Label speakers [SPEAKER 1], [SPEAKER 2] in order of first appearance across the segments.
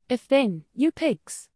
[SPEAKER 1] If then, you pigs.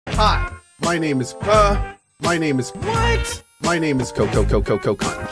[SPEAKER 2] Hi, my name is what? My name is Coco Conch.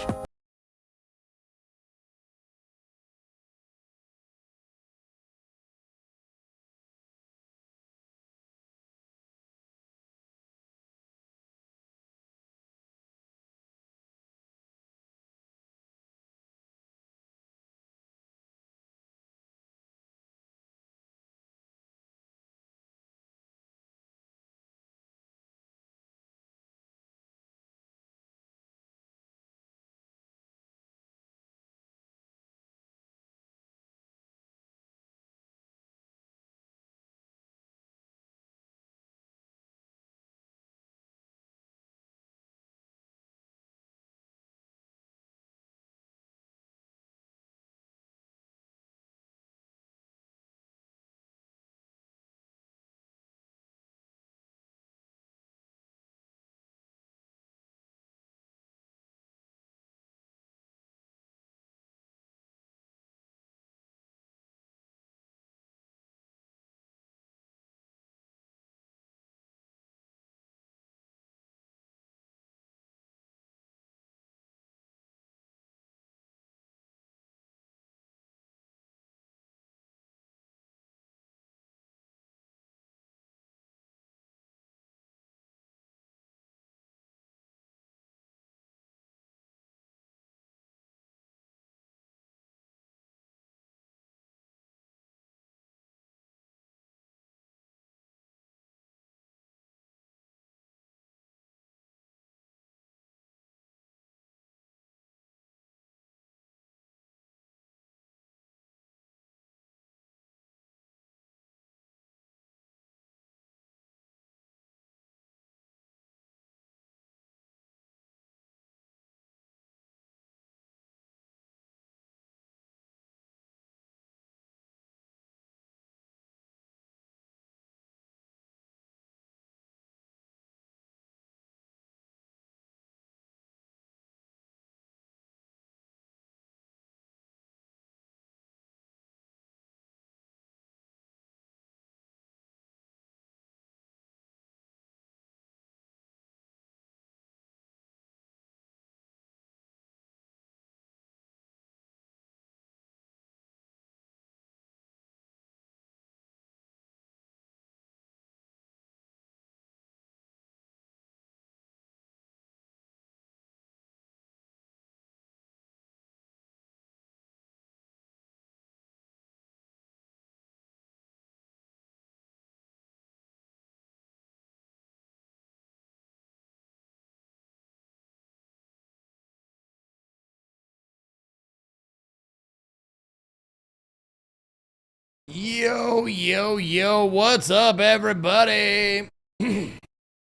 [SPEAKER 3] Yo, what's up, everybody? Who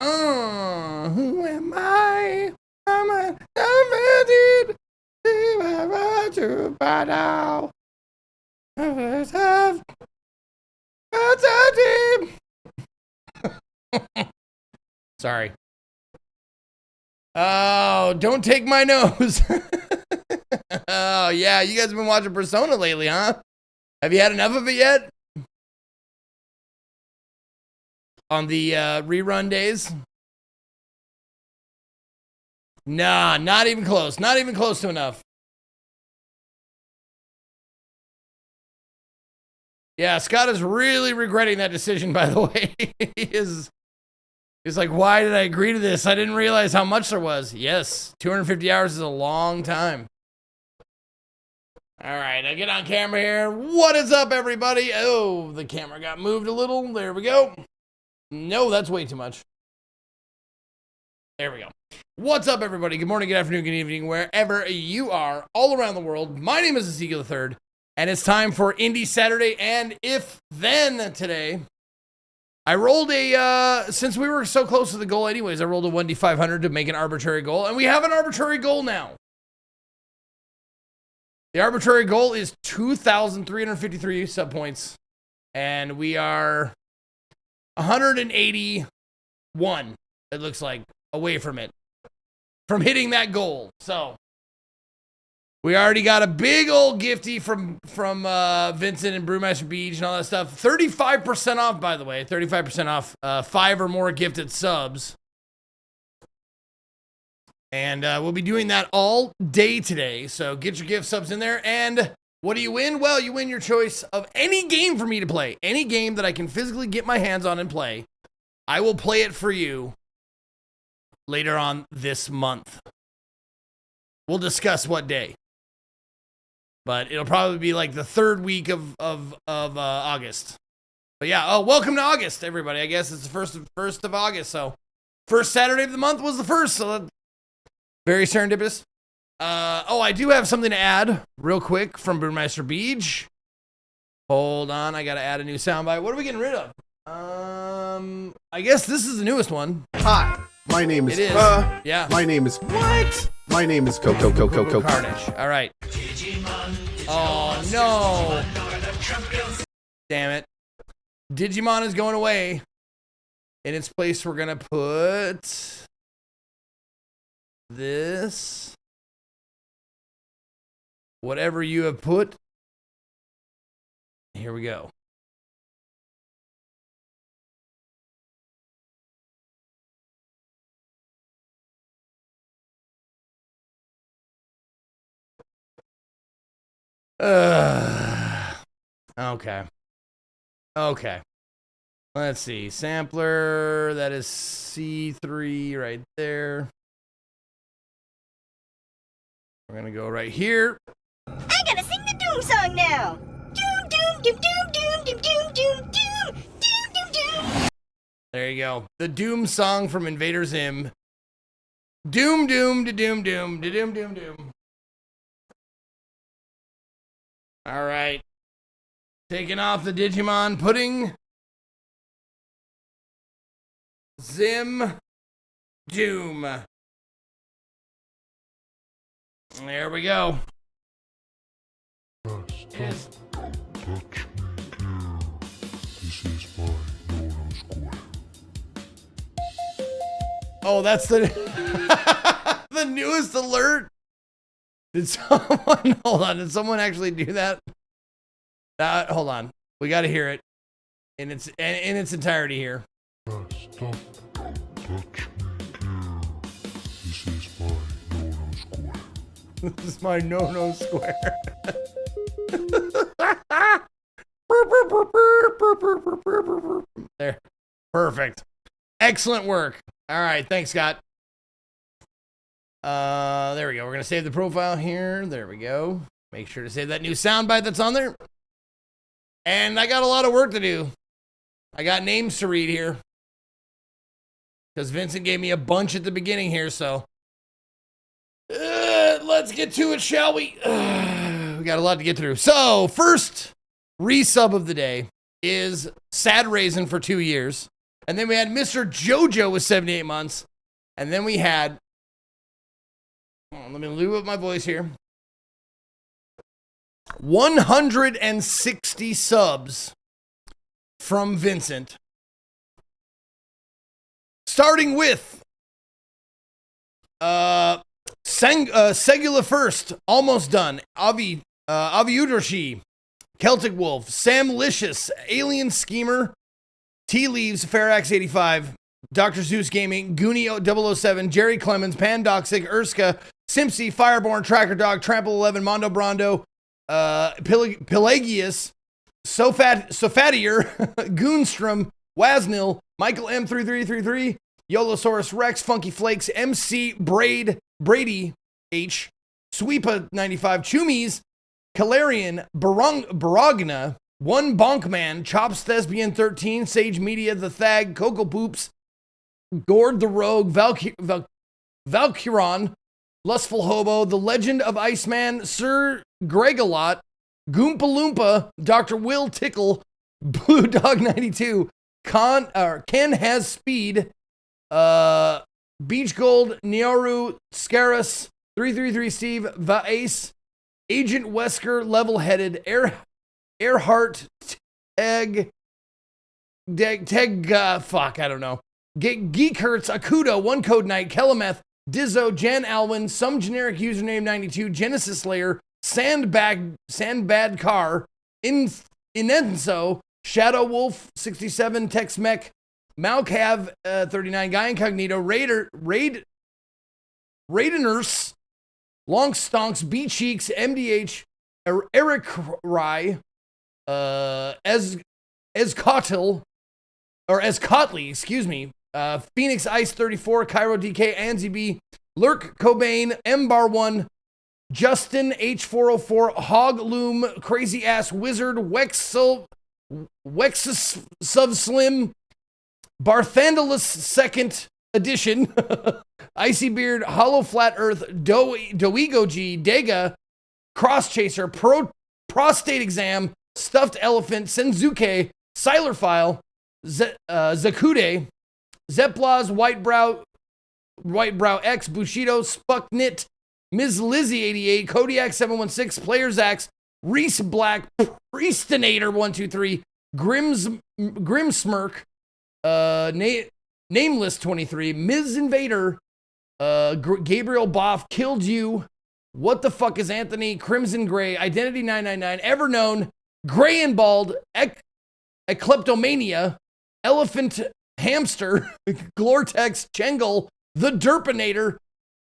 [SPEAKER 3] am I? I'm a invented. By now. Sorry. Oh, don't take my nose. Oh, yeah, you guys have been watching Persona lately, huh? Have you had enough of it yet? On the rerun days? Nah, not even close. Not even close to enough. Yeah, Scott is really regretting that decision, by the way. He's like, why did I agree to this? I didn't realize how much there was. Yes, 250 hours is a long time. All right, I get on camera here. What is up, everybody? Oh, the camera got moved a little. There we go. No, that's way too much. There we go. What's up, everybody? Good morning, good afternoon, good evening, wherever you are, all around the world. My name is Ezekiel III, and it's time for Indie Saturday and If Then today. I rolled since we were so close to the goal anyways, I rolled a 1d500 to make an arbitrary goal, and we have an arbitrary goal now. The arbitrary goal is 2,353 sub points, and we are 181, it looks like, away from it, from hitting that goal. So We already got a big old gifty from Vincent and Brewmaster Beach and all that stuff. 35% off, by the way. 35% off 5 or more gifted subs. And we'll be doing that all day today. So get your gift subs in there. And what do you win? Well, you win your choice of any game for me to play. Any game that I can physically get my hands on and play. I will play it for you later on this month. We'll discuss what day. But it'll probably be like the 3rd week of August. But yeah, welcome to August, everybody. I guess it's the first of August. So first Saturday of the month was the 1st. So very serendipitous. I do have something to add real quick from Brewmeister Beach. Hold on, I gotta add a new soundbite. What are we getting rid of? I guess this is the newest one.
[SPEAKER 2] Hi, my name is
[SPEAKER 3] Yeah.
[SPEAKER 2] My name is
[SPEAKER 3] What?
[SPEAKER 2] My name is Coco.
[SPEAKER 3] Carnage. All right. Oh no! Damn it! Digimon is going away. In its place, we're gonna put this. Whatever you have put. Here we go. Okay. Let's see. Sampler. That is C3 right there. We're going to go right here.
[SPEAKER 4] I gotta sing the Doom song now. Doom, doom, doom, doom, doom, doom, doom, doom, doom, doom, doom, doom.
[SPEAKER 3] There you go. The Doom song from Invader Zim. Doom, doom, da doom, doom, da doom, doom, doom. All right. Taking off the Digimon, putting Zim Doom. There we go.
[SPEAKER 5] Yes. Touch me, dear. This is my no-no square.
[SPEAKER 3] Oh, that's the the newest alert. Did someone hold on? Did someone actually do that? Hold on. We got to hear it in its entirety here.
[SPEAKER 5] Stop. Touch me, dear. This is my no-no square.
[SPEAKER 3] This is my no-no square. There. Perfect. Excellent work. All right. Thanks, Scott. There we go. We're going to save the profile here. There we go. Make sure to save that new soundbite that's on there. And I got a lot of work to do. I got names to read here. Because Vincent gave me a bunch at the beginning here, so. Let's get to it, shall we? We got a lot to get through. So, first resub of the day is Sad Raisin for 2 years. And then we had Mr. JoJo with 78 months. And then we had, let me lube up my voice here. 160 subs from Vincent. Starting with Segula First, almost done. Avi Udroshi, Celtic Wolf, Sam Licious, Alien Schemer, Tea Leaves, Farax 85, Dr. Zeus Gaming, Goonie 007, Jerry Clemens, Pandoxic, Urska, Simpsy, Fireborn, Tracker Dog, Trample 11, Mondo Brondo, Pelagius, Sofatier, Goonstrom, Wasnil, Michael M3333, Yolosaurus Rex, Funky Flakes, MC Brady H, Sweepa 95, Chumies, Calarian, Baragna, One Bonkman, Chops Thespian 13, Sage Media, The Thag, Cocoa Poops, Gord the Rogue, Valkyron, Lustful Hobo, The Legend of Iceman, Sir Gregalot, Goompa Loompa, Dr. Will Tickle, Blue Dog 92, Ken Has Speed, Beach Gold, Nioru, Scarus, 333 Steve, Vace, Agent Wesker, Level Headed, Earhart, Teg, fuck, I don't know. Geek Hurts, Akudo, One Code Knight, Kelameth, Dizzo, Jan Alwyn, some generic username 92, Genesis Slayer, Sandbad Car, Inenso, Shadow Wolf 67, Tex Mech, Malcav 39, Guy Incognito, Raideners, Long Stonks, B Cheeks, MDH, Eric Rye, Escotley, excuse me, Phoenix Ice 34, Cairo DK, Anzi B, Lurk Cobain, M Bar 1, Justin H404, Hog Loom, Crazy Ass Wizard, Wexus Sub Slim, Barthandalus Second Edition, Icy Beard, Hollow Flat Earth, Doego G, Dega, Cross Chaser, Prostate Exam, Stuffed Elephant, Senzuke, Silerfile, Zakude, Zeplaz, Whitebrow X, Bushido, Spucknit, Ms. Lizzie 88, Kodiak 716, Players Axe, Reese Black, Priestinator 123, Grimsmirk, Nameless 23, Ms. Invader, Gabriel Boff, Killed You, What the Fuck is Anthony, Crimson Gray, Identity 999, Everknown, Gray and Bald, Ecleptomania, Elephant Hamster, Glortex, Chengle, The Derpinator,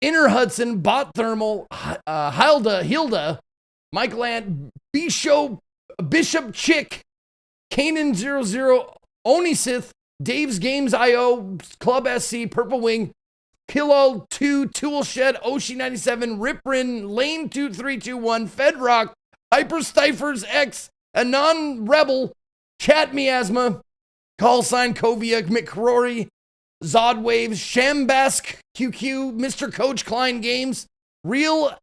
[SPEAKER 3] Inner Hudson, Bot Thermal, Hilda, Michael Ant, Bishop Chick, Kanan 00, Onisith, Dave's Games IO, Club SC, Purple Wing, Killall 2, Tool Shed, Oshi 97, Riprin, Lane 2321, Fedrock, Hyper Stifers X, Anon Rebel, Chat Miasma, Call Sign Kovia, McCrory, Zod Waves, Shambask QQ, Mr. Coach Klein Games, Real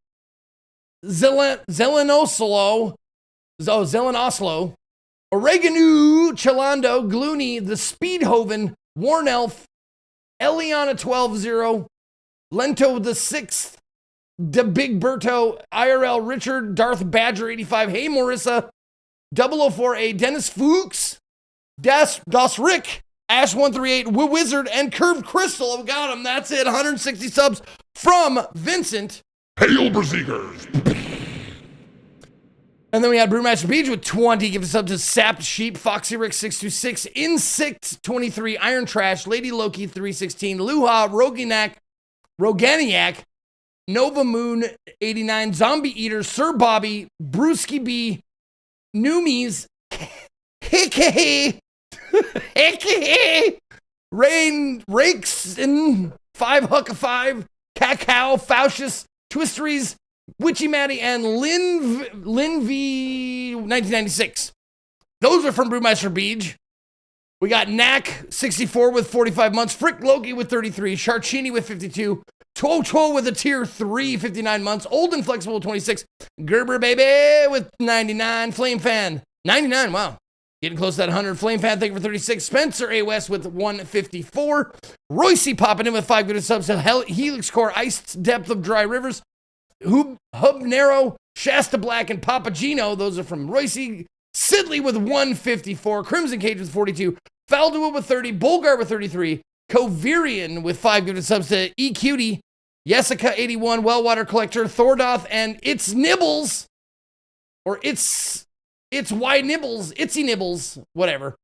[SPEAKER 3] Zelenoslo, Oregano, Chalando, Gloony, The Speedhoven, Warn Elf, Eliana 120, Lento the Sixth, The Big Berto, IRL Richard, Darth Badger 85, Hey Marissa, 004A, Dennis Fuchs, Das Rick, Ash 138, Wizard, and Curved Crystal. Oh, got him. That's it. 160 subs from Vincent.
[SPEAKER 5] Hail, Berserkers!
[SPEAKER 3] And then we had Brewmaster Beach with 20 gifted subs to Sapped Sheep, Foxy Rick 626, Insect 23, Iron Trash, Lady Loki 316, Luha, Roganiac, Nova Moon 89, Zombie Eater, Sir Bobby, Brewski B, Noomies, Rain Rakes and 5 Huck 5, Cacao, Faustus, Twisteries, Witchy Maddie, and Lin V 1996. Those are from Brewmaster Beach. We got Knack 64 with 45 months, Frick Loki with 33, Sharchini with 52, Toto with a tier 3, 59 months, Old and Flexible 26, Gerber Baby with 99, Flame Fan 99, wow. Getting close to that 100. Flame Fan, thank you for 36. Spencer A. West with 154. Roycey popping in with 5 good subs. Helix Core, Iced Depth of Dry Rivers. Hub Narrow, Shasta Black, and Papagino. Those are from Roycey. Sidley with 154. Crimson Cage with 42. Faldua with 30. Bulgar with 33. Covirian with 5 good subs to E Cutie. Jessica 81. Wellwater Collector. Thordoth and It's Nibbles. Or It's Why Nibbles, Itsy Nibbles, whatever.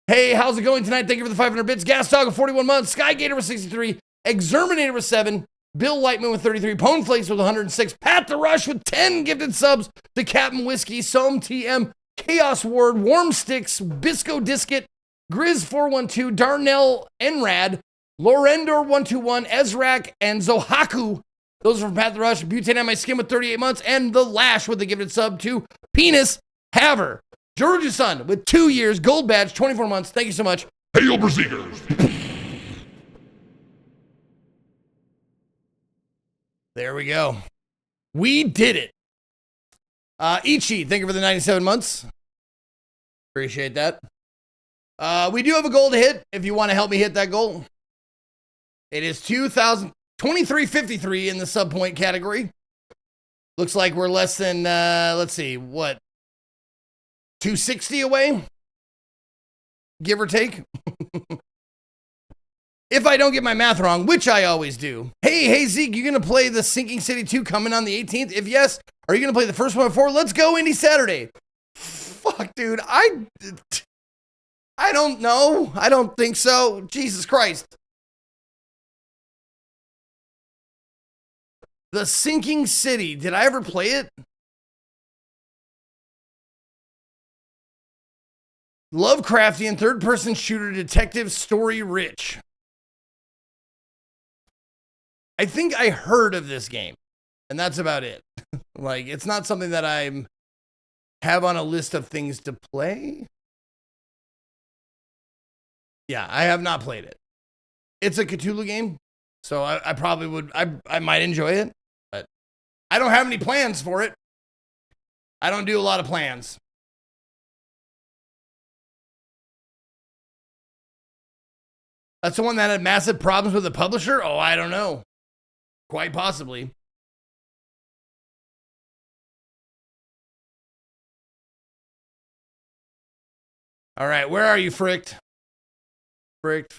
[SPEAKER 3] Hey, how's it going tonight? Thank you for the 500 bits. Gas Dog with 41 months. Skygator with 63. Exterminator with 7. Bill Lightman with 33. Pone Flakes with 106. Pat the Rush with 10 gifted subs. The Captain Whiskey, Soam TM, Chaos Ward, Warm Sticks, Bisco Disket, Grizz 412, Darnell Enrad, Lorendor 121, Ezrak, and Zohaku. Those are from Pat the Rush. Butane on My Skin with 38 months. And The Lash with the gifted sub to Penis Haver. George's Son with 2 years, gold badge, 24 months. Thank you so much.
[SPEAKER 5] Hail, Berserkers!
[SPEAKER 3] There we go. We did it. Ichi, thank you for the 97 months. Appreciate that. We do have a goal to hit if you want to help me hit that goal. It is 2353 in the sub point category. Looks like we're less than, let's see, what? 260 away, give or take. if I don't get my math wrong, which I always do. Hey, Zeke, you going to play the Sinking City 2 coming on the 18th? If yes, are you going to play the first one before? Let's go Indie Saturday. Fuck, dude. I don't know. I don't think so. Jesus Christ. The Sinking City. Did I ever play it? Lovecraftian third-person shooter detective story rich. I think I heard of this game, and that's about it. Like, it's not something that I have on a list of things to play. Yeah, I have not played it. It's a Cthulhu game, so I probably would, I might enjoy it, but I don't have any plans for it. I don't do a lot of plans. That's the one that had massive problems with the publisher? Oh, I don't know. Quite possibly. All right, where are you, Fricked? Fricked.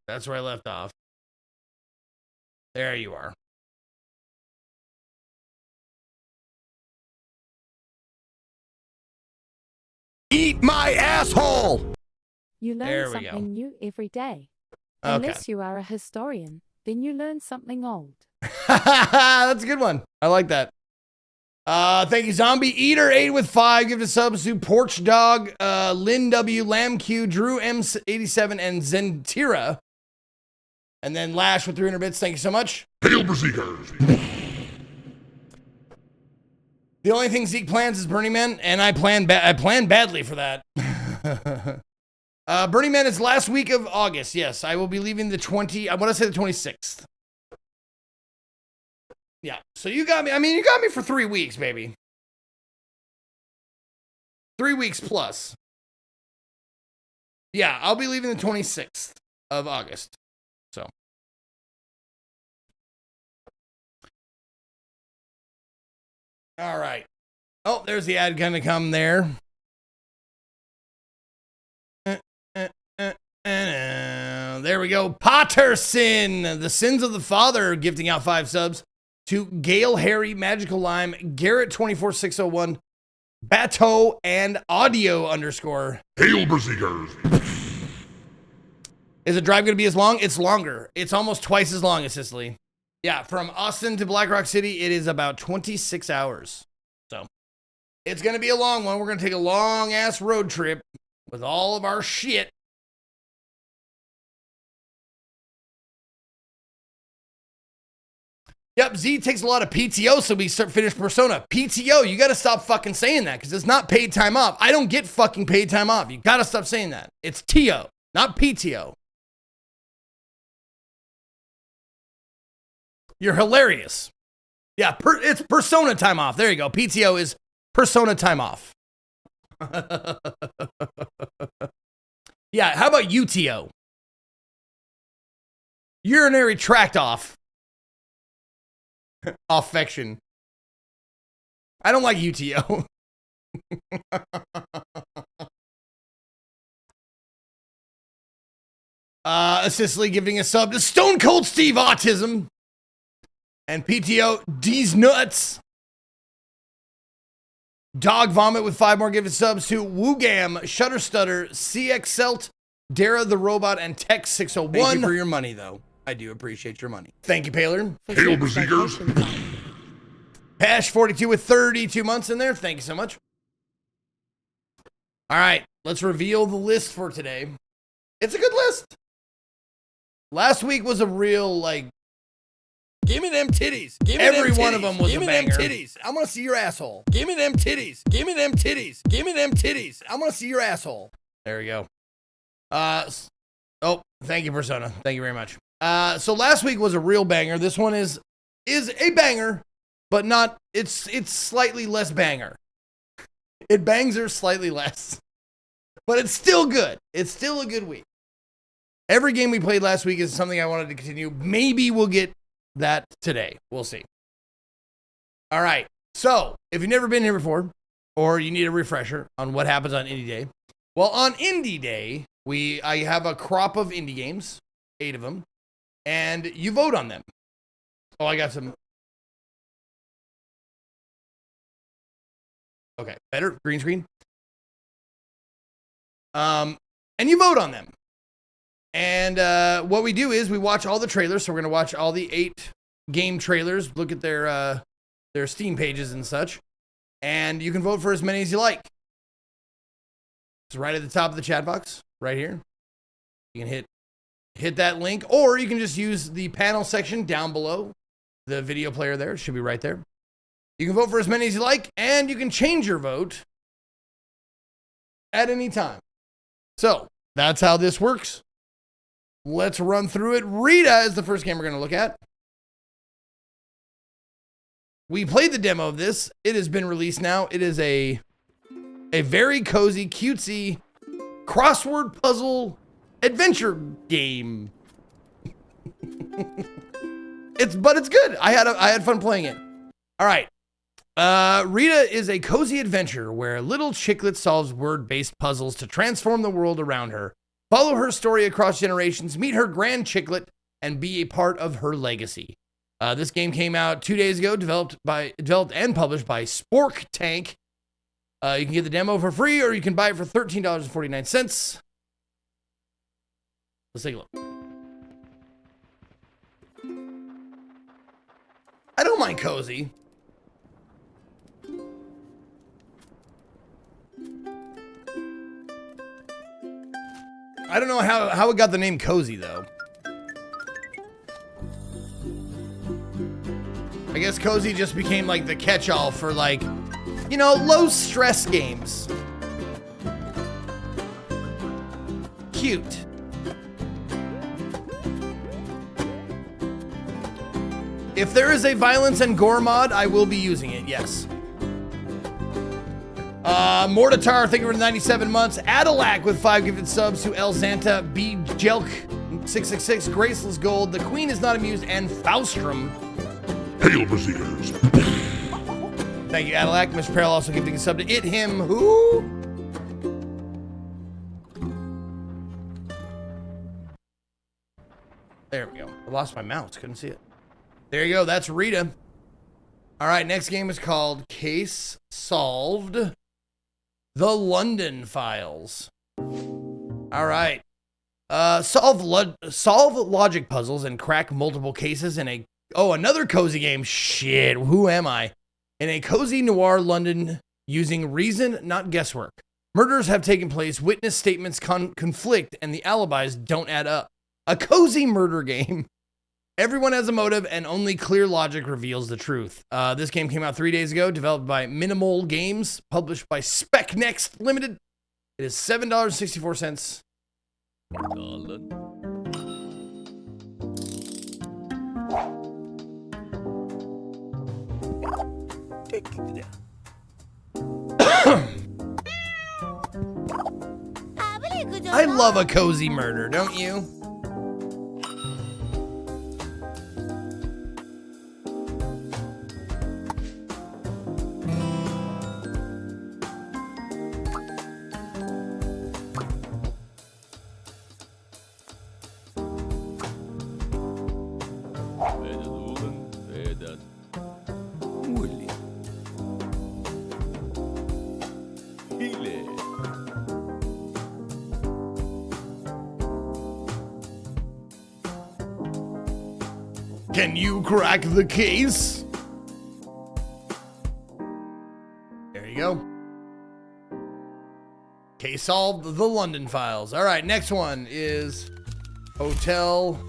[SPEAKER 3] That's where I left off. There you are. Eat my asshole!
[SPEAKER 1] You
[SPEAKER 3] There
[SPEAKER 1] learn
[SPEAKER 3] we go.
[SPEAKER 1] something new every day.
[SPEAKER 3] Okay.
[SPEAKER 1] Unless you are a historian, then you learn something old.
[SPEAKER 3] That's a good one. I like that. Thank you, Zombie Eater 8 with 5. Give it a sub to Porch Dog, Lynn W, Lamb Q, Drew M87, and Zentira. And then Lash with 300 bits. Thank you so much.
[SPEAKER 5] Hail Berserkers!
[SPEAKER 3] The only thing Zeke plans is Burning Man, and I plan badly for that. Burning Man is last week of August. Yes, I will be leaving the I want to say the 26th. Yeah, so you got me. I mean, you got me for 3 weeks, baby. 3 weeks plus. Yeah, I'll be leaving the 26th of August. So. All right. Oh, there's the ad going to come there. There we go. Potterson, the sins of the father, gifting out 5 subs to Gail Harry, Magical Lime, Garrett 24601, Bateau, and Audio _
[SPEAKER 5] Hail Berserkers!
[SPEAKER 3] Is the drive going to be as long? It's longer. It's almost twice as long as Sicily. Yeah, from Austin to Black Rock City, it is about 26 hours. So it's going to be a long one. We're going to take a long ass road trip with all of our shit. Yep, Z takes a lot of PTO, so we finish Persona. PTO, you got to stop fucking saying that because it's not paid time off. I don't get fucking paid time off. You got to stop saying that. It's TO, not PTO. You're hilarious. Yeah, it's Persona time off. There you go. PTO is Persona time off. Yeah, how about UTO? Urinary tract off. Affection. I don't like UTO. Sicily giving a sub to Stone Cold Steve Autism. And PTO, D's Nuts. Dog Vomit with 5 more gifted subs to Woogam, Shutter Stutter, CX Celt, Dara the Robot, and Tech 601. Thank you for your money, though. I do appreciate your money. Thank you, Paler.
[SPEAKER 5] Hail Berserkers!
[SPEAKER 3] Pash 42 with 32 months in there. Thank you so much. All right, let's reveal the list for today. It's a good list. Last week was a real, like,
[SPEAKER 6] give me them titties. Give me
[SPEAKER 3] every
[SPEAKER 6] them titties.
[SPEAKER 3] one of them was
[SPEAKER 6] give
[SPEAKER 3] a
[SPEAKER 6] me
[SPEAKER 3] banger.
[SPEAKER 6] them titties. I want to see your asshole. Give me them titties. Give me them titties. Give me them titties. I want to see your asshole.
[SPEAKER 3] There we go. Oh, thank you, Persona. Thank you very much. So last week was a real banger. This one is a banger, but not. It's slightly less banger. It bangs her slightly less, but it's still good. It's still a good week. Every game we played last week is something I wanted to continue. Maybe we'll get that today. We'll see. All right. So if you've never been here before, or you need a refresher on what happens on Indie Day, well, on Indie Day, I have a crop of indie games. 8 of them, and you vote on them. Oh, I got some. Okay, better green screen. And you vote on them. And what we do is we watch all the trailers. So we're gonna watch all the 8 game trailers. Look at their Steam pages and such, and you can vote for as many as you like. It's right at the top of the chat box, right here. You can hit that link, or you can just use the panel section down below. The video player there should be right there. You can vote for as many as you like, and you can change your vote at any time. So that's how this works. Let's run through it. Rita is the first game we're going to look at. We played the demo of this. It has been released now. It is a very cozy, cutesy crossword puzzle adventure game. But it's good. I had fun playing it. All right. Rita is a cozy adventure where little chicklet solves word-based puzzles to transform the world around her. Follow her story across generations, meet her grand chicklet, and be a part of her legacy. This game came out 2 days ago, developed and published by Spork Tank. You can get the demo for free, or you can buy it for $13.49. Let's take a look. I don't mind cozy. I don't know how it got the name cozy, though. I guess cozy just became like the catch-all for like, you know, low stress games. Cute. If there is a violence and gore mod, I will be using it, yes. Mortitar, thank you for 97 months. Adelac with 5 gifted subs to Elzanta, B. Jelk, 666, Graceless Gold, The Queen is not amused, and Faustrom.
[SPEAKER 5] Hail, Berserkers.
[SPEAKER 3] Thank you, Adelac. Mr. Peril also giving a sub to It Him Who. There we go. I lost my mouse. Couldn't see it. There you go. That's Rita. All right. Next game is called Case Solved. The London Files. All right. Solve logic puzzles and crack multiple cases in another cozy game. Shit. Who am I? In a cozy noir London using reason, not guesswork. Murders have taken place, witness statements conflict, and the alibis don't add up. A cozy murder game. Everyone has a motive, and only clear logic reveals the truth. This game came out 3 days ago, developed by Minimal Games, published by Spec Next Limited. It is $7.64. I love a cozy murder, don't you? Can you crack the case? There you go. Case solved. The London Files. All right, next one is Hotel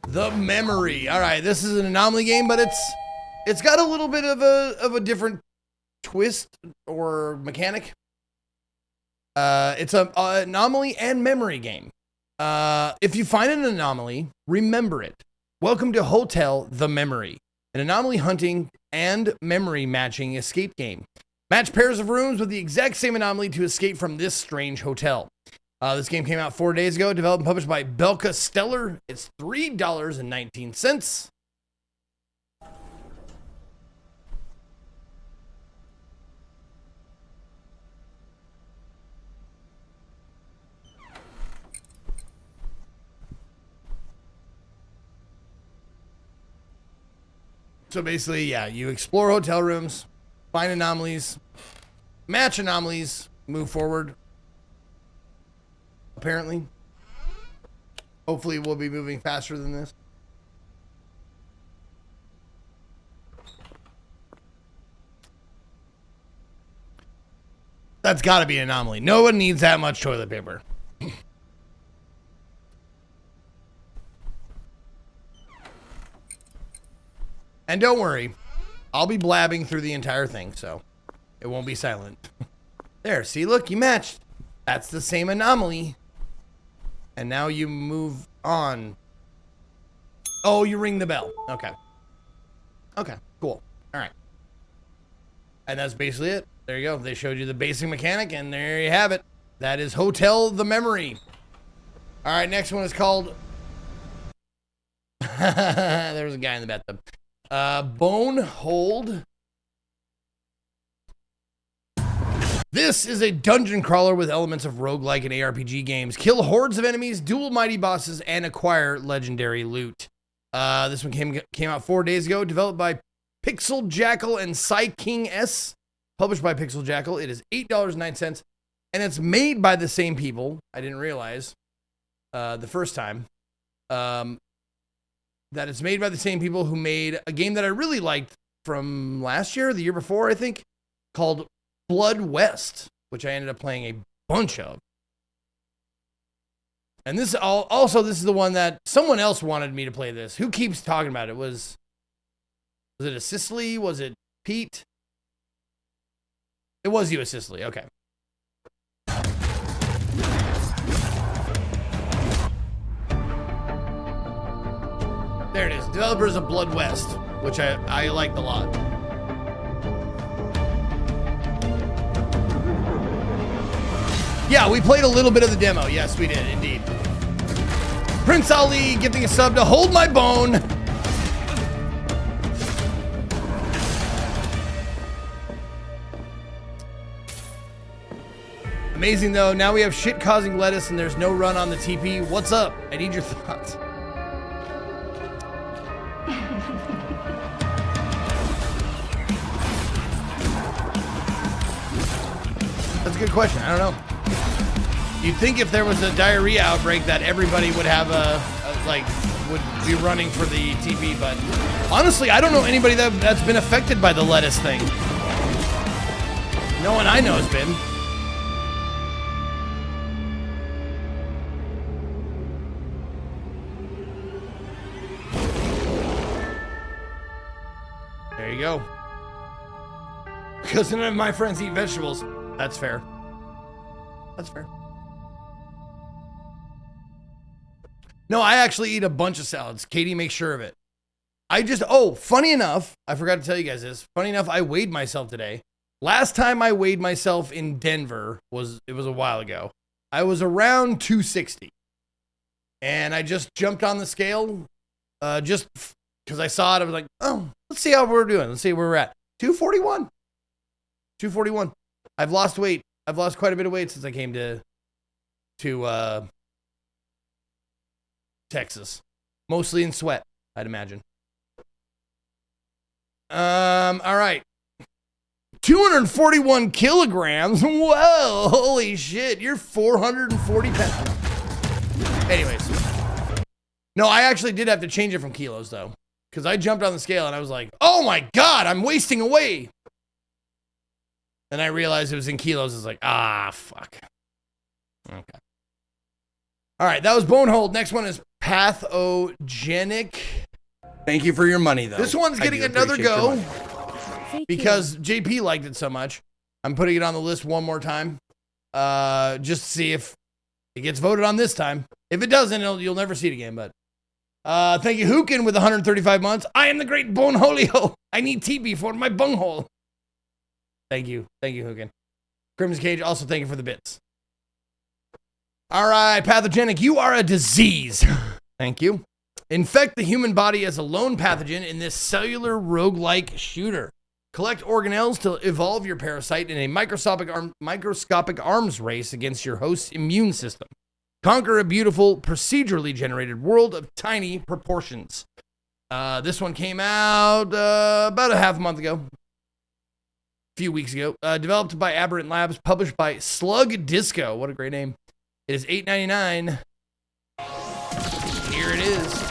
[SPEAKER 3] The Memory. All right, this is an anomaly game, but it's got a little bit of a different twist or mechanic. It's an anomaly and memory game. If you find an anomaly, remember it. Welcome to Hotel The Memory, an anomaly hunting and memory matching escape game. Match pairs of rooms with the exact same anomaly to escape from this strange hotel. This game came out 4 days ago, developed and published by Belka Stellar. It's $3.19. So basically, yeah, you explore hotel rooms, find anomalies, match anomalies, move forward. Apparently. Hopefully we'll be moving faster than this. That's got to be an anomaly. No one needs that much toilet paper. And don't worry, I'll be blabbing through the entire thing, so it won't be silent. There, see, look, you matched. That's the same anomaly. And now you move on. Oh, you ring the bell. Okay. Okay, cool. All right. And that's basically it. There you go. They showed you the basic mechanic, and there you have it. That is Hotel the Memory. All right, next one is called... There was a guy in the bathtub. Bone Hold. This is a dungeon crawler with elements of roguelike and ARPG games. Kill hordes of enemies, duel mighty bosses, and acquire legendary loot. This one came out 4 days ago, developed by Pixel Jackal and King S. Published by Pixel Jackal. It is $8.09, and it's made by the same people. I didn't realize the first time that it's made by the same people who made a game that I really liked from last year, the year before, I think, called Blood West, which I ended up playing a bunch of. And this also, this is the one that someone else wanted me to play this. Who keeps talking about it? Was it a Sicily? Was it Pete? It was you, a Sicily. Okay. There it is. Developers of Blood West, which I liked a lot. Yeah, we played a little bit of the demo. Yes, we did, indeed. Prince Ali gifting a sub to Hold My Bone. Amazing, though. Now we have shit-causing lettuce and there's no run on the TP. What's up? I need your thoughts. That's a good question. I don't know. You'd think if there was a diarrhea outbreak that everybody would have would be running for the TP, but honestly, I don't know anybody that's been affected by the lettuce thing. No one I know has been. There you go. Because none of my friends eat vegetables. That's fair. That's fair. No, I actually eat a bunch of salads. Katie makes sure of it. Funny enough, I forgot to tell you guys this. Funny enough, I weighed myself today. Last time I weighed myself in Denver was a while ago. I was around 260. And I just jumped on the scale just because I saw it. I was like, oh, let's see how we're doing. Let's see where we're at. 241. 241. I've lost weight. I've lost quite a bit of weight since I came to Texas. Mostly in sweat, I'd imagine. All right. 241 kilograms. Whoa, holy shit. You're 440 pounds. Anyways. No, I actually did have to change it from kilos, though. Because I jumped on the scale and I was like, oh my God, I'm wasting away. And I realized it was in kilos. It's like, fuck. Okay. All right, that was Bonehold. Next one is Pathogenic. Thank you for your money, though. This one's getting another go because JP liked it so much. I'm putting it on the list one more time, just to see if it gets voted on this time. If it doesn't, you'll never see it again. But thank you, Hookin, with 135 months. I am the great Boneholio. I need TP for my bunghole. Thank you, Hookin. Crimson Cage, also thank you for the bits. All right, Pathogenic, you are a disease. Thank you. Infect the human body as a lone pathogen in this cellular roguelike shooter. Collect organelles to evolve your parasite in a microscopic arms race against your host's immune system. Conquer a beautiful, procedurally generated world of tiny proportions. This one came out about a half a month ago. A few weeks ago. Developed by Aberrant Labs, published by Slug Disco. What a great name. It is $8.99. Here it is.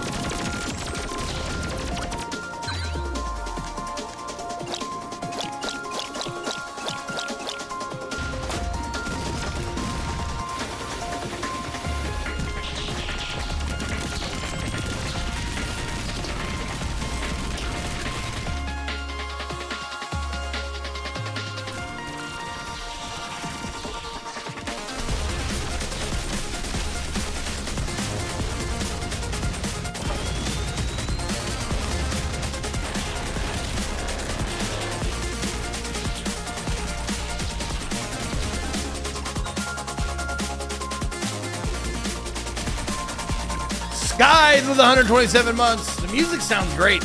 [SPEAKER 3] Skies with 127 months. The music sounds great.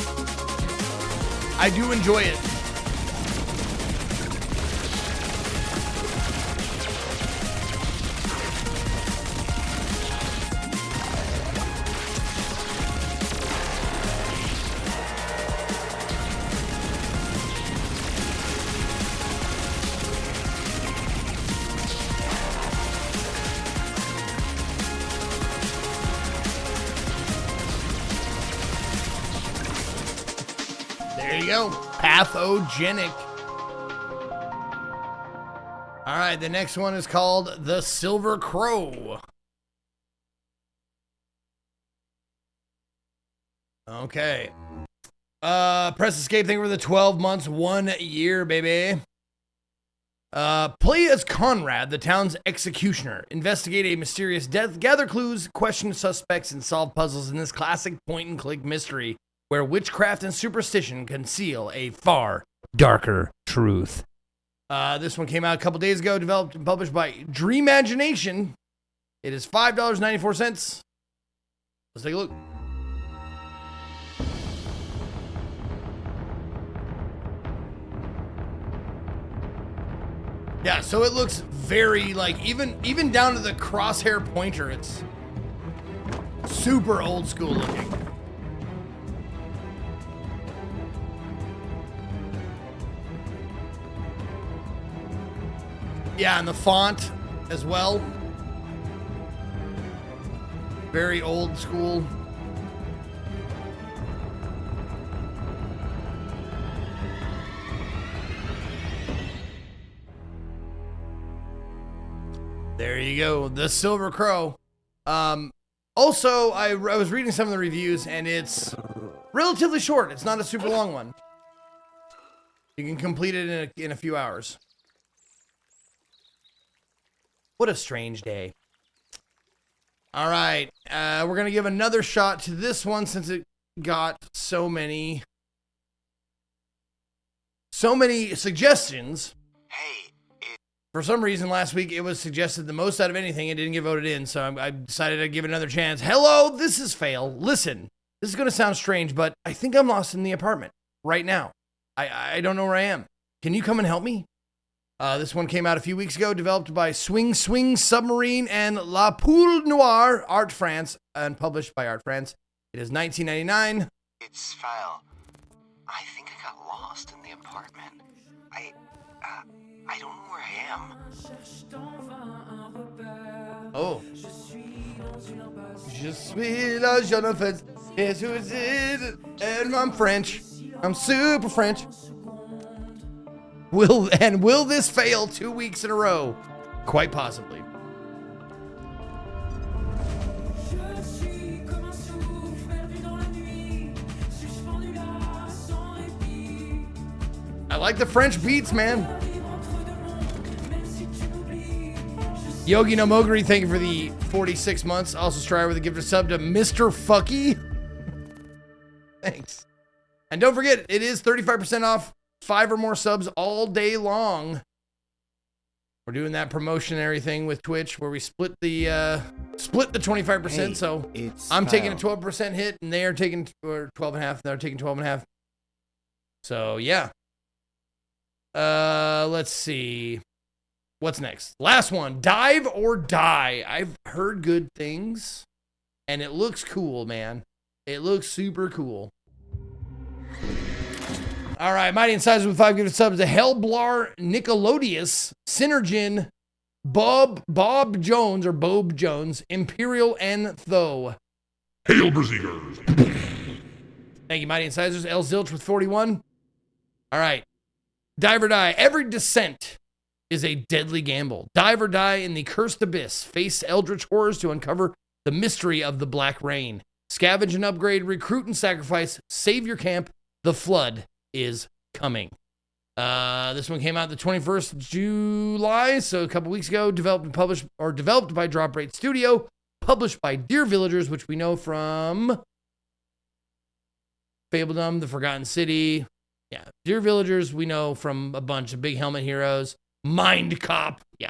[SPEAKER 3] I do enjoy it. There you go. Pathogenic. All right, the next one is called The Silver Crow. Okay. Press escape. Thank you for the 12 months, 1 year, baby. Play as Conrad, the town's executioner. Investigate a mysterious death, gather clues, question suspects, and solve puzzles in this classic point-and-click mystery where witchcraft and superstition conceal a far darker truth. This one came out a couple days ago, developed and published by Dreamimagination. It is $5.94. Let's take a look. Yeah, so it looks very like even down to the crosshair pointer, it's super old school looking. Yeah, and the font as well. Very old school. There you go, The Silver Crow. Also, I was reading some of the reviews, and it's relatively short. It's not a super long one. You can complete it in a few hours. What a strange day. All right, we're gonna give another shot to this one since it got so many suggestions.
[SPEAKER 7] Hey,
[SPEAKER 3] For some reason, last week it was suggested the most out of anything. It didn't get voted in, so I decided to give it another chance. Hello, this is Fail. Listen, this is gonna sound strange, but I think I'm lost in the apartment right now. I don't know where I am. Can you come and help me? This one came out a few weeks ago, developed by Swing Submarine and La Poule Noire, Art France, and published by Art France. It is $19.99.
[SPEAKER 7] it's Fail. I think I got lost in the apartment. I don't know where I am.
[SPEAKER 3] Oh. Je suis la jeune fête, et je suis, and I'm French. I'm super French. Will this fail 2 weeks in a row? Quite possibly. I like the French beats, man. Yogi no Moguri, thank you for the 46 months. Also, Strider with a gift of sub to Mr. Fucky. Thanks. And don't forget, it is 35% off 5 or more subs all day long. We're doing that promotionary thing with Twitch where we split the 25%.
[SPEAKER 7] Hey,
[SPEAKER 3] so
[SPEAKER 7] it's
[SPEAKER 3] I'm taking a
[SPEAKER 7] Fail.
[SPEAKER 3] 12% hit, and they are taking 12.5. They're taking 12.5. So yeah. Let's see. What's next? Last one. Dive or Die. I've heard good things, and it looks cool, man. It looks super cool. All right, Mighty Incisors with 5 gifted subs to Hellblar, Nickelodeus, Synergin, Bob Jones, or Bob Jones, Imperial, and Tho.
[SPEAKER 5] Hail, Brazingers!
[SPEAKER 3] Thank you, Mighty Incisors. L Zilch with 41. All right. Dive or die. Every descent is a deadly gamble. Dive or die in the cursed abyss. Face eldritch horrors to uncover the mystery of the Black Rain. Scavenge and upgrade, recruit and sacrifice, save your camp. The flood is coming. This one came out the 21st of July, so a couple weeks ago. Developed by Drop Rate Studio, published by Dear Villagers, which we know from Fabledom, The Forgotten City. Yeah, Dear Villagers we know from a bunch of Big Helmet Heroes, Mind Cop. Yeah,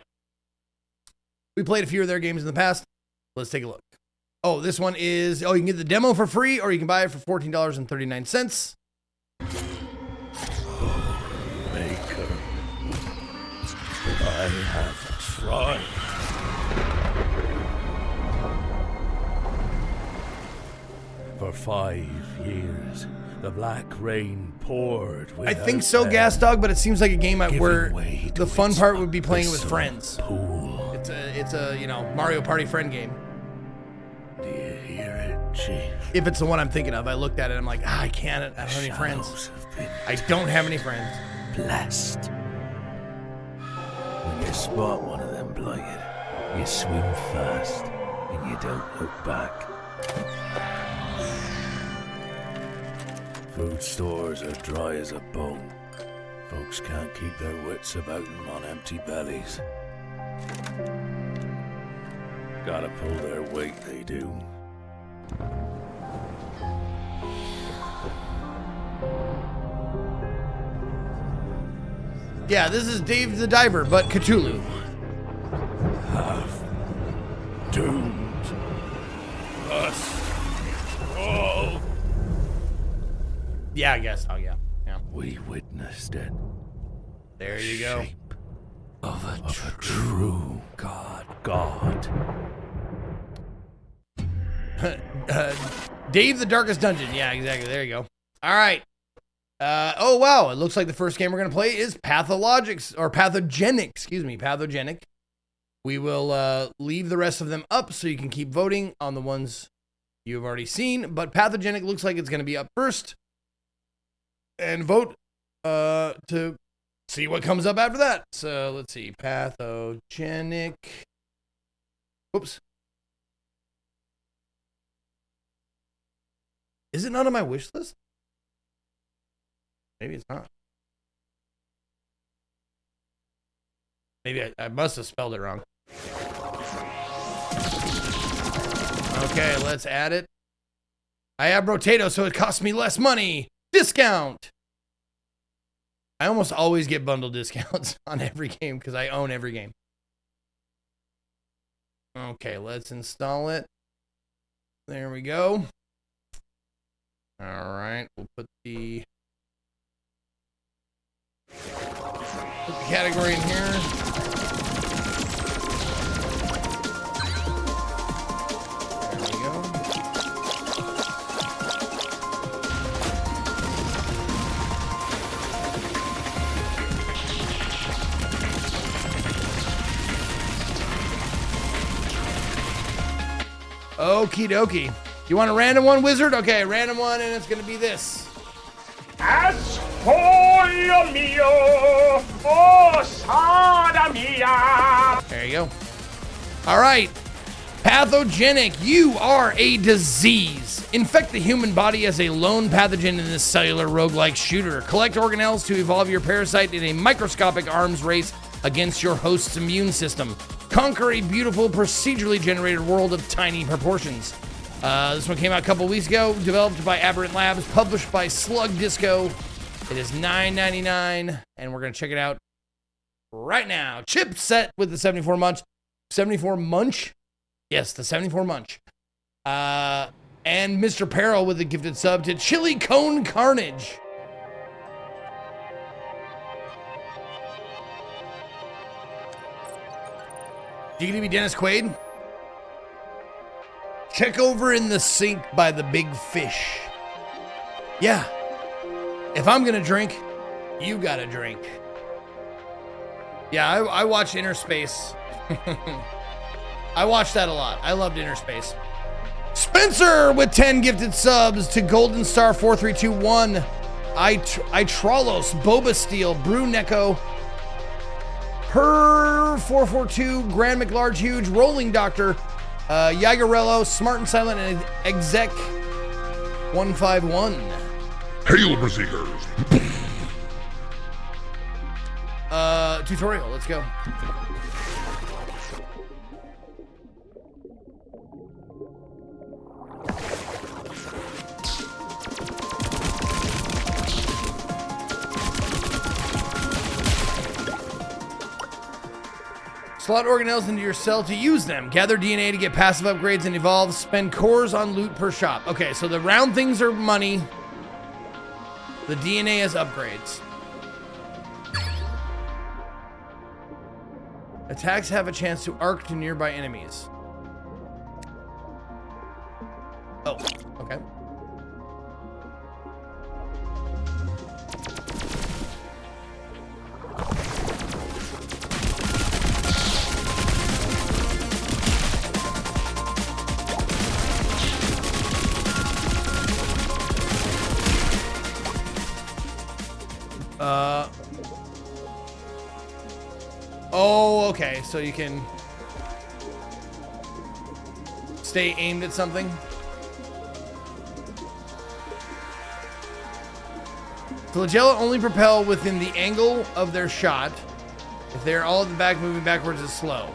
[SPEAKER 3] we played a few of their games in the past. Let's take a look. Oh, this one is, you can get the demo for free, or you can buy it for $14.39.
[SPEAKER 8] Maker, I have tried. For 5 years, the Black Rain poured.
[SPEAKER 3] I think so, Gas Dog, but it seems like a game where
[SPEAKER 8] way
[SPEAKER 3] the
[SPEAKER 8] to
[SPEAKER 3] fun
[SPEAKER 8] its
[SPEAKER 3] part would be playing it with
[SPEAKER 8] abyssal
[SPEAKER 3] friends.
[SPEAKER 8] Pool.
[SPEAKER 3] It's a Mario Party friend game.
[SPEAKER 8] Do you hear it, Chief?
[SPEAKER 3] If it's the one I'm thinking of, I looked at it and I'm like, I can't. I don't have any friends.
[SPEAKER 8] Shadows have been
[SPEAKER 3] I don't have any friends.
[SPEAKER 8] blessed. When you spot one of them blighted, you swim fast and you don't look back. Food stores are dry as a bone. Folks can't keep their wits about them on empty bellies. Gotta pull their weight, they do.
[SPEAKER 3] Yeah, this is Dave the Diver, but Cthulhu.
[SPEAKER 8] Have doomed us all.
[SPEAKER 3] Yeah, I guess. Oh, yeah.
[SPEAKER 8] We witnessed it.
[SPEAKER 3] There you go.
[SPEAKER 8] Shape of a true God.
[SPEAKER 3] Dave the Darkest Dungeon. Yeah, exactly. There you go. All right. Oh, wow. It looks like the first game we're going to play is Pathogenic. Pathogenic. We will leave the rest of them up so you can keep voting on the ones you've already seen. But Pathogenic looks like it's going to be up first. And vote to see what comes up after that. So let's see. Pathogenic. Oops. Is it not on my wish list? Maybe it's not. Maybe I must have spelled it wrong. Okay, let's add it. I have Rotato, so it costs me less money. Discount. I almost always get bundle discounts on every game because I own every game. Okay, let's install it. There we go. All right, we'll put the category in here. There we go. Okie dokie. You want a random one, Wizard? Okay, random one, and it's going to be this.
[SPEAKER 9] Ascolio mio, oh sada mia.
[SPEAKER 3] There you go. All right. Pathogenic. You are a disease. Infect the human body as a lone pathogen in this cellular roguelike shooter. Collect organelles to evolve your parasite in a microscopic arms race against your host's immune system. Conquer a beautiful, procedurally generated world of tiny proportions. This one came out a couple weeks ago, developed by Aberrant Labs, published by Slug Disco. It is $9.99, and we're going to check it out right now. Chipset with the 74 Munch. 74 Munch? Yes, the 74 Munch. And Mr. Peril with a gifted sub to Chili Cone Carnage. You gonna be Dennis Quaid? Check over in the sink by the big fish. Yeah. If I'm gonna drink, you gotta drink. Yeah, I watched Inner Space. I watched that a lot. I loved Inner Space. Spencer with 10 gifted subs to Golden Star 4321. Itralos, Boba Steel, Brew Neko, Per 442, Grand McLarge Huge, Rolling Doctor, Yagarello, Smart and Silent, and Exec 151.
[SPEAKER 5] Hail, Berserkers!
[SPEAKER 3] Tutorial, let's go. Slot organelles into your cell to use them. Gather DNA to get passive upgrades and evolve. Spend cores on loot per shop. Okay, so the round things are money. The DNA is upgrades. Attacks have a chance to arc to nearby enemies. Oh, okay. Oh, okay. So you can stay aimed at something. Flagella only propel within the angle of their shot. If they're all at the back, moving backwards is slow.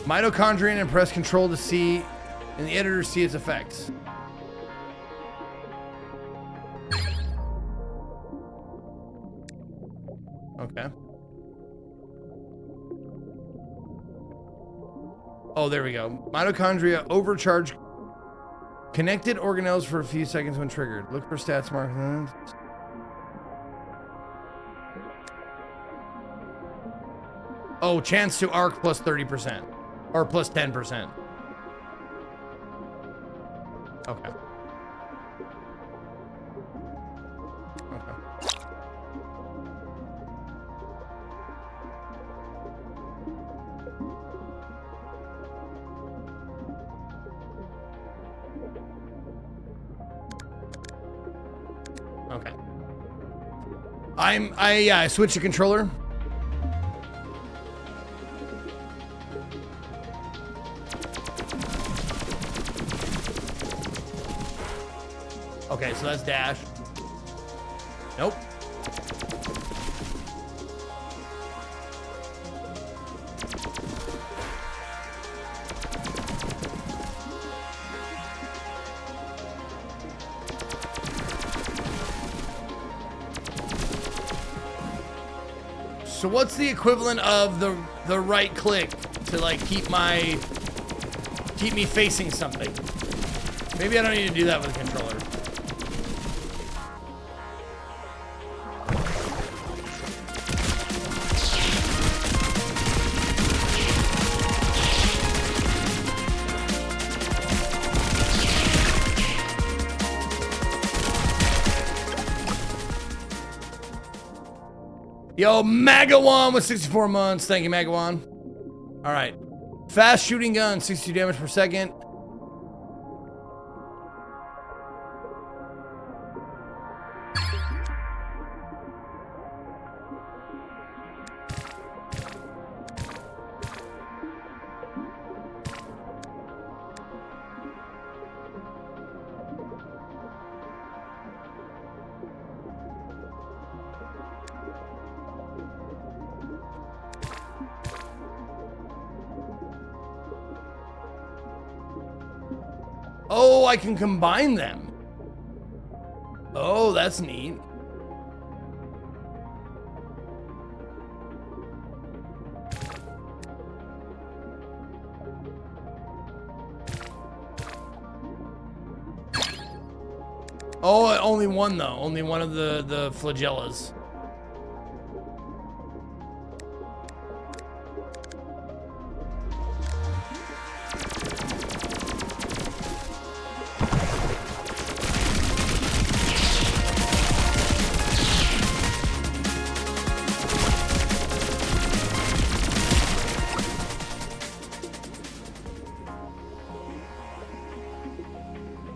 [SPEAKER 3] Mitochondrion and press control to see in the editor see its effects. Okay. Oh, there we go. Mitochondria overcharge connected organelles for a few seconds when triggered. Look for stats markers. Oh, chance to arc plus 30%. Or plus 10%. Okay. Okay. Okay. I switched the controller. Okay, so that's dash. Nope. So what's the equivalent of the right click to like keep me facing something? Maybe I don't need to do that with a controller. Yo, Magawan with 64 months. Thank you, Magawan. All right. Fast shooting gun, 62 damage per second. Oh, I can combine them. Oh, that's neat. Oh, only one though. Only one of the flagellas.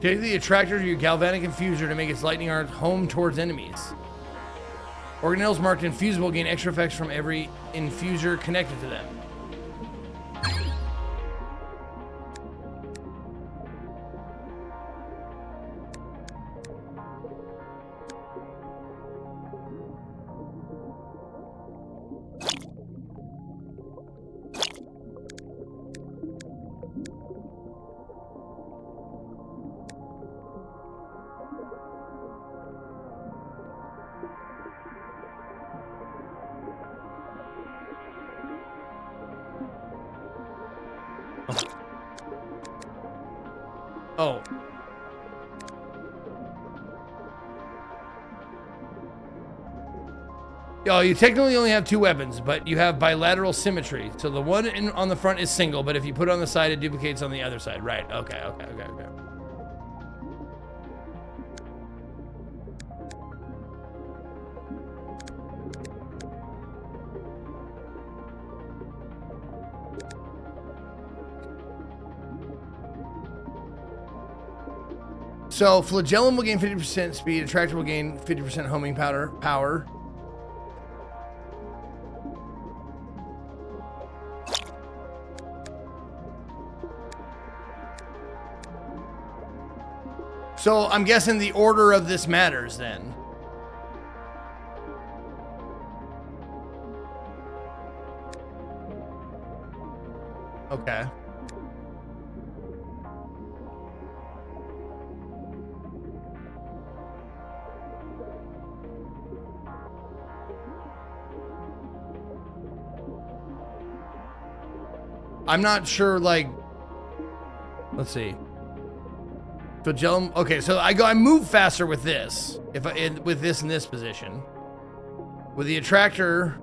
[SPEAKER 3] Take the attractor to your galvanic infuser to make its lightning arc home towards enemies. Organelles marked infusible gain extra effects from every infuser connected to them. Oh. Oh, you technically only have 2 weapons, but you have bilateral symmetry. So the one on the front is single, but if you put it on the side, it duplicates on the other side. Right. Okay. So flagellum will gain 50% speed, attractor will gain 50% homing power. So I'm guessing the order of this matters then. Okay. I'm not sure, like, let's see. Flagellum. Okay, so I move faster with this. With this in this position. With the attractor.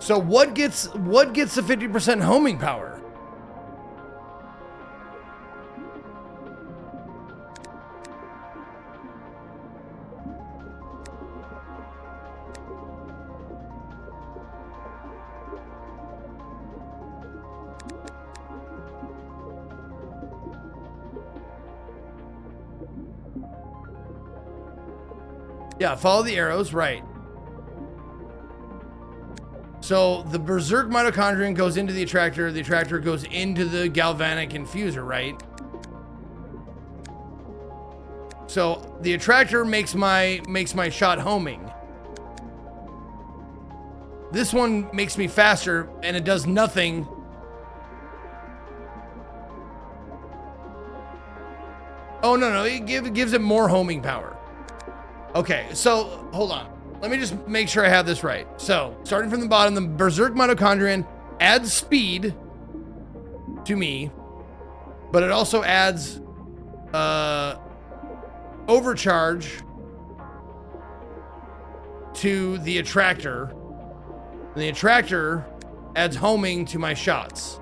[SPEAKER 3] So what gets the 50% homing power? Yeah, follow the arrows, right. So the berserk mitochondrion goes into the attractor goes into the galvanic infuser, right? So the attractor makes my shot homing. This one makes me faster and it does nothing. Oh no, it gives it more homing power. Okay, so hold on. Let me just make sure I have this right. So, starting from the bottom, the berserk mitochondrion adds speed to me, but it also adds overcharge to the attractor. And the attractor adds homing to my shots.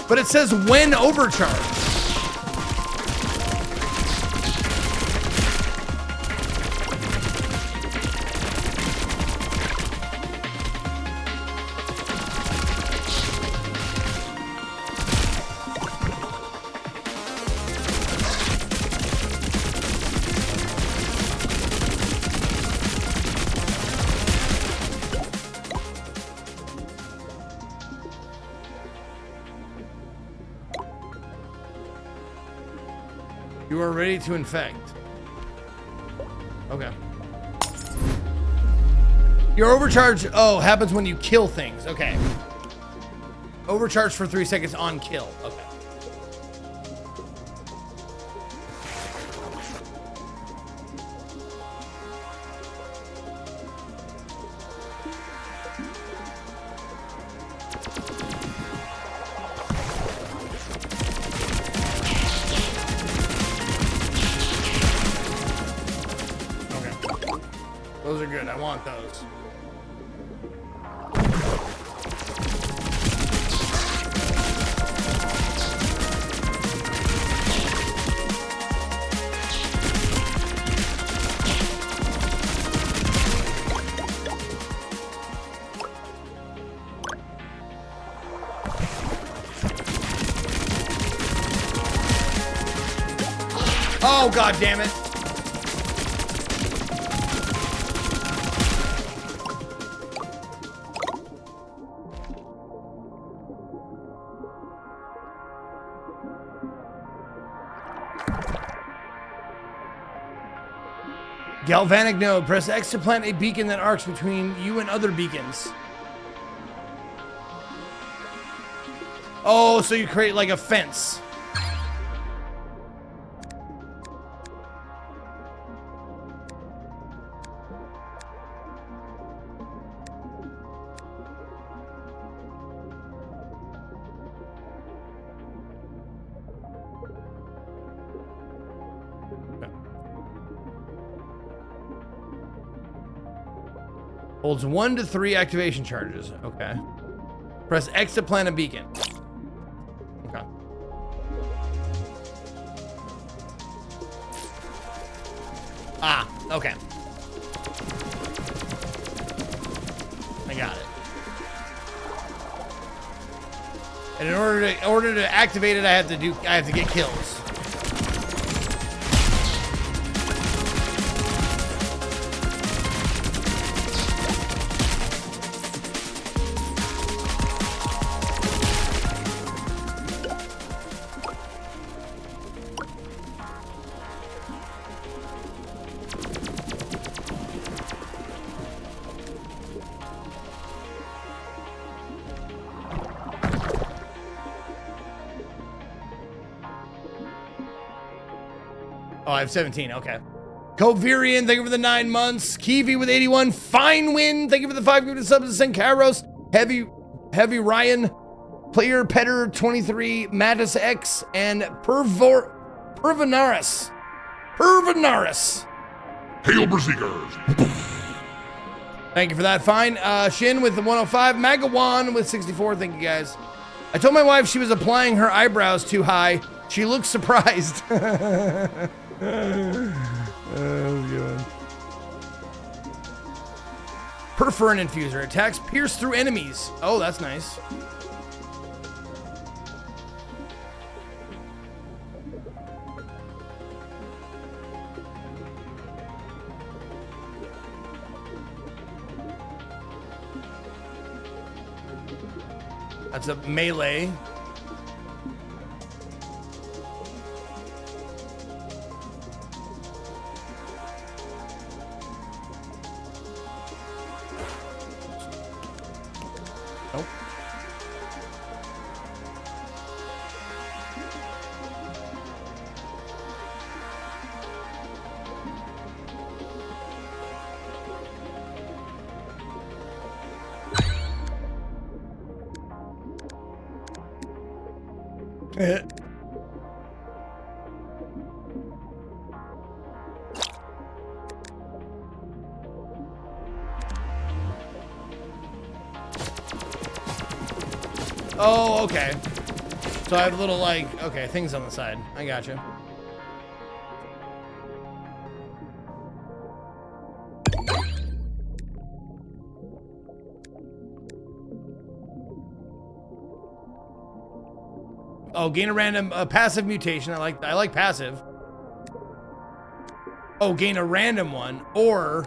[SPEAKER 3] But it says when overcharged. You are ready to infect. Okay. Your overcharge, oh, happens when you kill things. Okay. Overcharge for 3 seconds on kill. Okay. Those are good. I want those. Oh, God damn it. Galvanic node. Press X to plant a beacon that arcs between you and other beacons. Oh, so you create like a fence. Holds 1 to 3 activation charges. Okay. Press X to plant a beacon. Okay. Ah, okay. I got it. And in order to activate it, I have to get kills. Oh, I have 17. Okay. Covirian, thank you for the 9 months. Kiwi with 81. Fine Win, thank you for the 5 gifted subs. Sankaros. Heavy Ryan. Player Petter 23. Mattis X. And Pervanaris.
[SPEAKER 5] Hail Berserkers!
[SPEAKER 3] Thank you for that. Fine. Shin with the 105. Magawan with 64. Thank you guys. I told my wife she was applying her eyebrows too high. She looks surprised. That was good. Perforin Infuser. Attacks pierce through enemies. Oh, that's nice. That's a melee. Nope. Oh, okay. So I have little, like, okay, things on the side. I gotcha. Oh, gain a random passive mutation. I like passive. Oh, gain a random one, or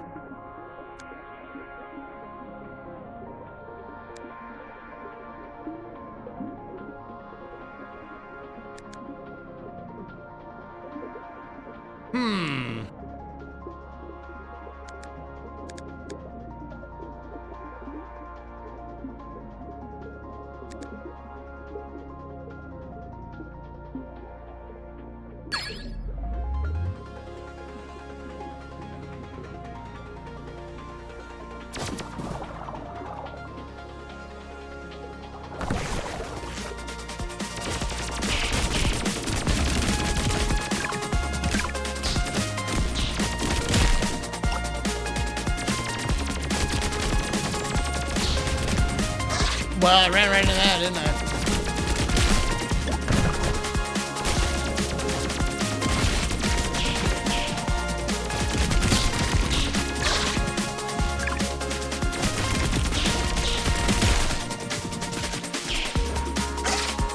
[SPEAKER 3] Well, I ran right into that, didn't I?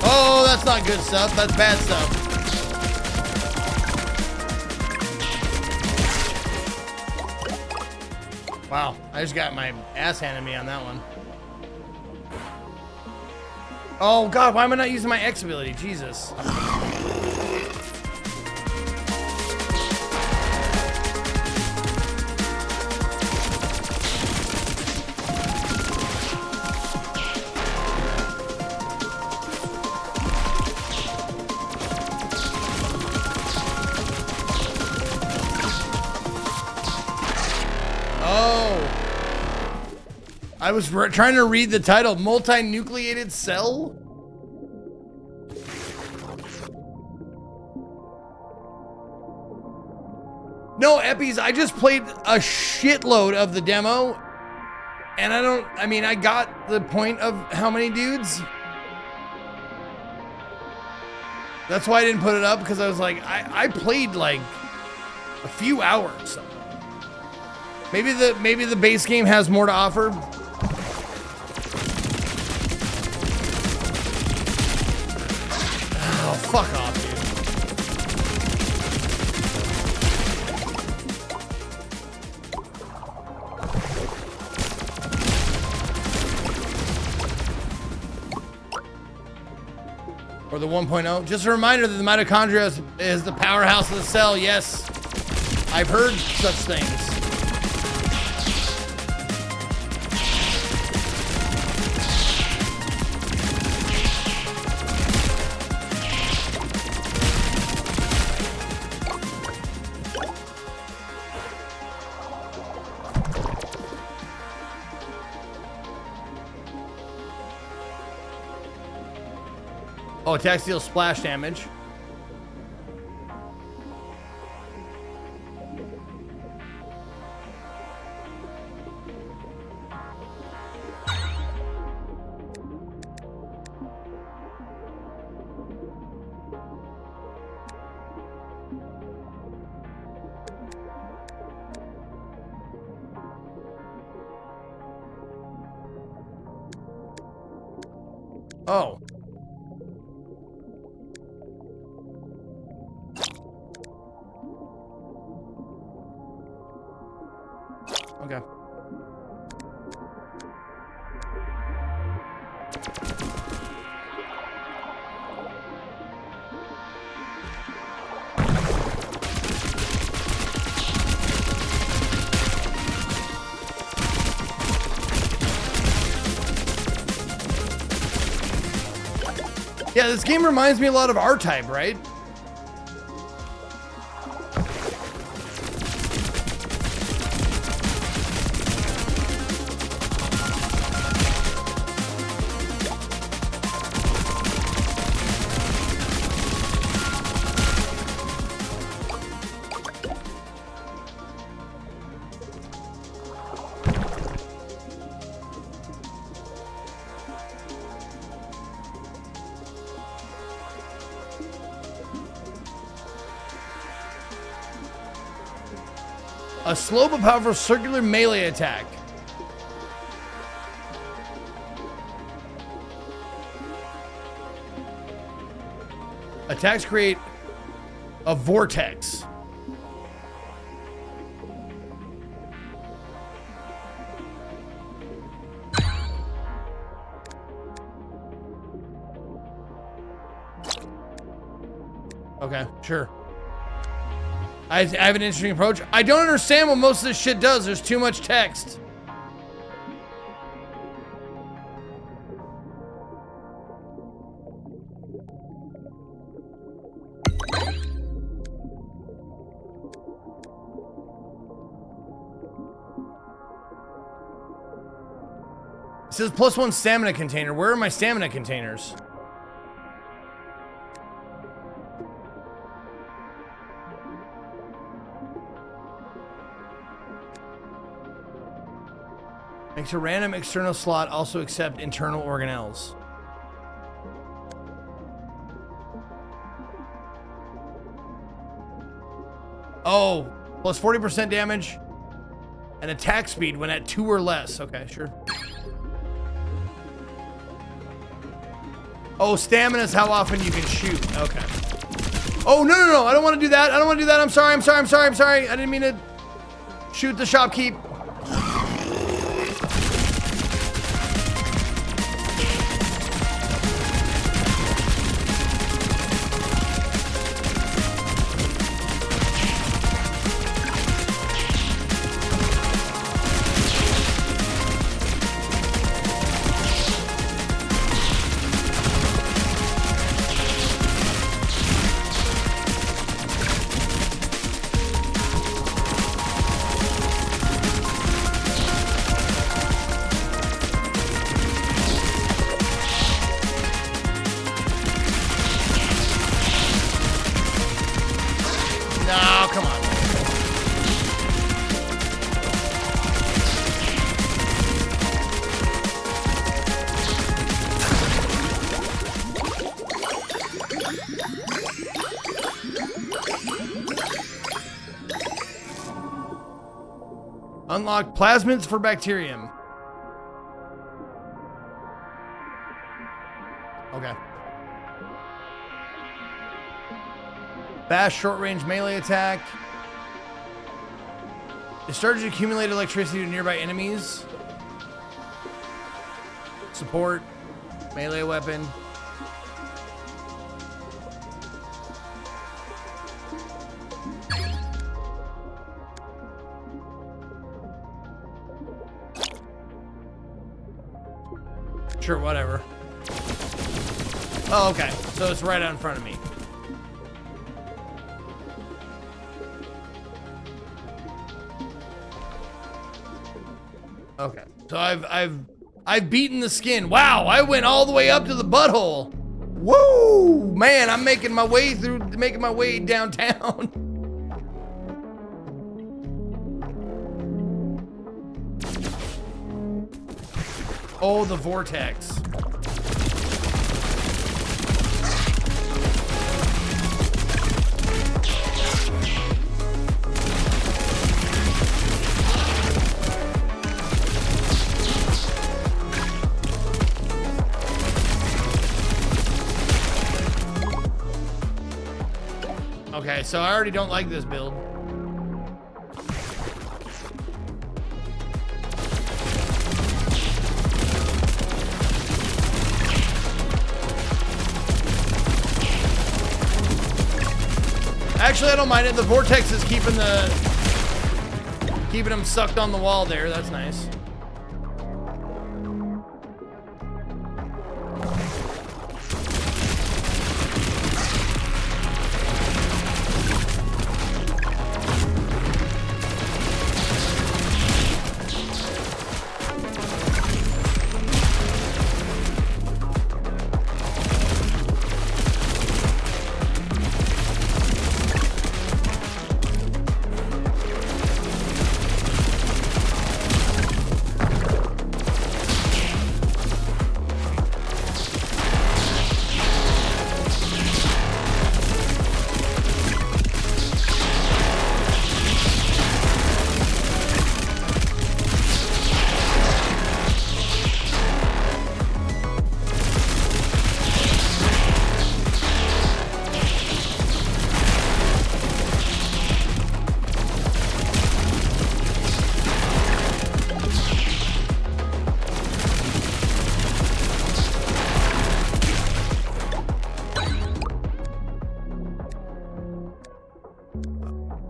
[SPEAKER 3] Oh, that's not good stuff. That's bad stuff. Wow, I just got my ass handed to me on that one. Oh God, why am I not using my X ability? Jesus. I was trying to read the title, multi-nucleated cell? No, Eppies, I just played a shitload of the demo, and I got the point of how many dudes. That's why I didn't put it up, because I was like, I played like a few hours. Maybe the base game has more to offer. Oh, fuck off, dude. Or the 1.0. Just a reminder that the mitochondria is the powerhouse of the cell. Yes, I've heard such things. Oh, attacks deal splash damage. Oh. Okay. Yeah, this game reminds me a lot of R-Type, right? A slow but powerful circular melee attack. Attacks create a vortex. Okay, sure. I have an interesting approach. I don't understand what most of this shit does. There's too much text. It says +1 stamina container. Where are my stamina containers? Makes a random external slot also accept internal organelles. Oh, plus 40% damage and attack speed when at 2 or less. Okay, sure. Oh, stamina is how often you can shoot. Okay. Oh, no. I don't want to do that. I don't want to do that. I'm sorry. I didn't mean to shoot the shopkeep. No, come on. Unlock plasmids for bacterium. Okay. Fast short-range melee attack. It starts to accumulate electricity to nearby enemies. Support. Melee weapon. Sure, whatever. Oh, okay. So it's right out in front of me. Okay. So I've beaten the skin. Wow, I went all the way up to the butthole. Woo! Man, I'm making my way downtown. Oh, the vortex. Okay, so I already don't like this build. Actually, I don't mind it. The vortex is keeping them sucked on the wall there. That's nice.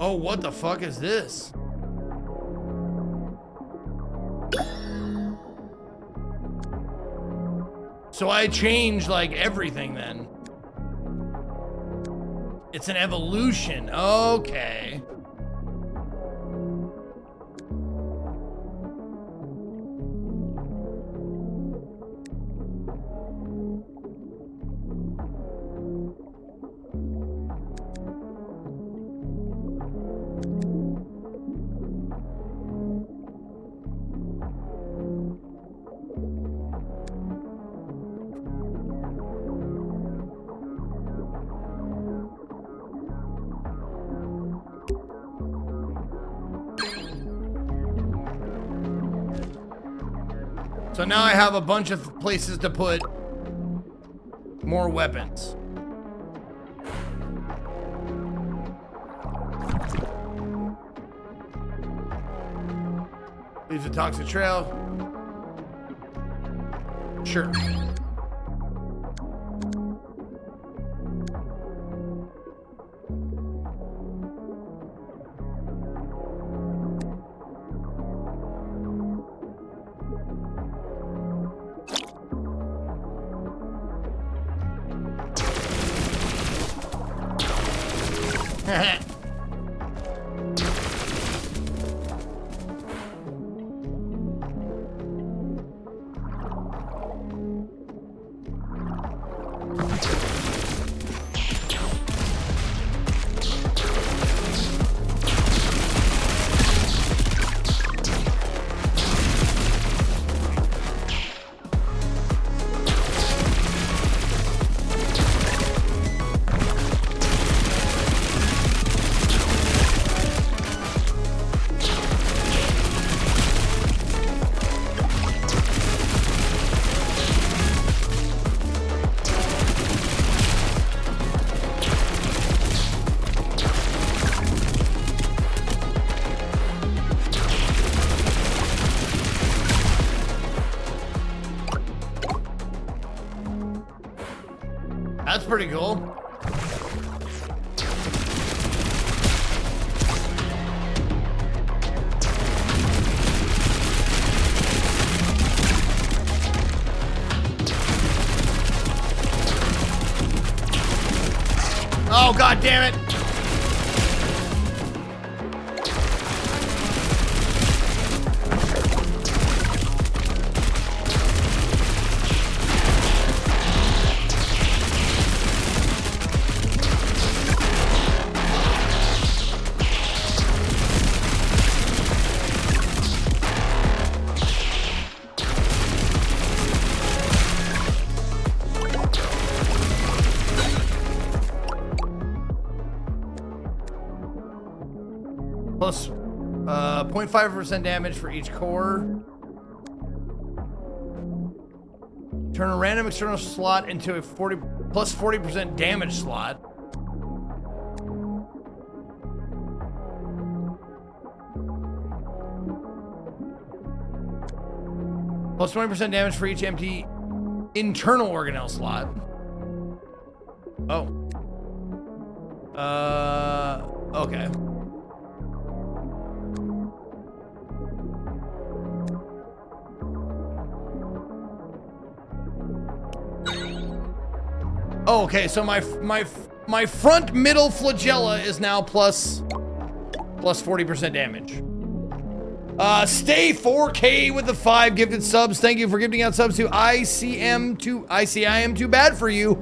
[SPEAKER 3] Oh, what the fuck is this? So I changed like everything then. It's an evolution. Okay. So now I have a bunch of places to put more weapons. Leaves a toxic trail. Sure. That's pretty cool. Oh, god damn it. Plus 0.5% damage for each core. Turn a random external slot into a 40% damage slot. Plus 20% damage for each empty internal organelle slot. Oh. Okay. Oh, okay, so my front middle flagella is now plus 40% damage. Stay 4K with the 5 gifted subs. Thank you for gifting out subs to ICIM too bad for you.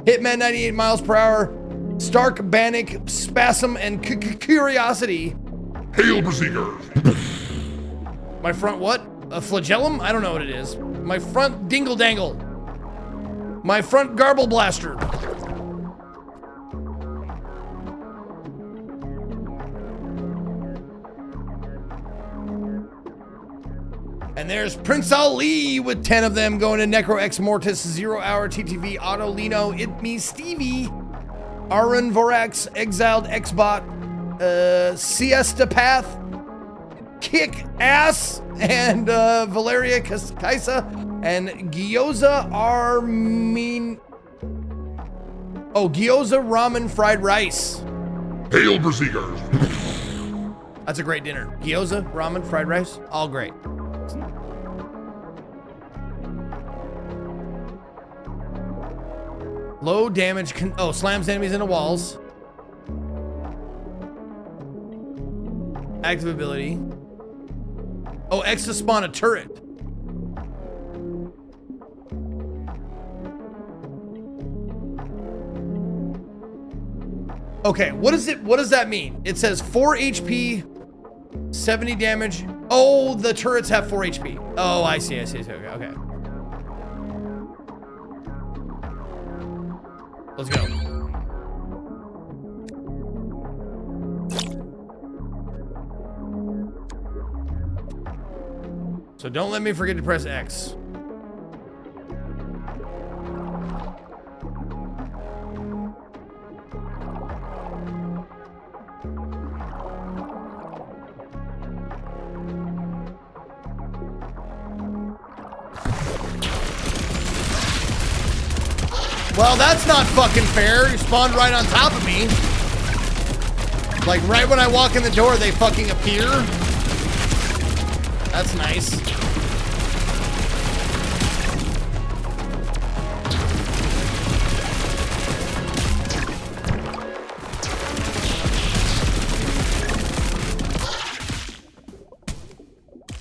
[SPEAKER 3] Hitman 98 miles per hour. Stark Bannock Spasm and Curiosity.
[SPEAKER 5] Hail Berserker!
[SPEAKER 3] My front what? A flagellum? I don't know what it is. My front dingle dangle. My front garble blaster. And there's Prince Ali with 10 of them going to Necro Ex Mortis, 0 Hour TTV, Auto Lino, It Me Stevie, Arun Vorax, Exiled Xbot, Siesta Path, Kick Ass, and Valeria Kaisa, and Gyoza Gyoza Ramen Fried Rice.
[SPEAKER 5] Hail, Berserkers!
[SPEAKER 3] That's a great dinner. Gyoza, ramen, fried rice, all great. Low damage, slams enemies into walls. Active ability. Oh, X to spawn a turret. Okay, what does that mean? It says 4 HP, 70 damage. Oh, the turrets have 4 HP. Oh, I see. Okay. Let's go. So don't let me forget to press X. Well, that's not fucking fair. You spawned right on top of me. Like right when I walk in the door, they fucking appear. That's nice.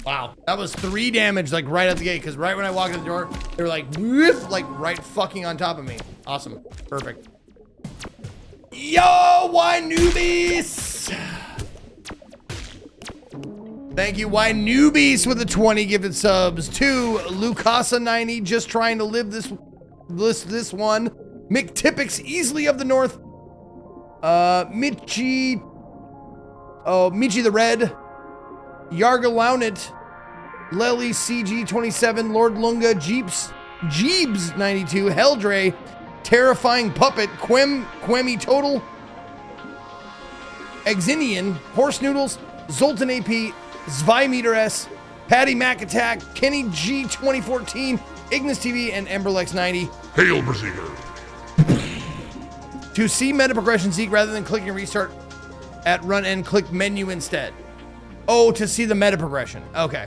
[SPEAKER 3] Wow, that was 3 damage, like right at the gate, because right when I walked in the door, they were like, woof, like right fucking on top of me. Awesome, perfect. Yo, why newbies? Thank you, why newbies with the 20 gifted subs. 2, Lucasa 90, just trying to live this one. McTippix, easily of the north. Michi the Red. Yarga Lounit, Lely CG27, Lord Lunga, Jeebs 92, Heldre, Terrifying Puppet, Quemmy Total, Exinian, Horse Noodles, Zoltan AP, Zvimeter S, Patty Mac Attack, Kenny G 2014, Ignis TV, and Emberlex 90.
[SPEAKER 5] Hail, Berserker!
[SPEAKER 3] To see meta progression, seek rather than clicking restart at run and click menu instead. Oh, to see the meta progression. Okay.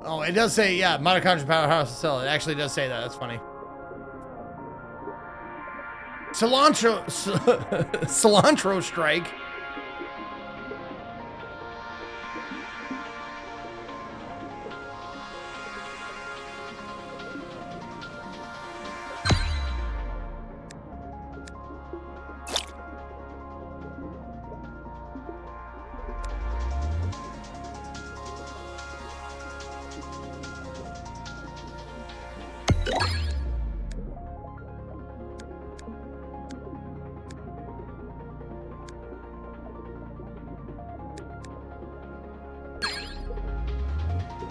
[SPEAKER 3] Oh, it does say, yeah, mitochondrial powerhouse cell. It actually does say that. That's funny. Cilantro strike.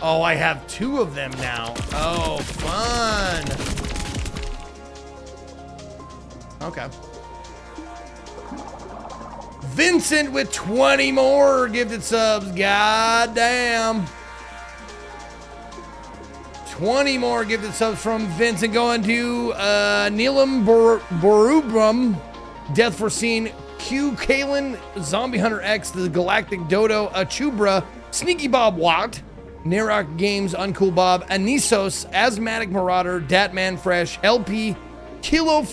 [SPEAKER 3] Oh, I have 2 of them now. Oh, fun. Okay. Vincent with 20 more gifted subs. God damn. 20 more gifted subs from Vincent going to Neelam Borubram, Death Foreseen, Q Kalen, Zombie Hunter X, the Galactic Dodo, Achubra, Sneaky Bob Watt, Nirok Games, Uncool Bob, Anisos, Asthmatic Marauder, Datman Fresh, LP, Kill of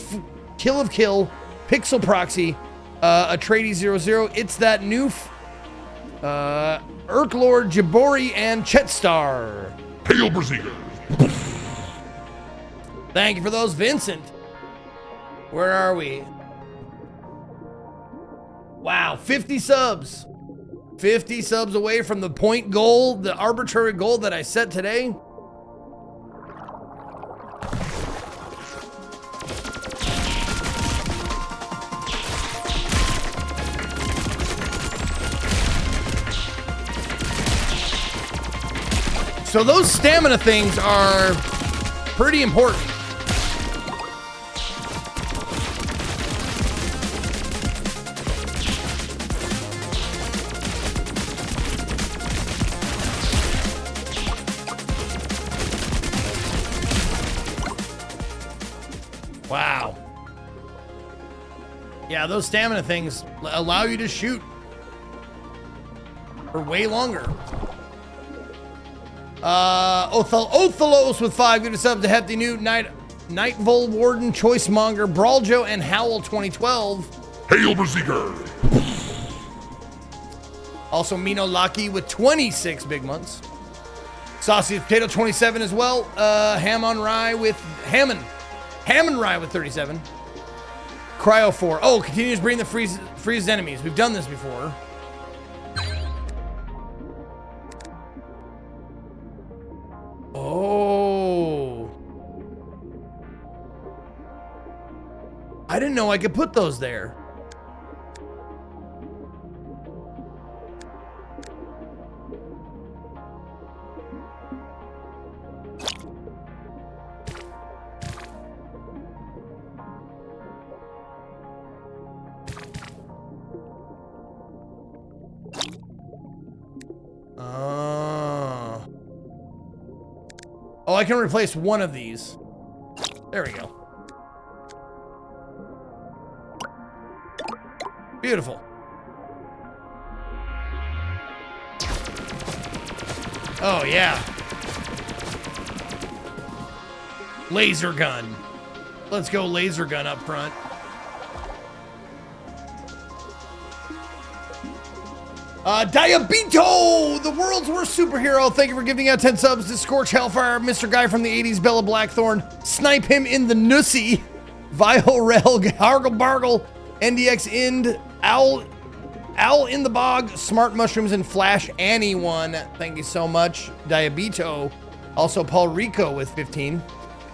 [SPEAKER 3] Kill, Pixel Proxy, Atreides00, It's That Noof, Urklord, Jabori, and Chetstar.
[SPEAKER 5] Hail Berserker!
[SPEAKER 3] Thank you for those, Vincent. Where are we? Wow, 50 subs. 50 subs away from the point goal, the arbitrary goal that I set today. So those stamina things are pretty important. Wow. Yeah, those stamina things allow you to shoot for way longer. Othalos with 5 good subs to Hefty Newt, Nightvol Warden, Choicemonger, Brawljo, and Howl 2012.
[SPEAKER 5] Hail Berserker!
[SPEAKER 3] Also Mino Laki with 26 big months. Saucy Potato 27 as well. Hammond Rye with 37. Cryo 4. Oh, continues bringing the freeze enemies. We've done this before. Oh. I didn't know I could put those there. Oh, I can replace one of these. There we go. Beautiful. Oh, yeah. Laser gun. Let's go laser gun up front. Diabito, the world's worst superhero. Thank you for giving out 10 subs to Scorch Hellfire, Mr. Guy from the 80s, Bella Blackthorn, Snipe him in the Nussy, Vile Rel, Hargle Bargle, NDX Ind, Owl in the Bog, Smart Mushrooms, and Flash Anyone. Thank you so much, Diabito. Also, Paul Rico with 15.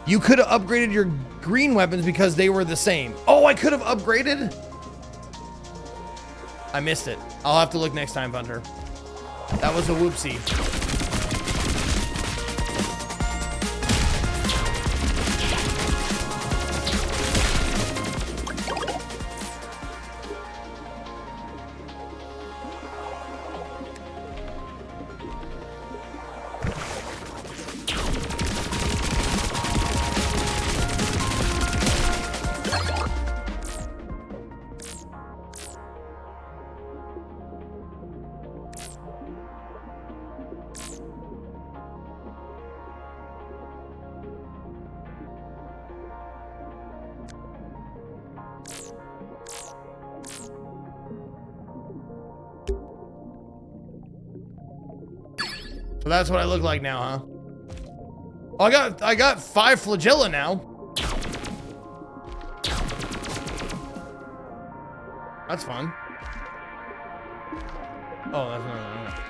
[SPEAKER 3] You could have upgraded your green weapons because they were the same. Oh, I could have upgraded? I missed it. I'll have to look next time, Hunter. That was a whoopsie. So that's what I look like now, huh? Oh, I got 5 flagella now. That's fun. Oh, that's not.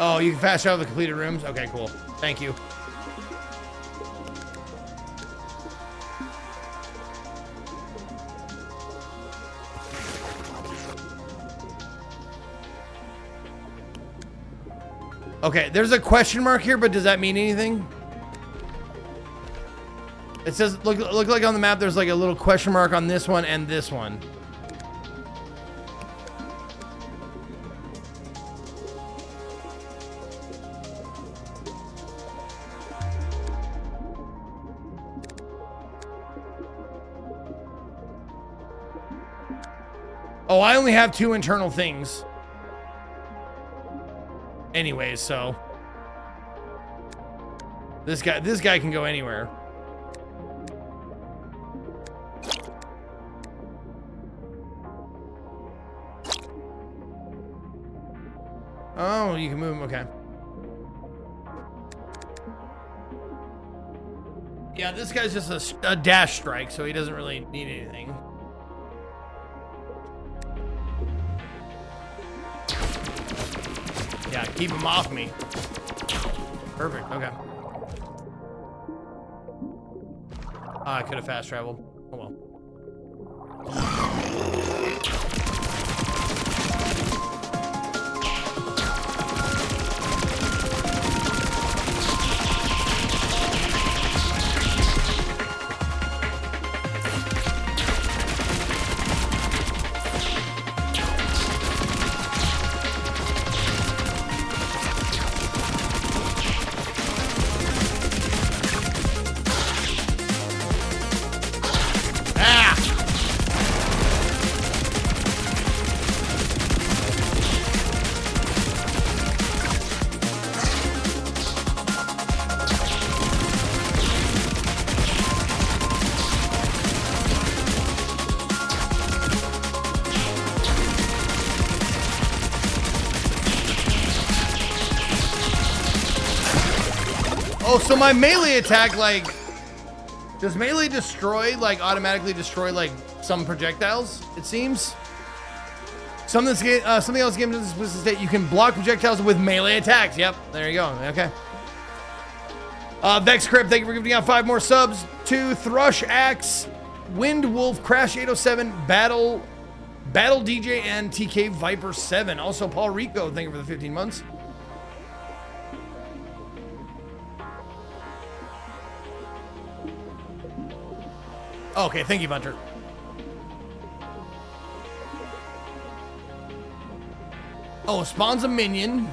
[SPEAKER 3] Oh, you can fast travel the completed rooms? Okay, cool. Thank you. Okay, there's a question mark here, but does that mean anything? It says, look like on the map, there's like a little question mark on this one and this one. Oh, I only have 2 internal things. Anyways, so this guy can go anywhere. Oh, you can move him. Okay. Yeah, this guy's just a dash strike, so he doesn't really need anything. Yeah, keep him off me. Perfect. Okay. I could have fast traveled. Oh well. Oh, so my melee attack, like, does melee destroy, like, automatically destroy, like, some projectiles, it seems? Something else given to this explicit state, you can block projectiles with melee attacks. Yep, there you go. Okay. Vex Crypt, thank you for giving out 5 more subs. To Thrush Axe, Wind Wolf, Crash 807, Battle DJ, and TK Viper 7. Also, Paul Rico, thank you for the 15 months. Okay, thank you, Bunter. Oh, spawns a minion.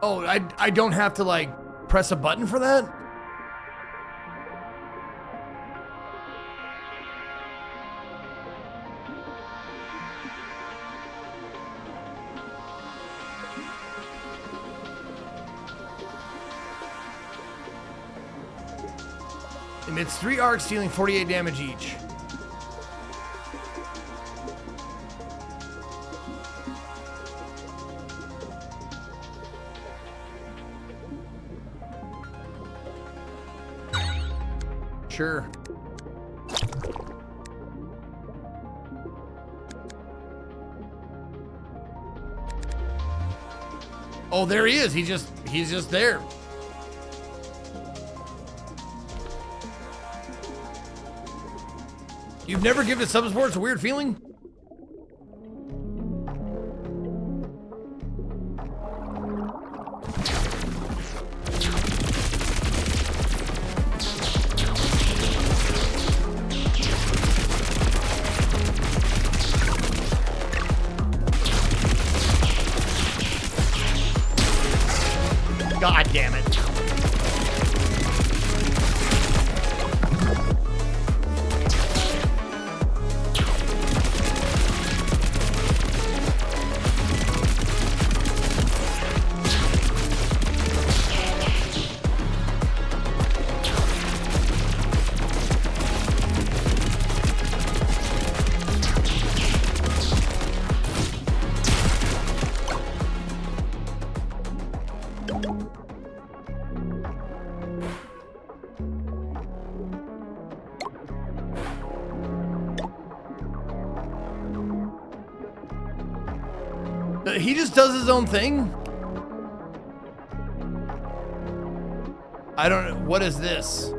[SPEAKER 3] Oh, I don't have to, like, press a button for that? Emits 3 arcs, dealing 48 damage each. Sure. Oh, there he is. He's just there. You've never given a sub support? It's a weird feeling. God damn it. He just does his own thing? I don't know. What is this?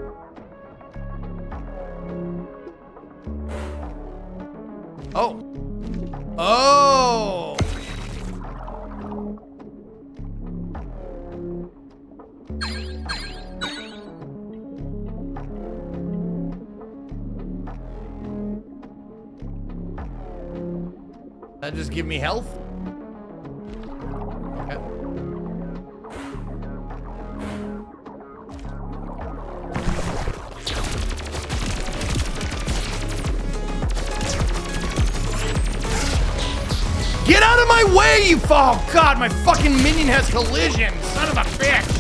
[SPEAKER 3] Oh. Oh. That just give me health? Okay. Get out of my way, you fall! Oh, God, my fucking minion has collision. Son of a bitch.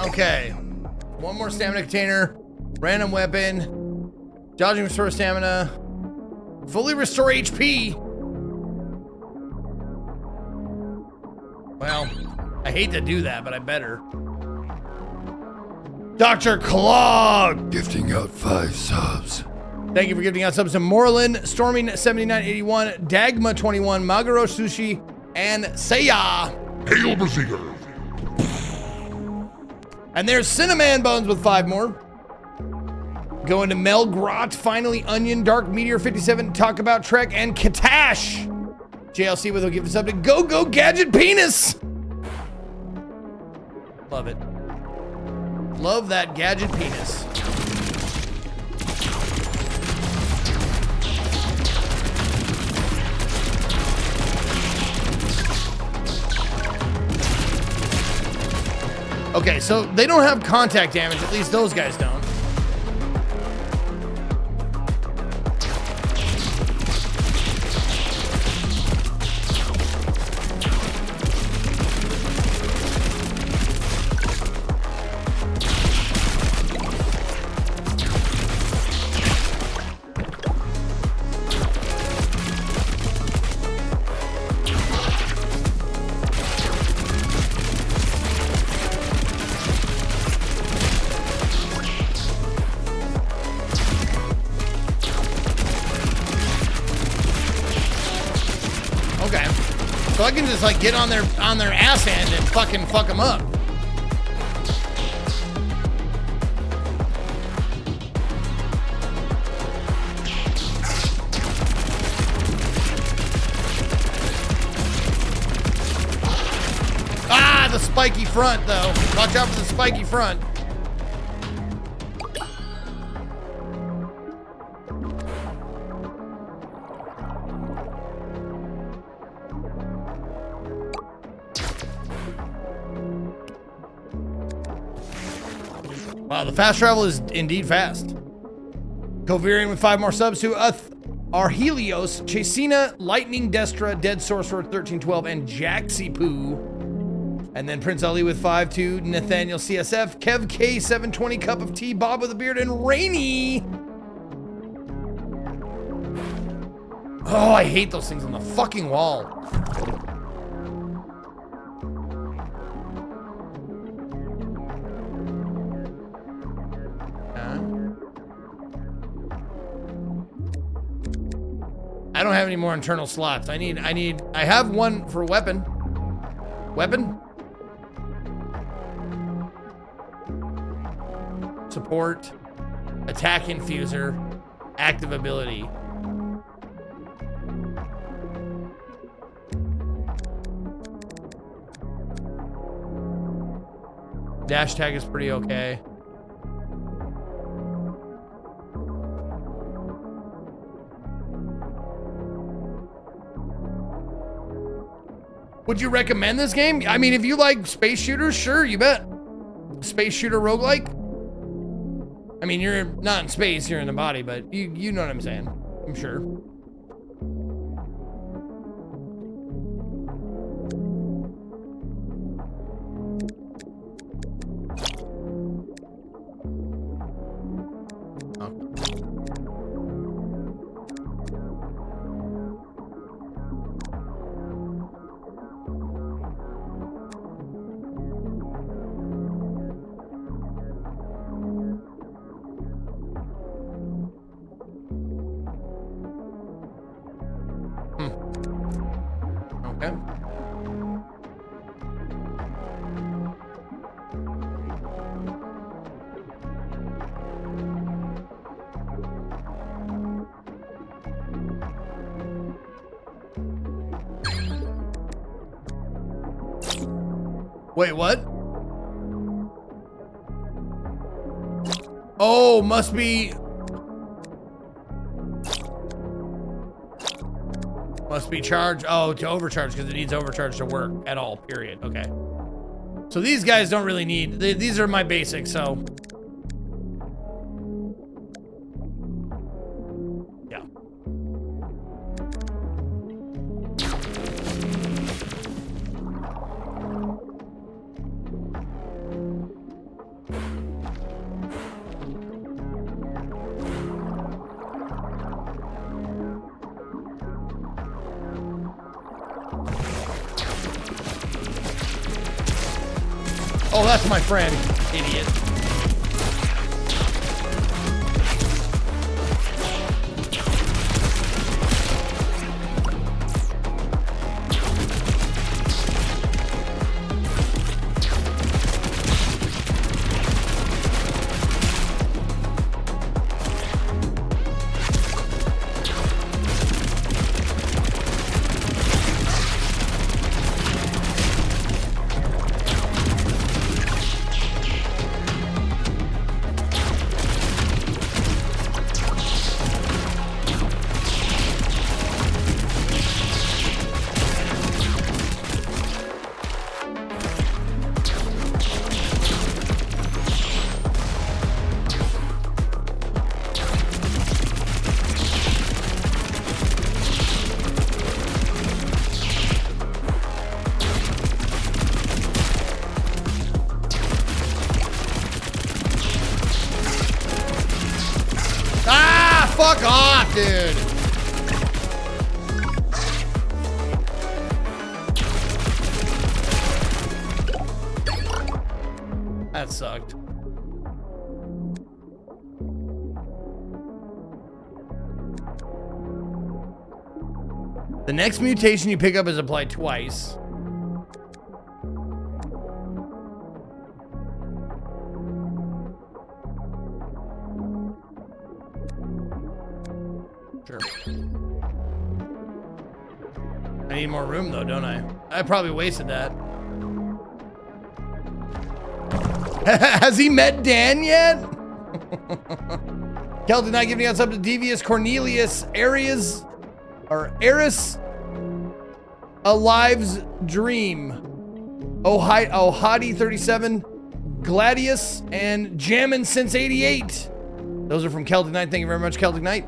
[SPEAKER 3] Okay. One more stamina container. Random weapon. Dodging restore stamina. Fully restore HP. Well, I hate to do that, but I better. Dr. Clog!
[SPEAKER 8] Gifting out 5 subs.
[SPEAKER 3] Thank you for giving out subs to Moreland, Storming7981, Dagma21, Maguro Sushi, and Seiya.
[SPEAKER 5] Hail Berserker!
[SPEAKER 3] And there's Cinnamon Bones with 5 more. Going to Mel Grot, finally Onion, Dark Meteor 57, Talk About Trek, and Katash. JLC with will give this up to Go Go Gadget Penis. Love it. Love that gadget penis. Okay, so they don't have contact damage, at least those guys don't. So I can just like get on their ass end and fucking fuck them up. Ah, the spiky front though. Watch out for the spiky front. Wow, the fast travel is indeed fast. Coverian with 5 more subs to Arhelios, Chasina, Lightning Destra, Dead Sorcerer 1312, and Jaxie Poo. And then Prince Ali with 5 to Nathaniel CSF, Kev K 720, Cup of Tea, Bob with a Beard, and Rainy. Oh, I hate those things on the fucking wall. I don't have any more internal slots. I have one for weapon. Weapon? Support. Attack infuser. Active ability. Dash tag is pretty okay. Would you recommend this game? I mean, if you like space shooters, sure, you bet. Space shooter roguelike? I mean, you're not in space, you're in the body, but you know what I'm saying. I'm sure. Wait, what? Oh, must be charged. Oh, to overcharge because it needs overcharge to work at all, period. Okay. So these guys don't really need, these are my basics, so. Yeah. Oh, that's my friend, idiot. Fuck off, dude. That sucked. The next mutation you pick up is applied twice. Sure. I need more room though, don't I? I probably wasted that. Has he met Dan yet? Kelton not giving us up to Devious Cornelius Arias or Eris Alive's Dream. Hottie 37, Gladius, and Jammin' since 88. Those are from Celtic Knight. Thank you very much, Celtic Knight.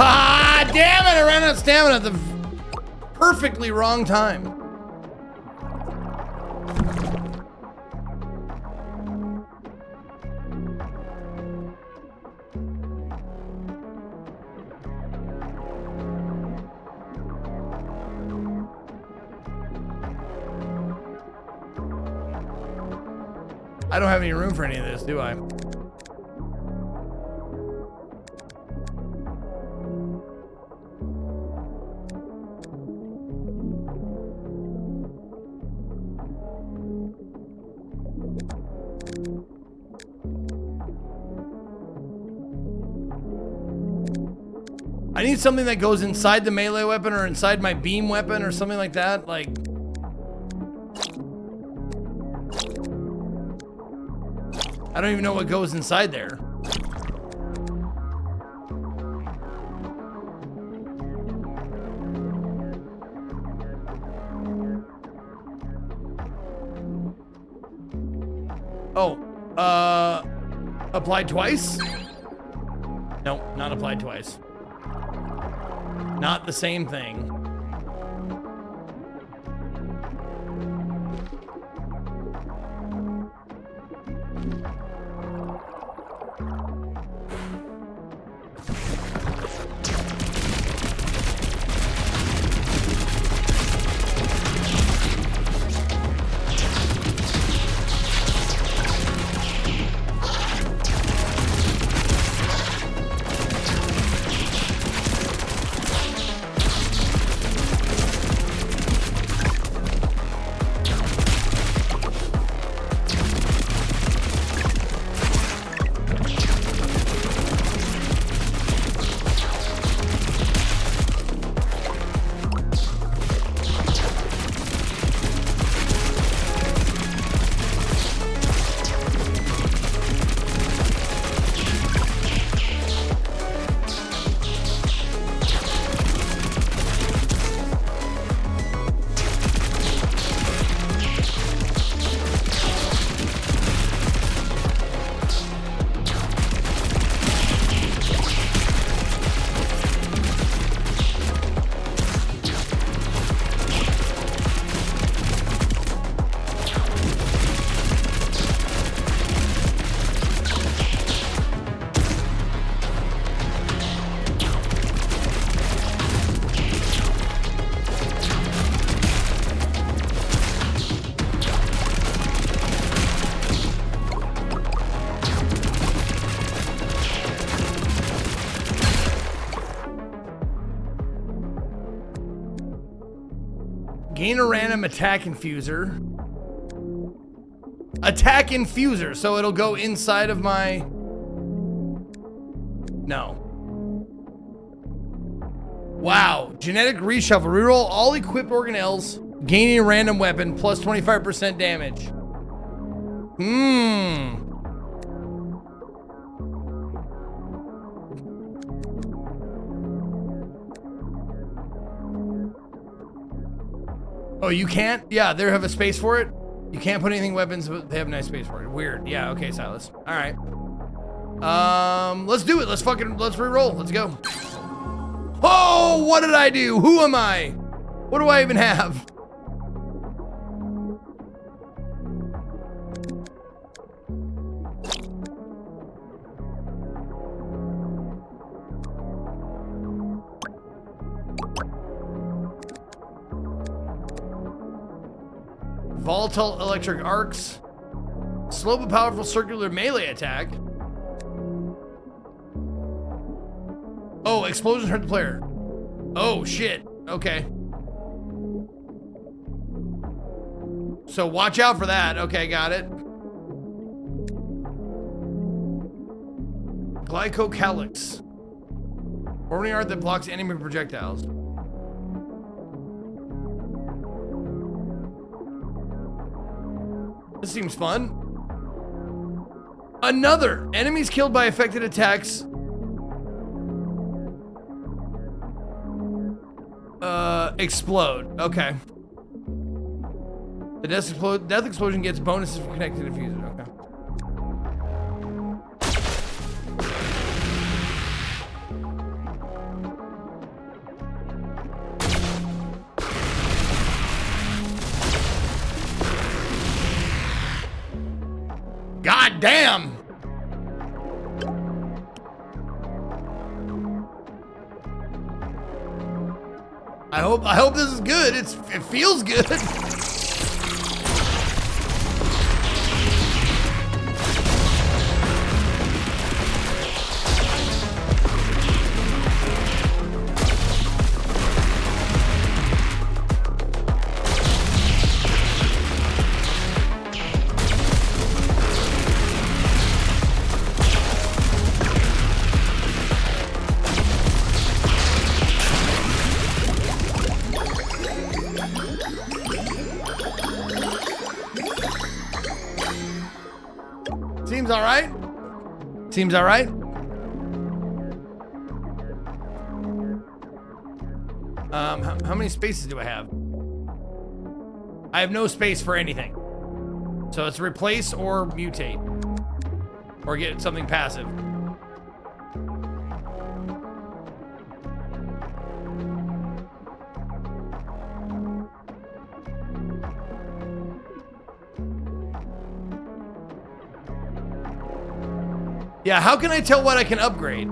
[SPEAKER 3] Ah, damn it! I ran out of stamina at the perfectly wrong time. I don't have any room for any of this, do I? I need something that goes inside the melee weapon or inside my beam weapon or something like that. Like, I don't even know what goes inside there. Oh, applied twice? No, not applied twice. Not the same thing. Gain a random attack infuser. Attack infuser, so it'll go inside of my... No. Wow. Genetic reshuffle. Reroll all equipped organelles, gaining a random weapon, plus 25% damage. Oh, you can't? Yeah, they have a space for it. You can't put anything weapons, but they have a nice space for it. Weird. Yeah, okay, Silas. All right. Let's do it. Let's re-roll. Let's go. Oh, what did I do? Who am I? What do I even have? Volatile electric arcs. Slow but powerful circular melee attack. Oh, explosions hurt the player. Oh, shit. Okay. So watch out for that. Okay, got it. Glycocalyx. Orbiting art that blocks enemy projectiles. This seems fun. Another. Enemies killed by affected attacks. Explode. Okay. The death explosion gets bonuses for connected diffuser. Okay. God damn. I hope this is good. It feels good. Seems all right. How many spaces do I have? I have no space for anything. So it's replace or mutate. Or get something passive. Yeah, how can I tell what I can upgrade?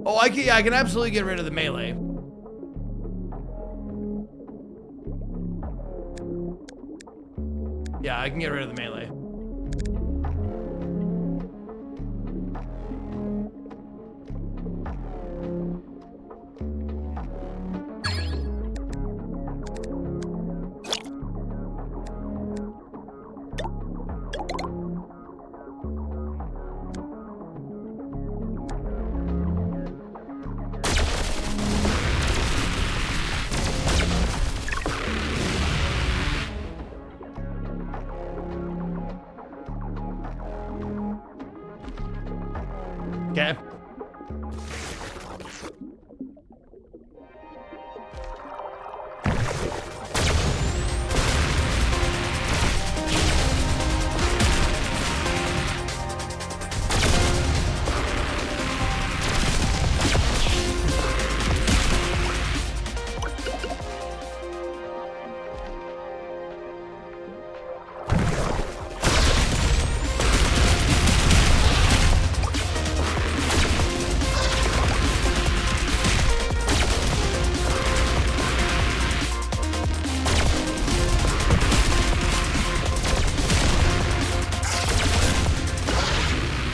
[SPEAKER 3] Oh, I can absolutely get rid of the melee. Yeah, I can get rid of the melee. Okay.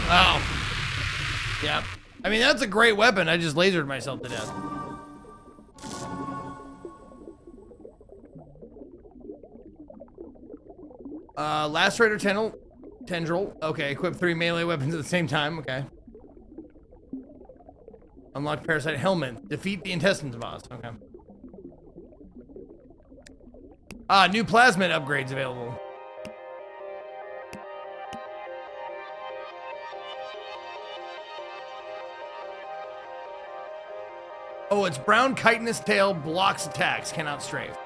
[SPEAKER 3] Oh. Yeah. I mean, that's a great weapon. I just lasered myself to death. Lacerator tendril. Okay, equip 3 melee weapons at the same time. Okay. Unlock parasite helmet. Defeat the intestines boss. Okay. New plasmid upgrades available. Oh, it's brown chitinous tail, blocks attacks, cannot strafe.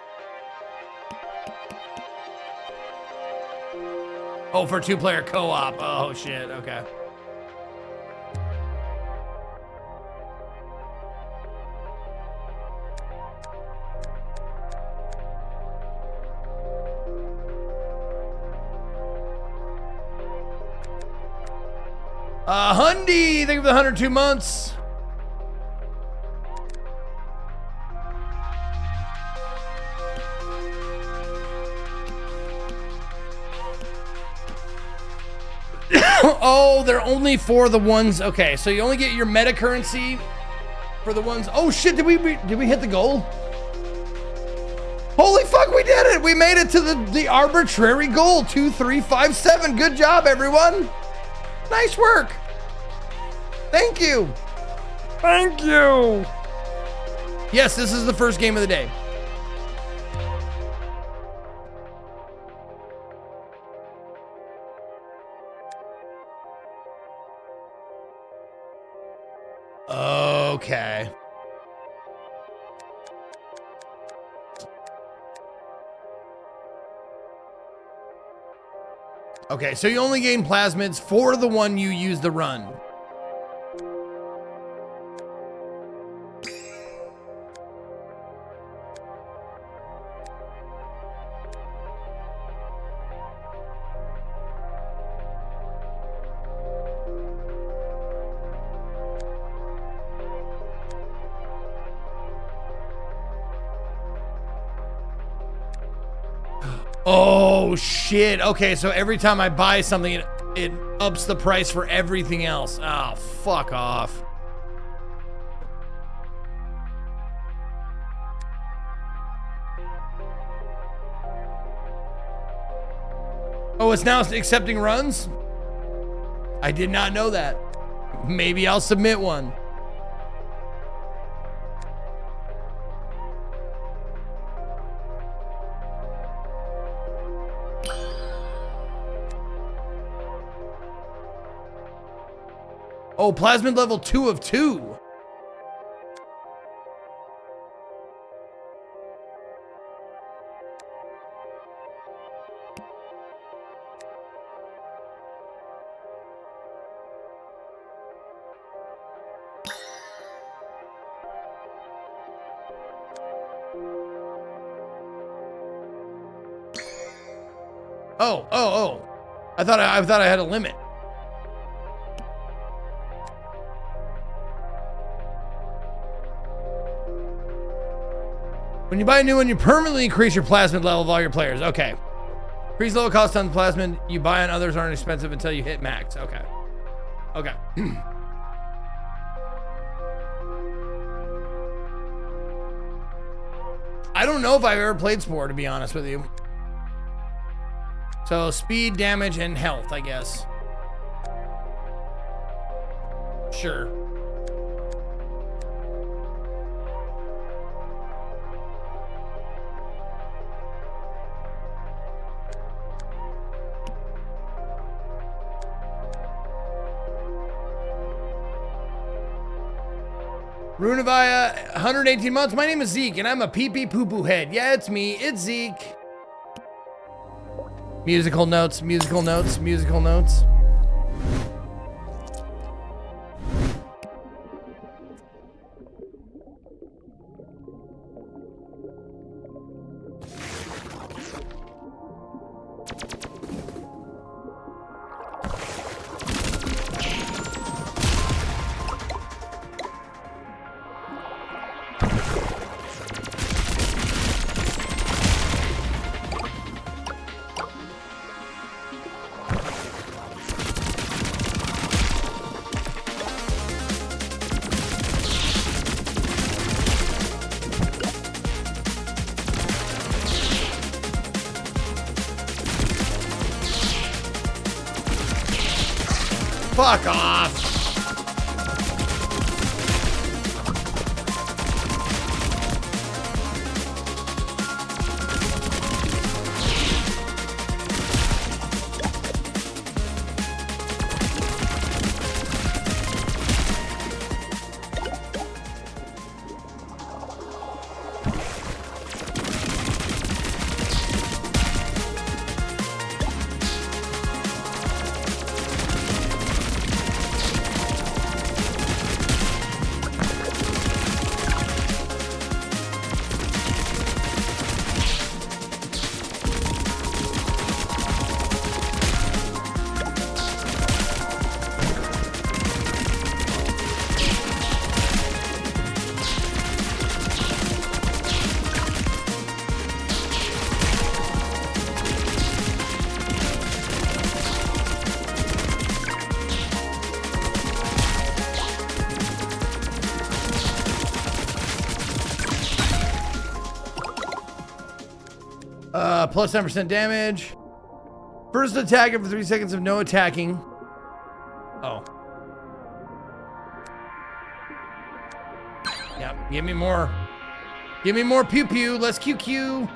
[SPEAKER 3] Oh, for 2-player co-op. Oh, shit. Okay. Hundy, thank you for the 102 months. Oh, they're only for the ones. Okay, so you only get your meta currency for the ones. Oh shit, did we hit the goal? Holy fuck, we did it. We made it to the arbitrary goal. 2357. Good job, everyone. Nice work. Thank you. Thank you. Yes, this is the first game of the day. Okay. Okay, so you only gain plasmids for the one you use the run. Oh shit. Okay, so every time I buy something, it ups the price for everything else. Oh, fuck off. Oh, it's now accepting runs? I did not know that. Maybe I'll submit one. Oh, plasmid level 2 of 2. Oh. I thought I had a limit. When you buy a new one, you permanently increase your plasmid level of all your players. Okay. Increase level cost on the plasmid you buy on others aren't expensive until you hit max. Okay. Okay. I don't know if I've ever played Spore, to be honest with you. So speed, damage, and health, I guess. Sure. Runavaya, 118 months. My name is Zeke, and I'm a pee-pee poo-poo head. Yeah, it's me. It's Zeke. Musical notes, musical notes, musical notes. Fuck off. Plus 10% damage. First attack after 3 seconds of no attacking. Oh. Yep, give me more. Give me more pew pew. Let's QQ.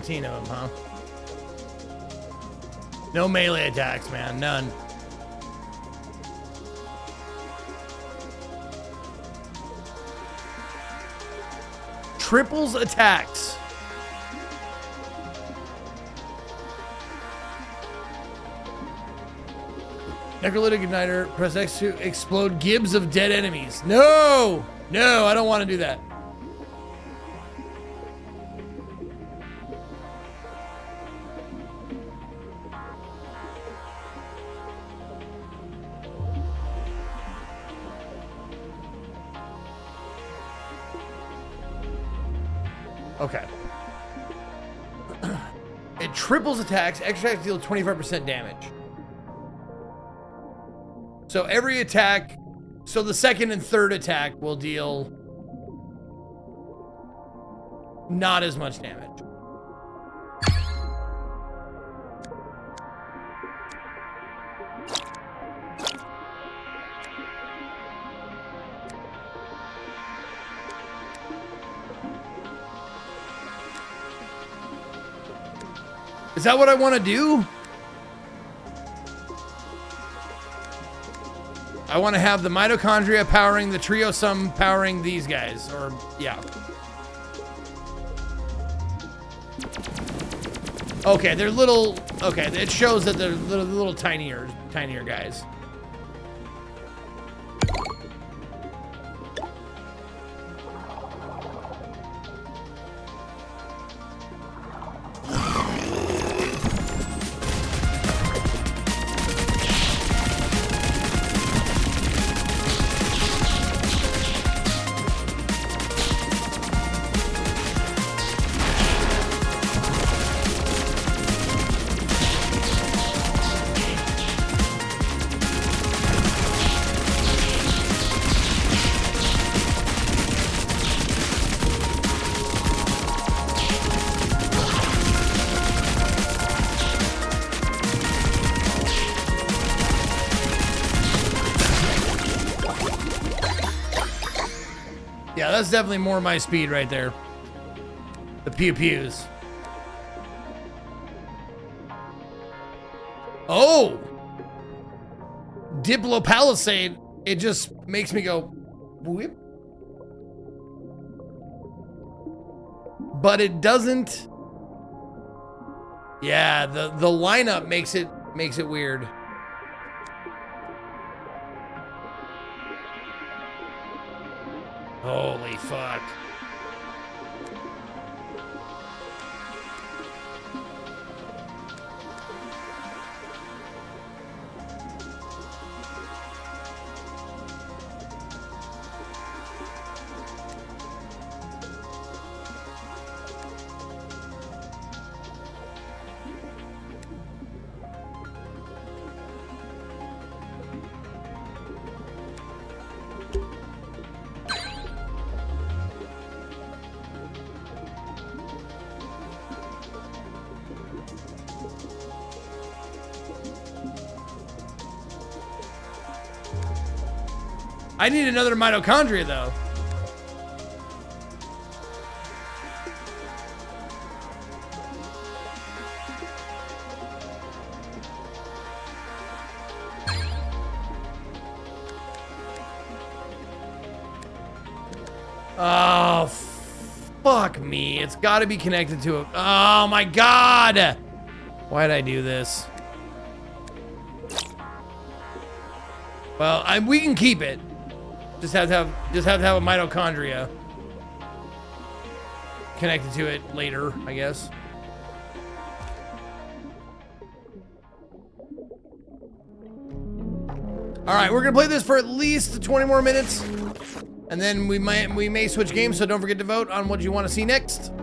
[SPEAKER 3] Of them, huh? No melee attacks, man. None. Triples attacks. Necrolytic Igniter. Press X to explode gibs of dead enemies. No! No, I don't want to do that. Okay. It triples attacks. Extra attacks deal 25% damage. So every attack, so the second and third attack will deal not as much damage. Is that what I want to do? I want to have the mitochondria powering the triosome powering these guys, or yeah. Okay, they're little. Okay, it shows that they're little tinier guys. Yeah, that's definitely more my speed right there. The pew-pews. Oh! Diplopalisade. It just makes me go, whip. But it doesn't. Yeah, the lineup makes it weird. Holy fuck. I need another mitochondria, though. Oh, fuck me. It's got to be connected to it. Oh, my God. Why did I do this? Well, we can keep it. Just have to have a mitochondria connected to it later, I guess. All right, we're gonna play this for at least 20 more minutes, and then we may switch games. So don't forget to vote on what you want to see next.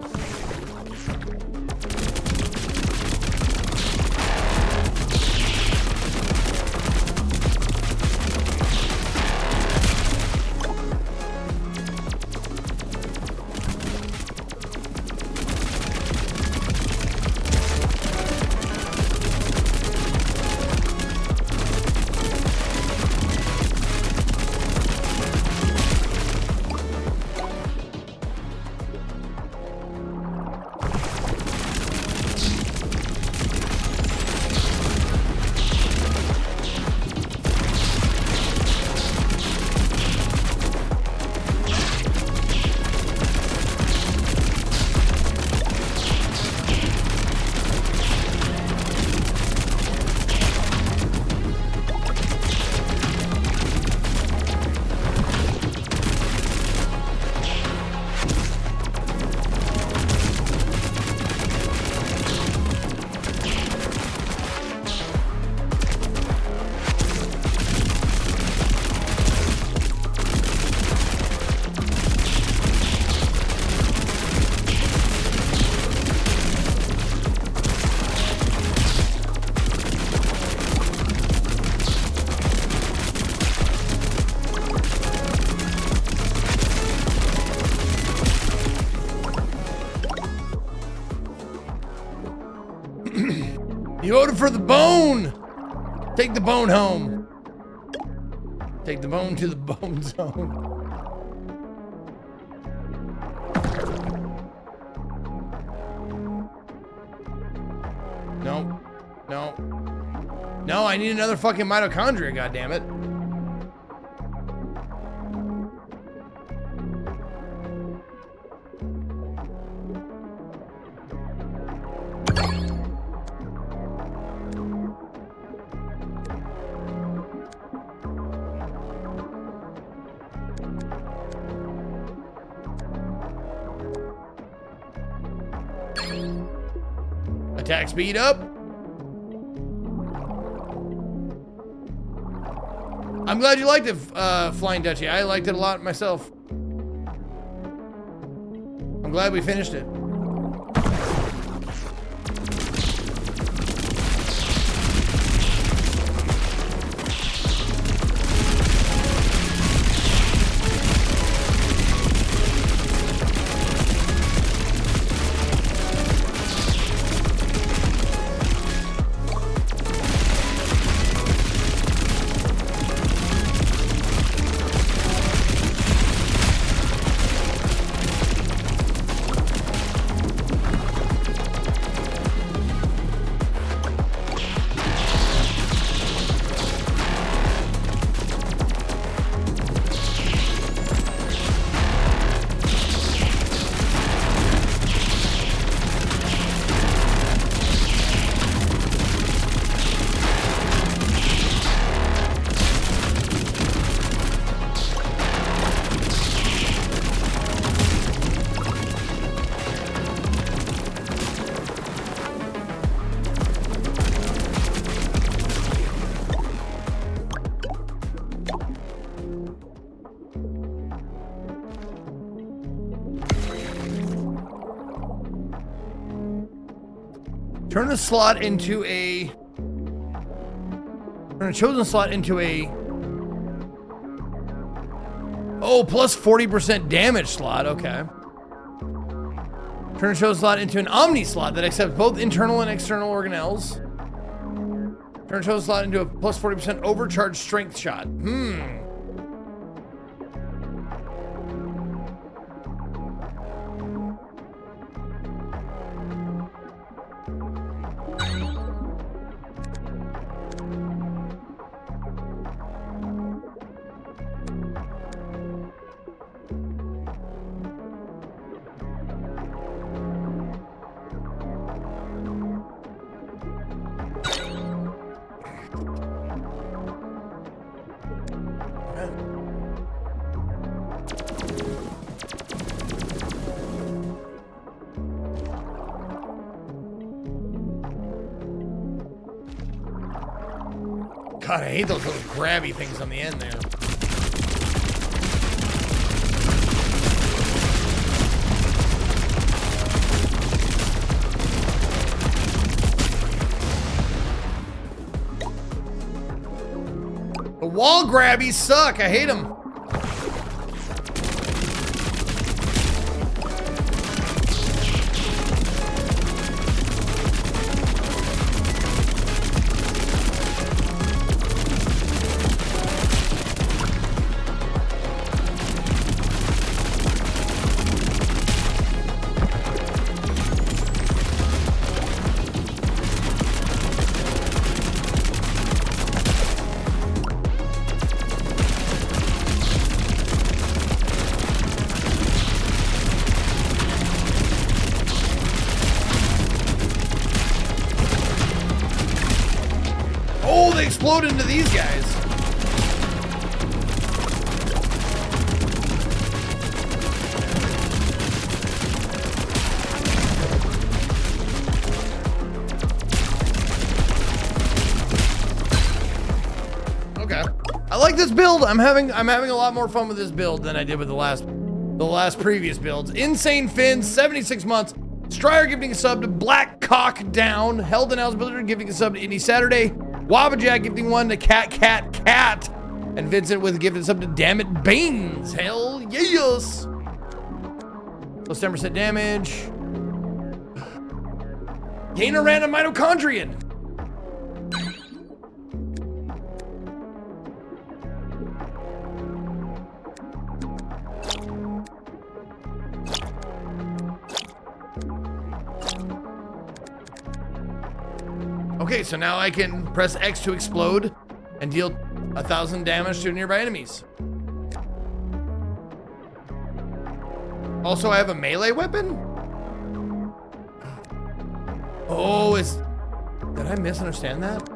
[SPEAKER 3] You voted for the bone. Take the bone home. Take the bone to the bone zone. No. No. No, I need another fucking mitochondria, goddammit. Attack speed up. I'm glad you liked it, Flying Dutchie. I liked it a lot myself. I'm glad we finished it. Turn a slot into a... Turn a chosen slot into a... Oh, plus 40% damage slot. Okay. Turn a chosen slot into an Omni slot that accepts both internal and external organelles. Turn a chosen slot into a plus 40% overcharged strength shot. God, I hate those little grabby things on the end there. The wall grabbies suck. I hate them. Oh, they explode into these guys. Okay. I like this build. I'm having a lot more fun with this build than I did with the last previous builds. Insane Fins, 76 months. Stryer gifting a sub to Black Cock Down. Held and House Builder giving a sub to Indie Saturday. Wabajack gifting one to Cat. And Vincent with gifting sub to Dammit Baines. Hell yes. Plus 10% damage. Gain a random mitochondrian. Okay, so now I can press X to explode and deal 1,000 damage to nearby enemies. Also, I have a melee weapon? Oh, did I misunderstand that?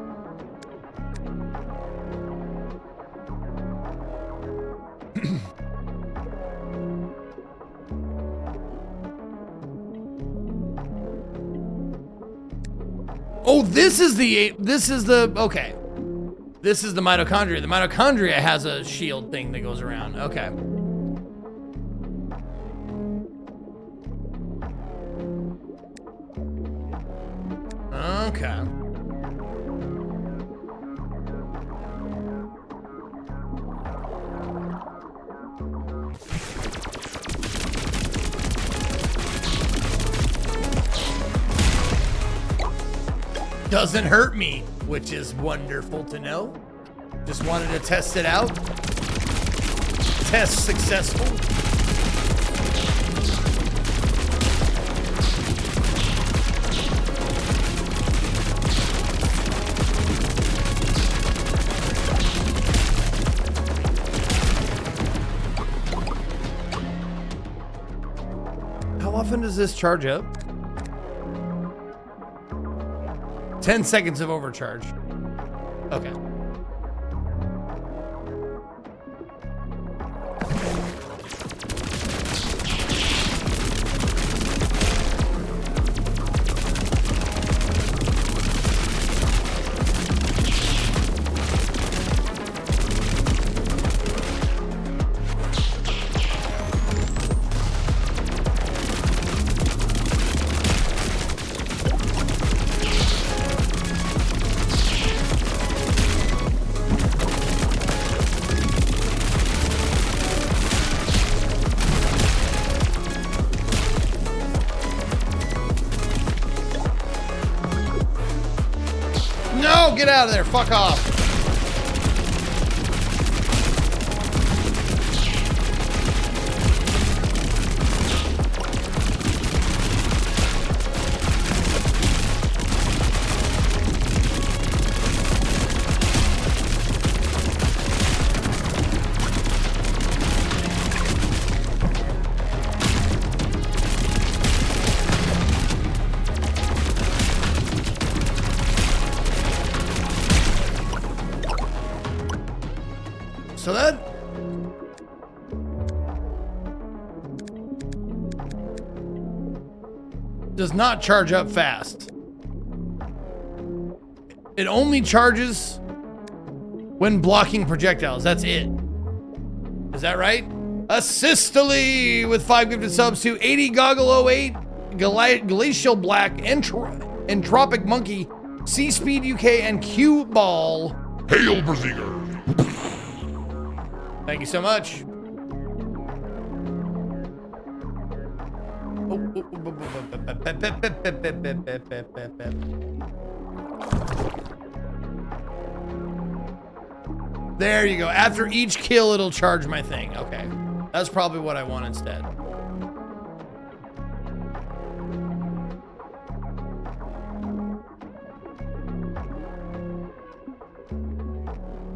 [SPEAKER 3] Oh, this is the, okay. This is the mitochondria. The mitochondria has a shield thing that goes around. Okay. Okay. Doesn't hurt me, which is wonderful to know. Just wanted to test it out. Test successful. How often does this charge up? 10 seconds of overcharge. Okay. No, get out of there. Fuck off. So that does not charge up fast. It only charges when blocking projectiles. That's it. Is that right? Assistily with 5 gifted subs to 80 Goggle 08, Glacial Black, Entropic Monkey, C Speed UK, and Q Ball.
[SPEAKER 5] Hail, Berserker!
[SPEAKER 3] Thank you so much. There you go. After each kill, it'll charge my thing. Okay. That's probably what I want instead.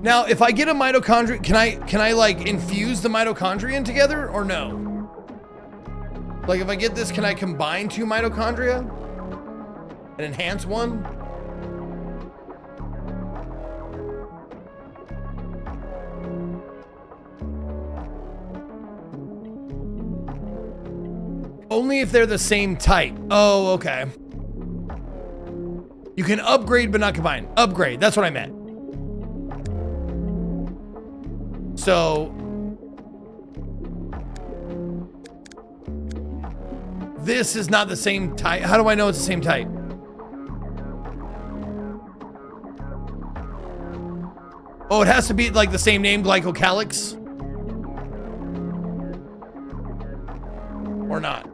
[SPEAKER 3] Now, if I get a mitochondria, can I like infuse the mitochondria together or no? Like if I get this, can I combine 2 mitochondria and enhance one? Only if they're the same type. Oh, okay. You can upgrade but not combine. Upgrade, that's what I meant. So this is not the same type. How do I know it's the same type? Oh, it has to be like the same name, glycocalyx? Or not?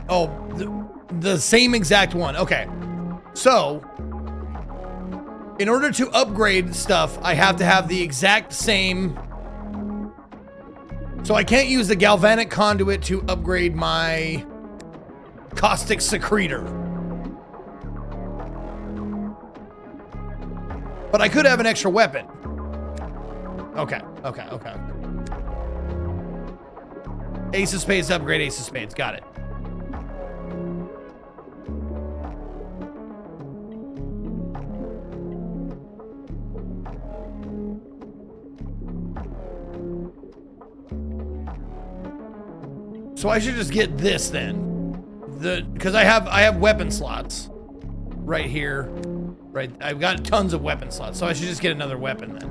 [SPEAKER 3] Oh, the same exact one. Okay. So, in order to upgrade stuff, I have to have the exact same. So So I can't use the galvanic conduit to upgrade my caustic secretor. But I could have an extra weapon. Okay. Ace of Spades, upgrade Ace of Spades. Got it. So I should just get this then. Because I have weapon slots right here. Right, I've got tons of weapon slots, so I should just get another weapon then.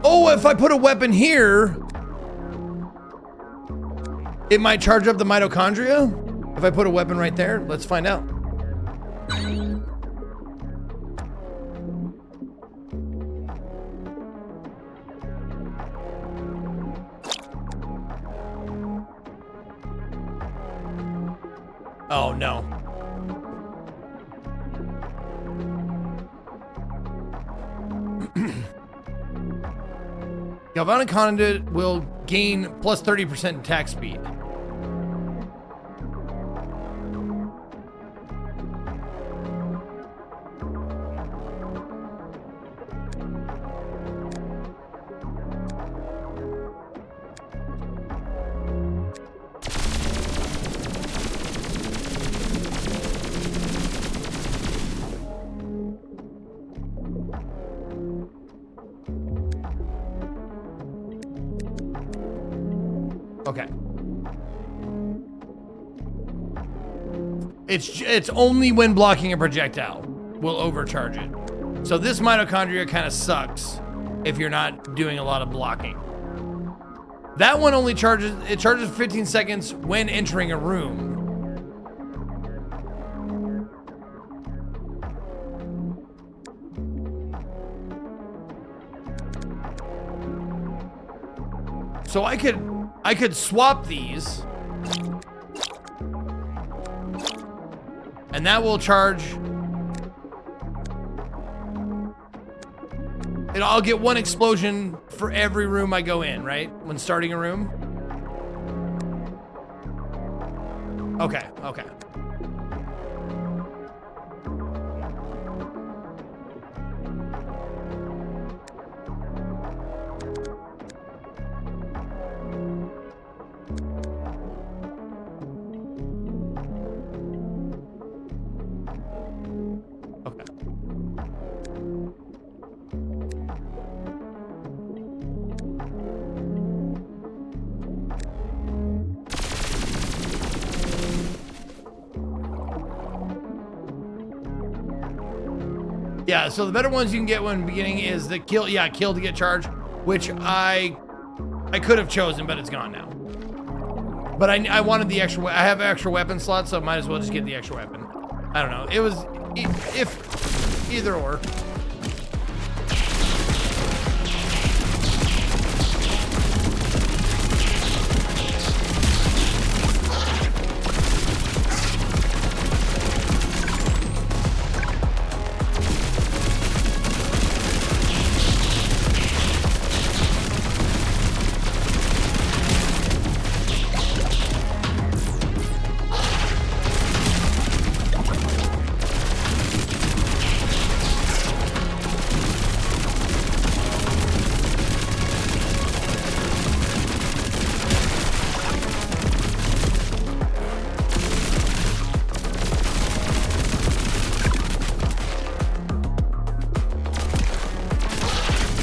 [SPEAKER 3] Oh, if I put a weapon here, it might charge up the mitochondria. If I put a weapon right there, let's find out. Oh no. Galvanic conduit will gain plus 30% attack speed. Okay. It's only when blocking a projectile will overcharge it. So this mitochondria kind of sucks if you're not doing a lot of blocking. That one only charges 15 seconds when entering a room. So I could swap these, and that will charge. And I'll get one explosion for every room I go in, right? When starting a room. Okay. Yeah, so the better ones you can get when beginning is the kill to get charged, which I could have chosen, but it's gone now. But I wanted the extra, I have extra weapon slots, so I might as well just get the extra weapon. I don't know, it was, if either or.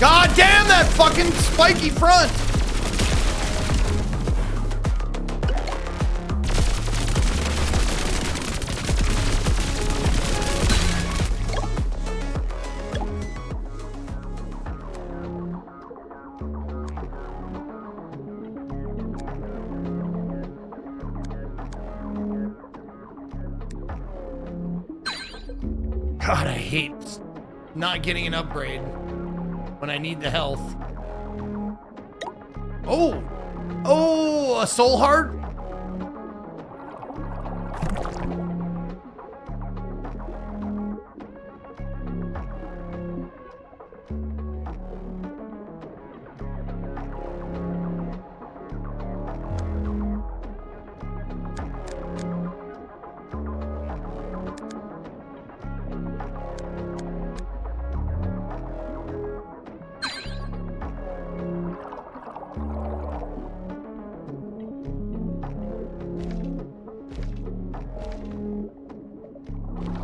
[SPEAKER 3] God damn that fucking spiky front! God, I hate not getting an upgrade when I need the health. Oh, a soul heart?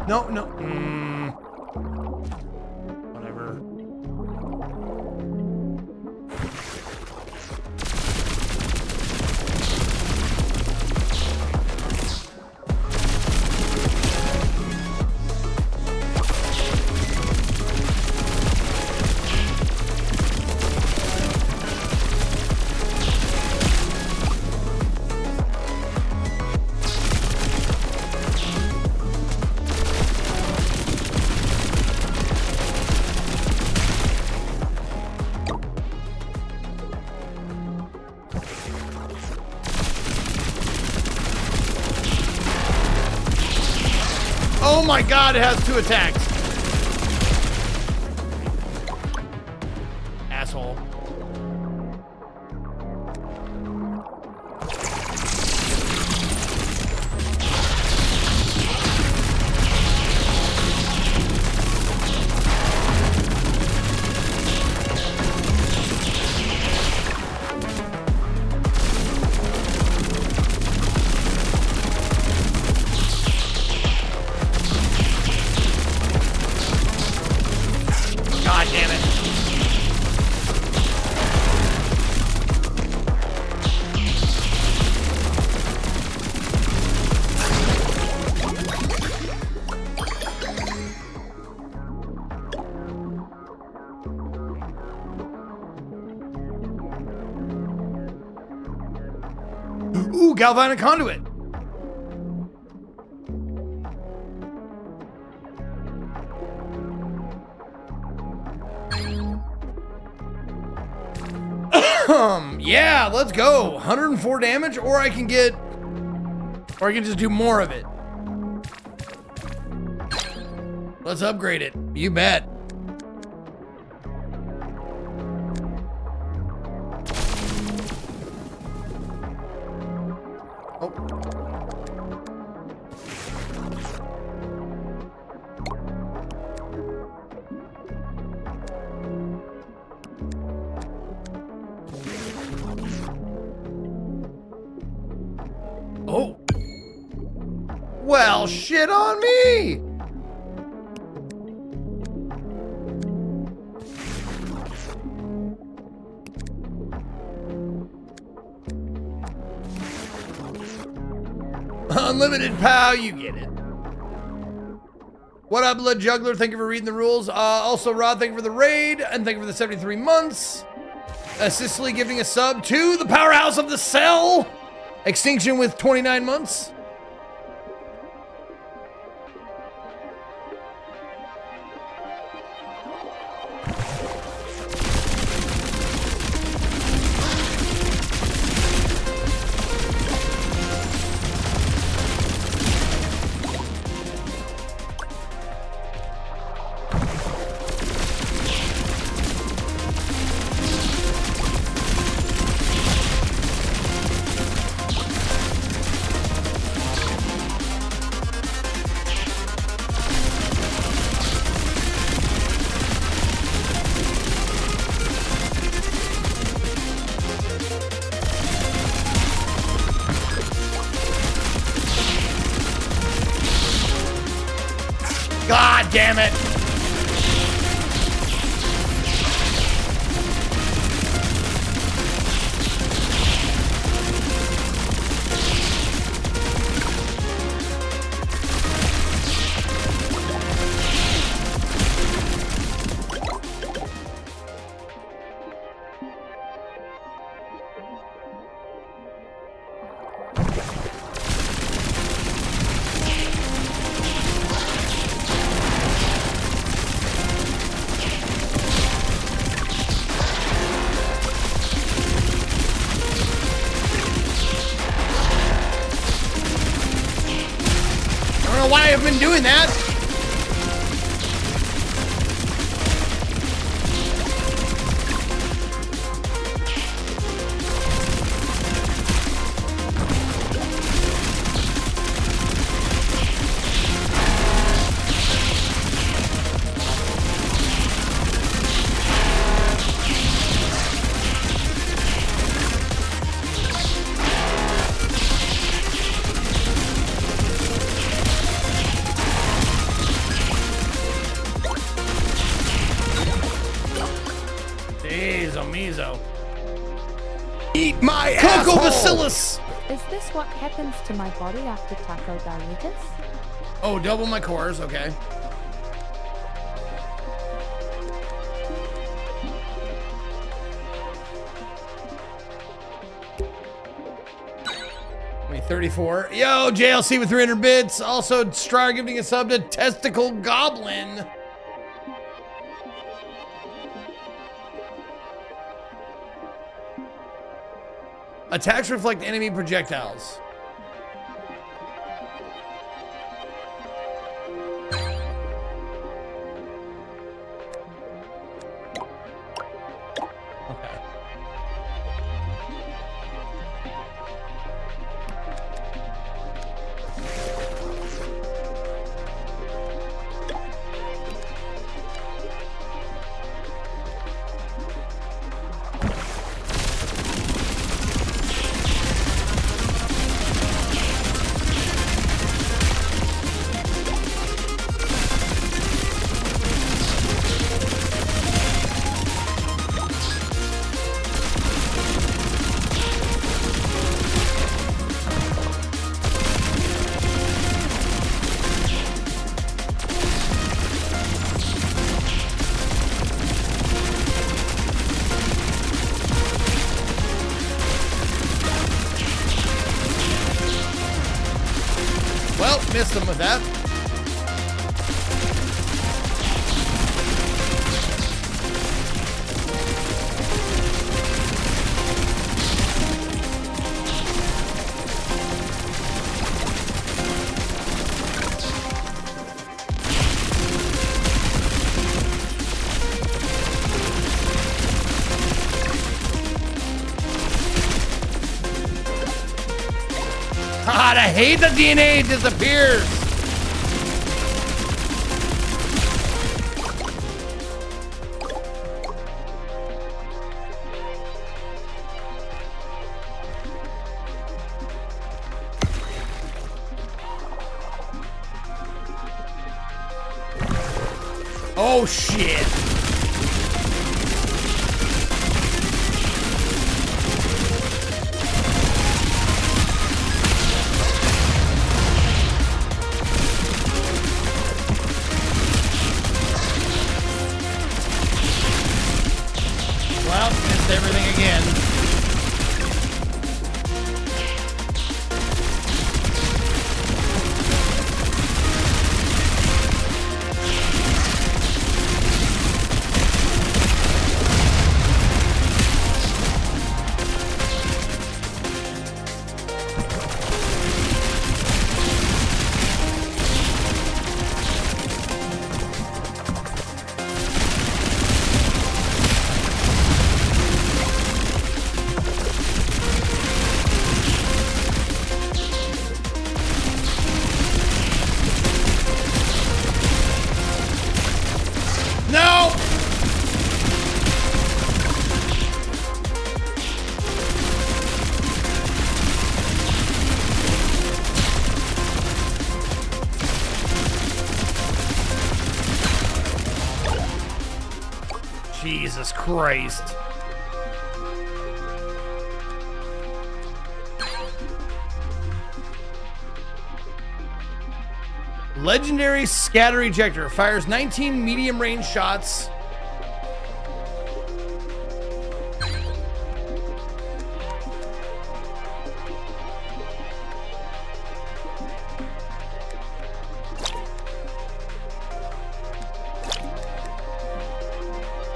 [SPEAKER 3] No, no. Whatever. Oh my god, it has 2 attacks. Asshole. God damn it. Ooh, galvanic conduit. Yeah, let's go. 104 damage, or I can just do more of it. Let's upgrade it. You bet. Oh. Oh. Well, shit on me. Unlimited POW, you get it. What up, Blood Juggler? Thank you for reading the rules. Also, Rod, thank you for the raid, and thank you for the 73 months. Sicily giving a sub to the powerhouse of the cell. Extinction with 29 months. God damn it. I don't know why I've been doing that. useless.
[SPEAKER 1] Is this what happens to my body after taco diabetes?
[SPEAKER 3] Oh, double my cores. Okay. Wait, 34. Yo, JLC with 300 bits. Also, Stryer giving a sub to Testicle Goblin. Attacks reflect enemy projectiles. Okay. Well, missed him with that. God, I hate the DNA disappears. Oh shit. Well, missed everything again. No! Jesus Christ. Legendary Scatter Ejector fires 19 medium range shots.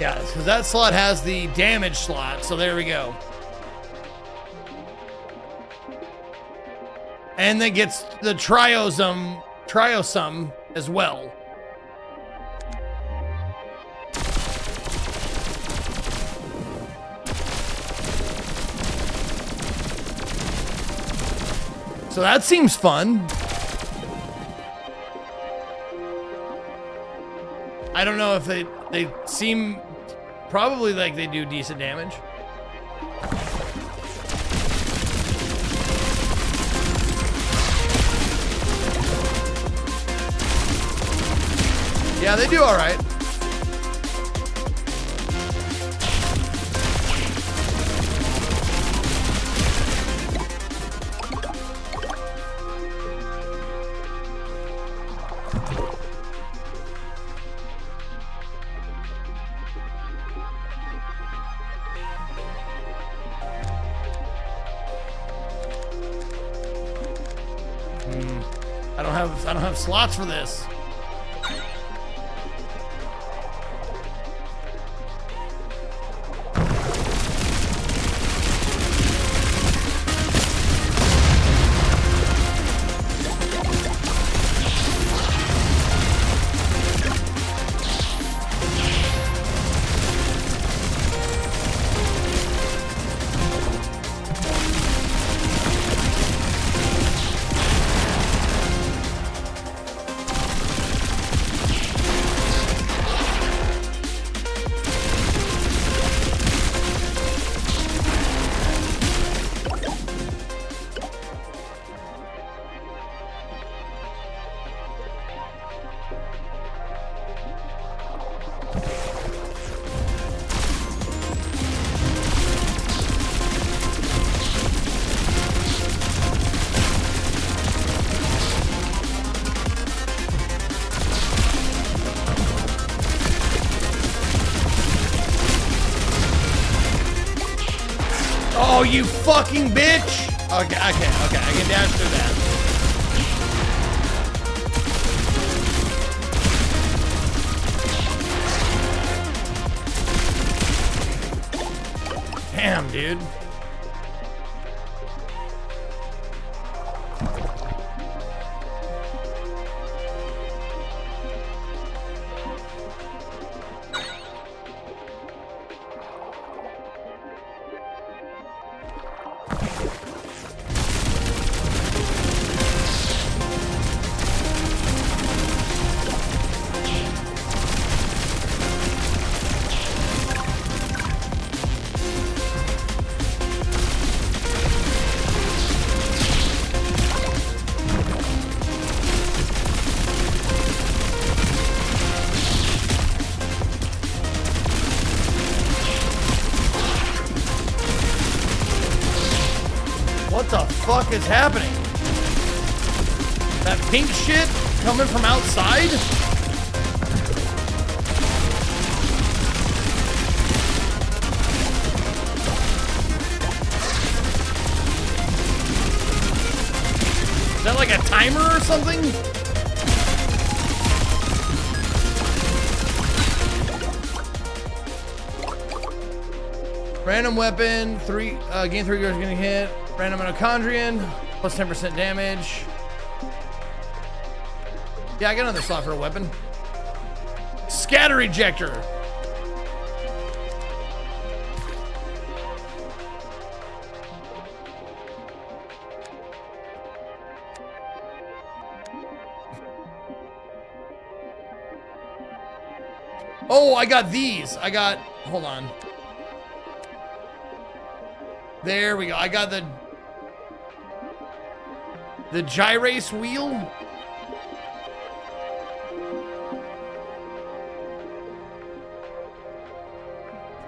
[SPEAKER 3] Yeah, because that slot has the damage slot, so there we go. And then gets the triosum as well. So that seems fun. I don't know if they seem probably like they do decent damage. Yeah, they do all right. I don't have slots for this. Oh, you fucking bitch! Okay, I can dash through that. Damn, dude. What the fuck is happening? That pink shit coming from outside? Is that like a timer or something? Random weapon, gain 3 guards getting hit. Random mitochondrion, plus 10% damage. Yeah, I got another slot for a weapon. Scatter ejector. Oh, I got these. Hold on. There we go. I got the gyrace wheel.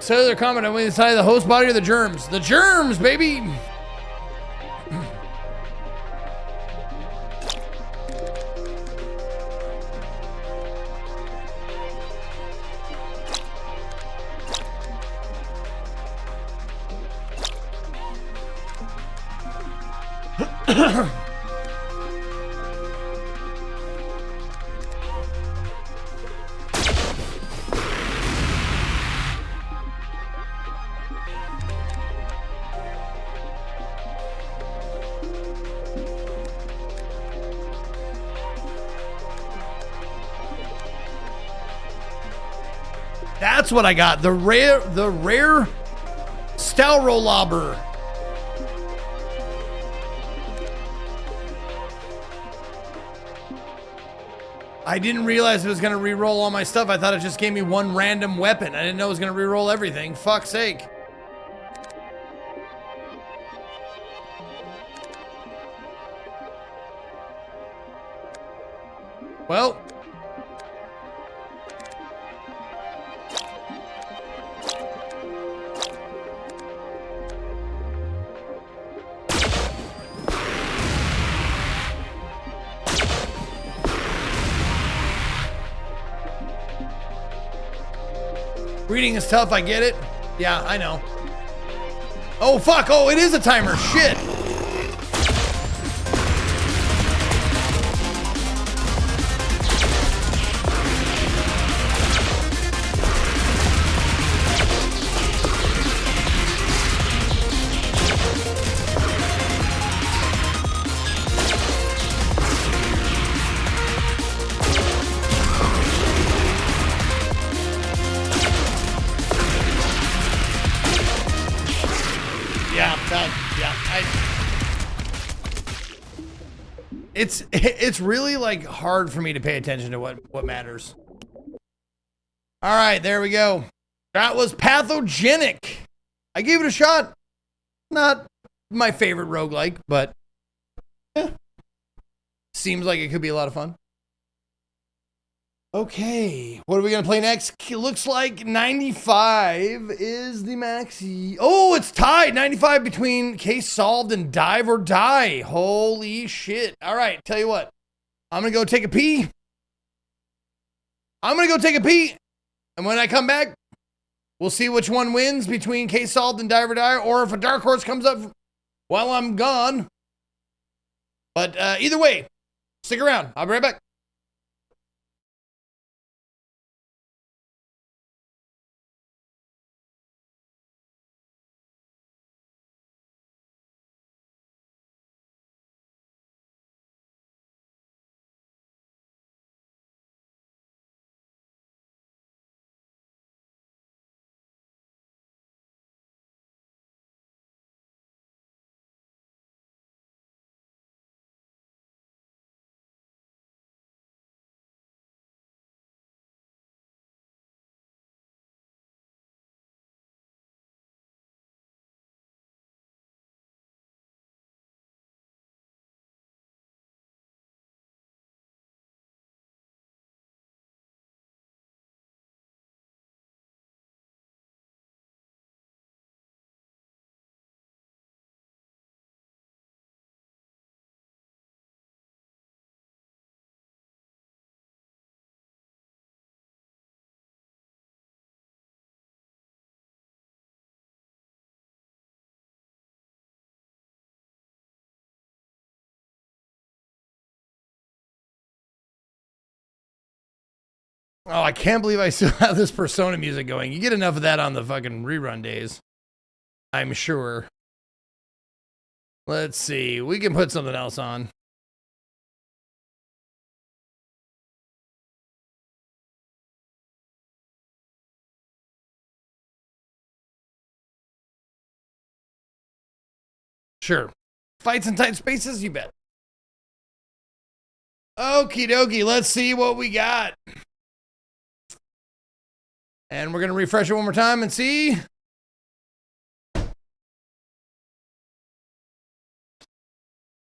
[SPEAKER 3] Cellular combat on the side of the host body or the germs? The germs, baby. That's what I got. The rare Stalrolobber. I didn't realize it was going to re-roll all my stuff. I thought it just gave me one random weapon. I didn't know it was going to re-roll everything. Fuck's sake. Well. Reading is tough, I get it. Yeah, I know. Oh, fuck. Oh, it is a timer. Shit. It's really like hard for me to pay attention to what matters. All right, there we go. That was Pathogenic. I gave it a shot. Not my favorite roguelike, but yeah. Seems like it could be a lot of fun. Okay, what are we gonna play next? Looks like 95 is the max. Oh, it's tied. 95 between Case Solved and Dive or Die. Holy shit. All right, tell you what. I'm gonna go take a pee. And when I come back, we'll see which one wins between Case Solved and Dive or Die, or if a dark horse comes up while I'm gone. But either way, stick around. I'll be right back. Oh, I can't believe I still have this Persona music going. You get enough of that on the fucking rerun days, I'm sure. Let's see. We can put something else on. Sure. Fights in tight spaces, you bet. Okie dokie. Let's see what we got. And we're going to refresh it one more time and see.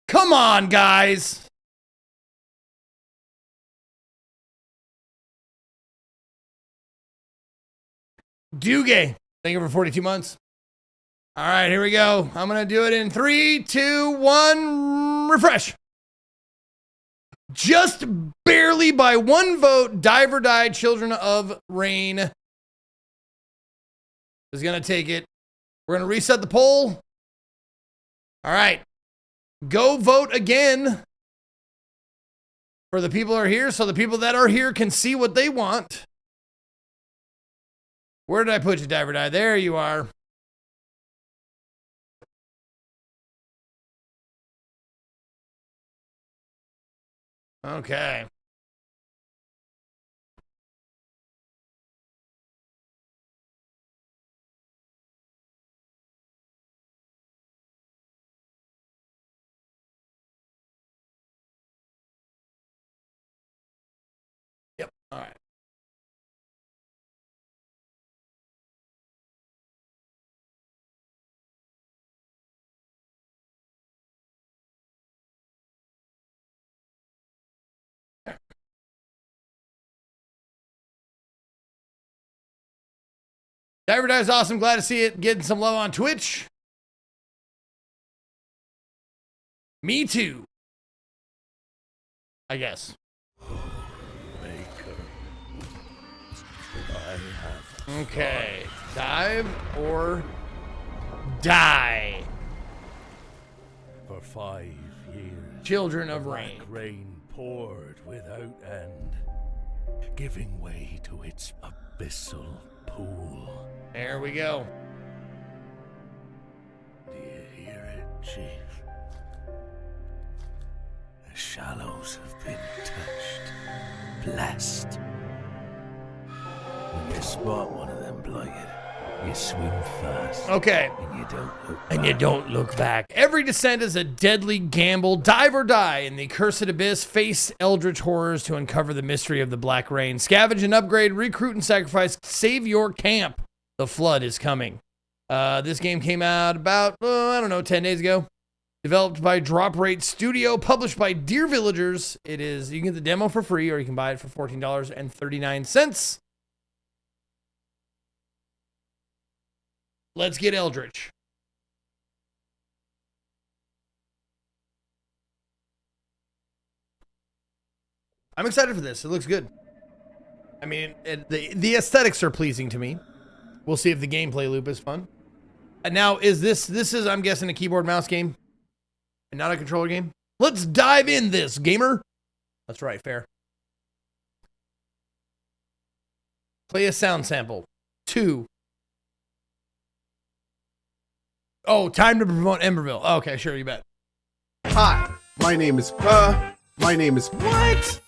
[SPEAKER 3] Come on, guys. Duge. Thank you for 42 months. All right, here we go. I'm going to do it in 3, 2, 1. Refresh. Just barely by one vote, Dive or Die, Children of Rain is going to take it. We're going to reset the poll. All right. Go vote again for the people who are here, so the people that are here can see what they want. Where did I put you, Dive or Die? There you are. Okay. Yep. All right. Dive or Die is awesome. Glad to see it getting some love on Twitch. Me too. I guess. Okay. Dive or Die.
[SPEAKER 8] For 5 years,
[SPEAKER 3] Children of
[SPEAKER 8] black
[SPEAKER 3] Rain.
[SPEAKER 8] rain poured without end, giving way to its abyssal pool.
[SPEAKER 3] There we go.
[SPEAKER 8] Do you hear it, Chief? The shallows have been touched, blessed. When you spot one of them blighted, You swim fast.
[SPEAKER 3] Okay.
[SPEAKER 8] And you don't look back.
[SPEAKER 3] And you don't look back. Every descent is a deadly gamble. Dive or die in the cursed abyss. Face eldritch horrors to uncover the mystery of the black rain. Scavenge and upgrade. Recruit and sacrifice. Save your camp. The flood is coming. This game came out about, 10 days ago. Developed by Drop Rate Studio. Published by Dear Villagers. You can get the demo for free or you can buy it for $14.39. Let's get Eldritch. I'm excited for this. It looks good. I mean, the aesthetics are pleasing to me. We'll see if the gameplay loop is fun. And now, this is, I'm guessing, a keyboard mouse game and not a controller game? Let's dive in this, gamer. That's right, fair. Play a sound sample. 2. Oh, time to promote Emberville. Oh, okay, sure, you bet.
[SPEAKER 2] Hi, my name is what? My name is Coco.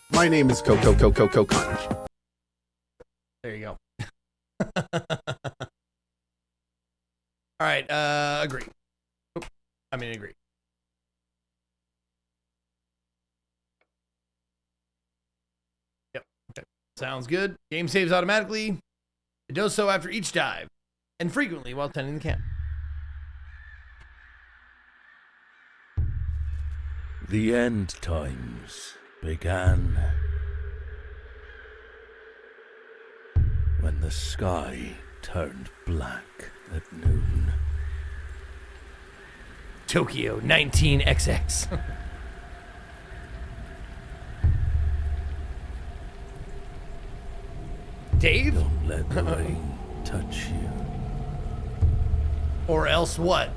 [SPEAKER 3] There you go. All right, agree. Agree. Yep, okay. Sounds good. Game saves automatically. It does so after each dive and frequently while tending the camp.
[SPEAKER 8] The end times began when the sky turned black at noon.
[SPEAKER 3] Tokyo 19XX. Dave?
[SPEAKER 8] Don't let the rain touch you.
[SPEAKER 3] Or else what?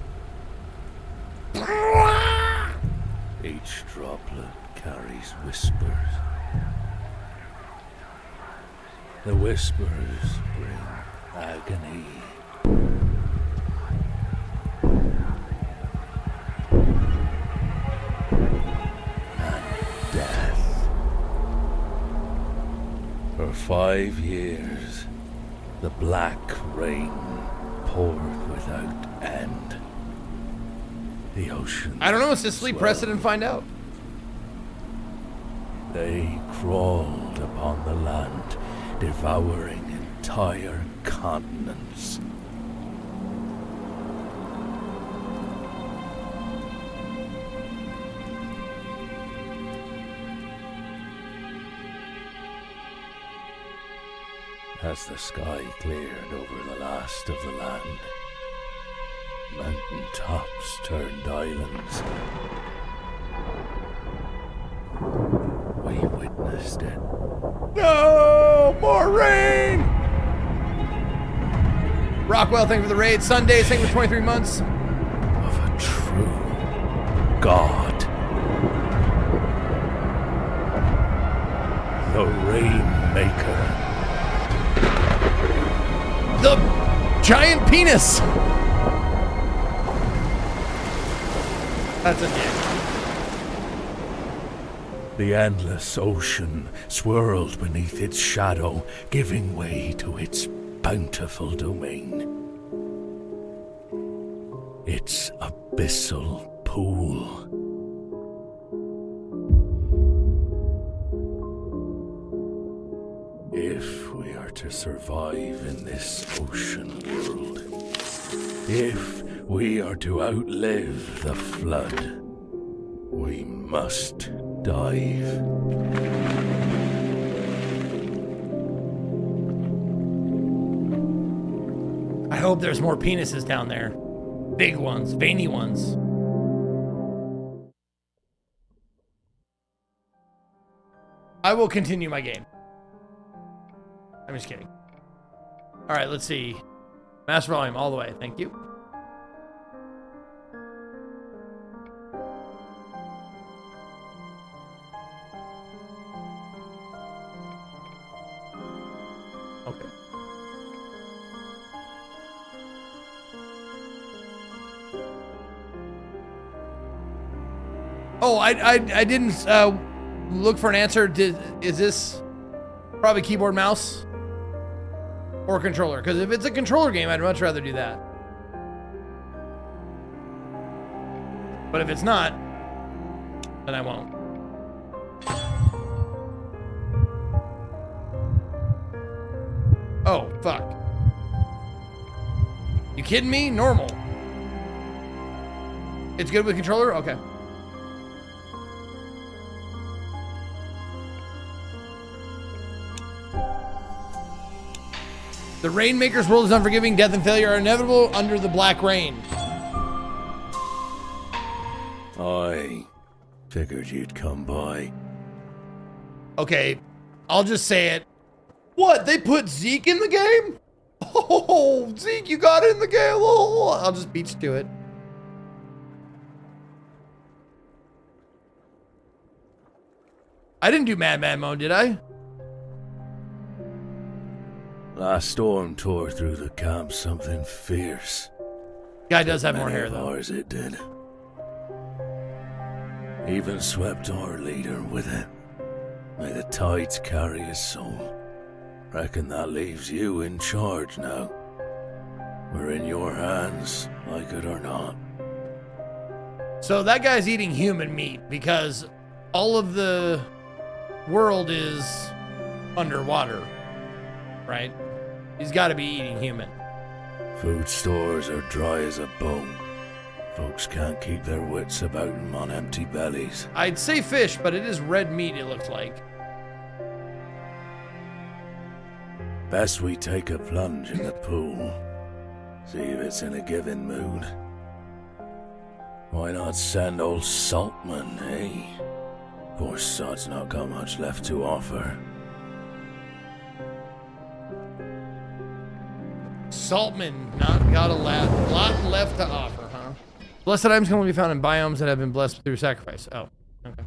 [SPEAKER 8] Each droplet carries whispers. The whispers bring agony. And death. For 5 years, the black rain poured without end. The ocean.
[SPEAKER 3] I don't know, Sicily, press it and find out.
[SPEAKER 8] They crawled upon the land, devouring entire continents. As the sky cleared over the last of the land, mountain tops turned islands. We witnessed it.
[SPEAKER 3] No! More rain! Rockwell, thank you for the raid. Sunday, thank you for 23 months.
[SPEAKER 8] Of a true God. The Rainmaker.
[SPEAKER 3] The giant penis! That's a dick.
[SPEAKER 8] The endless ocean swirled beneath its shadow, giving way to its bountiful domain. Its abyssal pool. If we are to survive in this ocean world, if we are to outlive the flood, we must dive.
[SPEAKER 3] I hope there's more penises down there. Big ones, veiny ones. I will continue my game. I'm just kidding. All right, let's see. Master volume all the way. Thank you. Okay. Oh, I didn't look for an answer. Is this probably keyboard mouse? or controller. Because if it's a controller game, I'd much rather do that. But if it's not, then I won't. Oh, fuck. You kidding me? Normal. It's good with controller? Okay. The Rainmaker's world is unforgiving. Death and failure are inevitable under the black rain.
[SPEAKER 8] I figured you'd come by.
[SPEAKER 3] Okay, I'll just say it. What? They put Zeke in the game? Oh, Zeke, you got in the game. Oh, I'll just beat you to it. I didn't do Mad mode, did I?
[SPEAKER 8] Last storm tore through the camp something fierce.
[SPEAKER 3] Guy does have more hair,
[SPEAKER 8] Many of
[SPEAKER 3] though.
[SPEAKER 8] ours it did. Even swept our leader with it. May the tides carry his soul. Reckon that leaves you in charge now. We're in your hands, like it or not.
[SPEAKER 3] So that guy's eating human meat because all of the world is underwater, right? He's got to be eating human.
[SPEAKER 8] Food stores are dry as a bone. Folks can't keep their wits about them on empty bellies.
[SPEAKER 3] I'd say fish, but it is red meat, it looks like.
[SPEAKER 8] Best we take a plunge in the pool. See if it's in a giving mood. Why not send old Saltman, eh? Poor sod's not got much left to offer.
[SPEAKER 3] Saltman, not got a lot left to offer, huh? Blessed items can only be found in biomes that have been blessed through sacrifice. Oh, okay.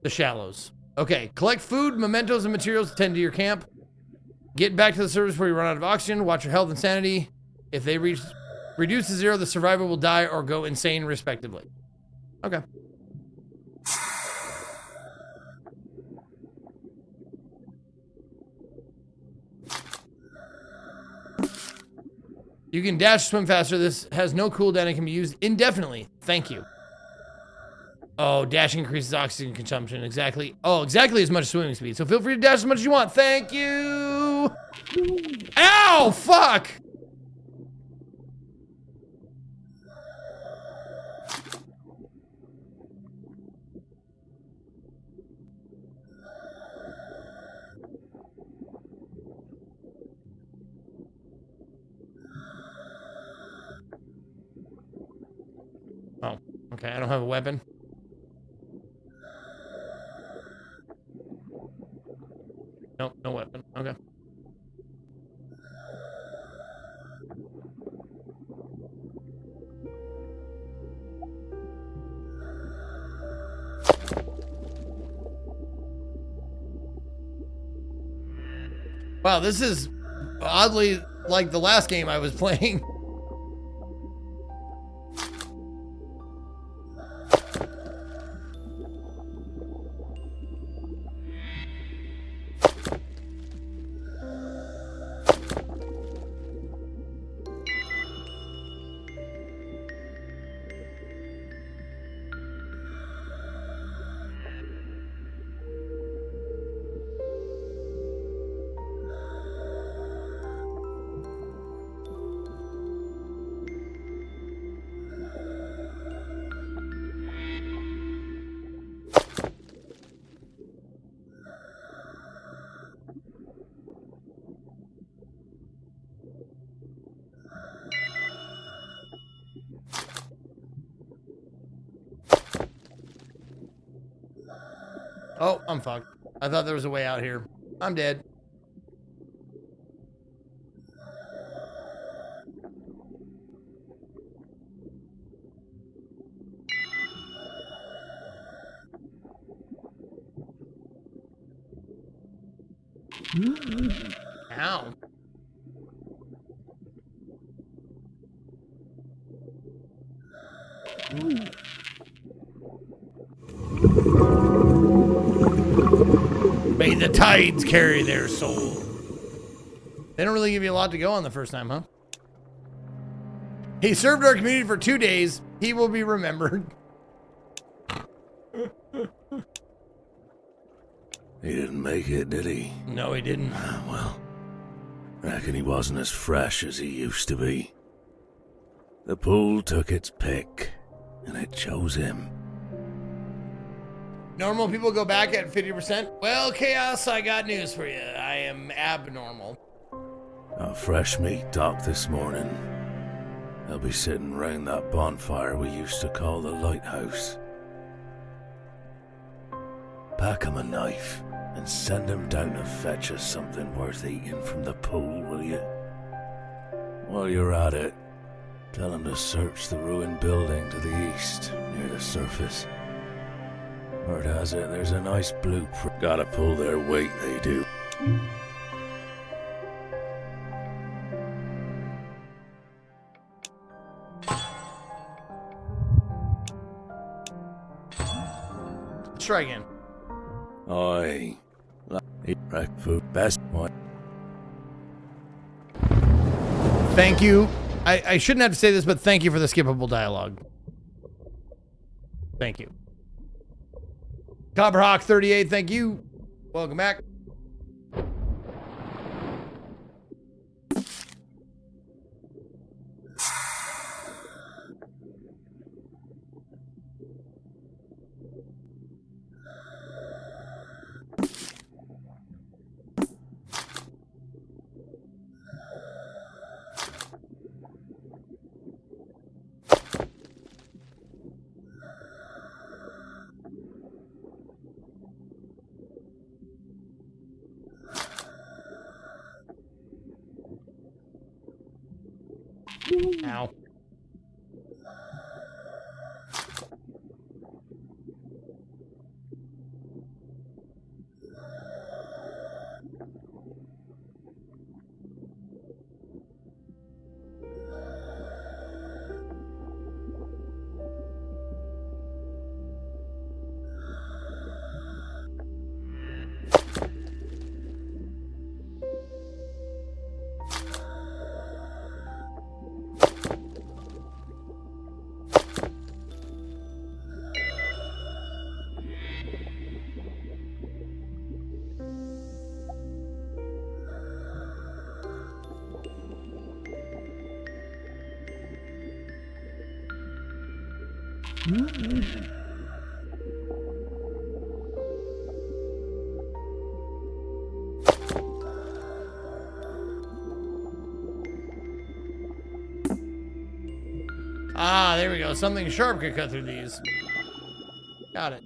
[SPEAKER 3] The Shallows. Okay, collect food, mementos, and materials to tend to your camp. Get back to the surface before you run out of oxygen. Watch your health and sanity. If they reduce to 0, the survivor will die or go insane, respectively. Okay. You can dash, swim faster. This has no cooldown and can be used indefinitely. Thank you. Oh, dashing increases oxygen consumption. Exactly. Oh, exactly as much as swimming speed. So feel free to dash as much as you want. Thank you. Ow, fuck. Oh, okay. I don't have a weapon. Nope, no weapon. Okay. Wow, this is oddly like the last game I was playing. Oh, I'm fucked. I thought there was a way out here. I'm dead. Ow. tides carry their soul. They don't really give you a lot to go on the first time, huh? He served our community for 2 days. He will be remembered.
[SPEAKER 8] He didn't make it, did he?
[SPEAKER 3] No, he didn't.
[SPEAKER 8] Well, reckon he wasn't as fresh as he used to be. The pool took its pick, and it chose him.
[SPEAKER 3] Normal people go back at 50%. Well, Chaos, I got news for you. I am abnormal.
[SPEAKER 8] Got fresh meat docked this morning. They'll be sitting round that bonfire we used to call the lighthouse. Pack him a knife and send him down to fetch us something worth eating from the pool, will you? While you're at it, tell him to search the ruined building to the east, near the surface. Word has it, there's a nice blueprint. Gotta pull their weight, they do.
[SPEAKER 3] Let's try again.
[SPEAKER 8] Oi. Right food best one.
[SPEAKER 3] Thank you. I shouldn't have to say this, but thank you for the skippable dialogue. Thank you. Copperhawk 38, thank you. Welcome back. Ow. Ah, there we go. Something sharp could cut through these. Got it.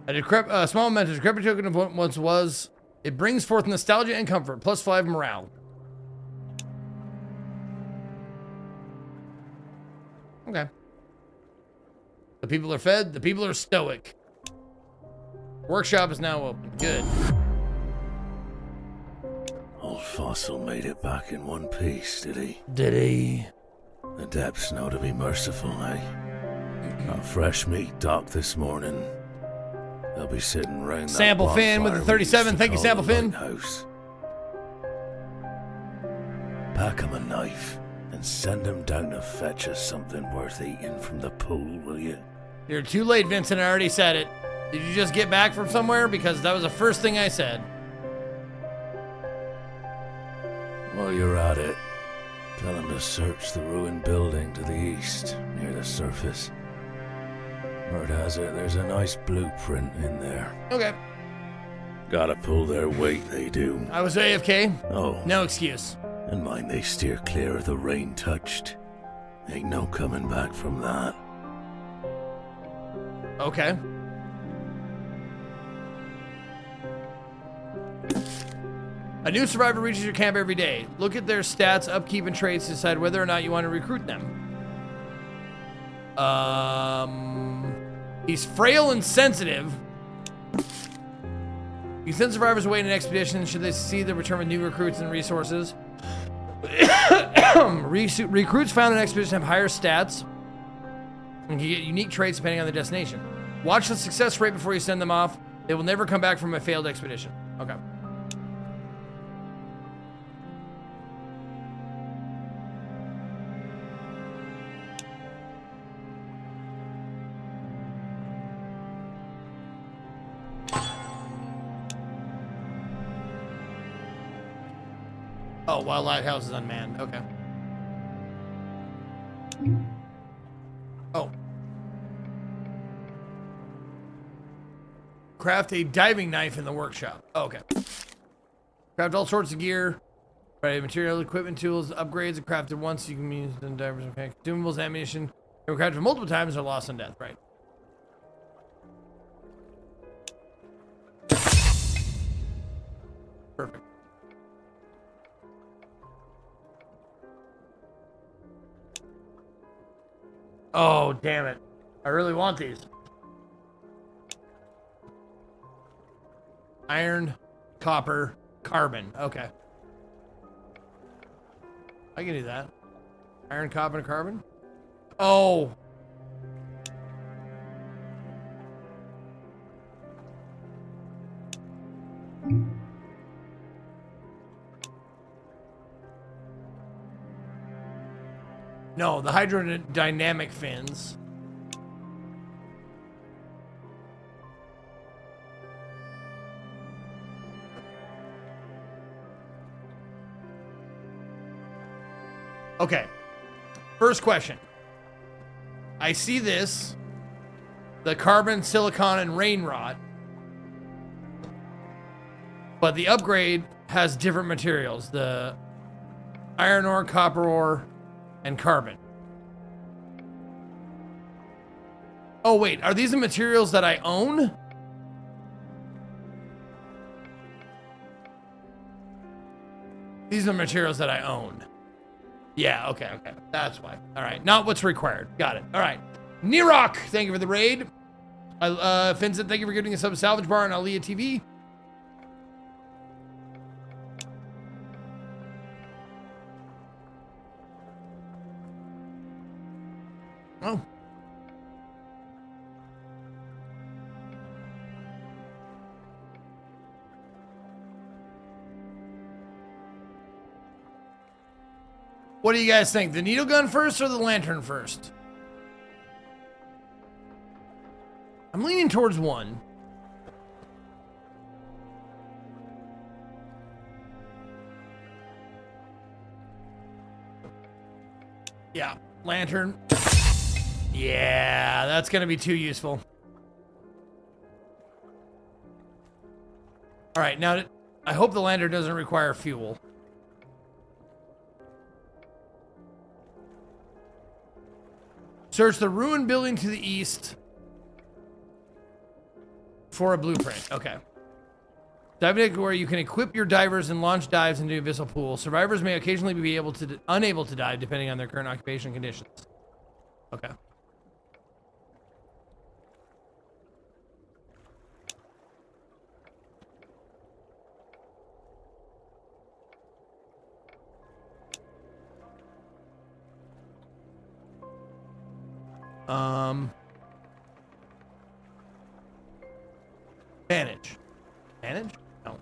[SPEAKER 3] A small amount of decrepit token of what once was. It brings forth nostalgia and comfort. +5 morale. Okay. The people are fed. The people are stoic. Workshop is now open. Good.
[SPEAKER 8] Old Fossil made it back in one piece, did he?
[SPEAKER 3] Did he?
[SPEAKER 8] The depths know to be merciful, eh? Got fresh meat docked this morning. They'll be sitting round that
[SPEAKER 3] Sample Finn with the
[SPEAKER 8] bonfire we
[SPEAKER 3] 37.
[SPEAKER 8] used to
[SPEAKER 3] Thank you,
[SPEAKER 8] call
[SPEAKER 3] Sample
[SPEAKER 8] the
[SPEAKER 3] Finn.
[SPEAKER 8] lighthouse. Pack him a knife and send him down to fetch us something worth eating from the pool, will you?
[SPEAKER 3] You're too late, Vincent. I already said it. Did you just get back from somewhere? Because that was the first thing I said.
[SPEAKER 8] While you're at it, tell him to search the ruined building to the east, near the surface. Word has it, there's a nice blueprint in there.
[SPEAKER 3] Okay.
[SPEAKER 8] Gotta pull their weight, they do.
[SPEAKER 3] I was AFK.
[SPEAKER 8] Oh,
[SPEAKER 3] No excuse.
[SPEAKER 8] and mind they steer clear of the rain touched. Ain't no coming back from that.
[SPEAKER 3] Okay. A new survivor reaches your camp every day. Look at their stats, upkeep, and traits to decide whether or not you want to recruit them. He's frail and sensitive. You send survivors away in an expedition should they succeed they return with new recruits and resources. Recruits found in an expedition have higher stats and can get unique traits depending on the destination. Watch the success rate before you send them off. They will never come back from a failed expedition. Okay. Oh, while lighthouse is unmanned. Okay. Oh. Craft a diving knife in the workshop. Oh, okay. Craft all sorts of gear. Right, material, equipment, tools, upgrades are crafted once. You can use them divers. Okay. Consumables, ammunition. They were crafted multiple times are lost in death. Right. Perfect. Oh, damn it. I really want these. Iron, copper, carbon. Okay. I can do that. Iron, copper, and carbon. Oh. No, the hydrodynamic fins. Okay. First question. I see this. The carbon, silicon, and rain rot. But the upgrade has different materials. The iron ore, copper ore, and carbon. Oh, wait. Are these the materials that I own? These are materials that I own. Yeah, okay. That's why. All right. Not what's required. Got it. All right. Nirok, thank you for the raid. Vincent, thank you for giving us a salvage bar on Aliyah TV. Oh. What do you guys think? The needle gun first or the lantern first? I'm leaning towards one. Yeah, lantern. Yeah, that's gonna be too useful. All right, now I hope the lantern doesn't require fuel. Search the ruined building to the east for a blueprint. Okay. Dive deck where you can equip your divers and launch dives into the abyssal pool. Survivors may occasionally be unable to dive depending on their current occupation conditions. Okay. Manage. Manage? No.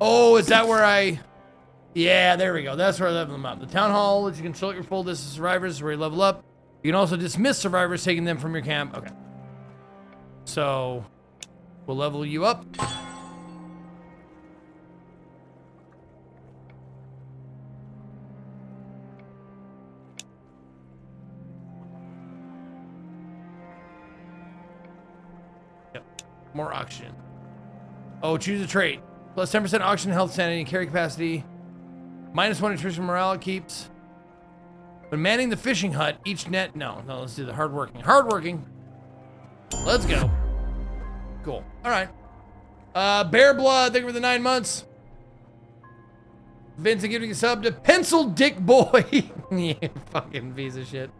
[SPEAKER 3] Oh, is that where I... Yeah, there we go. That's where I level them up. The town hall lets you consult your full list of survivors where you level up. You can also dismiss survivors, taking them from your camp. Okay. So, we'll level you up. More oxygen. Oh, choose a trait. Plus 10% oxygen, health, sanity, and carry capacity. -1 nutrition morale it keeps. When manning the fishing hut, each net... No, let's do the hardworking. Hardworking. Let's go. Cool. All right. Bear Blood, thank you for the 9 months. Vincent giving a sub to Pencil Dick Boy. You fucking piece of shit.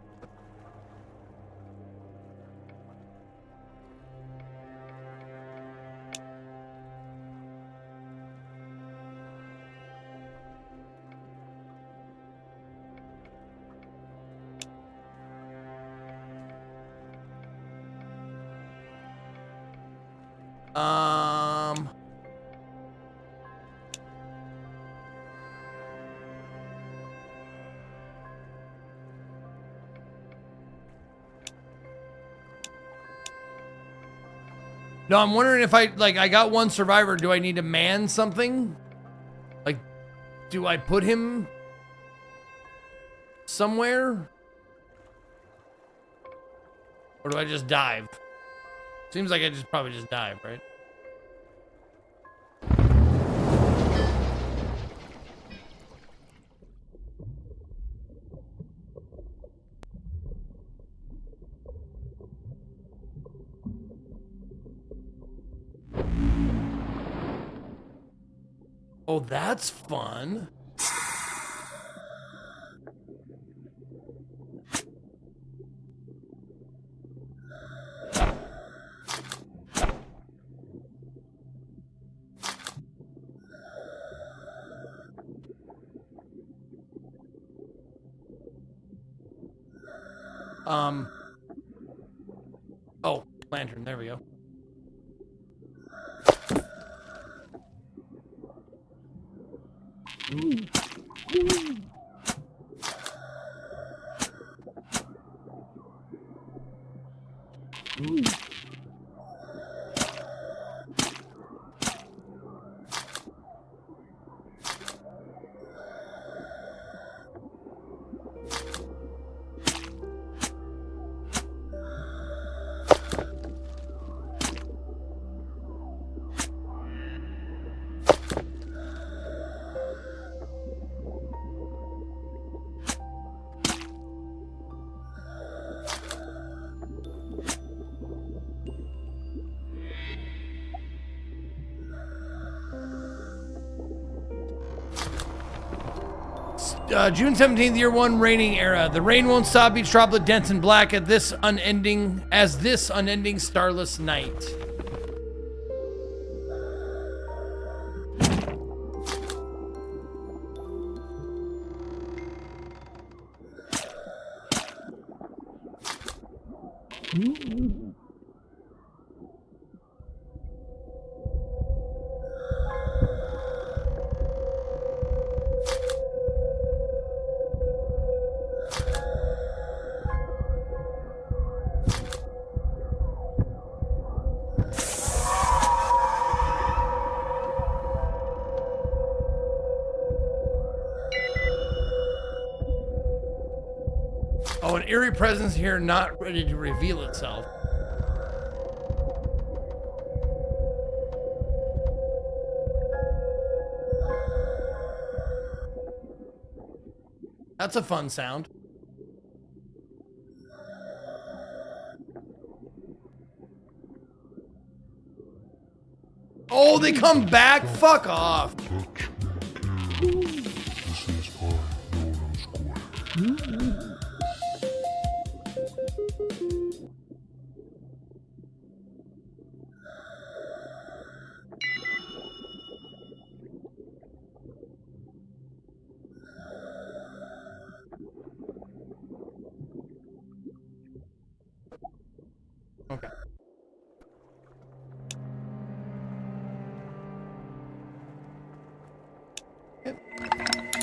[SPEAKER 3] No, I'm wondering if I got one survivor. Do I need to man something? Like, do I put him somewhere? Or do I just dive? Seems like I probably just dive, right? Oh, that's fun. Oh, lantern, there we go. June 17th, year 1 raining era. The rain won't stop, each droplet dense and black at this unending starless night. Oh, an eerie presence here not ready to reveal itself. That's a fun sound. Oh, they come back? Fuck off.
[SPEAKER 5] This is my Nolan Square.
[SPEAKER 3] Okay.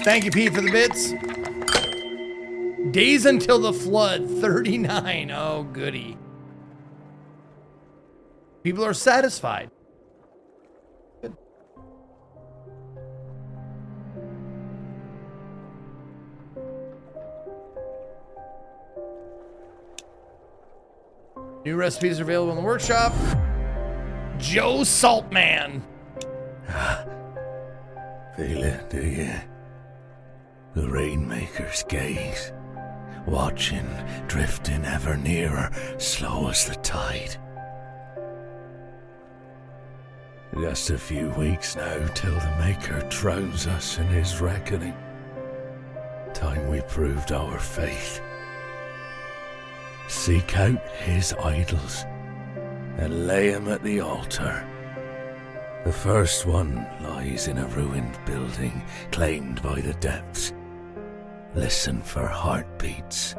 [SPEAKER 3] Thank you, Pete, for the bits. Days until the flood, 39. Oh, goody. People are satisfied. Good. New recipes are available in the workshop. Joe Saltman.
[SPEAKER 8] Feel it, do you? The Rainmaker's gaze, watching, drifting ever nearer, slow as the tide. Just a few weeks now till the Maker drowns us in his reckoning. Time we proved our faith. Seek out his idols and lay them at the altar. The first one lies in a ruined building claimed by the depths. Listen for heartbeats.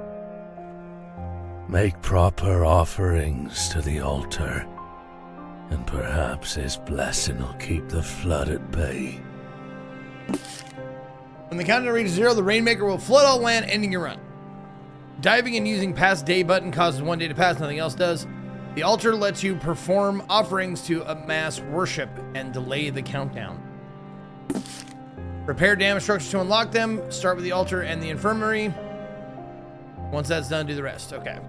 [SPEAKER 8] Make proper offerings to the altar, and perhaps his blessing will keep the flood at bay.
[SPEAKER 3] When the countdown reaches 0, the Rainmaker will flood all land, ending your run. Diving and using past day button causes one day to pass, nothing else does. The altar lets you perform offerings to amass worship and delay the countdown. Repair damaged structures to unlock them. Start with the altar and the infirmary. Once that's done, do the rest. Okay.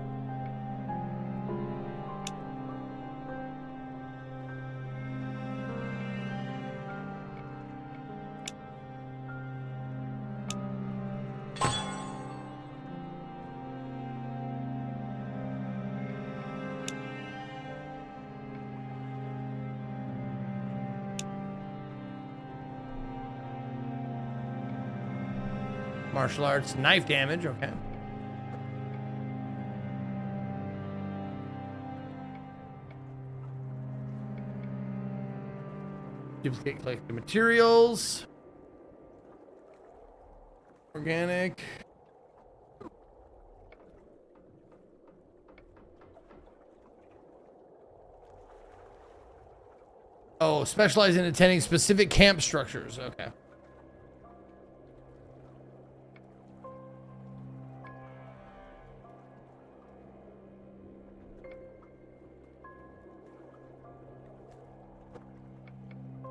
[SPEAKER 3] Martial arts, knife damage, okay. Duplicate collected materials. Organic. Oh, specialize in attending specific camp structures, okay.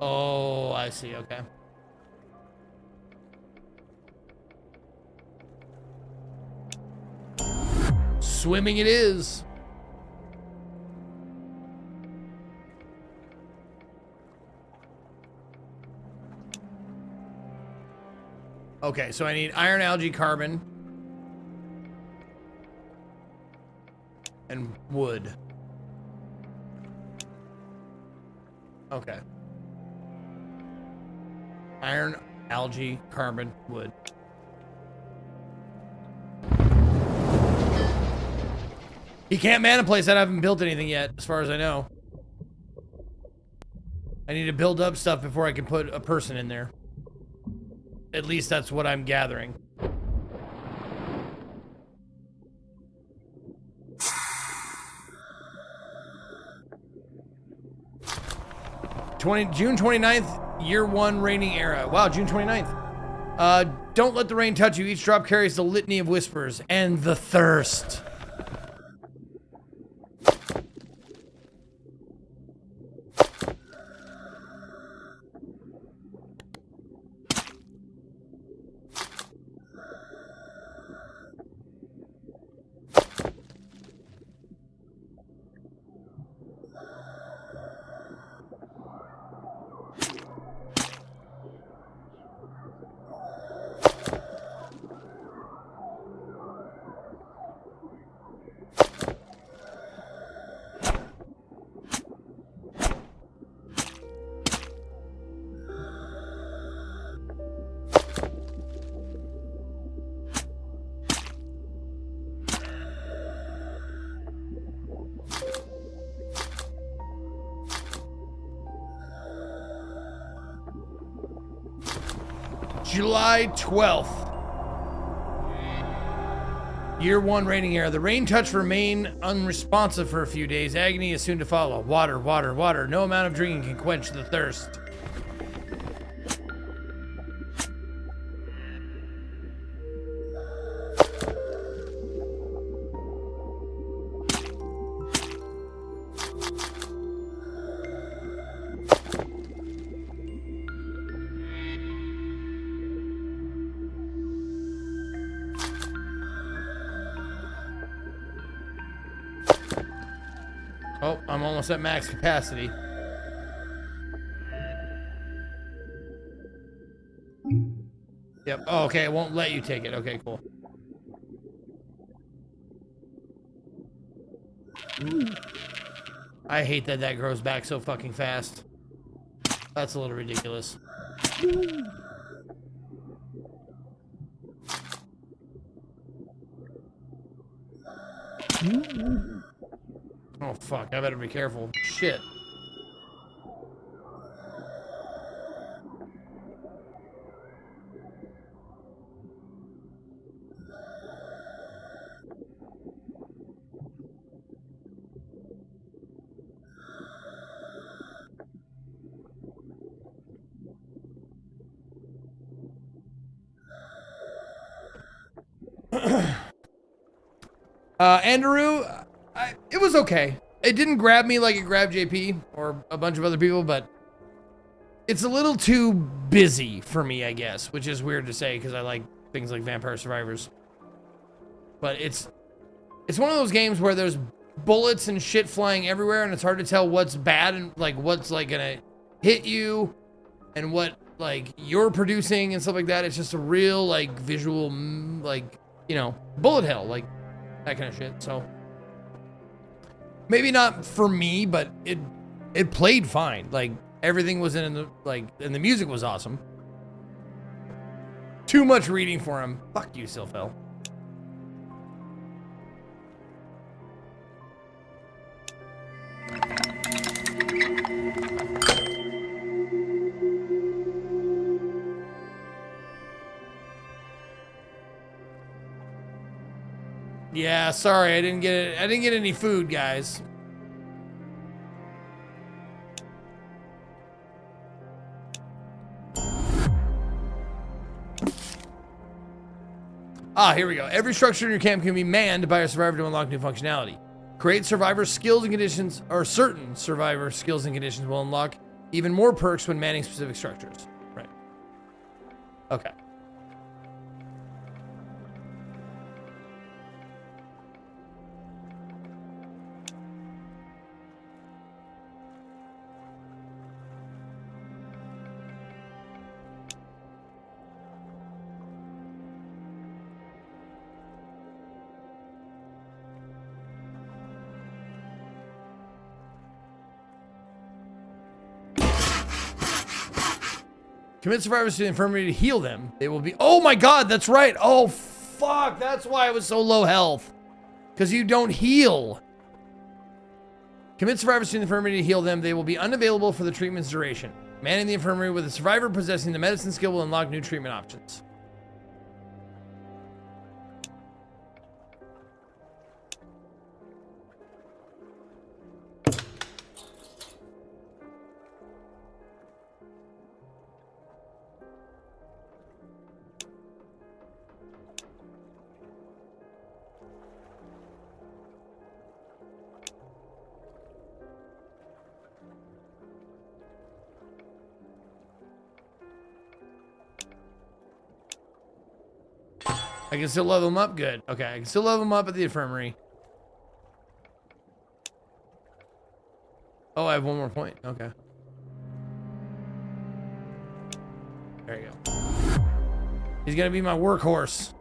[SPEAKER 3] Oh, I see. Okay. Swimming it is. Okay, so I need iron, algae, carbon, and wood. Okay. Iron, algae, carbon, wood. He can't man a place that I haven't built anything yet, as far as I know. I need to build up stuff before I can put a person in there. At least that's what I'm gathering. June 29th, year 1 raining era. Wow, June 29th. Don't let the rain touch you. Each drop carries the litany of whispers and the thirst. July 12th. Year 1 raining era. The rain touch remain unresponsive for a few days. Agony is soon to follow. Water, water, water. No amount of drinking can quench the thirst. Oh, I'm almost at max capacity. Yep. Oh, okay, it won't let you take it. Okay, cool. I hate that that grows back so fucking fast. That's a little ridiculous. Oh, fuck. I better be careful. Shit. Andrew, it was okay. It didn't grab me like it grabbed JP or a bunch of other people, but it's a little too busy for me, I guess, which is weird to say because I like things like Vampire Survivors. But it's one of those games where there's bullets and shit flying everywhere, and it's hard to tell what's bad and like what's like gonna hit you and what like you're producing and stuff like that. It's just a real like visual like, you know, bullet hell, like that kind of shit. So maybe not for me, but it played fine. Like everything was in the like, and the music was awesome. Too much reading for him. Fuck you, Silphel. Yeah, sorry, I didn't get any food, guys. Ah, here we go. Every structure in your camp can be manned by a survivor to unlock new functionality. Create survivor skills and conditions, or certain survivor skills and conditions will unlock even more perks when manning specific structures. Right. Okay. Commit survivors to the infirmary to heal them. They will be... Oh my god, that's right. Oh, fuck. That's why I was so low health. Because you don't heal. Commit survivors to the infirmary to heal them. They will be unavailable for the treatment's duration. Manning the infirmary with a survivor possessing the medicine skill will unlock new treatment options. I can still level them up? Good. Okay, I can still level them up at the infirmary. Oh, I have one more point. Okay. There you go. He's gonna be my workhorse.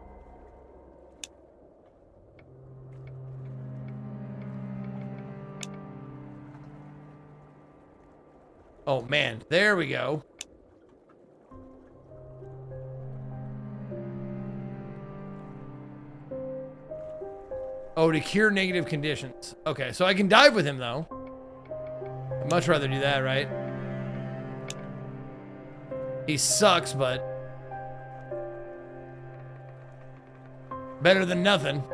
[SPEAKER 3] Oh, man. There we go. Oh, to cure negative conditions. Okay, so I can dive with him, though. I'd much rather do that, right? He sucks, but... better than nothing.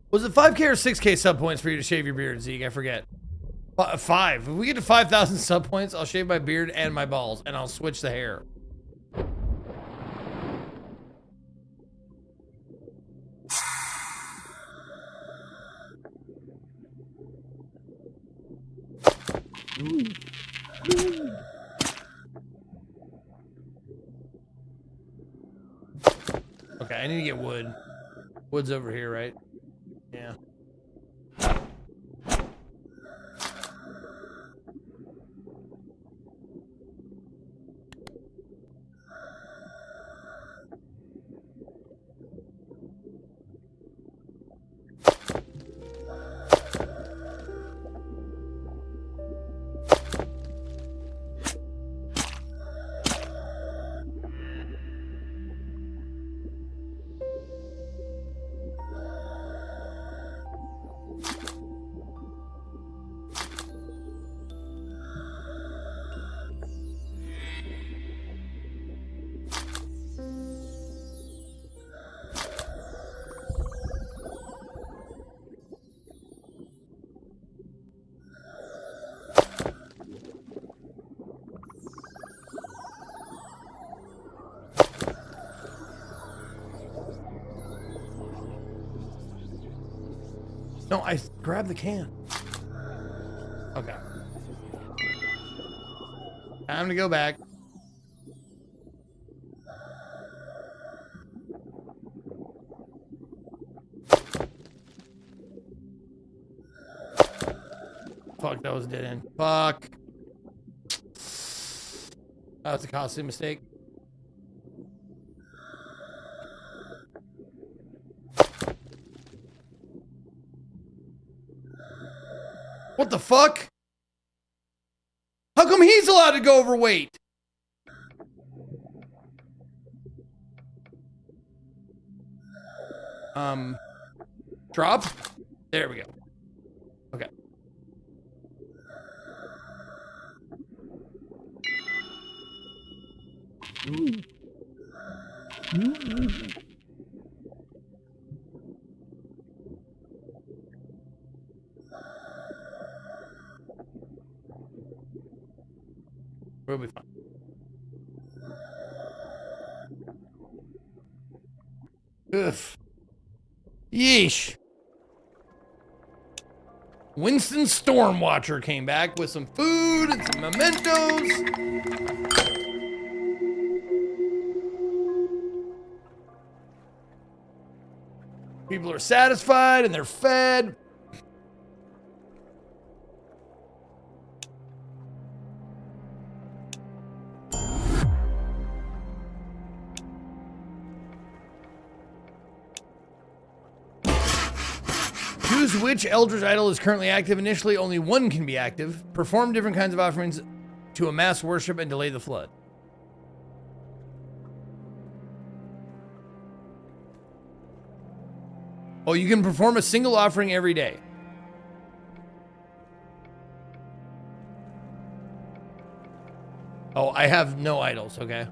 [SPEAKER 3] Was it 5K or 6K sub points for you to shave your beard, Zeke? I forget. 5. If we get to 5,000 sub points, I'll shave my beard and my balls, and I'll switch the hair. Okay, I need to get wood. Wood's over here, right? Yeah. No, I grabbed the can. Okay. Time to go back. Fuck, that was dead end. Fuck. That was a costly mistake. What the fuck? How come he's allowed to go overweight? Drop? There we go. Okay. We'll be fine. Ugh. Yeesh. Winston Stormwatcher came back with some food and some mementos. People are satisfied and they're fed. Choose which Eldritch Idol is currently active. Initially, only one can be active. Perform different kinds of offerings to amass worship and delay the flood. Oh, you can perform a single offering every day. Oh, I have no idols, okay.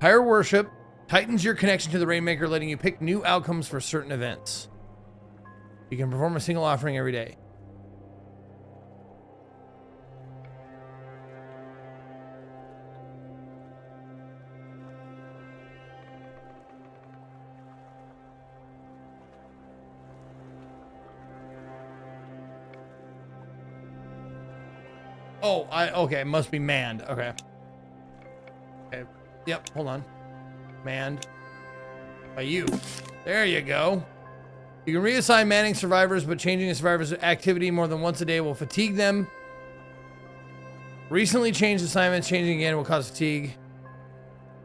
[SPEAKER 3] Higher worship tightens your connection to the Rainmaker, letting you pick new outcomes for certain events. You can perform a single offering every day. Oh, okay, it must be manned. Okay. Okay. Yep, hold on. Manned by you. There you go. You can reassign manning survivors, but changing a survivor's activity more than once a day will fatigue them. Recently changed assignments, changing again will cause fatigue.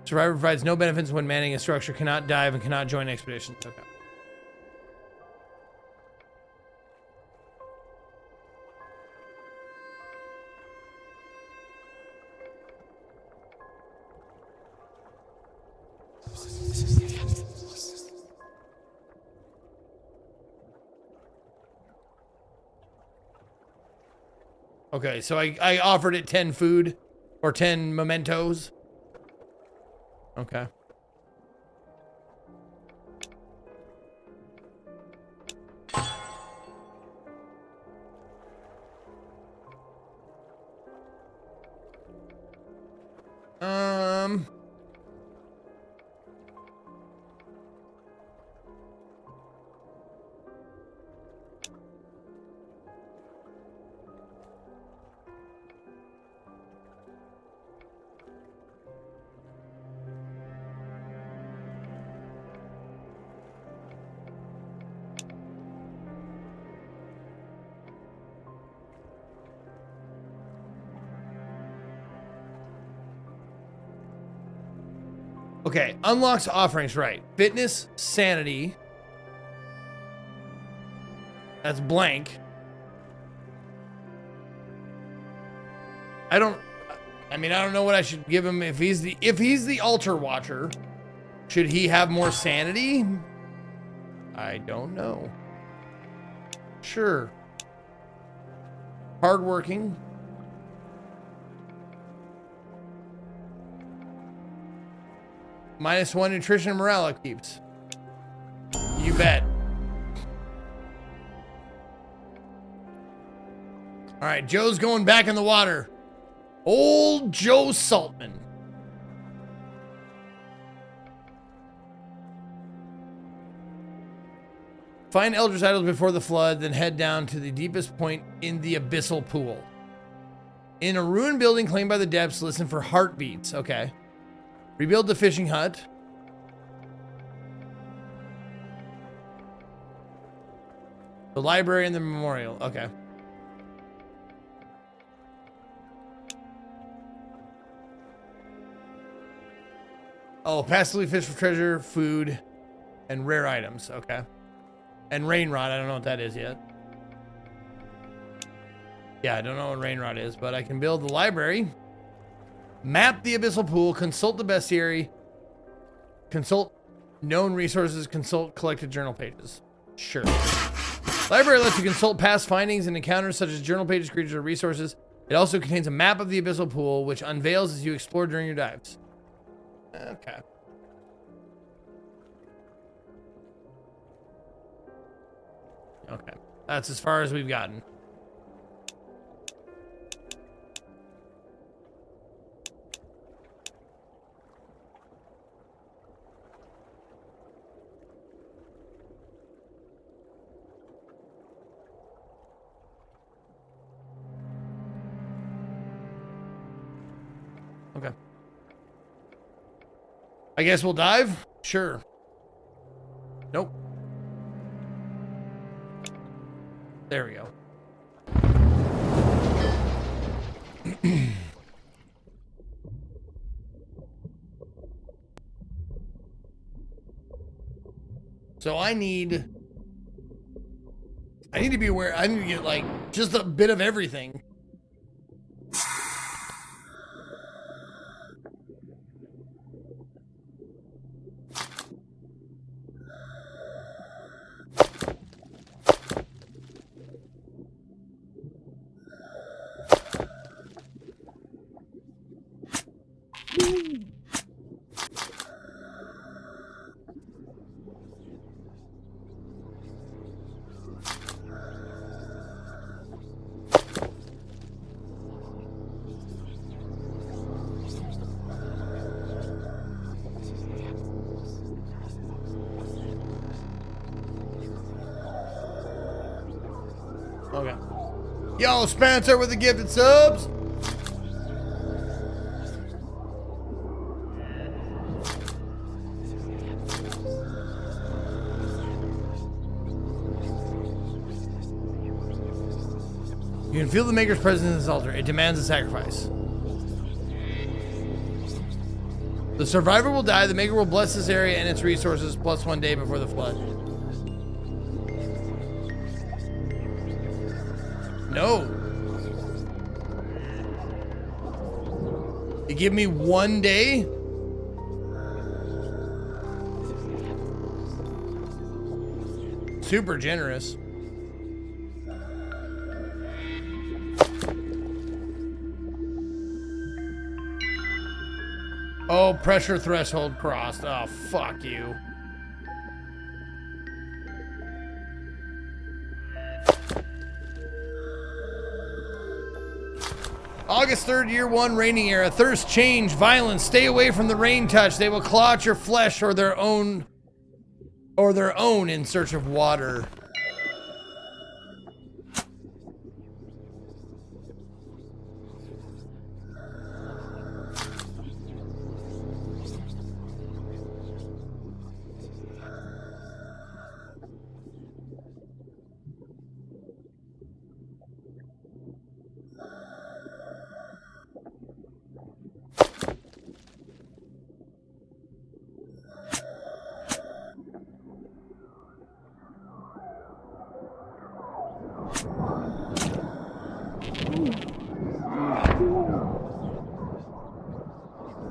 [SPEAKER 3] Survivor provides no benefits when manning a structure, cannot dive, and cannot join expeditions. Okay. Okay, so I offered it 10 food or 10 mementos. Okay. Okay, unlocks offerings, right. Fitness, sanity. That's blank. I don't know what I should give him if he's the altar watcher. Should he have more sanity? I don't know. Sure. Hardworking. -1 nutrition and morale it keeps. You bet. All right, Joe's going back in the water. Old Joe Saltman. Find Eldritch idols before the flood, then head down to the deepest point in the abyssal pool. In a ruined building claimed by the depths, listen for heartbeats. Okay. Rebuild the fishing hut. The library and the memorial. Okay. Oh, passively fish for treasure, food, and rare items. Okay. And rain rod. I don't know what that is yet. Yeah, I don't know what rain rod is, but I can build the library, map the abyssal pool, consult the bestiary, consult known resources, consult collected journal pages. Sure. Library lets you consult past findings and encounters such as journal pages, creatures, or resources. It also contains a map of the abyssal pool, which unveils as you explore during your dives. Okay. Okay. That's as far as we've gotten. Okay. I guess we'll dive? Sure. Nope. There we go. So I need to be aware. I need to get like just a bit of everything. Okay. Yo, Spencer with the gifted subs. You can feel the Maker's presence in this altar. It demands a sacrifice. The survivor will die. The Maker will bless this area and its resources plus 1 day before the flood. No. You give me 1 day? Super generous. Oh, pressure threshold crossed. Oh, fuck you. August 3rd, year 1, raining era. Thirst, change, violence. Stay away from the rain touch. They will claw at your flesh or their own in search of water.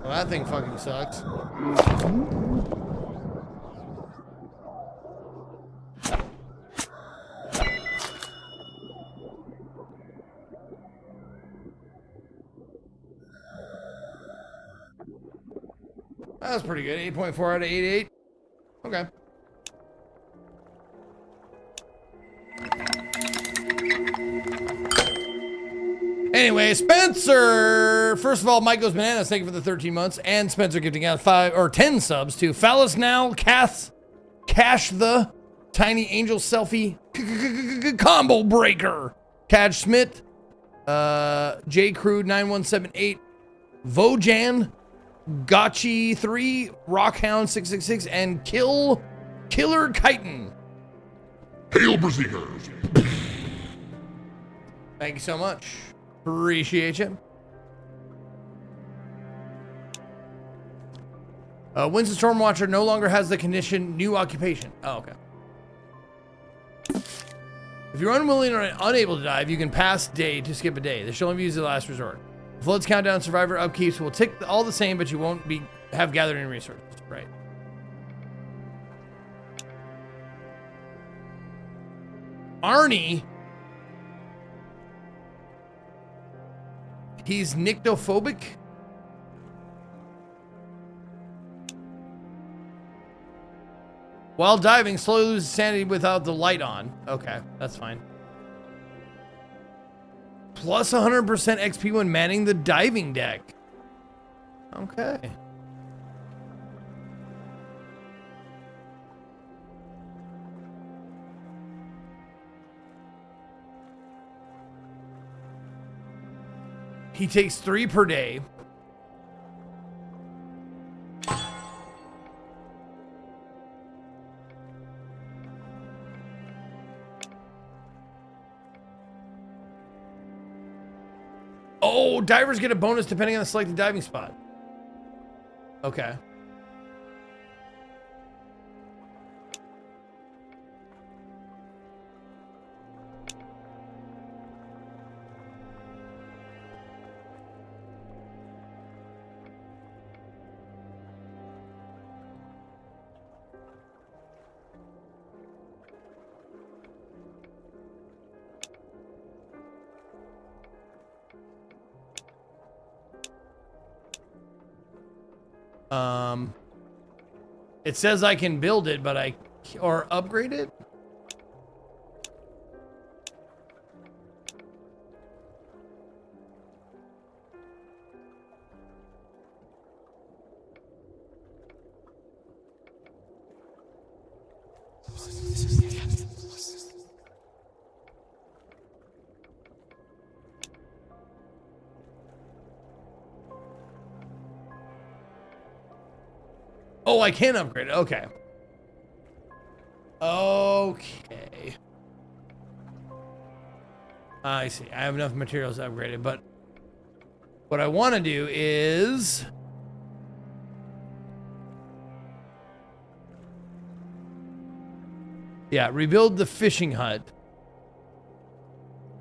[SPEAKER 3] Well, that thing fucking sucks. That was pretty good. 8.4 out of 88. Okay. Anyway, Spencer. First of all, Mike Goes Bananas, thank you for the 13 months. And Spencer gifting out 5 or 10 subs to Phallus Now, Cash the Tiny Angel Selfie Combo Breaker, Cadge Smith, J Crude 9178, Vojan, Gotchi 3, Rockhound 666, and Killer Chitin.
[SPEAKER 5] Hail Berserkers!
[SPEAKER 3] Thank you so much. Appreciate you. Winston Stormwatcher no longer has the condition new occupation. Oh, okay. If you're unwilling or unable to dive, you can pass day to skip a day. This should only be used as a last resort. Flood's countdown survivor upkeeps will tick all the same, but you won't have gathered any resources. Right. Arnie. He's nyctophobic. While diving, slowly loses sanity without the light on. Okay, that's fine. Plus 100% XP when manning the diving deck. Okay. He takes 3 per day. Oh, divers get a bonus depending on the selected diving spot. Okay. It says I can build it, but or upgrade it. Oh, I can upgrade it. Okay. Okay. I see. I have enough materials to upgrade it, but what I want to do is rebuild the fishing hut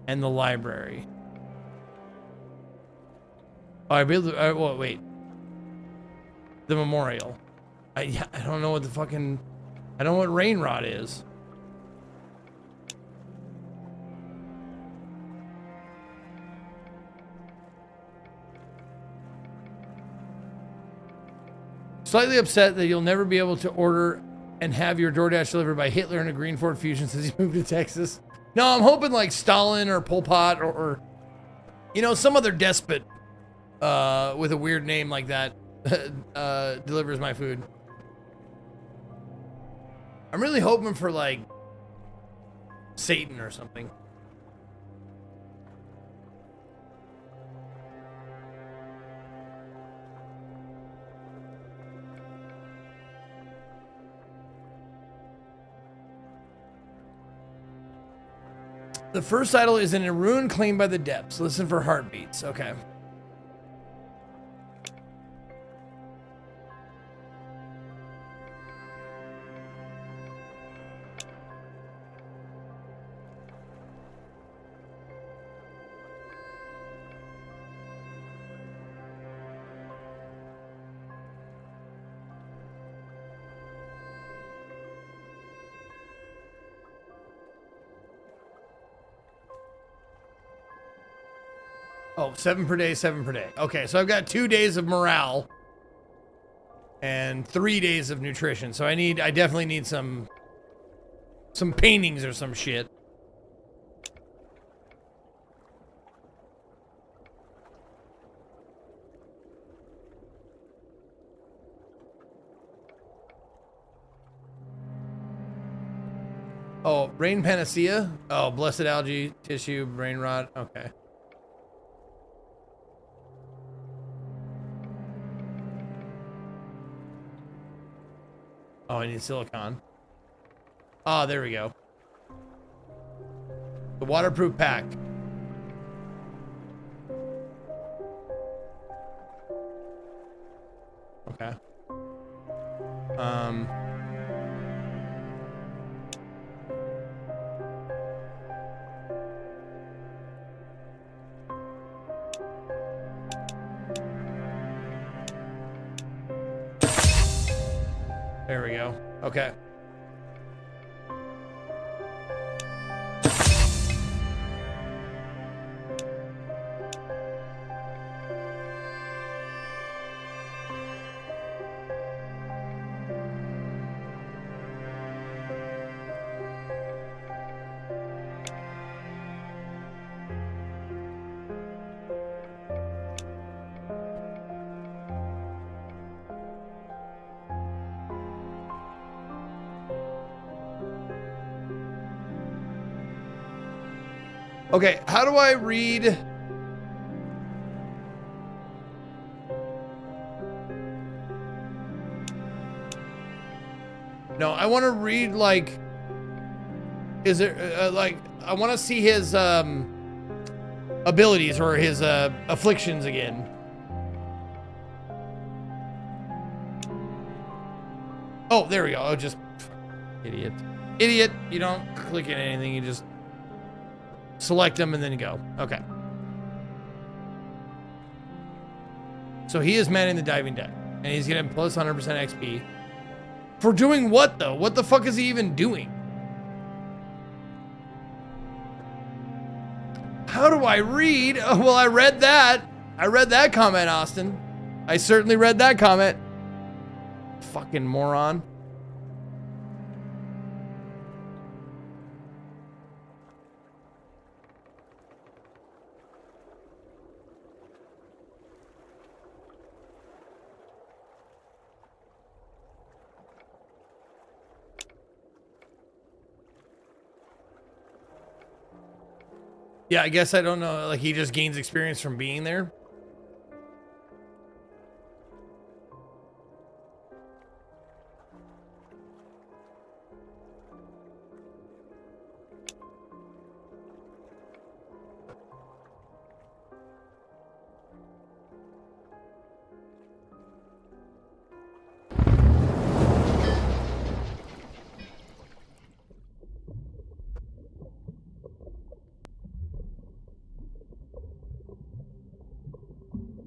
[SPEAKER 3] and the library. Oh, I build the, wait. The memorial. I don't know what the fucking, I don't know what rain rod is. Slightly upset that you'll never be able to order and have your DoorDash delivered by Hitler in a green Ford Fusion since he moved to Texas. No, I'm hoping like Stalin or Pol Pot or you know, some other despot with a weird name like that delivers my food. I'm really hoping for like Satan or something. The first idol is in a ruin claimed by the depths. Listen for heartbeats. Okay. Oh, 7 per day, 7 per day. Okay, so I've got 2 days of morale and 3 days of nutrition. So I definitely need some paintings or some shit. Oh, brain panacea? Oh, blessed algae, tissue, brain rot. Okay. Oh, I need silicon. Oh, there we go. The waterproof pack. Okay. There we go. Okay. Okay, how do I read? No, I want to read like, is there like, I want to see his abilities or his afflictions again. Oh, there we go. Oh, just idiot. Idiot. You don't click in anything. You just select them and then go. Okay. So he is manning the diving deck and he's getting plus 100% XP. For doing what though? What the fuck is he even doing? How do I read? Oh, well, I read that. I read that comment, Austin. I certainly read that comment. Fucking moron. Yeah, I guess I don't know. Like, he just gains experience from being there.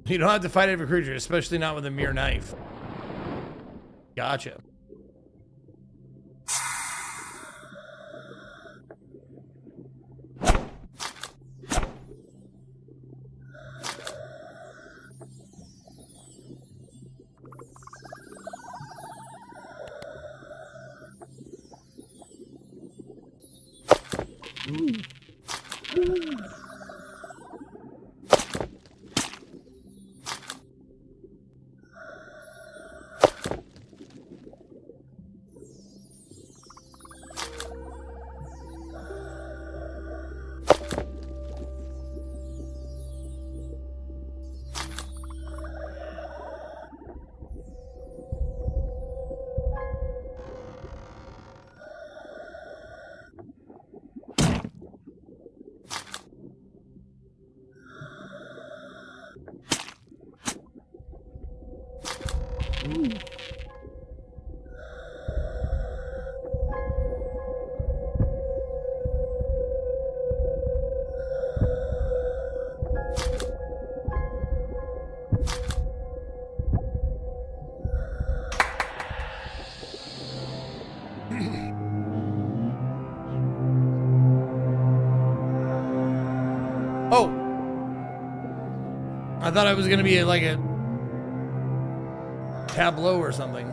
[SPEAKER 3] You don't have to fight every creature, especially not with a mere knife. Gotcha. Oh, I thought it was gonna be like a tableau or something.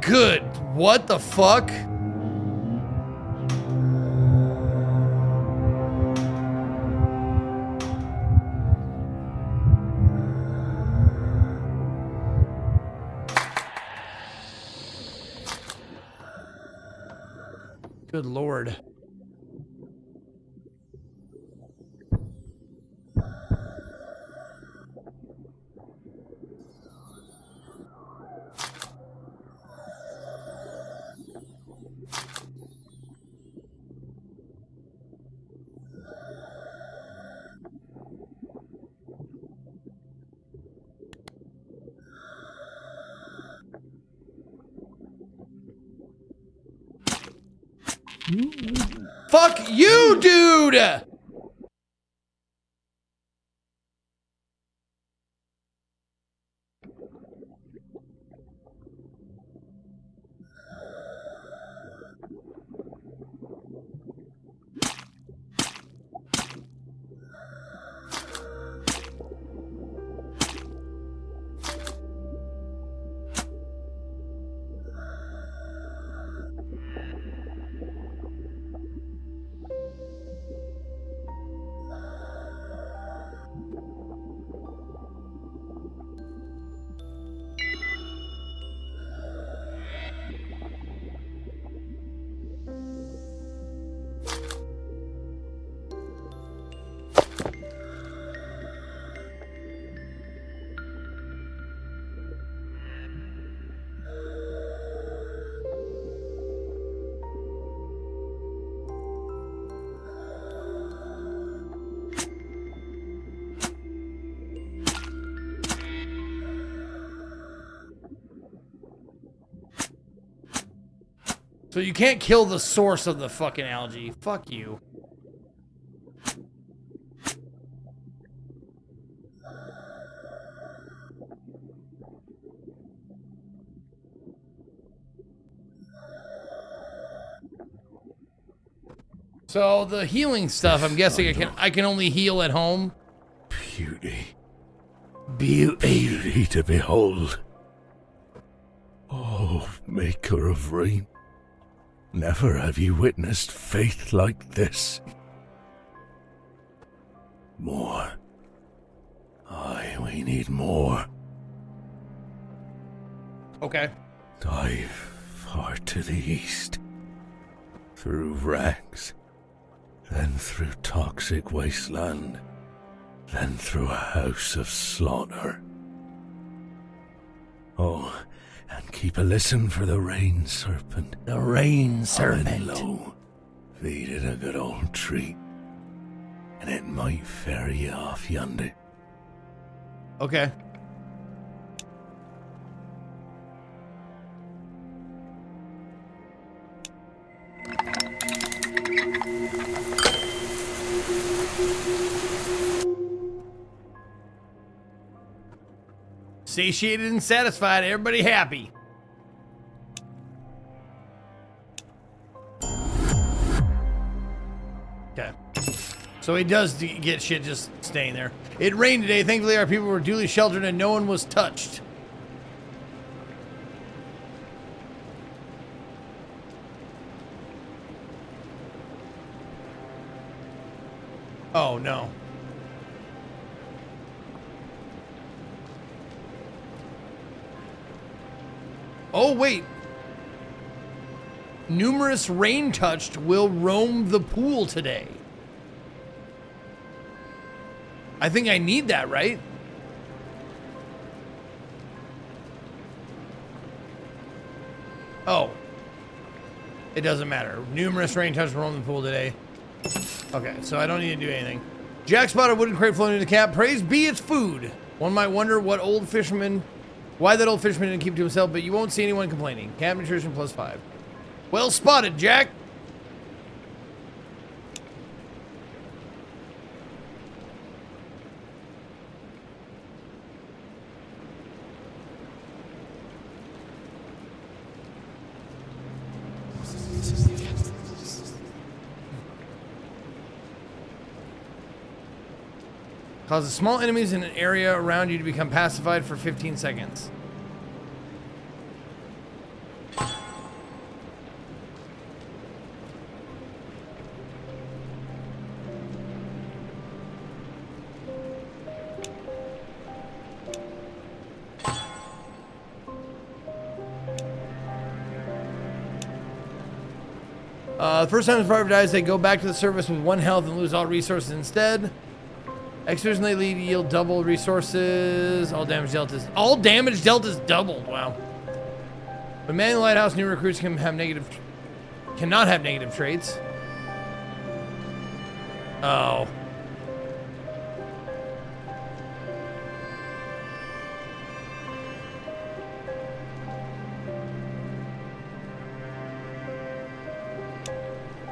[SPEAKER 3] Good. What the fuck? Good Lord. Fuck you, dude! So you can't kill the source of the fucking algae. Fuck you. So the healing stuff, I'm guessing I can only heal at home.
[SPEAKER 8] Beauty. Beauty to behold. Oh, maker of rain. Never have you witnessed faith like this. More. Aye, we need more.
[SPEAKER 3] Okay.
[SPEAKER 8] Dive far to the east. Through rags. Then through toxic wasteland. Then through a house of slaughter. Oh, and keep a listen for the rain serpent.
[SPEAKER 3] The rain serpent.
[SPEAKER 8] Low, feed it a good old treat, and it might ferry you off yonder.
[SPEAKER 3] Okay. Satiated and satisfied, everybody happy. Okay. So he does get shit just staying there. It rained today. Thankfully, our people were duly sheltered and no one was touched. Oh, no. Oh, wait. Numerous rain-touched will roam the pool today. I think I need that, right? Oh. It doesn't matter. Numerous rain-touched will roam the pool today. Okay, so I don't need to do anything. Jack spotted a wooden crate floating in the cap. Praise be its food. One might wonder why that old fisherman didn't keep to himself, but you won't see anyone complaining. Cat nutrition +5. Well spotted, Jack. Causes small enemies in an area around you to become pacified for 15 seconds. The first time the survivor dies, they go back to the surface with 1 health and lose all resources instead. Excursion they lead yield double resources. All damage deltas. All damage deltas doubled. Wow. When manning the lighthouse, new recruits cannot have negative traits. Oh.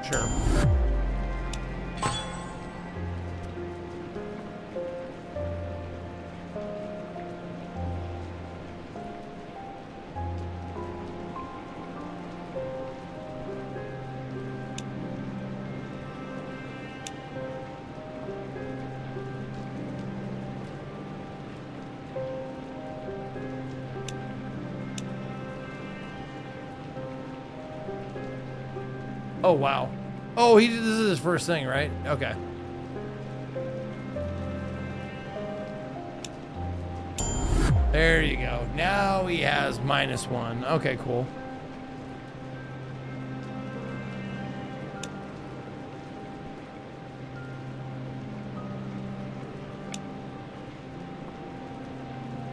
[SPEAKER 3] Sure. Oh, wow. Oh, this is his first thing, right? Okay. There you go. Now he has -1. Okay, cool.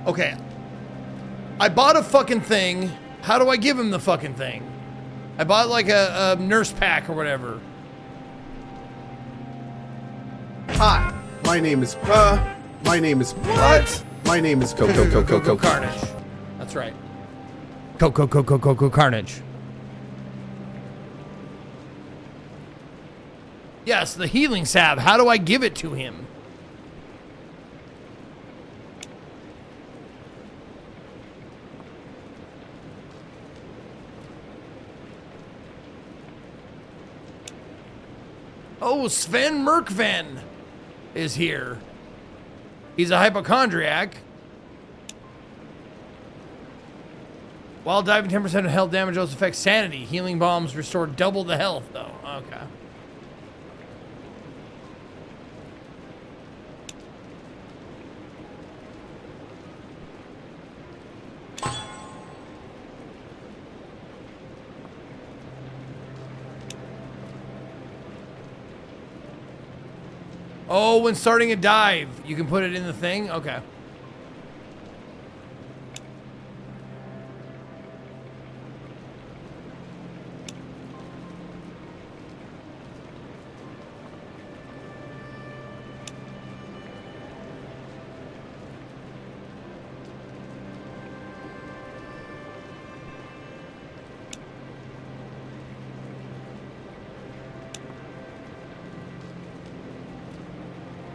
[SPEAKER 3] Okay. I bought a fucking thing. How do I give him the fucking thing? I bought like a nurse pack or whatever.
[SPEAKER 2] Hi, my name is what? My name is Coco
[SPEAKER 3] Carnage. That's right. Coco Carnage. Yes, the healing salve. How do I give it to him? Oh, Sven Merkven is here. He's a hypochondriac. While diving, 10% of health damage also affects sanity. Healing bombs restore double the health, though. Okay. Oh, when starting a dive, you can put it in the thing? Okay.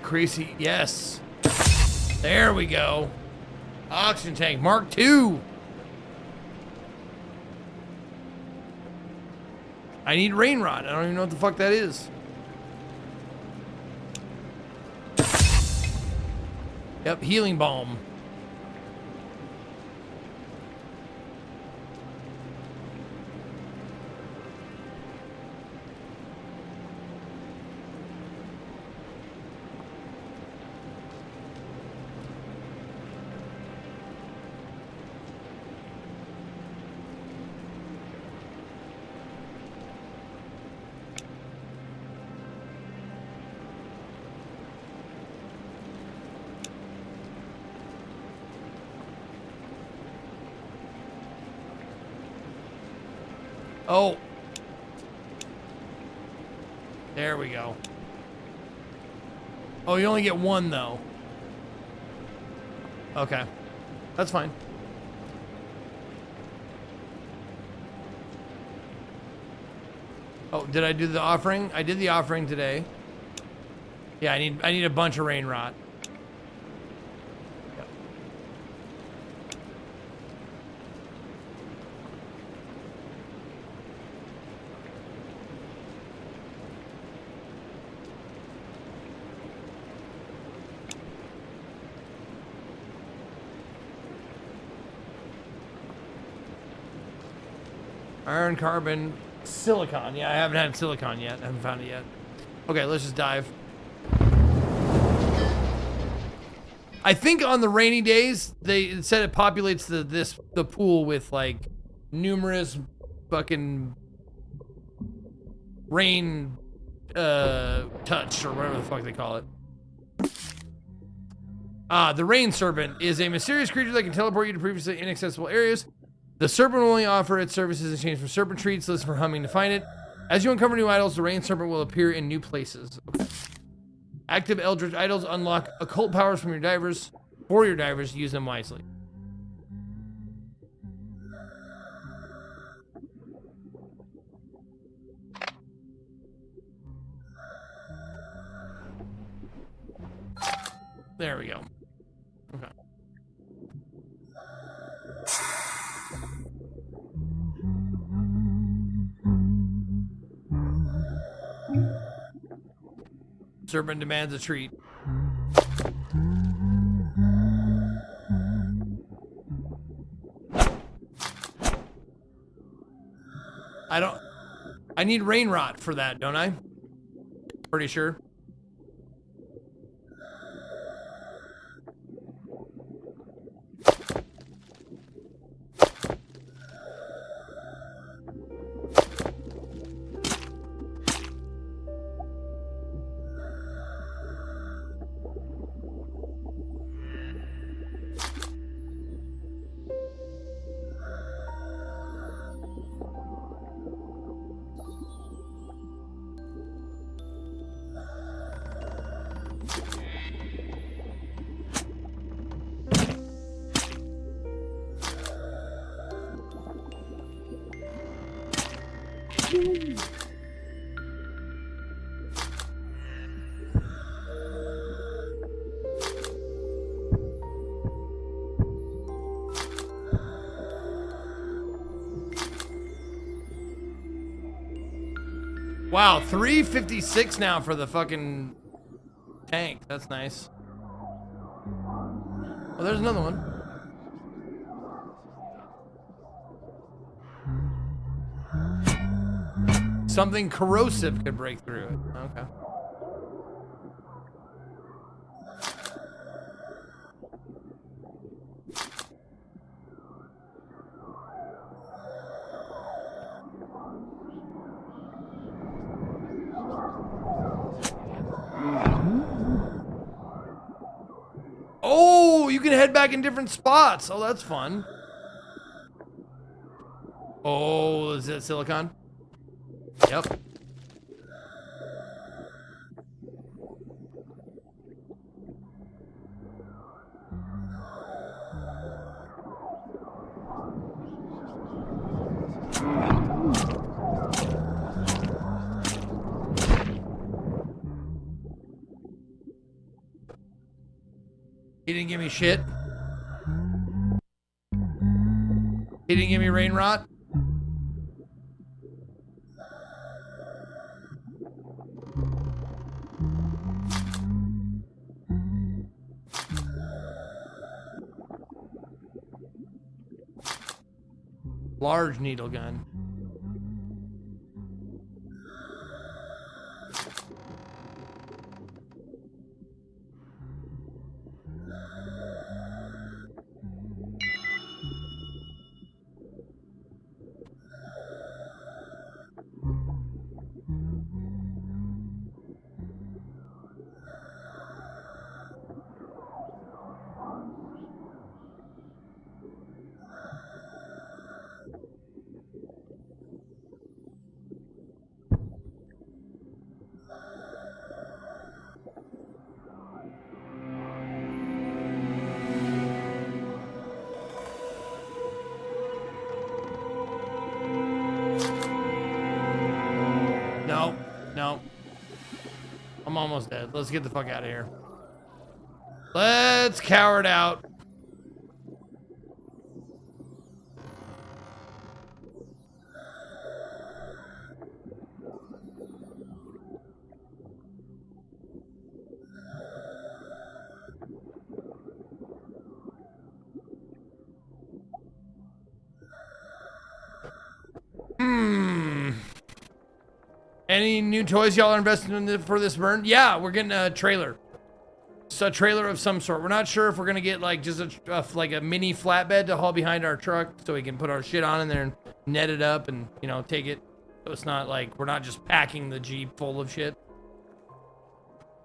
[SPEAKER 3] Crazy, yes. There we go. Oxygen tank, Mark II. I need rain rod. I don't even know what the fuck that is. Yep, healing balm. Oh. There we go. Oh, you only get one, though. Okay. That's fine. Oh, did I do the offering? I did the offering today. Yeah, I need a bunch of rain rot. Yep. Iron, carbon, silicon. Yeah, I haven't had silicon yet. I haven't found it yet. Okay, let's just dive. I think on the rainy days, it said it populates the pool with like numerous fucking rain touch or whatever the fuck they call it. The rain serpent is a mysterious creature that can teleport you to previously inaccessible areas. The serpent will only offer its services in exchange for serpent treats. Listen for humming to find it. As you uncover new idols, the rain serpent will appear in new places. Okay. Active eldritch idols unlock occult powers from your divers. For your divers, use them wisely. There we go. Okay. Serpent demands a treat. I need rain rot for that, don't I? Pretty sure. Wow, 356 now for the fucking tank. That's nice. Oh, there's another one. Something corrosive could break through it. Okay. Oh, you can head back in different spots. Oh, that's fun. Oh, is it silicon? Yep. He didn't give me shit. He didn't give me rain rot. Large needle gun. No, no. I'm almost dead. Let's get the fuck out of here. Let's cower it out. Any new toys y'all are investing in for this burn? Yeah, we're getting a trailer. It's a trailer of some sort. We're not sure if we're gonna get like just like a mini flatbed to haul behind our truck so we can put our shit on in there and net it up and, you know, take it. So it's not like we're not just packing the Jeep full of shit.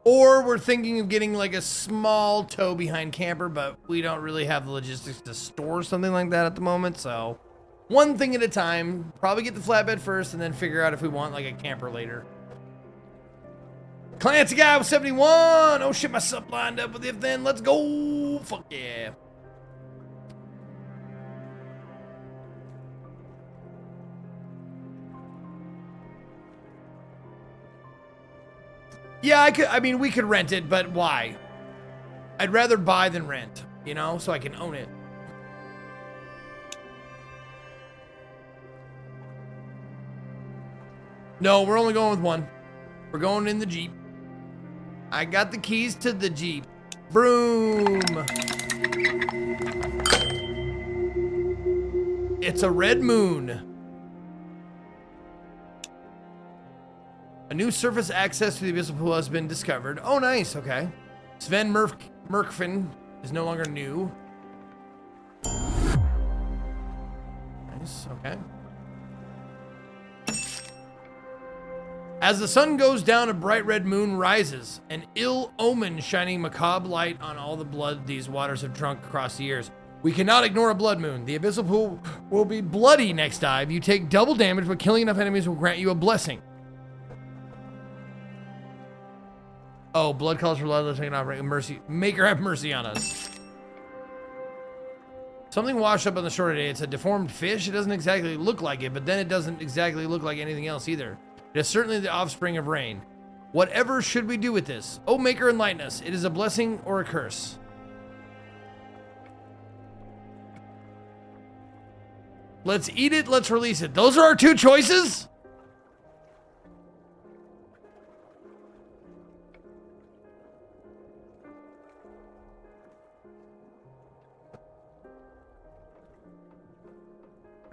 [SPEAKER 3] Or we're thinking of getting like a small tow behind camper, but we don't really have the logistics to store something like that at the moment. So one thing at a time, probably get the flatbed first and then figure out if we want like a camper later. Clancy guy with 71. Oh shit, my sub lined up with if then. Let's go. Fuck yeah. Yeah, we could rent it, but why? I'd rather buy than rent, you know, so I can own it. No, we're only going with one. We're going in the Jeep. I got the keys to the Jeep. Broom. It's a red moon. A new surface access to the abyssal pool has been discovered. Oh, nice. Okay. Sven Merkfin is no longer new. Nice. Okay. As the sun goes down, a bright red moon rises, an ill omen shining macabre light on all the blood these waters have drunk across the years. We cannot ignore a blood moon. The abyssal pool will be bloody next dive. You take double damage, but killing enough enemies will grant you a blessing. Oh, blood calls for blood. Let's take it off. Mercy. Maker have mercy on us. Something washed up on the shore today. It's a deformed fish. It doesn't exactly look like it, but then it doesn't exactly look like anything else either. It is certainly the offspring of rain. Whatever should we do with this? Oh, Maker, enlighten us. It is a blessing or a curse. Let's eat it. Let's release it. Those are our two choices?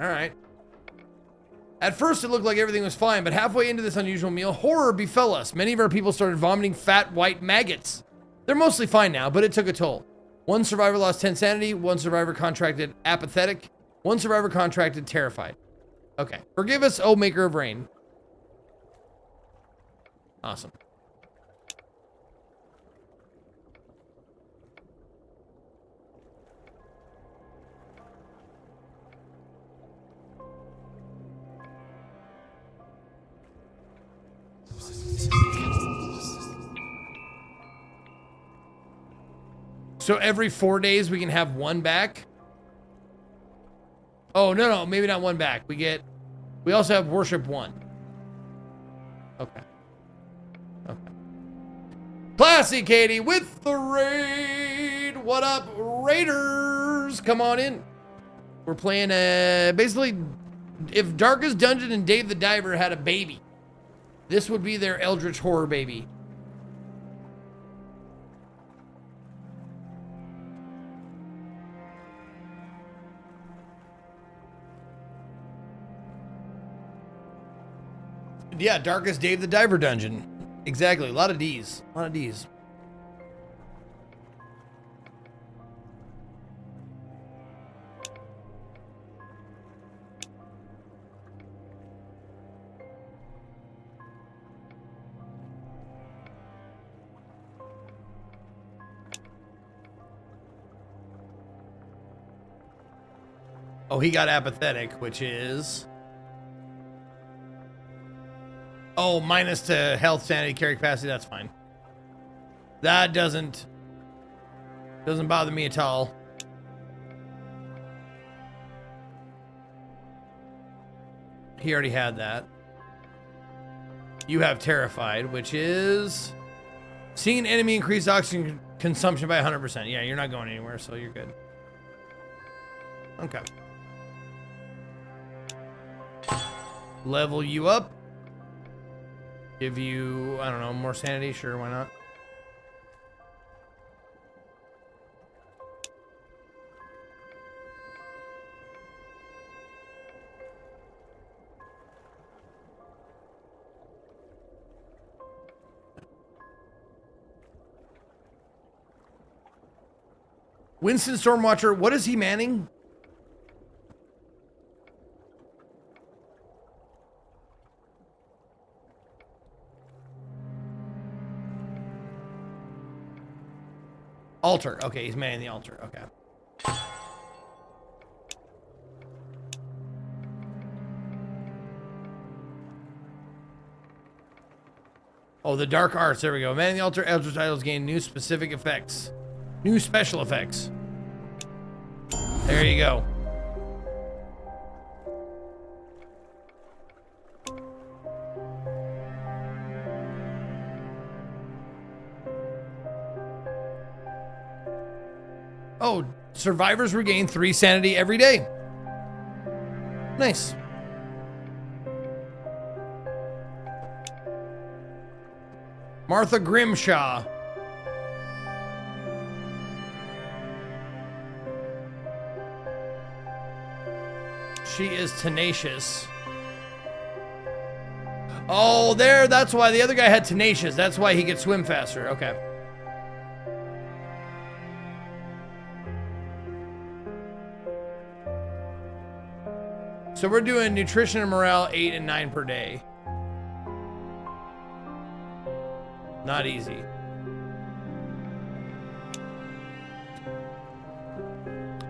[SPEAKER 3] All right. At first, it looked like everything was fine, but halfway into this unusual meal, horror befell us. Many of our people started vomiting fat, white maggots. They're mostly fine now, but it took a toll. One survivor lost 10 sanity. One survivor contracted apathetic. One survivor contracted terrified. Okay. Forgive us, O Maker of Rain. Awesome. So every 4 days we can have one back? Oh, no, maybe not one back. We also have worship 1. Okay. Classy Katie with the raid. What up, Raiders? Come on in. We're playing, basically, if Darkest Dungeon and Dave the Diver had a baby, this would be their Eldritch Horror baby. Yeah, Darkest Dave the Diver dungeon. Exactly. A lot of D's. Oh, he got apathetic, which is... Oh, minus to health, sanity, carry capacity. That's fine. That doesn't bother me at all. He already had that. You have terrified, which is seeing an enemy increase oxygen consumption by 100%. Yeah, you're not going anywhere, so you're good. Okay. Level you up. Give you, I don't know, more sanity. Sure, why not? Winston Stormwatcher, what is he manning? Altar. Okay, he's manning the altar. Okay. Oh, the dark arts. There we go. Manning the altar. Elder titles gain new specific effects. New special effects. There you go. Oh, survivors regain 3 sanity every day. Nice. Martha Grimshaw. She is tenacious. Oh, there. That's why the other guy had tenacious. That's why he could swim faster. Okay. So we're doing nutrition and morale 8 and 9 per day. Not easy.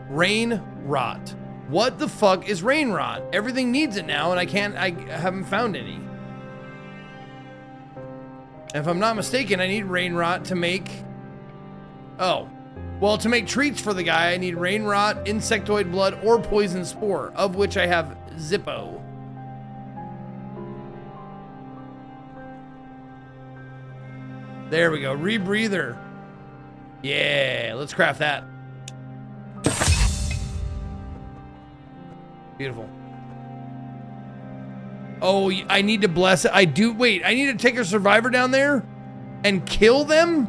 [SPEAKER 3] Rain rot. What the fuck is rain rot? Everything needs it now, and I haven't found any. If I'm not mistaken, I need rain rot to make... Oh. Well, to make treats for the guy, I need rain rot, insectoid blood, or poison spore, of which I have Zippo. There we go. Rebreather. Yeah, let's craft that. Beautiful. Oh, I need to bless it. I do. Wait, I need to take a survivor down there and kill them?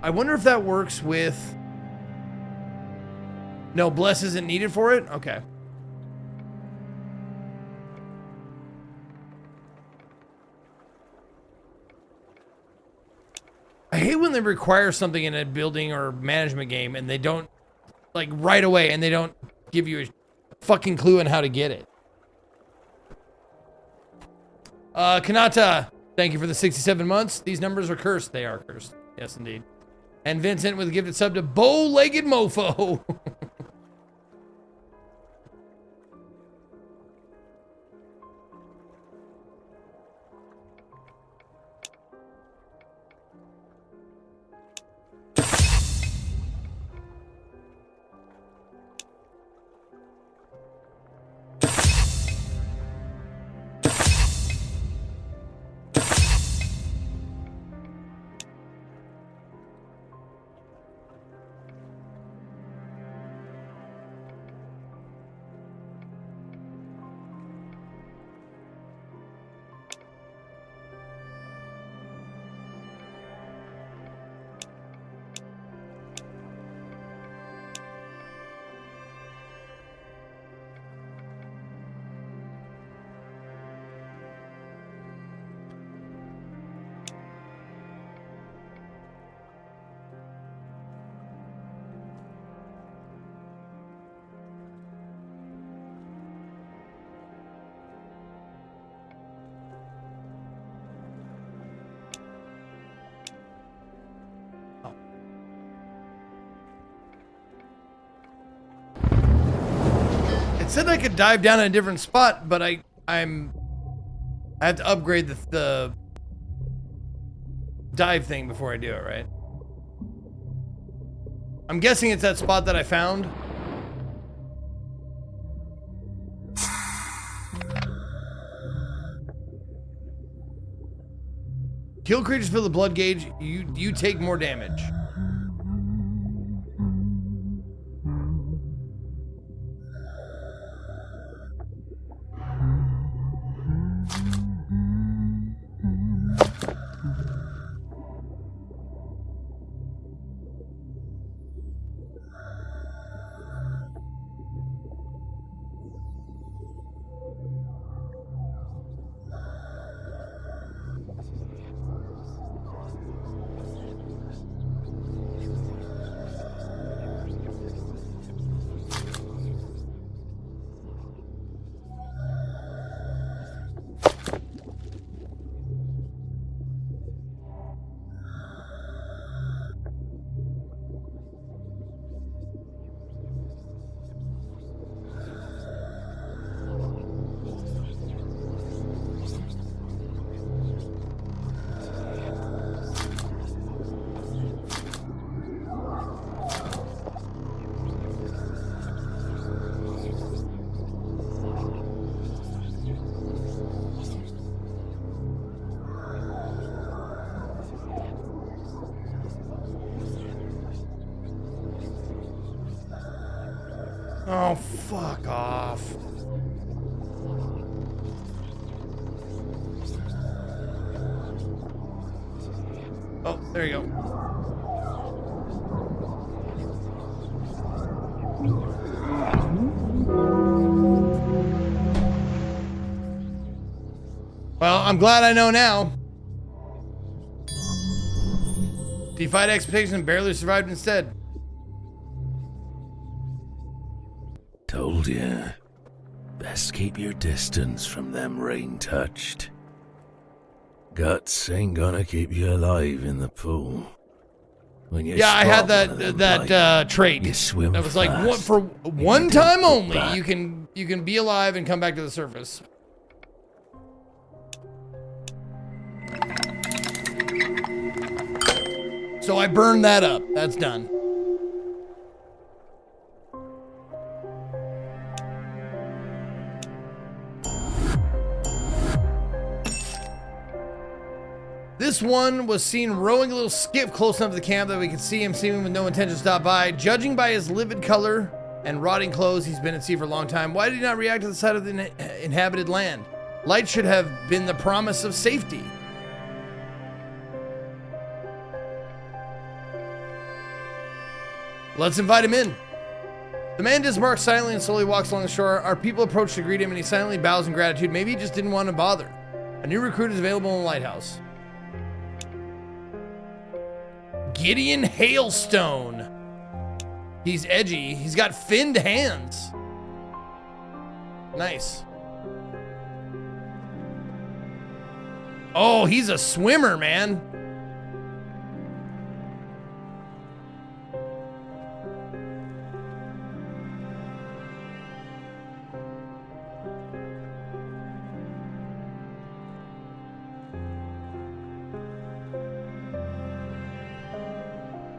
[SPEAKER 3] I wonder if that works with... No, bless isn't needed for it? Okay. I hate when they require something in a building or management game and they don't, like, right away, and they don't give you a fucking clue on how to get it. Kanata, thank you for the 67 months. These numbers are cursed. They are cursed. Yes, indeed. And Vincent with a gifted sub to Bow-Legged Mofo. It said I could dive down in a different spot, but I have to upgrade the dive thing before I do it, right? I'm guessing it's that spot that I found. Kill creatures fill the blood gauge. You take more damage. Oh, fuck off. Oh, there you go. Well, I'm glad I know now. Defied expectations and barely survived instead.
[SPEAKER 8] Told ya. Best keep your distance from them rain-touched. Guts ain't gonna keep you alive in the pool. When you
[SPEAKER 3] Yeah, I had
[SPEAKER 8] spot one of them
[SPEAKER 3] that trait.
[SPEAKER 8] you swim
[SPEAKER 3] That was like
[SPEAKER 8] fast,
[SPEAKER 3] for
[SPEAKER 8] and
[SPEAKER 3] one
[SPEAKER 8] you don't
[SPEAKER 3] time
[SPEAKER 8] look
[SPEAKER 3] only.
[SPEAKER 8] back.
[SPEAKER 3] You can be alive and come back to the surface. So I burned that up. That's done. This one was seen rowing a little skiff close enough to the camp that we could see him seeming with no intention to stop by. Judging by his livid color and rotting clothes, he's been at sea for a long time. Why did he not react to the sight of the inhabited land? Light should have been the promise of safety. Let's invite him in. The man dismarks silently and slowly walks along the shore. Our people approach to greet him and he silently bows in gratitude. Maybe he just didn't want to bother. A new recruit is available in the lighthouse. Gideon Hailstone. He's edgy. He's got finned hands. Nice. Oh, he's a swimmer, man.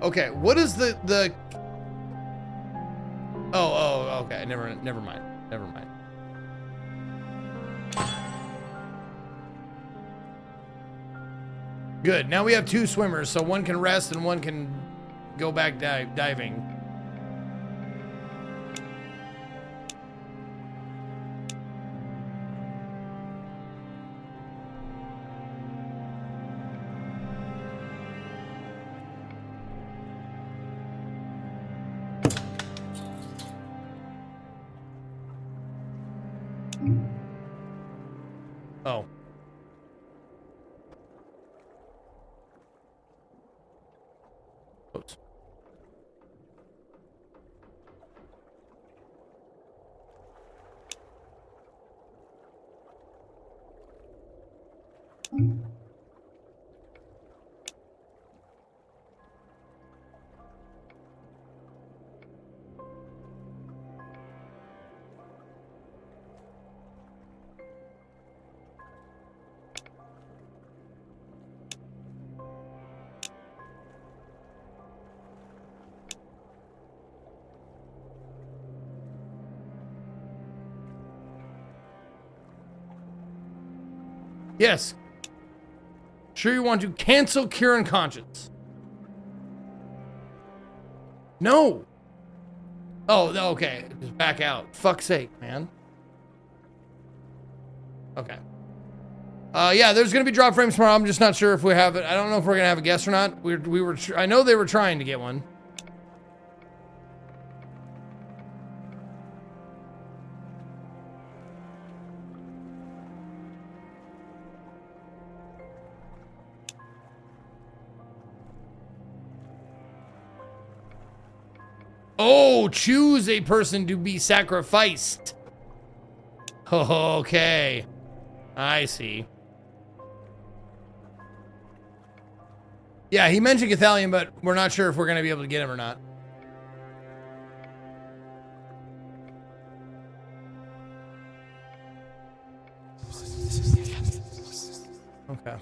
[SPEAKER 3] Okay, what is the Oh, okay. Never mind. Never mind. Good. Now we have two swimmers, so one can rest and one can go back diving. Oh. Oops. Yes. Sure you want to cancel Cure and Conscience? No. Oh, okay. Just back out. Fuck's sake, man. Okay. Yeah, there's gonna be drop frames tomorrow. I'm just not sure if we have it. I don't know if we're gonna have a guest or not. I know they were trying to get one. Oh, choose a person to be sacrificed. Okay. I see. Yeah, he mentioned Gathalion, but we're not sure if we're going to be able to get him or not. Okay.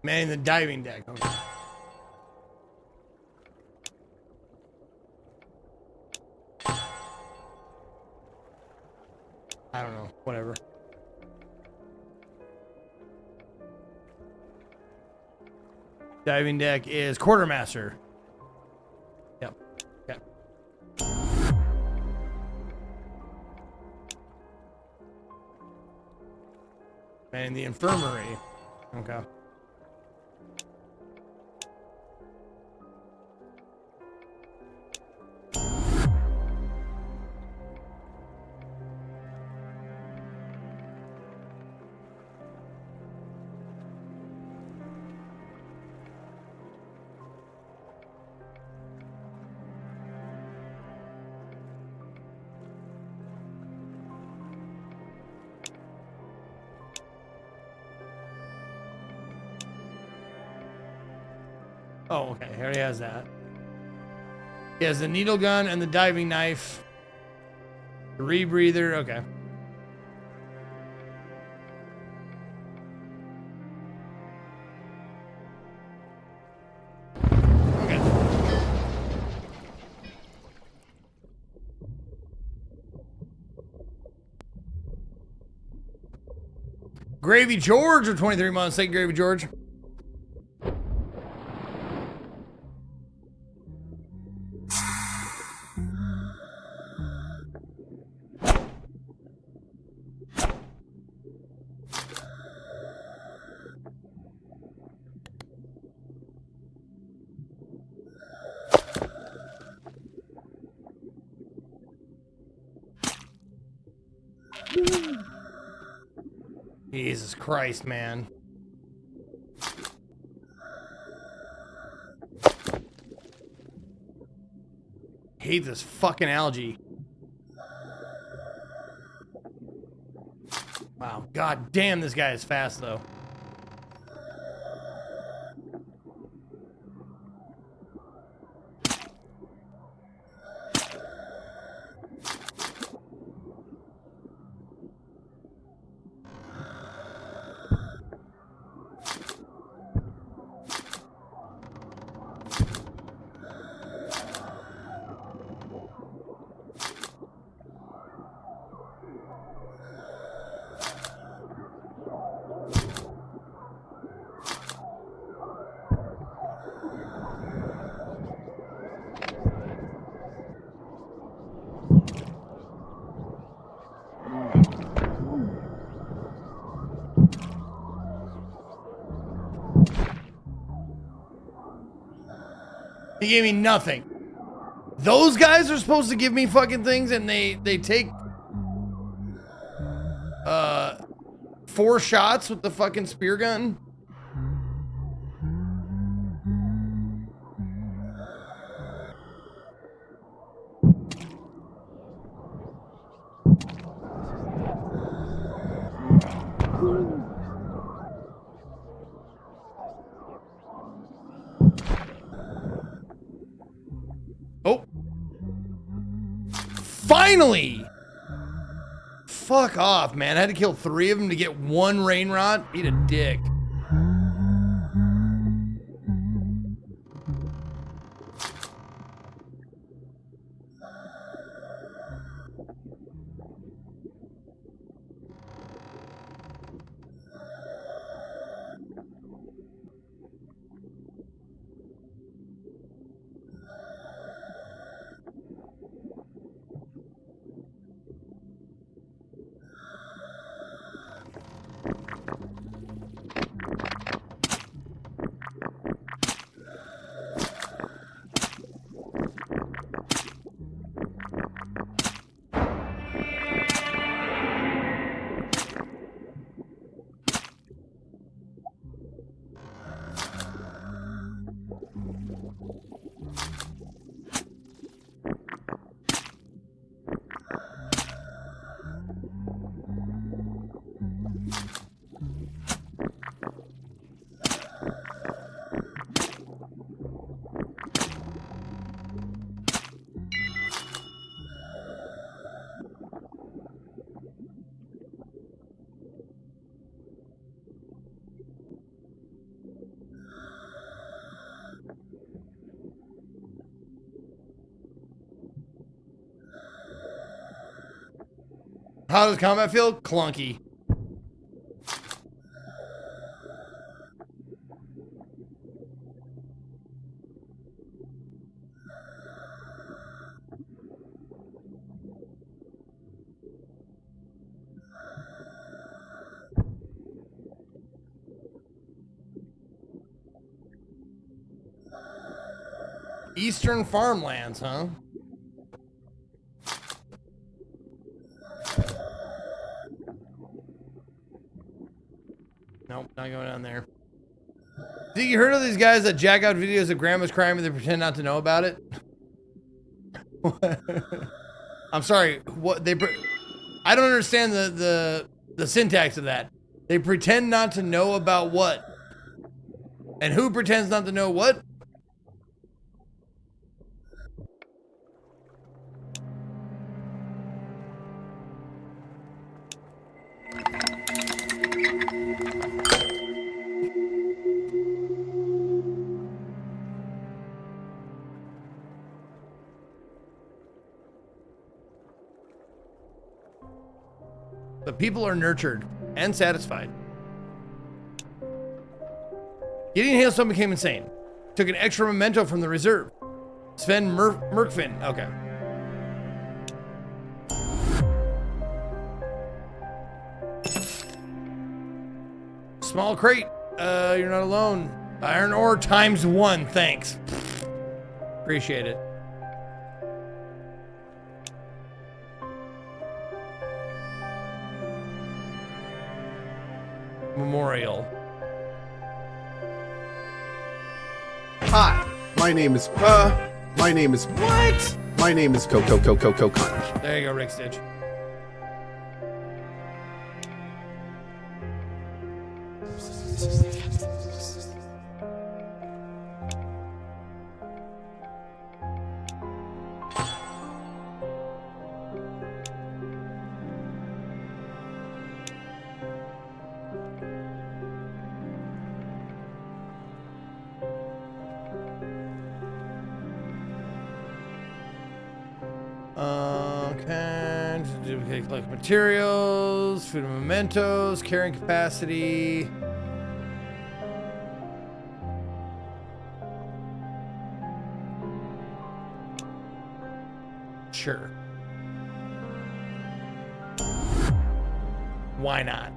[SPEAKER 3] Man, the diving deck. Okay. I don't know. Whatever. Diving deck is quartermaster. Yep. Yep. And the infirmary. Okay. Oh, okay. He already has that. He has the needle gun and the diving knife. The rebreather. Okay. Okay. Gravy George with 23 months. Thank you, Gravy George. Jesus Christ, man. Hate this fucking algae. Wow, god damn, this guy is fast though. He gave me nothing. Those guys are supposed to give me fucking things, and they take 4 shots with the fucking spear gun. Oh. Finally! Fuck off, man. I had to kill 3 of them to get 1 rain rod. Eat a dick. How does combat feel? Clunky. Eastern farmlands, huh? Nope, not going down there. See, you heard of these guys that jack out videos of grandma's crying and they pretend not to know about it? I'm sorry. What they? I don't understand the syntax of that. They pretend not to know about what? And who pretends not to know what? But people are nurtured and satisfied. Gideon Hailstone became insane. Took an extra memento from the reserve. Sven Merkfin. Okay. Small crate. You're not alone. Iron ore ×1. Thanks. Appreciate it. Memorial.
[SPEAKER 2] Hi, my name is what? My name is Coco Conch.
[SPEAKER 3] There you go, Rick Stitch. Okay, collect materials, food and mementos, carrying capacity. Sure. Why not?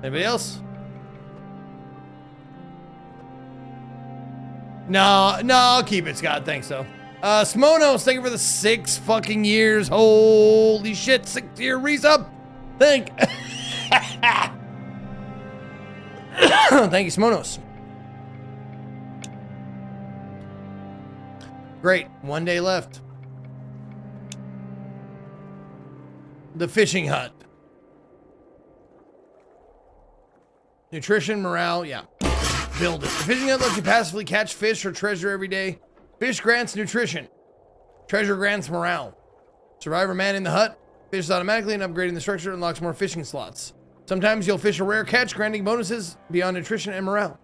[SPEAKER 3] Anybody else? No, I'll keep it, Scott. Thanks, though. Smonos, thank you for the 6 fucking years. Holy shit, 6-year resub. Thank you, Smonos. Great, 1 day left. The fishing hut. Nutrition, morale, yeah. Build it. The fishing hut lets you passively catch fish or treasure every day. Fish grants nutrition. Treasure grants morale. Survivor man in the hut. Fishes automatically, and upgrading the structure unlocks more fishing slots. Sometimes you'll fish a rare catch, granting bonuses beyond nutrition and morale.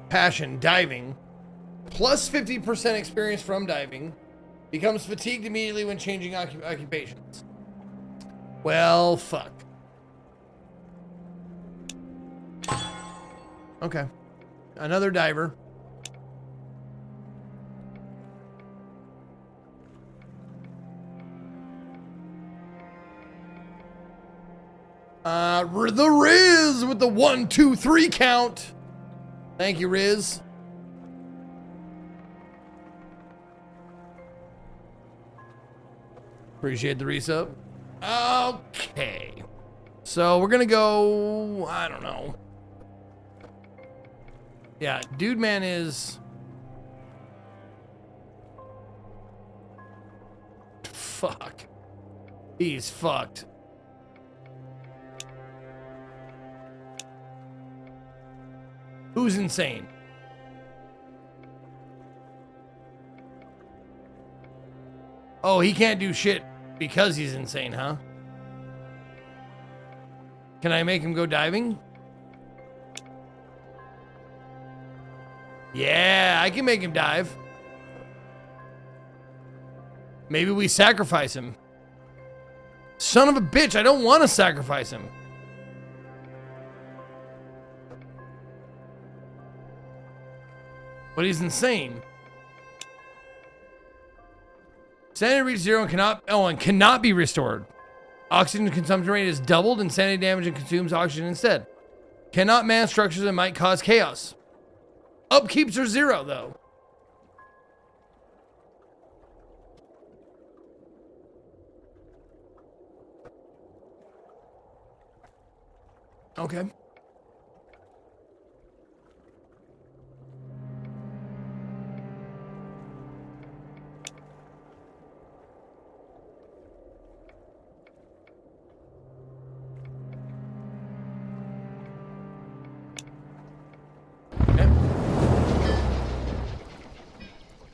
[SPEAKER 3] Passion, diving. Plus 50% experience from diving. Becomes fatigued immediately when changing occupations. Well, fuck. Okay. Another diver. The Riz with the 1, 2, 3 count. Thank you, Riz. Appreciate the resub. Okay. So we're gonna go, I don't know. Yeah, Dude Man is... Fuck. He's fucked. Who's insane? Oh, he can't do shit because he's insane, huh? Can I make him go diving? Yeah, I can make him dive. Maybe we sacrifice him. Son of a bitch, I don't want to sacrifice him. But he's insane. Sanity reaches 0 and cannot be restored. Oxygen consumption rate is doubled and sanity damage and consumes oxygen instead. Cannot man structures that might cause chaos. Upkeeps are 0 though. Okay.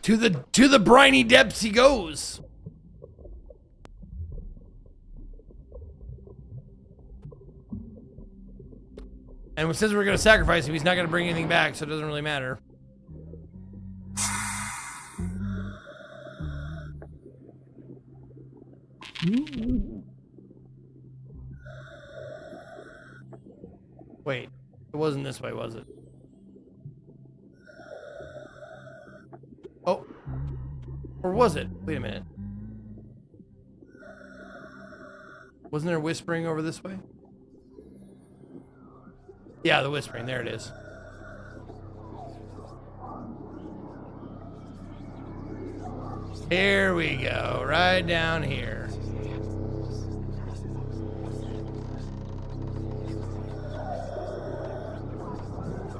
[SPEAKER 3] To the briny depths he goes. And since we're gonna sacrifice him, he's not gonna bring anything back, so it doesn't really matter. Wait, it wasn't this way, was it? Oh. Or was it? Wait a minute. Wasn't there whispering over this way? Yeah, the whispering. There it is. Here we go. Right down here.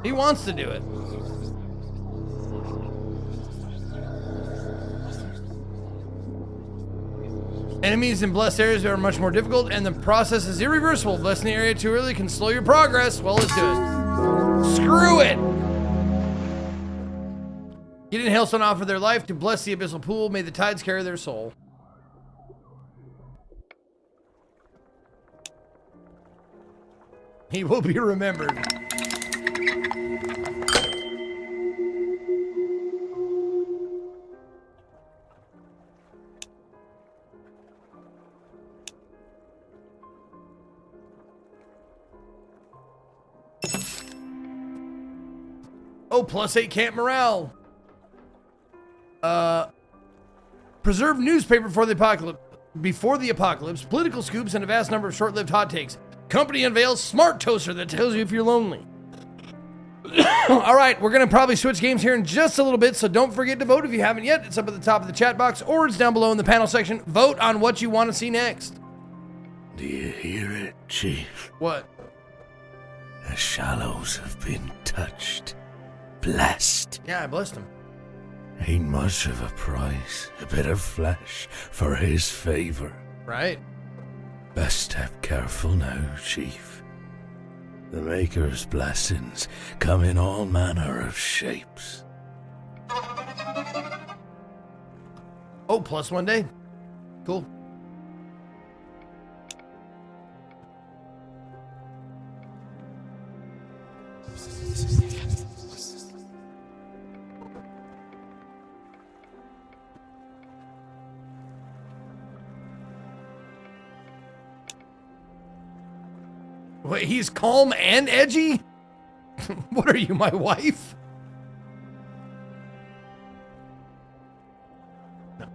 [SPEAKER 3] He wants to do it. Enemies in blessed areas are much more difficult, and the process is irreversible. Blessing the area too early can slow your progress. Well, let's do it. Screw it! Get in Hailstone offer their life to bless the abyssal pool. May the tides carry their soul. He will be remembered. Oh, +8 camp morale. Preserve newspaper for the apocalypse. Before the apocalypse, political scoops and a vast number of short-lived hot takes. Company unveils smart toaster that tells you if you're lonely. All right, we're gonna probably switch games here in just a little bit, so don't forget to vote if you haven't yet. It's up at the top of the chat box, or it's down below in the panel section. Vote on what you want to see next.
[SPEAKER 8] Do you hear it, Chief?
[SPEAKER 3] What?
[SPEAKER 8] The shallows have been touched. Blessed.
[SPEAKER 3] Yeah, I blessed him.
[SPEAKER 8] Ain't much of a price, a bit of flesh for his favor.
[SPEAKER 3] Right.
[SPEAKER 8] Best step careful now, Chief. The Maker's blessings come in all manner of shapes.
[SPEAKER 3] Oh, +1 day. Cool. Wait, he's calm and edgy? What are you, my wife? No.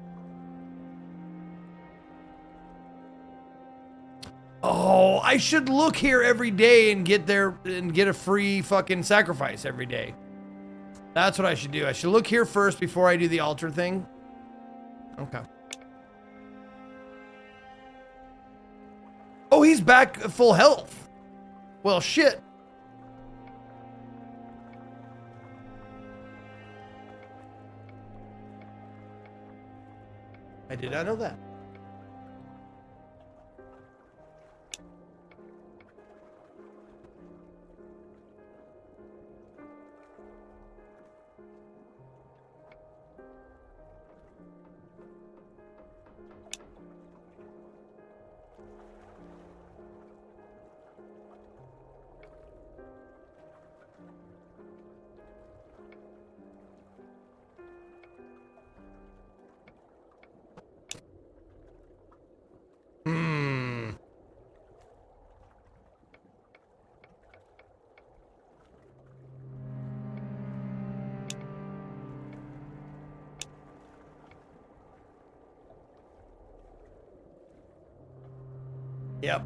[SPEAKER 3] Oh, I should look here every day and get there and get a free fucking sacrifice every day. That's what I should do. I should look here first before I do the altar thing. Okay. Oh, he's back at full health. Well, shit. I did not know that. Yep.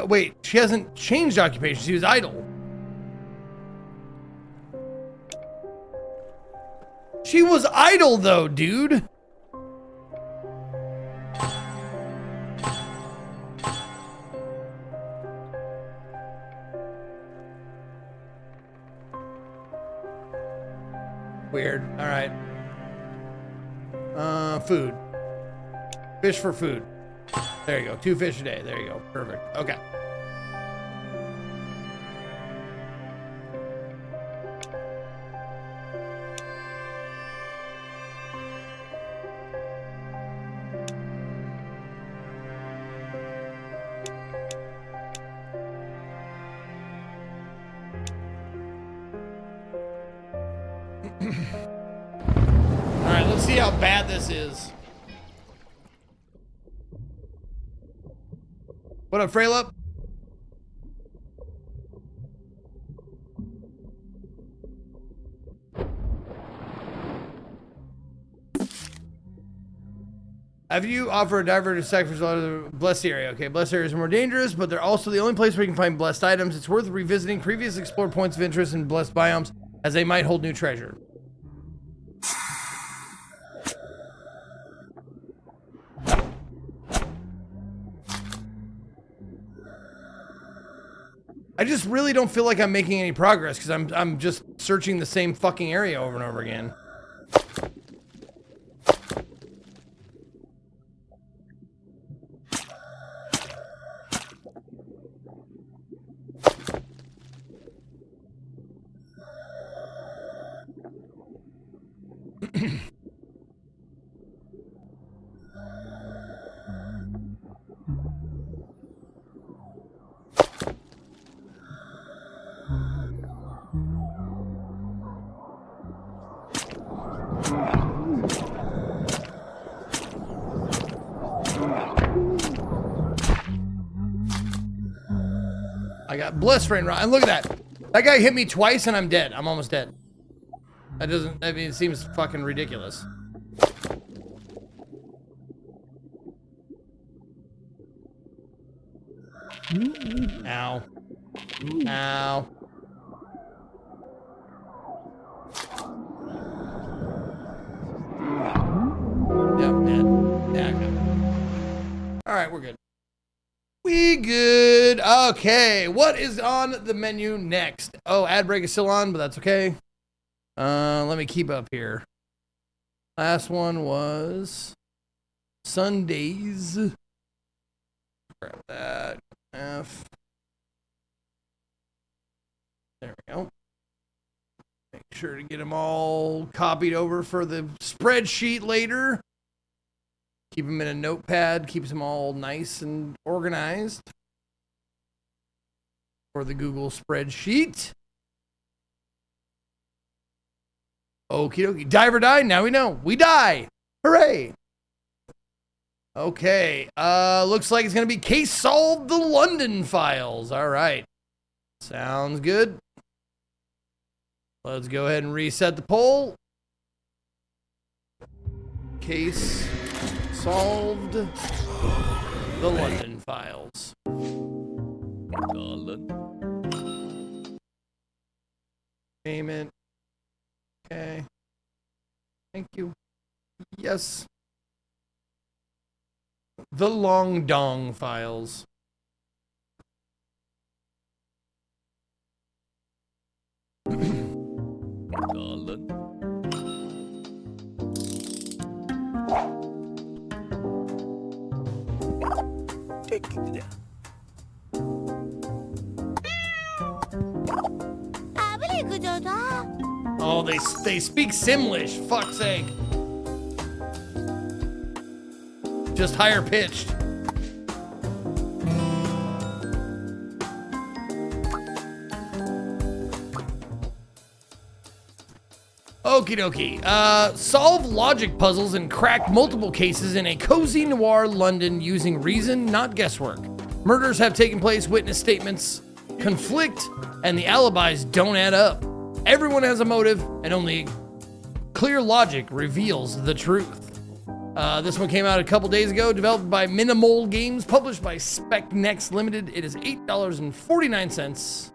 [SPEAKER 3] Wait, she hasn't changed occupation. She was idle. She was idle though, dude. Weird. All right. Food. Fish for food. There you go. 2 fish a day. There you go. Perfect. Okay. All right, let's see how bad this is. What up, Freylup? Have you offered a diver to sacrifice the blessed area? Okay, blessed areas are more dangerous, but they're also the only place where you can find blessed items. It's worth revisiting previous explored points of interest in blessed biomes, as they might hold new treasure. I just really don't feel like I'm making any progress because I'm just searching the same fucking area over and over again. I got blessed rain rod, and look at that. That guy hit me twice and I'm dead. I'm almost dead. That doesn't, I mean, it seems fucking ridiculous. Ow. Ow. Yep, dead. Yeah, okay. Alright, we're good. We good. Okay, what is on the menu next? Oh, ad break is still on, but that's okay. Let me keep up here. Last one was Sundays. Grab that. F. There we go. Make sure to get them all copied over for the spreadsheet later. Keep them in a notepad. Keeps them all nice and organized for the Google spreadsheet. Okie dokie. Dive or die? Now we know. We die. Hooray. Okay. Looks like it's going to be case solved, the London files. All right. Sounds good. Let's go ahead and reset the poll. Case solved, the London files. Payment. Okay. Thank you. Yes. The Long Dong files. Oh, they speak Simlish. Fuck's sake. Just higher pitched. Okie dokie. Solve logic puzzles and crack multiple cases in a cozy noir London using reason, not guesswork. Murders have taken place, witness statements conflict, and the alibis don't add up. Everyone has a motive, and only clear logic reveals the truth. This one came out a couple days ago, developed by Minimal Games, published by Spec Next Limited. It is $8.49.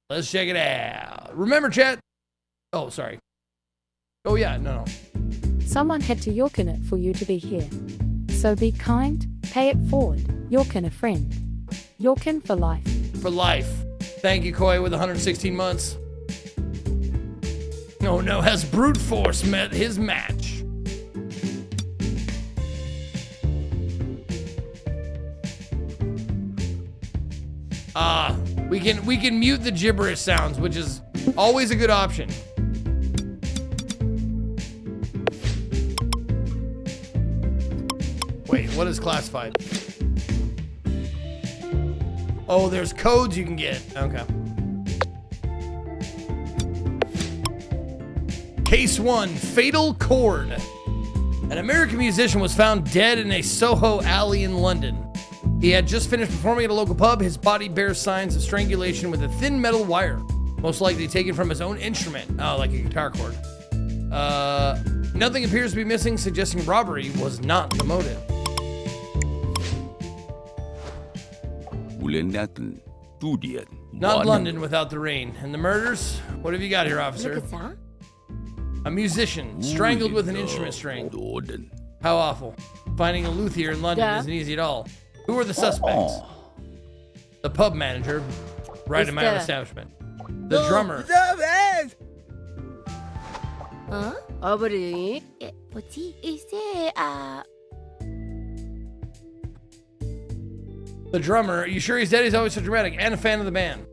[SPEAKER 3] Let's check it out. Remember, chat. Oh, sorry. Oh, yeah, no.
[SPEAKER 1] Someone had to yorken it for you to be here. So be kind, pay it forward, yorken a friend. Yorken for life.
[SPEAKER 3] For life. Thank you, Koi, with 116 months. Oh no, has brute force met his match? We can mute the gibberish sounds, which is always a good option. Wait, what is classified? Oh, there's codes you can get. Okay. Case 1, Fatal Chord. An American musician was found dead in a Soho alley in London. He had just finished performing at a local pub. His body bears signs of strangulation with a thin metal wire, most likely taken from his own instrument. Oh, like a guitar chord. Nothing appears to be missing, suggesting robbery was not the motive. Not London without the rain. And the murders? What have you got here, officer? A musician strangled with an instrument string. How awful. Finding a luthier in London isn't easy at all. Who are the suspects? The pub manager, right in my own establishment. The drummer.
[SPEAKER 10] Huh? 뭐지?
[SPEAKER 3] The drummer. Are you sure he's dead? He's always so dramatic and a fan of the band.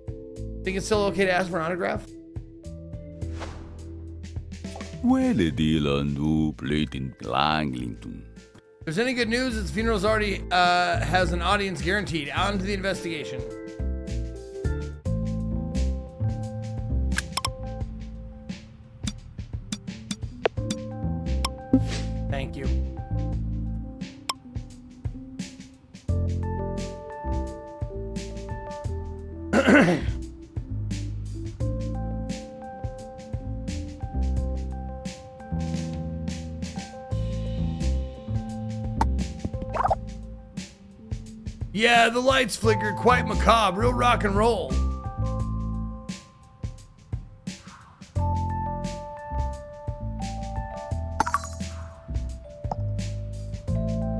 [SPEAKER 3] Think it's still okay to ask for an autograph? If there's any good news, its funeral's already has an audience guaranteed. On to the investigation. Thank you. Yeah, the lights flickered, quite macabre, real rock and roll.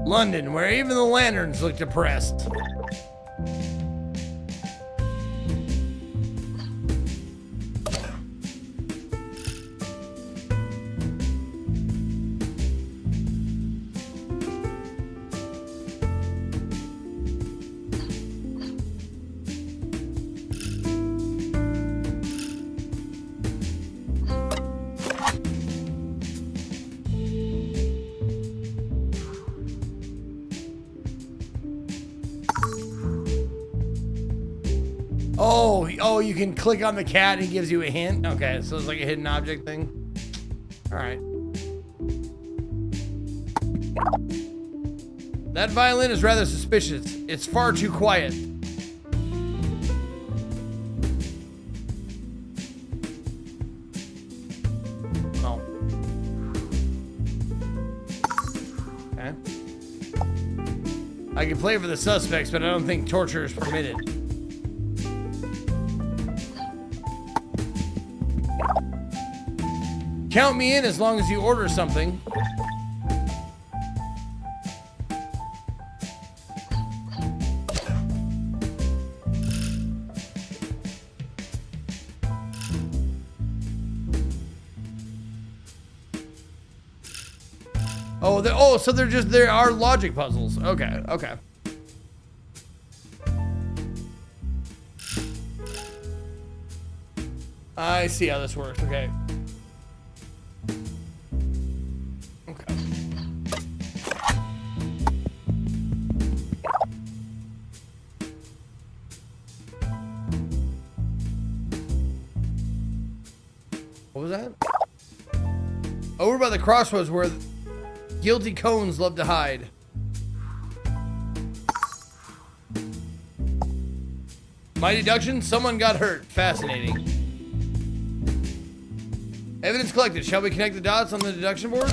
[SPEAKER 3] London, where even the lanterns look depressed. Oh, you can click on the cat and he gives you a hint? Okay, so it's like a hidden object thing. All right. That violin is rather suspicious. It's far too quiet. Oh. Okay. I can play for the suspects, but I don't think torture is permitted. Count me in as long as you order something. Oh, so there are logic puzzles. Okay, okay. I see how this works. Okay. Okay. What was that? Over by the crossroads where guilty cones love to hide. My deduction, someone got hurt. Fascinating. Evidence collected. Shall we connect the dots on the deduction board?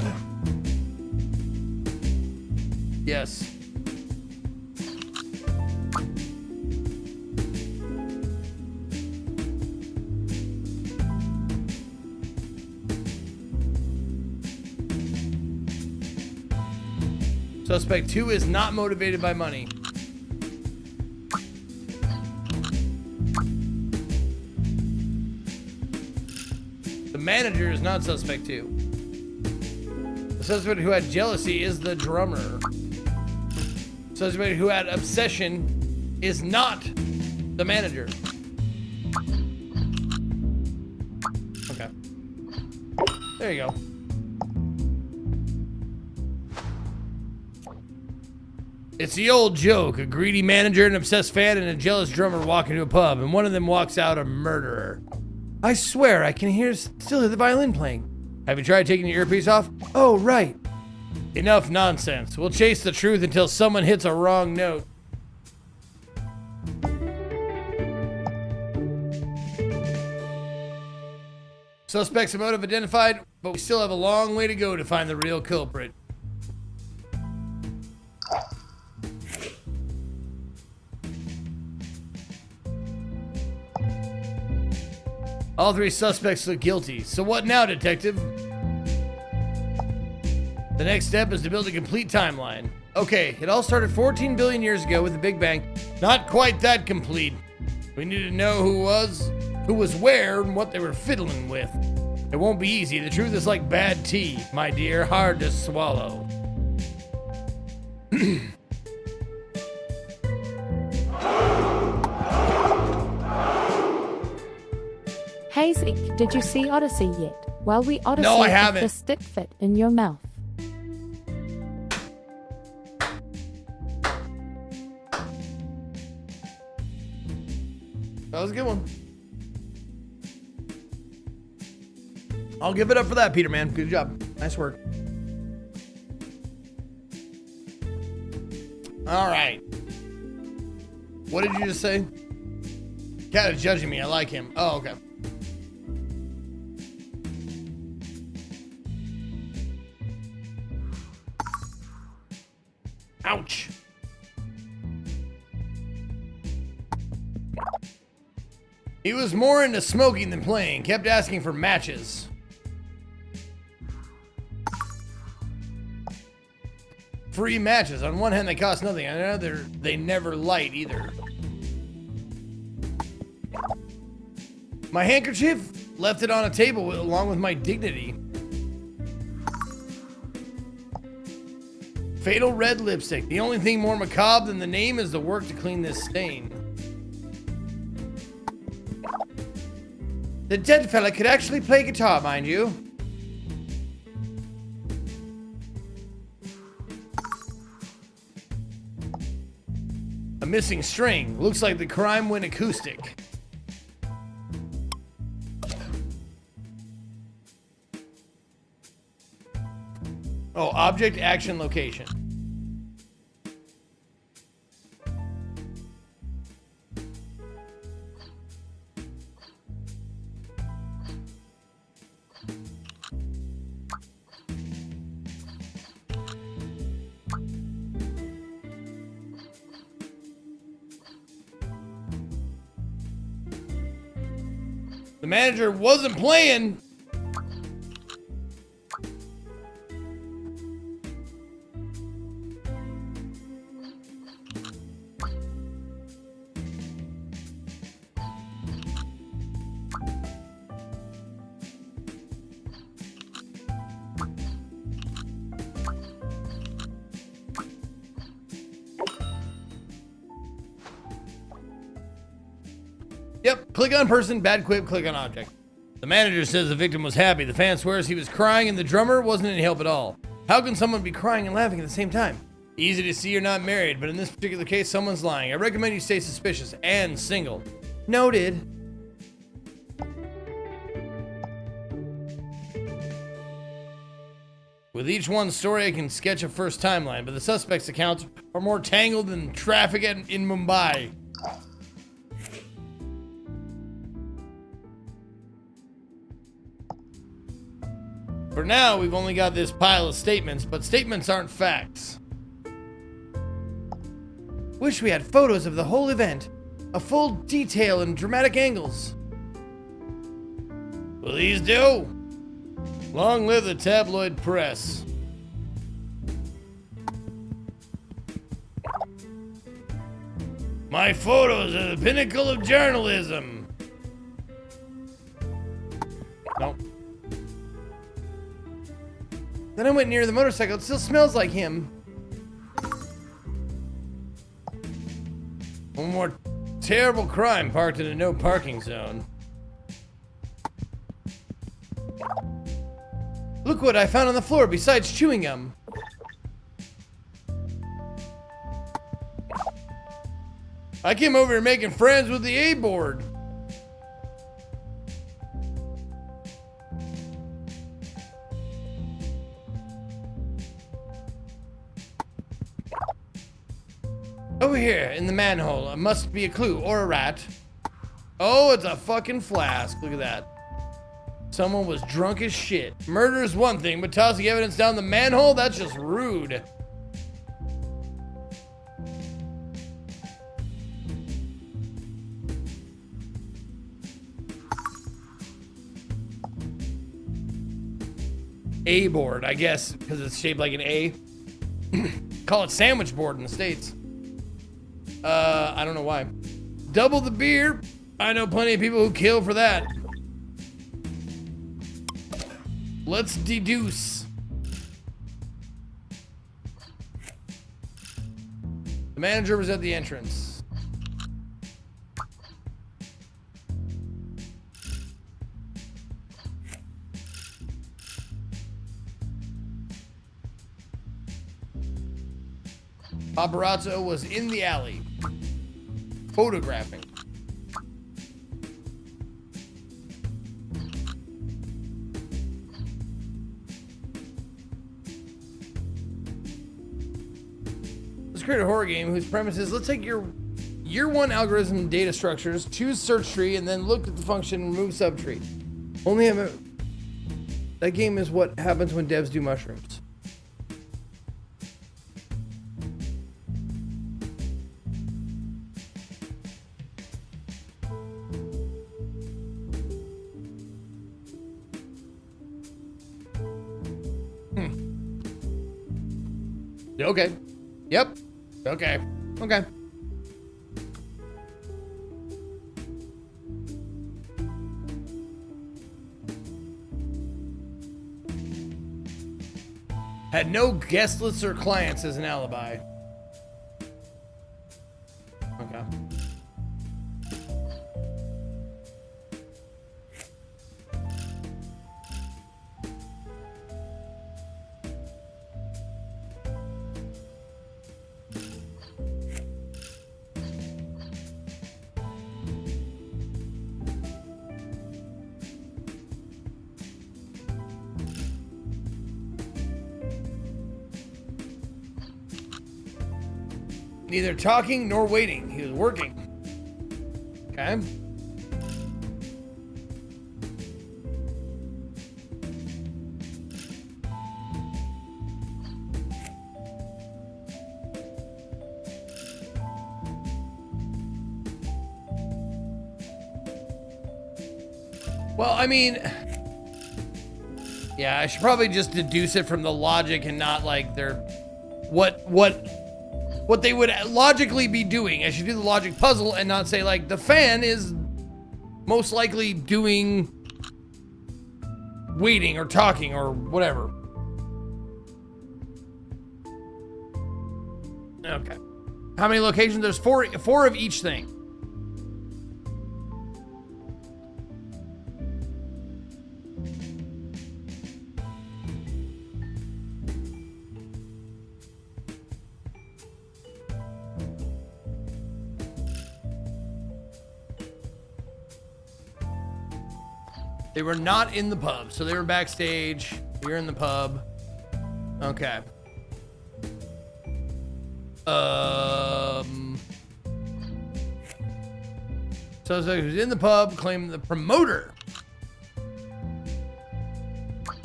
[SPEAKER 3] Yes. Suspect 2 is not motivated by money. The manager is not suspect 2. The suspect who had jealousy is the drummer. The suspect who had obsession is not the manager. Okay. There you go. It's the old joke. A greedy manager, an obsessed fan, and a jealous drummer walk into a pub, and one of them walks out a murderer. I swear, I can still hear the violin playing. Have you tried taking your earpiece off? Oh, right. Enough nonsense. We'll chase the truth until someone hits a wrong note. Suspects and motive identified, but we still have a long way to go to find the real culprit. All three suspects look guilty. So what now, detective? The next step is to build a complete timeline. Okay, it all started 14 billion years ago with the Big Bang. Not quite that complete. We need to know who was where, and what they were fiddling with. It won't be easy. The truth is like bad tea, my dear, hard to swallow.
[SPEAKER 1] Hey Zeke, did you see Odyssey yet? Well, we Odyssey
[SPEAKER 3] No, I haven't.
[SPEAKER 1] the stick fit in your mouth.
[SPEAKER 3] That was a good one. I'll give it up for that, Peter, man. Good job. Nice work. All right. What did you just say? Cat is judging me. I like him. Oh, okay. Ouch. He was more into smoking than playing. Kept asking for matches. Free matches. On one hand, they cost nothing. On the other, they never light either. My handkerchief? Left it on a table along with my dignity. Fatal red lipstick. The only thing more macabre than the name is the work to clean this stain. The dead fella could actually play guitar, mind you. A missing string. Looks like the crime went acoustic. Oh, object, action, location. The manager wasn't playing. Yep, click on person, bad quip, click on object. The manager says the victim was happy. The fan swears he was crying and the drummer wasn't any help at all. How can someone be crying and laughing at the same time? Easy to see you're not married, but in this particular case, someone's lying. I recommend you stay suspicious and single. Noted. With each one's story, I can sketch a first timeline, but the suspects' accounts are more tangled than traffic in Mumbai. for now, we've only got this pile of statements, but statements aren't facts. Wish we had photos of the whole event. A full detail and dramatic angles. Please do. Long live the tabloid press. My photos are the pinnacle of journalism. Nope. Then I went near the motorcycle. It still smells like him. One more terrible crime parked in a no parking zone. Look what I found on the floor besides chewing gum. I came over here making friends with the A-board. Over here in the manhole, it must be a clue or a rat. Oh, it's a fucking flask. Look at that. Someone was drunk as shit. Murder is one thing, but tossing evidence down the manhole, that's just rude. A board, I guess, because it's shaped like an A. Call it sandwich board in the States. I don't know why. Double the beer. I know plenty of people who kill for that. Let's deduce. The manager was at the entrance. Paparazzo was in the alley, photographing. Let's create a horror game whose premise is, let's take your year one algorithm data structures, choose search tree, and then look at the function, remove subtree. Only have a... That game is what happens when devs do mushrooms. Okay. Yep. Okay. Okay. Had no guest lists or clients as an alibi. Okay. Neither talking nor waiting. He was working. Okay. Well, I mean, yeah, I should probably just deduce it from the logic and not like their what they would logically be doing. I should do the logic puzzle and not say like the fan is most likely doing waiting or talking or whatever. Okay. How many locations? There's four of each thing. They were not in the pub, so they were backstage. You're in the pub. Okay. So he was in the pub, claimed the promoter.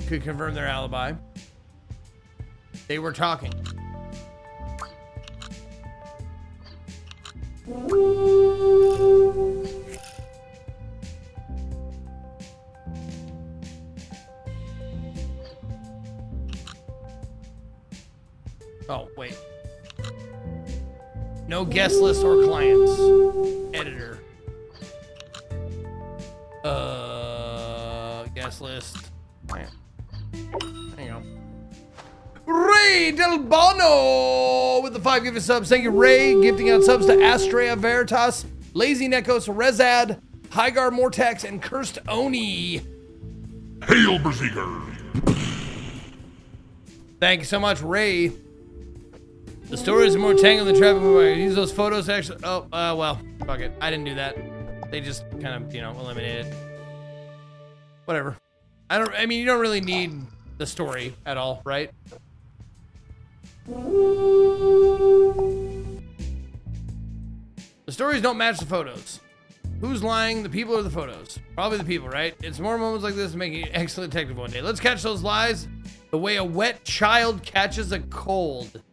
[SPEAKER 3] could confirm their alibi. They were talking. Oh, wait. No guest list or clients. Editor. Guest list. There you go. Ray Del Bono with the 5 gifted subs. Thank you, Ray. Gifting out subs to Astrea Veritas, Lazy Nekos, Rezad, Hygar Mortex, and Cursed Oni.
[SPEAKER 5] Hail, Berserker!
[SPEAKER 3] Thank you so much, Ray. The story is more tangled than traffic. Use those photos to actually. Oh, well, fuck it. I didn't do that. They just kind of, eliminated. Whatever. I mean, you don't really need the story at all, right? The stories don't match the photos. Who's lying, the people or the photos? Probably the people, right? It's more moments like this making you an excellent detective one day. Let's catch those lies the way a wet child catches a cold.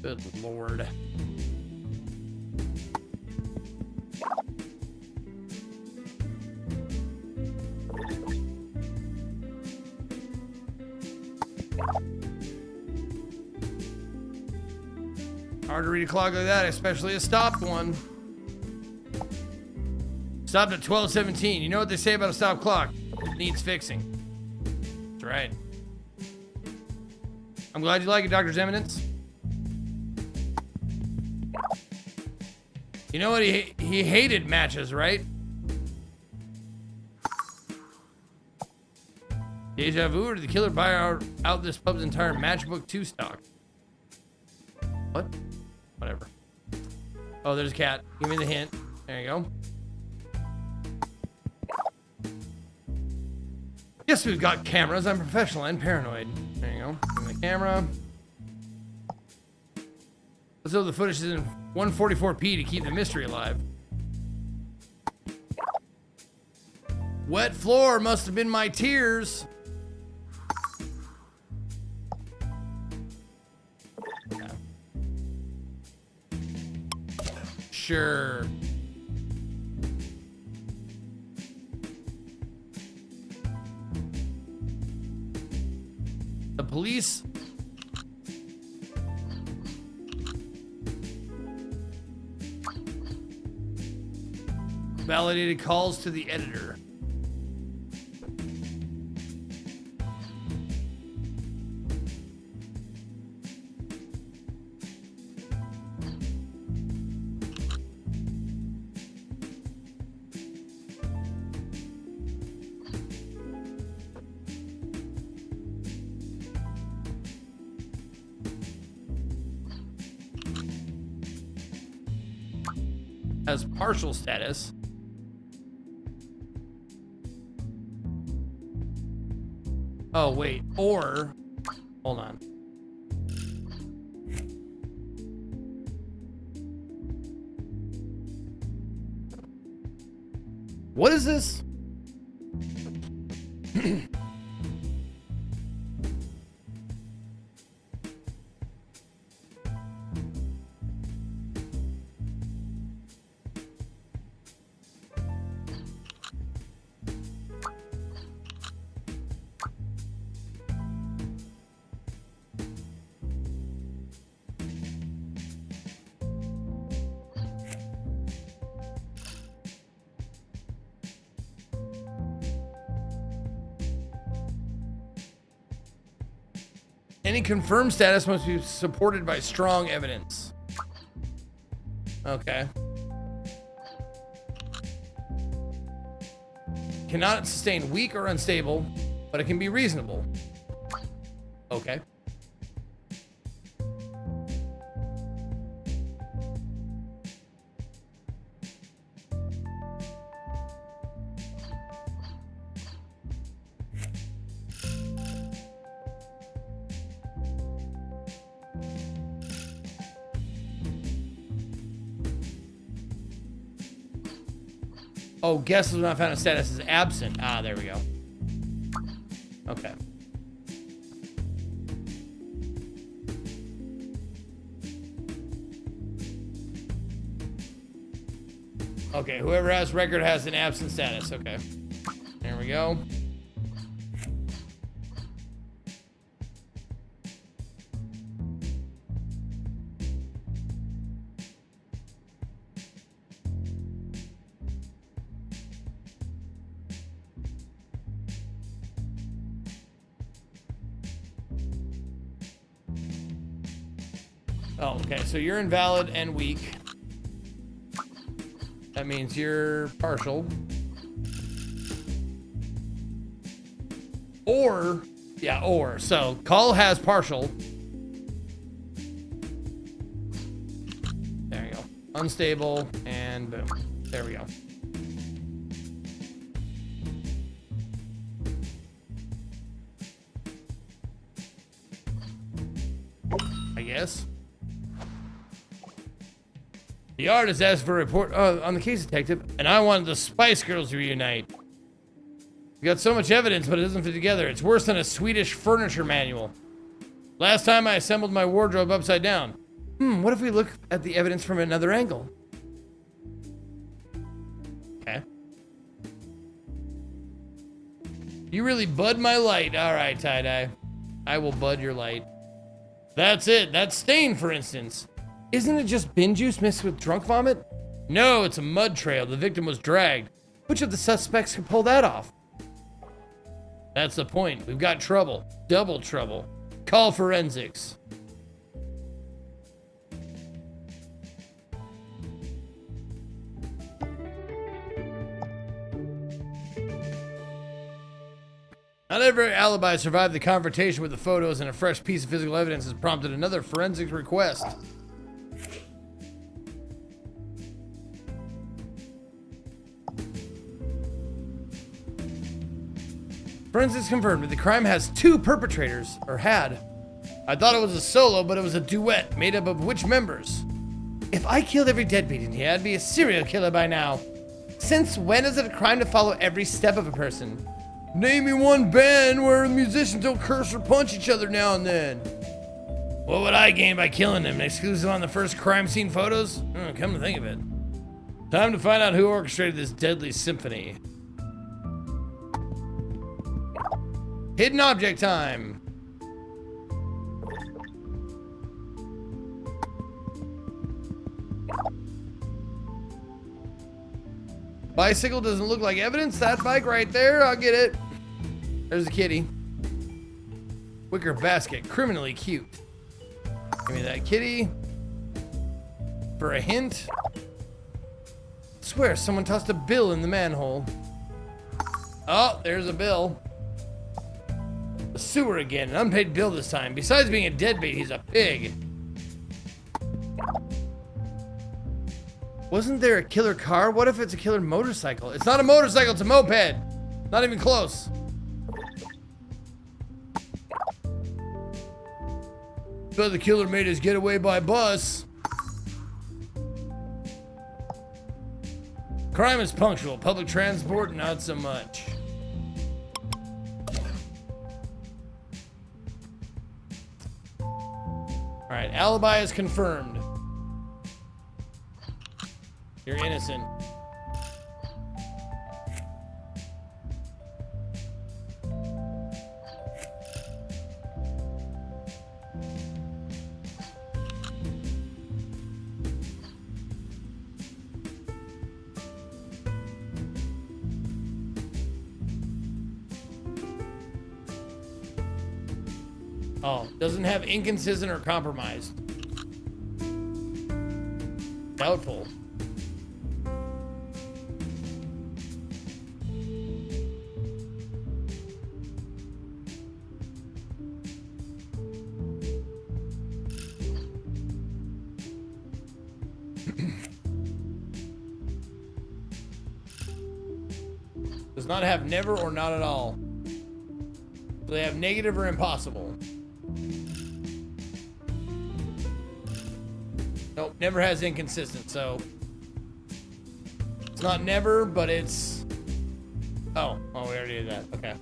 [SPEAKER 3] Good Lord. Hard to read a clock like that, especially a stopped one. Stopped at 12:17. You know what they say about a stopped clock? It needs fixing. That's right. I'm glad you like it, Doctor's Eminence. You know what? He hated matches, right? Deja vu, or did the killer buy out this pub's entire matchbook 2 stock? What? Whatever. Oh, there's a cat. Give me the hint. There you go. Yes, we've got cameras. I'm professional and paranoid. There you go. Give me the camera. Let's hope the footage is in 144p to keep the mystery alive. Wet floor must have been my tears. Yeah. Sure. The police validated calls to the editor. Has partial status. Oh, wait. Or, hold on. What is this? Any confirmed status must be supported by strong evidence. Okay. Cannot sustain weak or unstable, but it can be reasonable. Okay. Oh, guest was not found in status is absent. Ah, there we go. Okay. Okay, whoever has record has an absent status. Okay. There we go. Oh, okay, so you're invalid and weak. That means you're partial. Or, yeah, or. So, Call has partial. There you go. Unstable, and boom. There we go. I guess. The artist asked for a report on the case, detective, and I wanted the Spice Girls to reunite. We got so much evidence, but it doesn't fit together. It's worse than a Swedish furniture manual. Last time I assembled my wardrobe upside down. What if we look at the evidence from another angle? Okay. You really bud my light. All right, tie-dye. I will bud your light. That's it. That's stain, for instance. Isn't it just bin juice mixed with drunk vomit? No, it's a mud trail. The victim was dragged. Which of the suspects could pull that off? That's the point. We've got trouble. Double trouble. Call forensics. Not every alibi survived the confrontation with the photos, and a fresh piece of physical evidence has prompted another forensics request. Forensics confirmed that the crime has two perpetrators, or had. I thought it was a solo, but it was a duet made up of which members? If I killed every deadbeat in here, I'd be a serial killer by now. Since when is it a crime to follow every step of a person? Name me one band where the musicians don't curse or punch each other now and then. What would I gain by killing them? An exclusive on the first crime scene photos? Come to think of it. Time to find out who orchestrated this deadly symphony. Hidden object time. Bicycle doesn't look like evidence. That bike right there, I'll get it. There's the kitty. Wicker basket, criminally cute. Give me that kitty. For a hint. Swear someone tossed a bill in the manhole. Oh, there's a bill. The sewer again, an unpaid bill this time. Besides being a deadbeat, he's a pig. Wasn't there a killer car? What if it's a killer motorcycle? It's not a motorcycle, it's a moped. Not even close. But the killer made his getaway by bus. Crime is punctual. Public transport, not so much. All right, alibi is confirmed. You're innocent. Oh, doesn't have inconsistent or compromised. Doubtful. Does not have never or not at all. So they have negative or impossible. Nope, never has inconsistent, so it's not never, but it's... Oh, we already did that. Okay.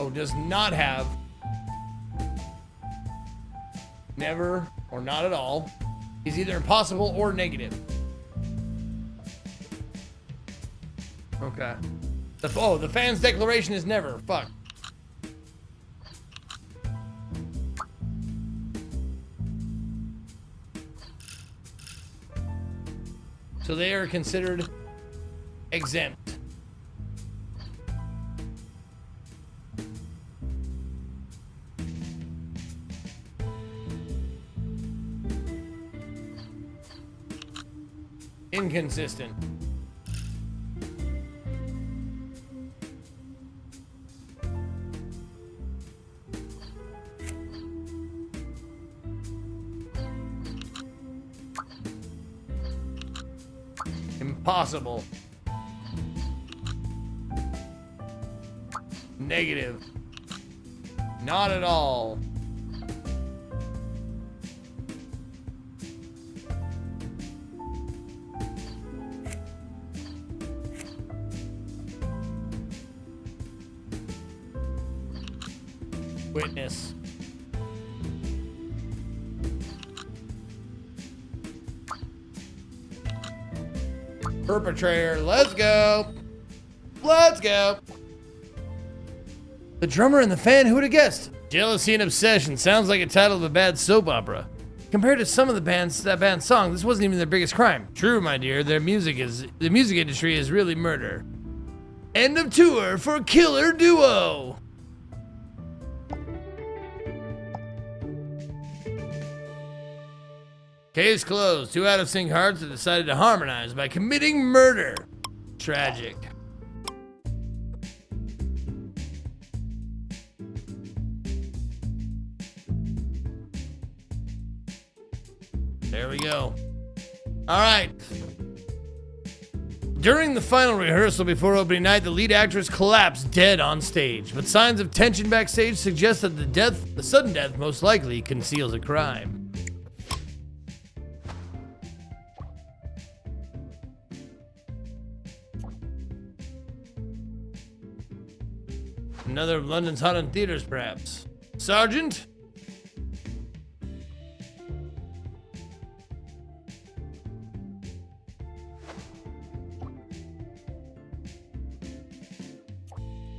[SPEAKER 3] Oh, does not have. Never or not at all is either impossible or negative. Okay. The fan's declaration is never. Fuck. So they are considered exempt. Inconsistent. Impossible. Negative. Not at all. Witness. Perpetrator. Let's go. Let's go. The drummer and the fan, who would have guessed? Jealousy and Obsession sounds like a title of a bad soap opera. Compared to some of that band's songs, this wasn't even their biggest crime. True, my dear, the music industry is really murder. End of tour for Killer Duo. Case closed. Two out of sync hearts have decided to harmonize by committing murder. Tragic. There we go. All right. During the final rehearsal before opening night, the lead actress collapsed dead on stage, but signs of tension backstage suggest that the sudden death most likely conceals a crime. Another of London's hot in theaters, perhaps. Sergeant?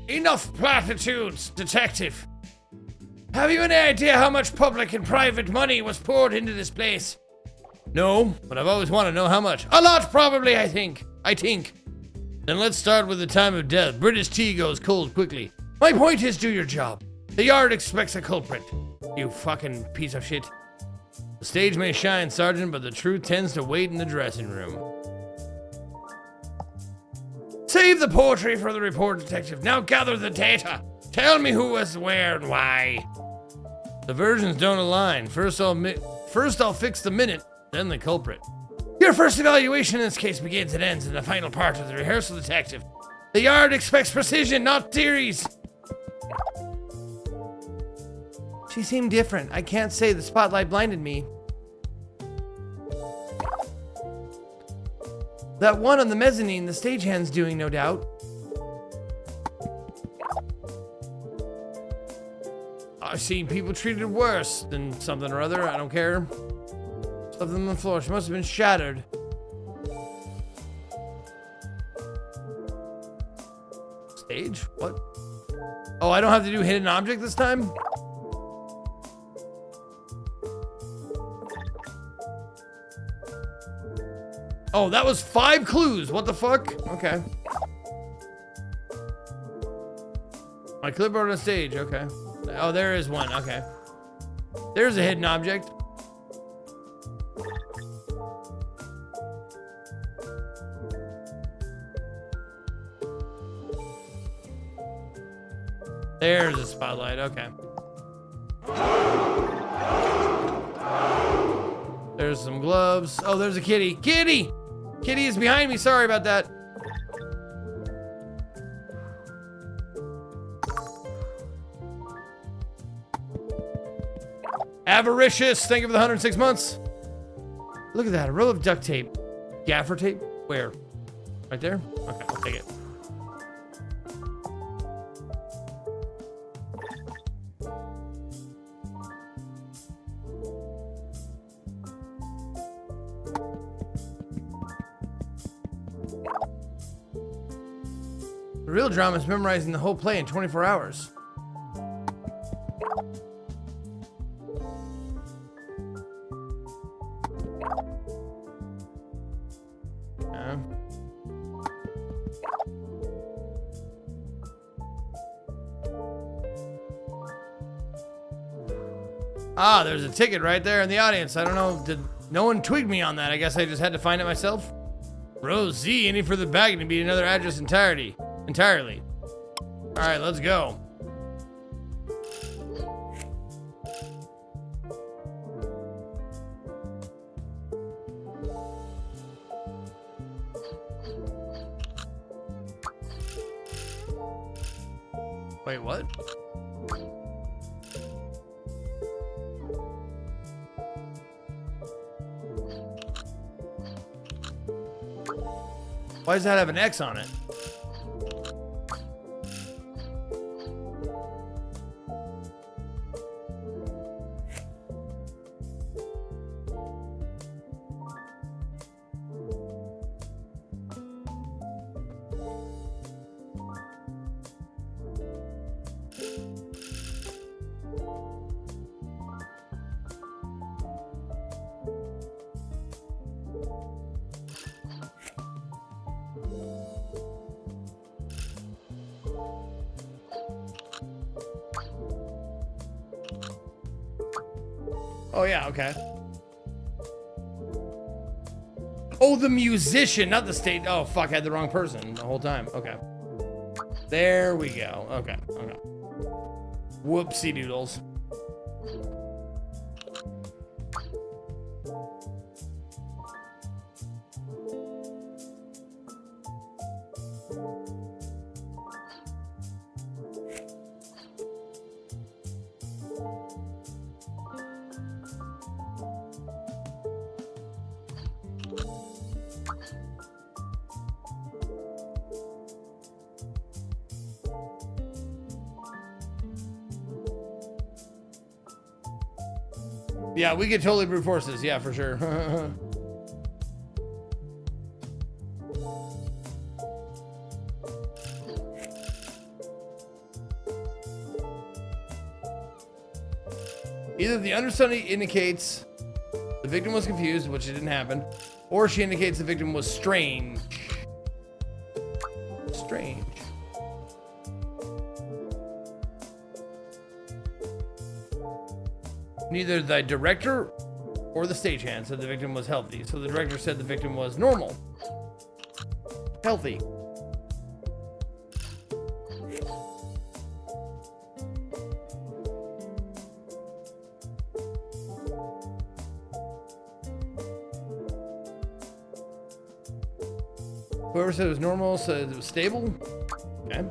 [SPEAKER 3] Enough platitudes, detective. Have you any idea how much public and private money was poured into this place? No, but I've always wanted to know how much. A lot, probably, I think. Then let's start with the time of death. British tea goes cold quickly. My point is, do your job. The yard expects a culprit. You fucking piece of shit. The stage may shine, Sergeant, but the truth tends to wait in the dressing room. Save the poetry for the report, detective. Now gather the data. Tell me who was where and why. The versions don't align. First I'll fix the minute, then the culprit. Your first evaluation in this case begins and ends in the final part of the rehearsal, detective. The yard expects precision, not theories. She seemed different. I can't say the spotlight blinded me. That one on the mezzanine, the stagehand's doing, no doubt. I've seen people treated worse than something or other. I don't care. Something on the floor. She must have been shattered. Stage? What? Oh, I don't have to do hidden object this time? Oh, that was 5 clues. What the fuck? Okay. My clipboard on stage. Okay. Oh, there is one. Okay. There's a hidden object. There's a spotlight. Okay. There's some gloves. Oh, there's a kitty. Kitty! Kitty is behind me. Sorry about that. Avaricious. Thank you for the 106 months. Look at that. A roll of duct tape. Gaffer tape? Where? Right there? Okay, I'll take it. The real drama is memorizing the whole play in 24 hours. Yeah. Ah, there's a ticket right there in the audience. I don't know, did no one tweak me on that? I guess I just had to find it myself. Row Z, any further back to be another address entirely. All right, let's go. Wait, what? Why does that have an X on it? Oh, yeah, okay. Oh, the musician, not the state. Oh, fuck, I had the wrong person the whole time. Okay. There we go. Okay, okay. Whoopsie doodles. Yeah, we could totally brute force this. Yeah, for sure. Either the understudy indicates the victim was confused, which didn't happen, or she indicates the victim was strange. Strange. Neither the director or the stagehand said the victim was healthy, so the director said the victim was normal. Healthy. Whoever said it was normal said it was stable. Okay.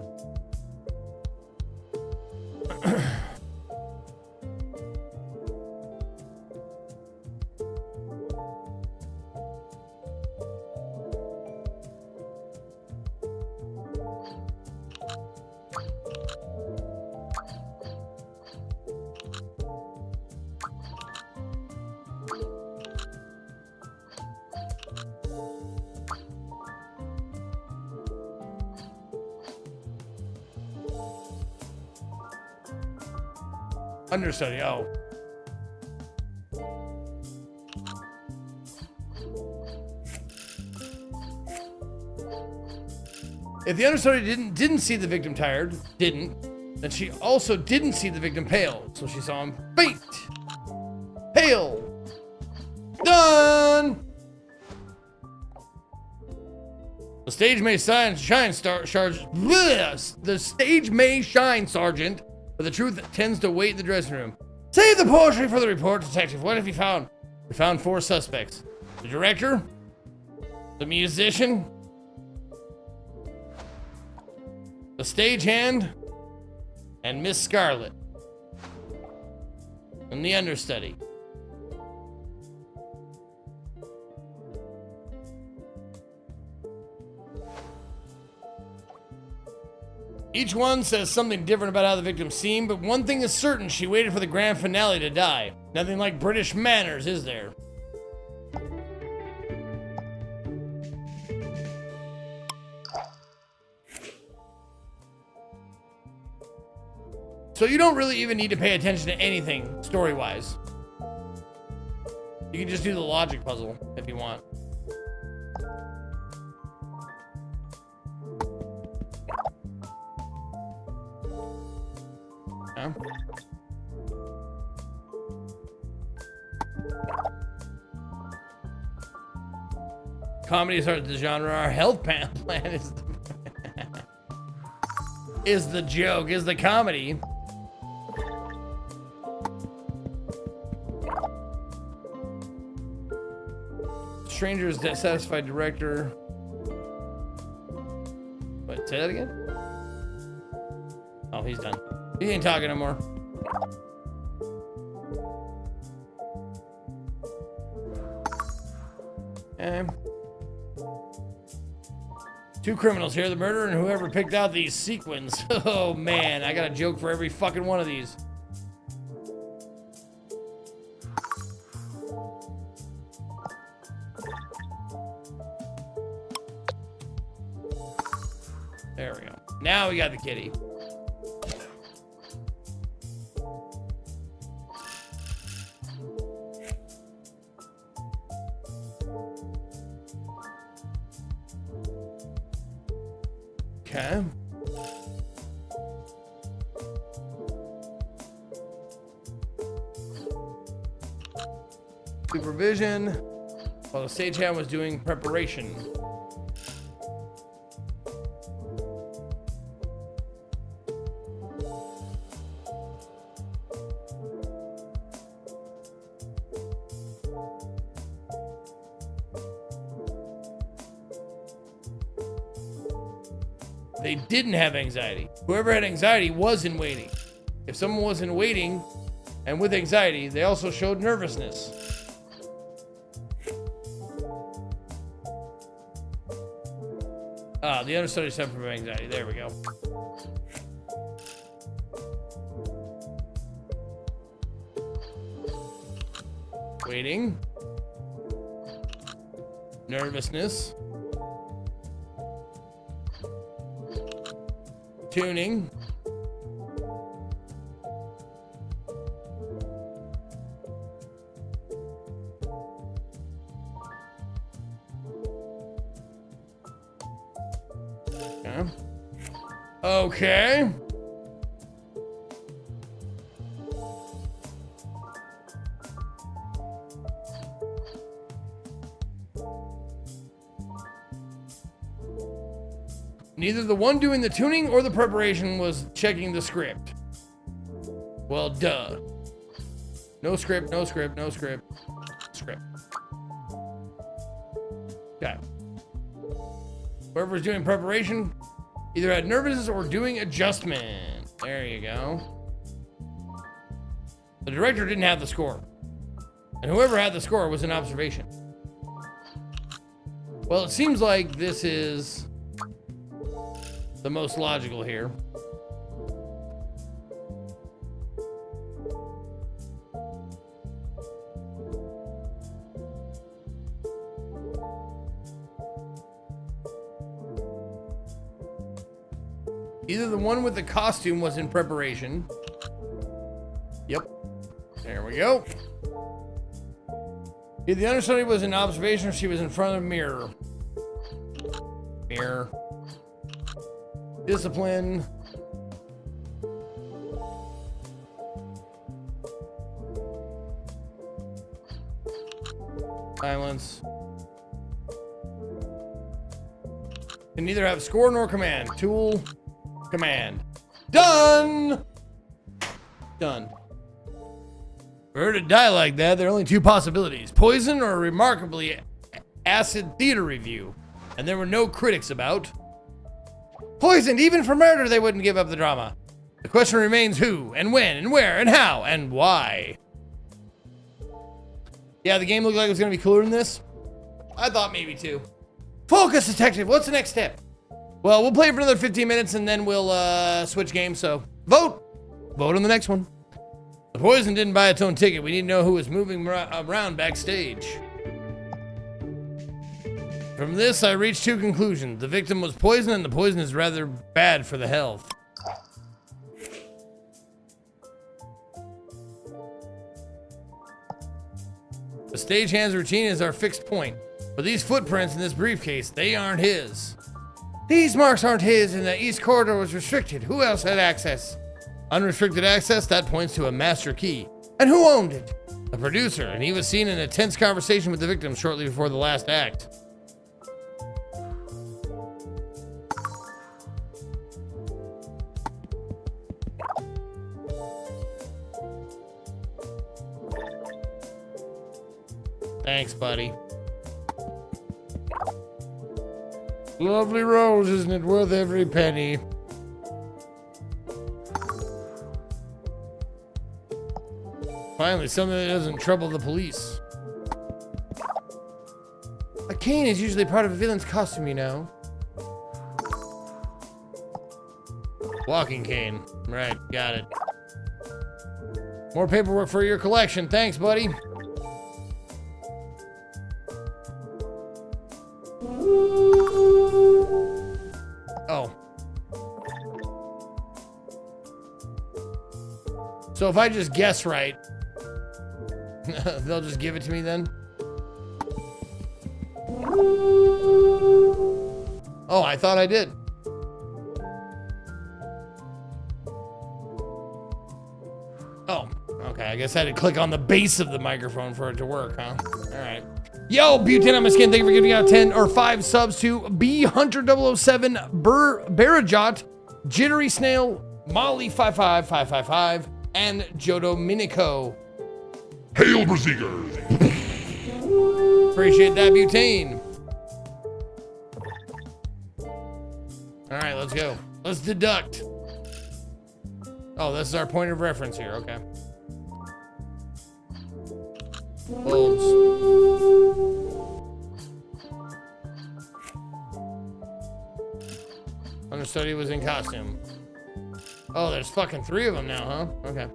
[SPEAKER 3] Understudy, oh. If the understudy didn't see the victim tired, then she also didn't see the victim pale, so she saw him faint. Pale. Done. The stage may shine, the stage may shine, Sergeant. But the truth tends to wait in the dressing room. Save the poetry for the report, detective. What have you found? We found 4 suspects. The director, the musician, the stagehand, and Miss Scarlet. And the understudy. Each one says something different about how the victim seemed, but one thing is certain, she waited for the grand finale to die. Nothing like British manners, is there? So you don't really even need to pay attention to anything story-wise. You can just do the logic puzzle if you want. Yeah. Comedies are the genre. Our health plan is the is the joke, is the comedy. Stranger's dissatisfied director. Wait, say that again? Oh, he's done. He ain't talking no more. Two criminals here, the murderer and whoever picked out these sequins. Oh man, I got a joke for every fucking one of these. There we go. Now we got the kitty. Okay. Supervision while the stagehand was doing preparation. They didn't have anxiety. Whoever had anxiety was in waiting. If someone was in waiting and with anxiety, they also showed nervousness. Ah, the understudy suffered from anxiety. There we go. Waiting. Nervousness. Tuning. Okay. Neither the one doing the tuning or the preparation was checking the script. Well, duh. No script, no script, no script. Script. Okay. Whoever's doing preparation either had nervousness or doing adjustment. There you go. The director didn't have the score. And whoever had the score was in observation. Well, it seems like this is the most logical here. Either the one with the costume was in preparation. Yep. There we go. Either the understudy was in observation or she was in front of a mirror. Mirror. Discipline. Silence. Can neither have score nor command. Tool. Command. Done! Done. For her to die like that, there are only two possibilities. Poison or a remarkably acid theater review. And there were no critics about. Poisoned, even for murder, they wouldn't give up the drama. The question remains who, and when, and where, and how, and why. Yeah, the game looked like it was going to be cooler than this. I thought maybe too. Focus, detective. What's the next step? Well, we'll play for another 15 minutes and then we'll switch games, so vote! Vote on the next one. The poison didn't buy its own ticket. We need to know who was moving around backstage. From this, I reached two conclusions. The victim was poisoned and the poison is rather bad for the health. The stagehand's routine is our fixed point, but these footprints in this briefcase, they aren't his. These marks aren't his, and the east corridor was restricted. Who else had access? Unrestricted access, that points to a master key. And who owned it? The producer, and he was seen in a tense conversation with the victim shortly before the last act. Thanks, buddy. Lovely rose, isn't it worth every penny? Finally, something that doesn't trouble the police. A cane is usually part of a villain's costume, you know. Walking cane. Right, got it. More paperwork for your collection. Thanks, buddy. Oh. So if I just guess right, they'll just give it to me then? Oh, I thought I did. Oh, okay. I guess I had to click on the base of the microphone for it to work, huh? All right. Yo, Butane on my skin. Thank you for giving out 10 or 5 subs to B Hunter 007, Barajot, Jittery Snail, Molly 55555, and Jodominico.
[SPEAKER 5] Hail, Braziger!
[SPEAKER 3] Appreciate that, Butane. All right, let's go. Let's deduct. Oh, this is our point of reference here. Okay. Bulbs. Understudy was in costume. Oh, there's fucking 3 of them now, huh? Okay.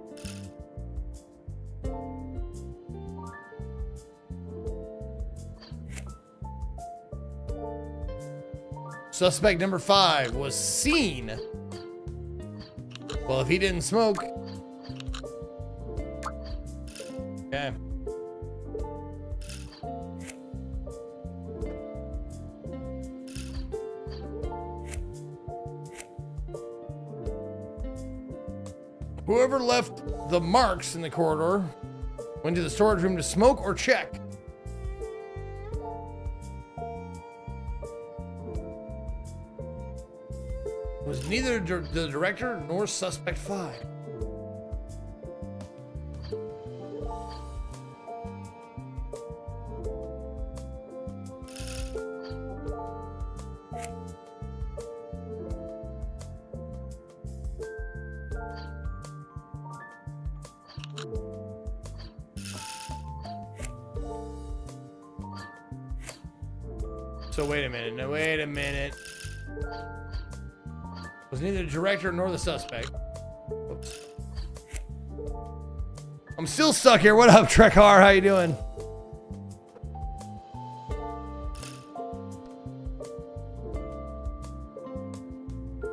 [SPEAKER 3] Suspect number 5 was seen. Well, if he didn't smoke. Okay. Whoever left the marks in the corridor went to the storage room to smoke or check. Was neither the director nor suspect 5. So wait a minute. No, wait a minute. Was neither the director nor the suspect. Oops. I'm still stuck here. What up, Trekar? How you doing?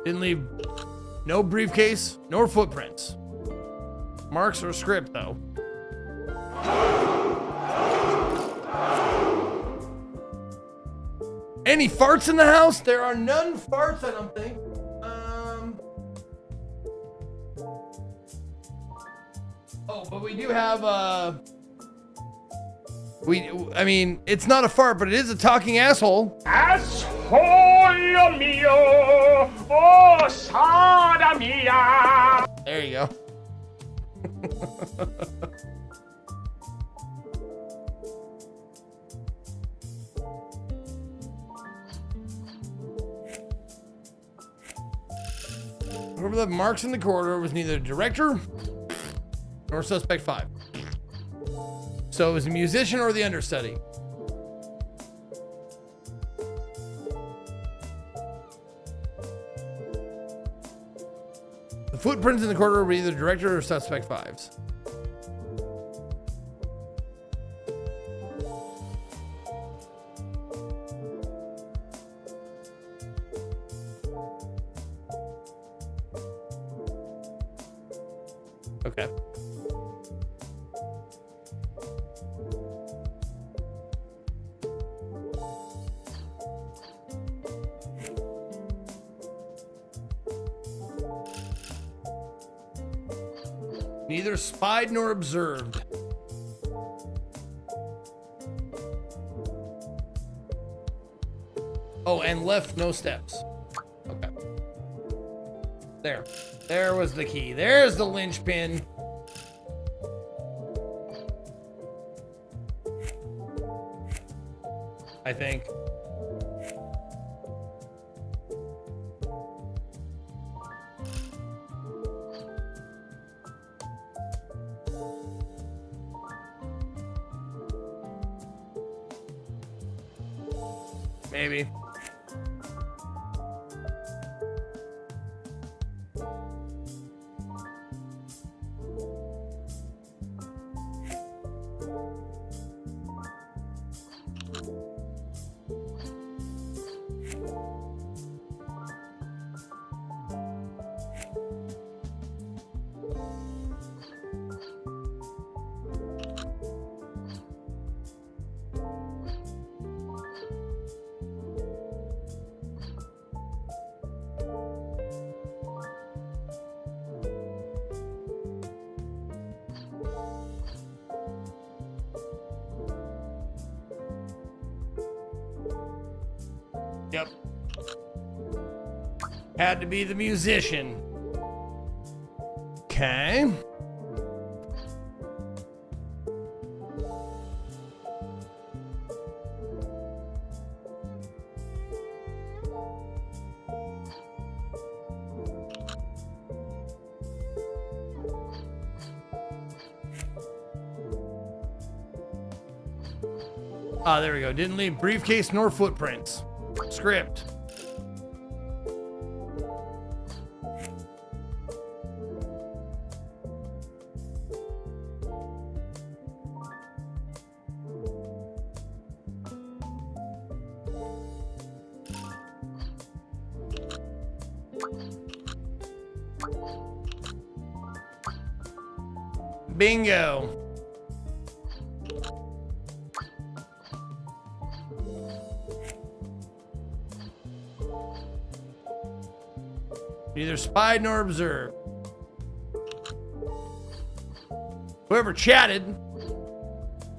[SPEAKER 3] Didn't leave no briefcase, nor footprints. Marks or script, though. Any farts in the house? There are none farts, I don't think. Oh, but we do have, I mean, it's not a fart, but it is a talking asshole.
[SPEAKER 9] Asshole mio, oh sada mia.
[SPEAKER 3] There you go. Whoever left marks in the corridor was neither director nor suspect 5. So it was a musician or the understudy. The footprints in the corridor were either director or suspect 5's. Okay. Neither spied nor observed. Oh, and left no steps. Okay. There. There was the key. There's the linchpin. I think. Maybe. Yep. Had to be the musician. Okay. Ah, there we go. Didn't leave briefcase nor footprints. Script. Bingo. Neither spied nor observed. Whoever chatted.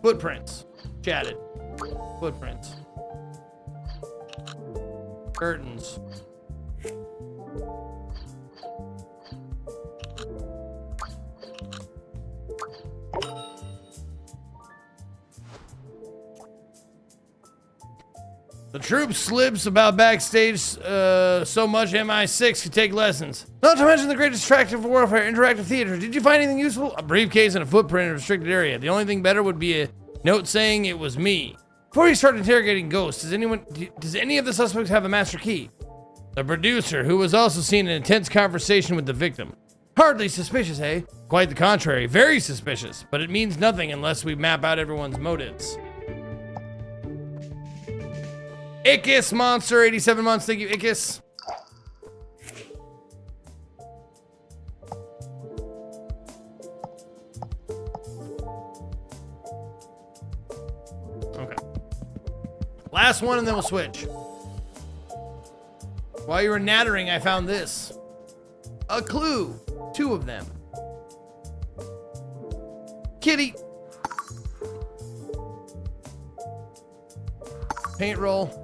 [SPEAKER 3] Footprints. Chatted. Footprints. Curtains. The troop slips about backstage so much MI6 could take lessons. Not to mention the great distraction for warfare, interactive theater. Did you find anything useful? A briefcase and a footprint in a restricted area. The only thing better would be a note saying it was me. Before you start interrogating ghosts, does any of the suspects have a master key? The producer, who was also seen in an intense conversation with the victim. Hardly suspicious, eh? Quite the contrary, very suspicious. But it means nothing unless we map out everyone's motives. Ickis Monster, 87 months. Thank you, Ickis. Okay. Last one and then we'll switch. While you were nattering, I found this. A clue. 2 of them. Kitty. Paint roll.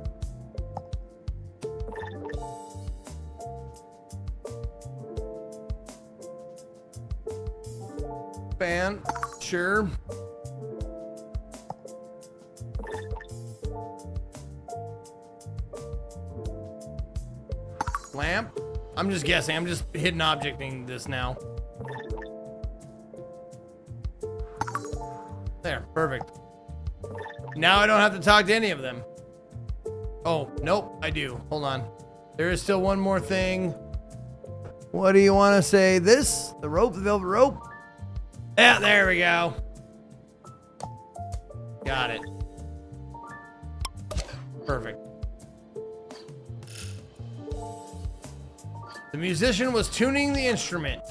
[SPEAKER 3] Fan, sure. Lamp. I'm just guessing. I'm just hidden objecting this now. There, perfect. Now I don't have to talk to any of them. Oh, nope, I do. Hold on. There is still one more thing. What do you want to say? This? The rope, the velvet rope? Yeah, there we go. Got it. Perfect. The musician was tuning the instrument.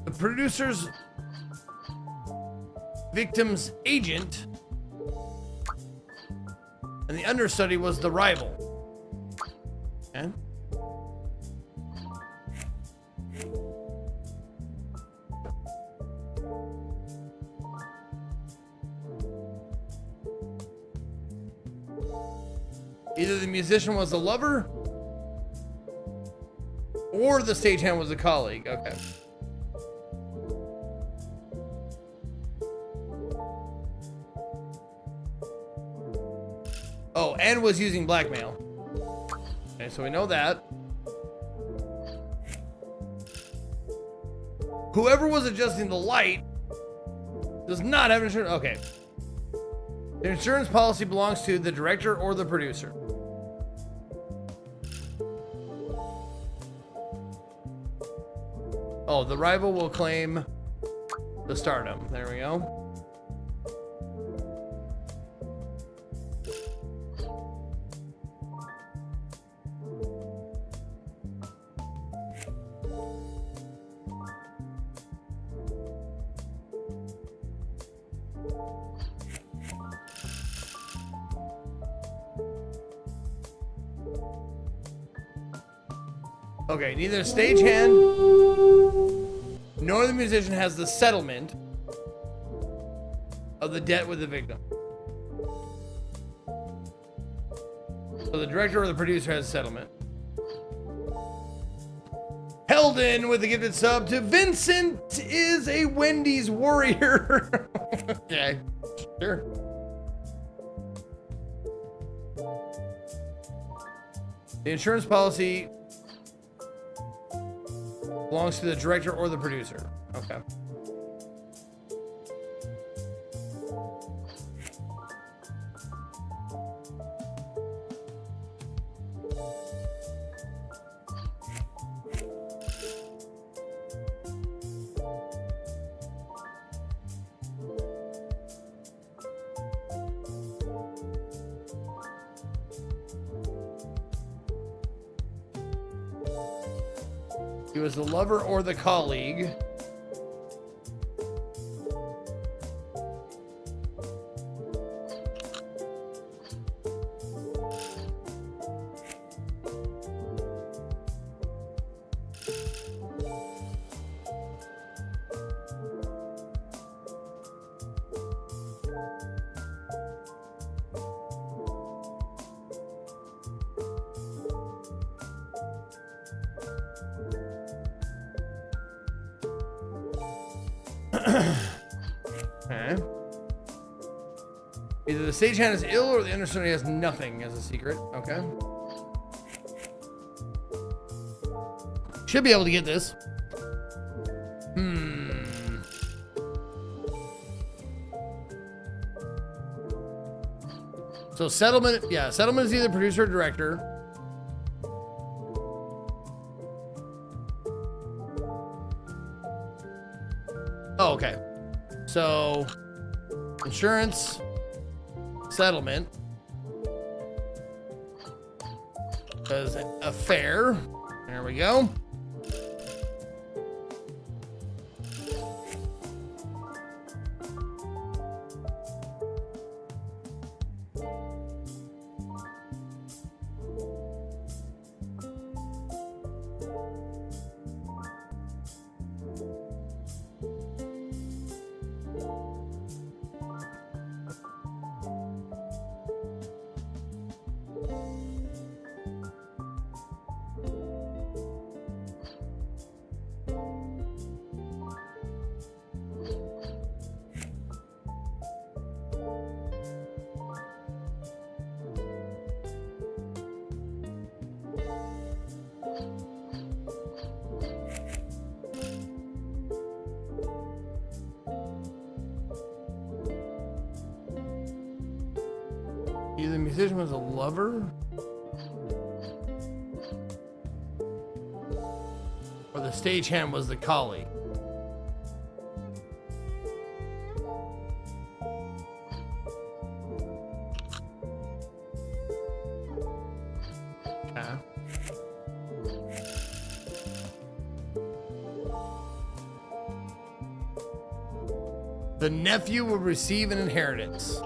[SPEAKER 3] The producer's victim's agent, and the understudy was the rival. Okay. Either the musician was the lover or the stagehand was a colleague. Okay. Oh, and was using blackmail. Okay, so we know that. Whoever was adjusting the light does not have insurance. Okay. The insurance policy belongs to the director or the producer. Oh, the rival will claim the stardom. There we go. Okay, neither stagehand nor the musician has the settlement of the debt with the victim. So the director or the producer has settlement. Held in with the gifted sub to Vincent is a Wendy's warrior. Okay, sure. The insurance policy belongs to the director or the producer. Okay. He was the lover or the colleague. Okay. Either the stagehand is ill or the understudy has nothing as a secret. Okay. Should be able to get this. So settlement, yeah, settlement is either producer or director. Oh, okay. So, insurance, settlement, because affair. There we go. Either the musician was a lover or the stagehand was the colleague. Okay. The nephew will receive an inheritance.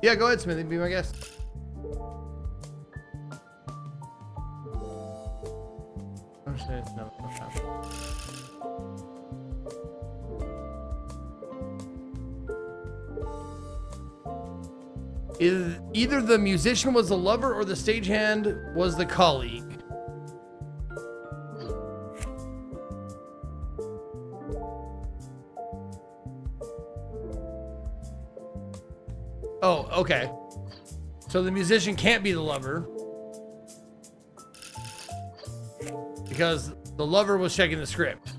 [SPEAKER 3] Yeah, go ahead, Smithy. Be my guest. Oh shit! No. Either the musician was the lover or the stagehand was the colleague. Oh, okay. So the musician can't be the lover because the lover was checking the script.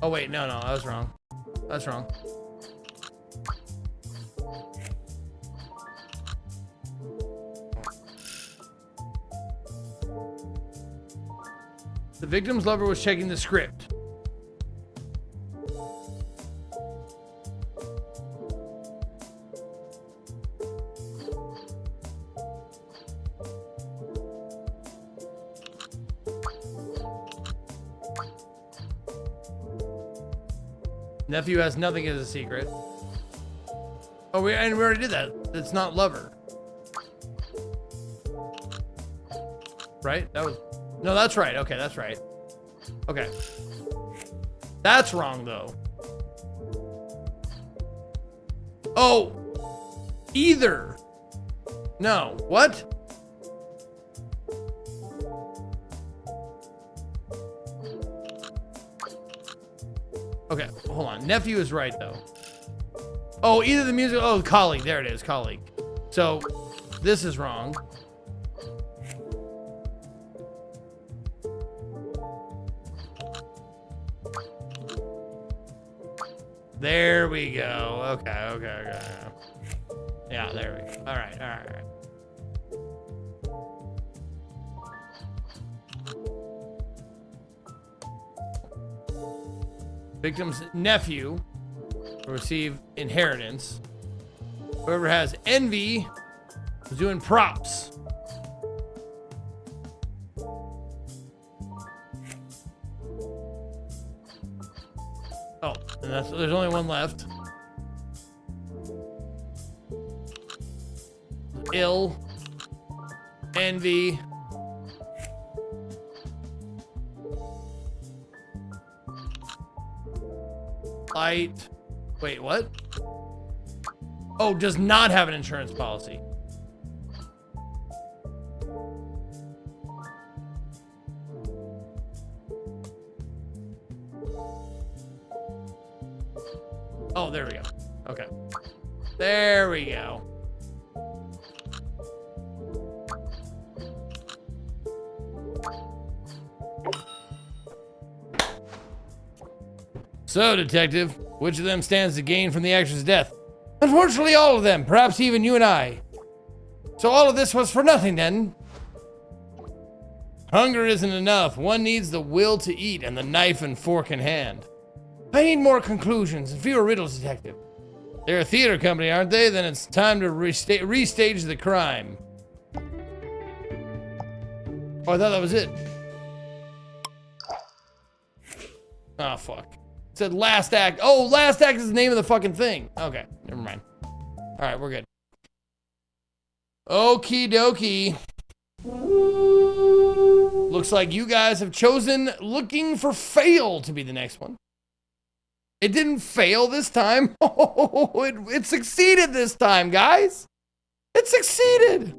[SPEAKER 3] Oh wait, no, I was wrong. That's wrong. The victim's lover was checking the script. Nephew has nothing as a secret. Oh, we already did that. It's not lover. Right? That was... No, that's right. Okay, that's right. Okay. That's wrong, though. Oh! Either. No. What? Okay, hold on. Nephew is right, though. Oh, either the music... Oh, colleague. There it is. Colleague. So, this is wrong. There we go. Okay. Yeah, there we go. All right. Victim's nephew will receive inheritance. Whoever has envy is doing props. Oh, and there's only one left. Ill, envy. Light. Wait, what? Oh, does not have an insurance policy. Oh, there we go. Okay. There we go. So, detective, which of them stands to gain from the actor's death? Unfortunately, all of them. Perhaps even you and I. So all of this was for nothing, then? Hunger isn't enough. One needs the will to eat and the knife and fork in hand. I need more conclusions and fewer riddles, detective. They're a theater company, aren't they? Then it's time to restage the crime. Oh, I thought that was it. Oh, fuck. It said last act. Oh, last act is the name of the fucking thing. Okay, never mind. All right, we're good. Okie dokie. Looks like you guys have chosen looking for fail to be the next one. It didn't fail this time. Oh, it succeeded this time, guys. It succeeded.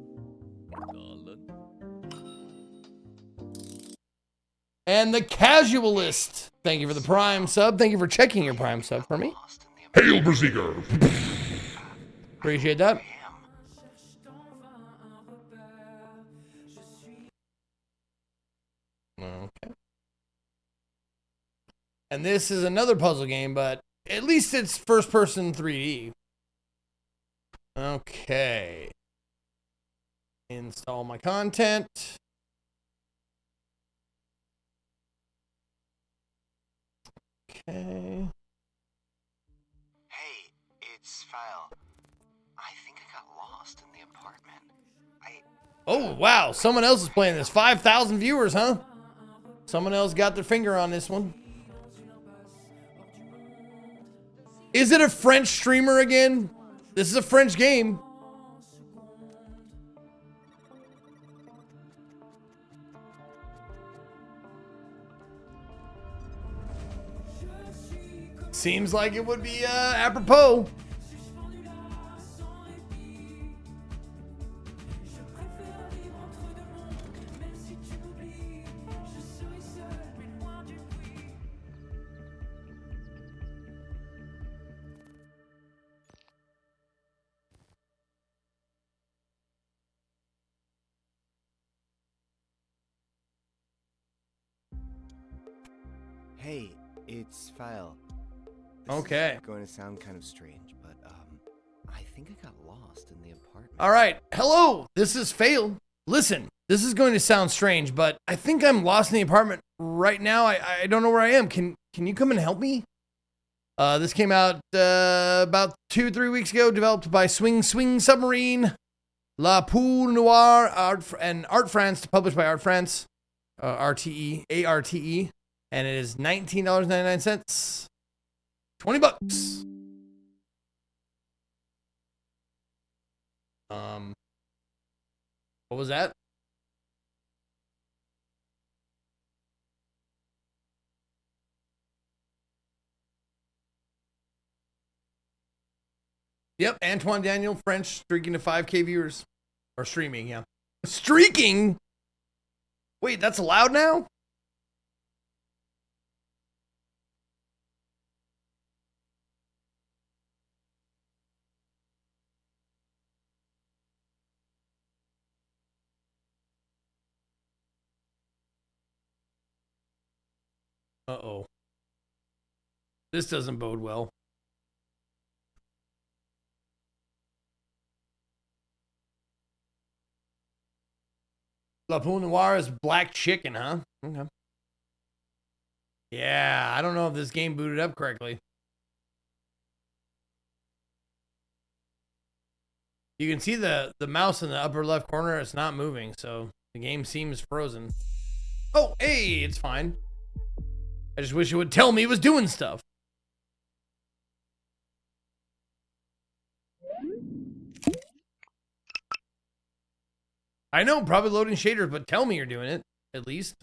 [SPEAKER 3] And the casualist. Thank you for the prime sub. Thank you for checking your prime sub for me.
[SPEAKER 5] Hail, Berserker!
[SPEAKER 3] Appreciate that. Okay. And this is another puzzle game, but at least it's first person 3D. Okay. Install my content. Okay.
[SPEAKER 7] Hey, it's File. I think I got lost in the apartment.
[SPEAKER 3] Oh, wow. Someone else is playing this. 5,000 viewers, huh? Someone else got their finger on this one. Is it a French streamer again? This is a French game. Seems like it would be apropos.
[SPEAKER 11] Hey, it's File.
[SPEAKER 3] Okay.
[SPEAKER 11] This is going to sound kind of strange, but I think I got lost in the apartment.
[SPEAKER 3] All right. Hello. This is Fail. Listen, this is going to sound strange, but I think I'm lost in the apartment right now. I don't know where I am. Can you come and help me? This came out about 2-3 weeks ago, developed by Swing Submarine, La Poule Noire, Art France, published by Art France, ARTE, and it is $19.99. $20. What was that? Yep, Antoine Daniel, French, streaking to 5K viewers. Or streaming, yeah. Streaking? Wait, that's allowed now? Uh-oh. This doesn't bode well. La Poule Noire is black chicken, huh? Okay. Yeah, I don't know if this game booted up correctly. You can see the mouse in the upper left corner. It's not moving, so the game seems frozen. Oh, hey, it's fine. I just wish it would tell me it was doing stuff. I know, probably loading shaders, but tell me you're doing it, at least.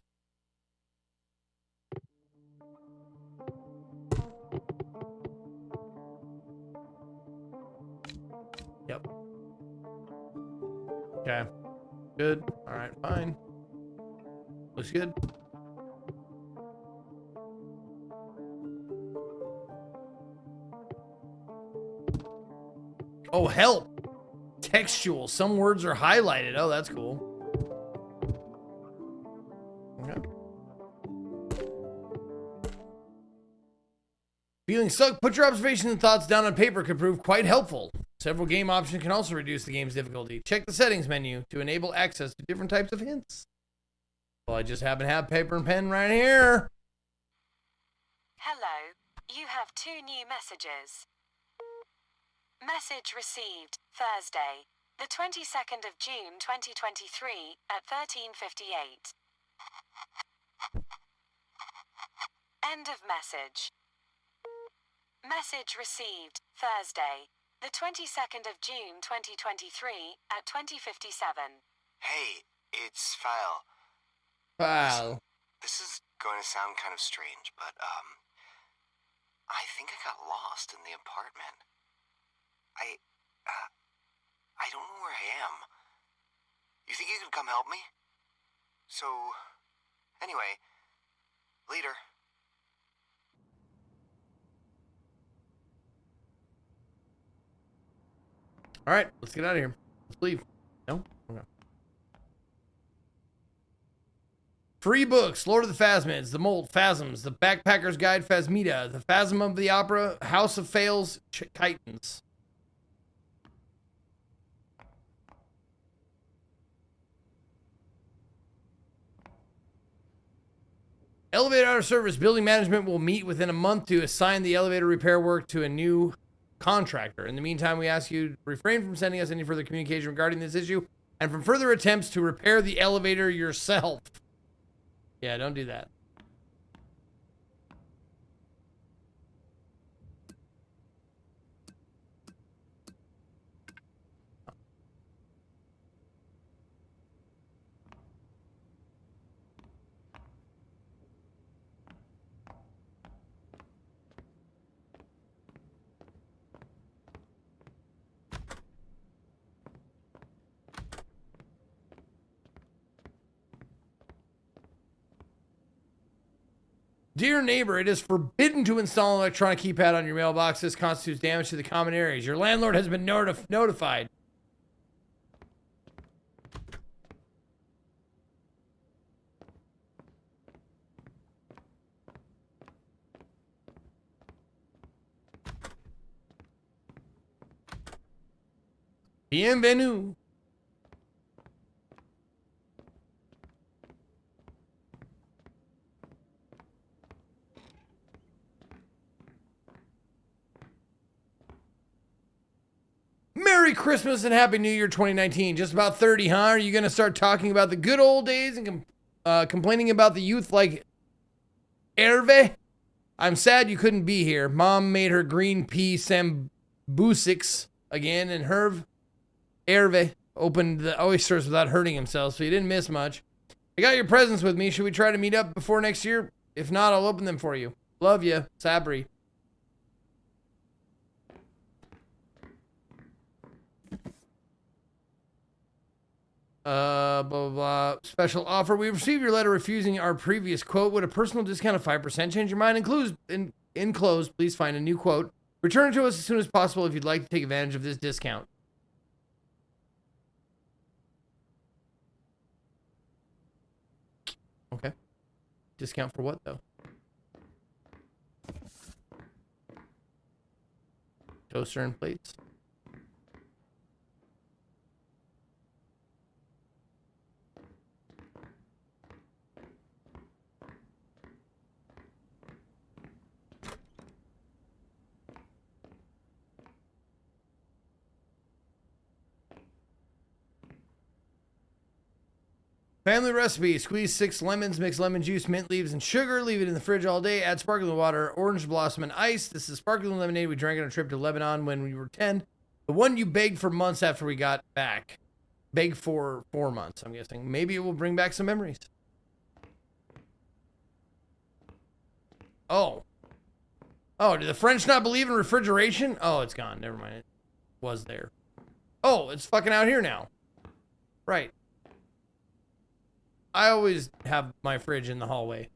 [SPEAKER 3] Yep. Okay. Good. All right, fine. Looks good. Oh, help. Textual. Some words are highlighted. Oh, that's cool. Okay. Feeling stuck? Put your observations and thoughts down on paper could prove quite helpful. Several game options can also reduce the game's difficulty. Check the settings menu to enable access to different types of hints. Well, I just happen to have paper and pen right here.
[SPEAKER 12] Hello. You have 2 new messages. Message received, Thursday, the 22nd of June 2023 at 13:58. End of message. Message received, Thursday, the 22nd of June 2023 at 20:57.
[SPEAKER 7] Hey, it's File.
[SPEAKER 3] Wow.
[SPEAKER 7] This is going to sound kind of strange, but I think I got lost in the apartment. I don't know where I am. You think you could come help me? So, anyway, later.
[SPEAKER 3] All right, let's get out of here. Let's leave. No? Okay. Free books, Lord of the Phasmids, The Molt, Phasms, The Backpacker's Guide, Phasmida, The Phasm of the Opera, House of Fails, Chitans. Elevator out of service. Building management will meet within a month to assign the elevator repair work to a new contractor. In the meantime, we ask you to refrain from sending us any further communication regarding this issue and from further attempts to repair the elevator yourself. Yeah, don't do that. Dear neighbor, it is forbidden to install an electronic keypad on your mailbox. This constitutes damage to the common areas. Your landlord has been notified. Bienvenue. Merry Christmas and Happy New Year 2019. Just about 30, huh? Are you going to start talking about the good old days and complaining about the youth like Hervé? I'm sad you couldn't be here. Mom made her green pea sambusiks again, and Hervé opened the oysters without hurting himself, so you didn't miss much. I got your presents with me. Should we try to meet up before next year? If not, I'll open them for you. Love you, Sabri. Blah, blah, blah. Special offer. We received your letter refusing our previous quote. Would a personal discount of 5% change your mind? Enclosed, please find a new quote. Return it to us as soon as possible if you'd like to take advantage of this discount. Okay. Discount for what, though? Toaster and plates. Family recipe. Squeeze 6 lemons, mix lemon juice, mint leaves, and sugar. Leave it in the fridge all day. Add sparkling water, orange blossom, and ice. This is sparkling lemonade we drank on a trip to Lebanon when we were 10. The one you begged for months after we got back. Begged for 4 months, I'm guessing. Maybe it will bring back some memories. Oh. Oh, did the French not believe in refrigeration? Oh, it's gone. Never mind. It was there. Oh, it's fucking out here now. Right. I always have my fridge in the hallway.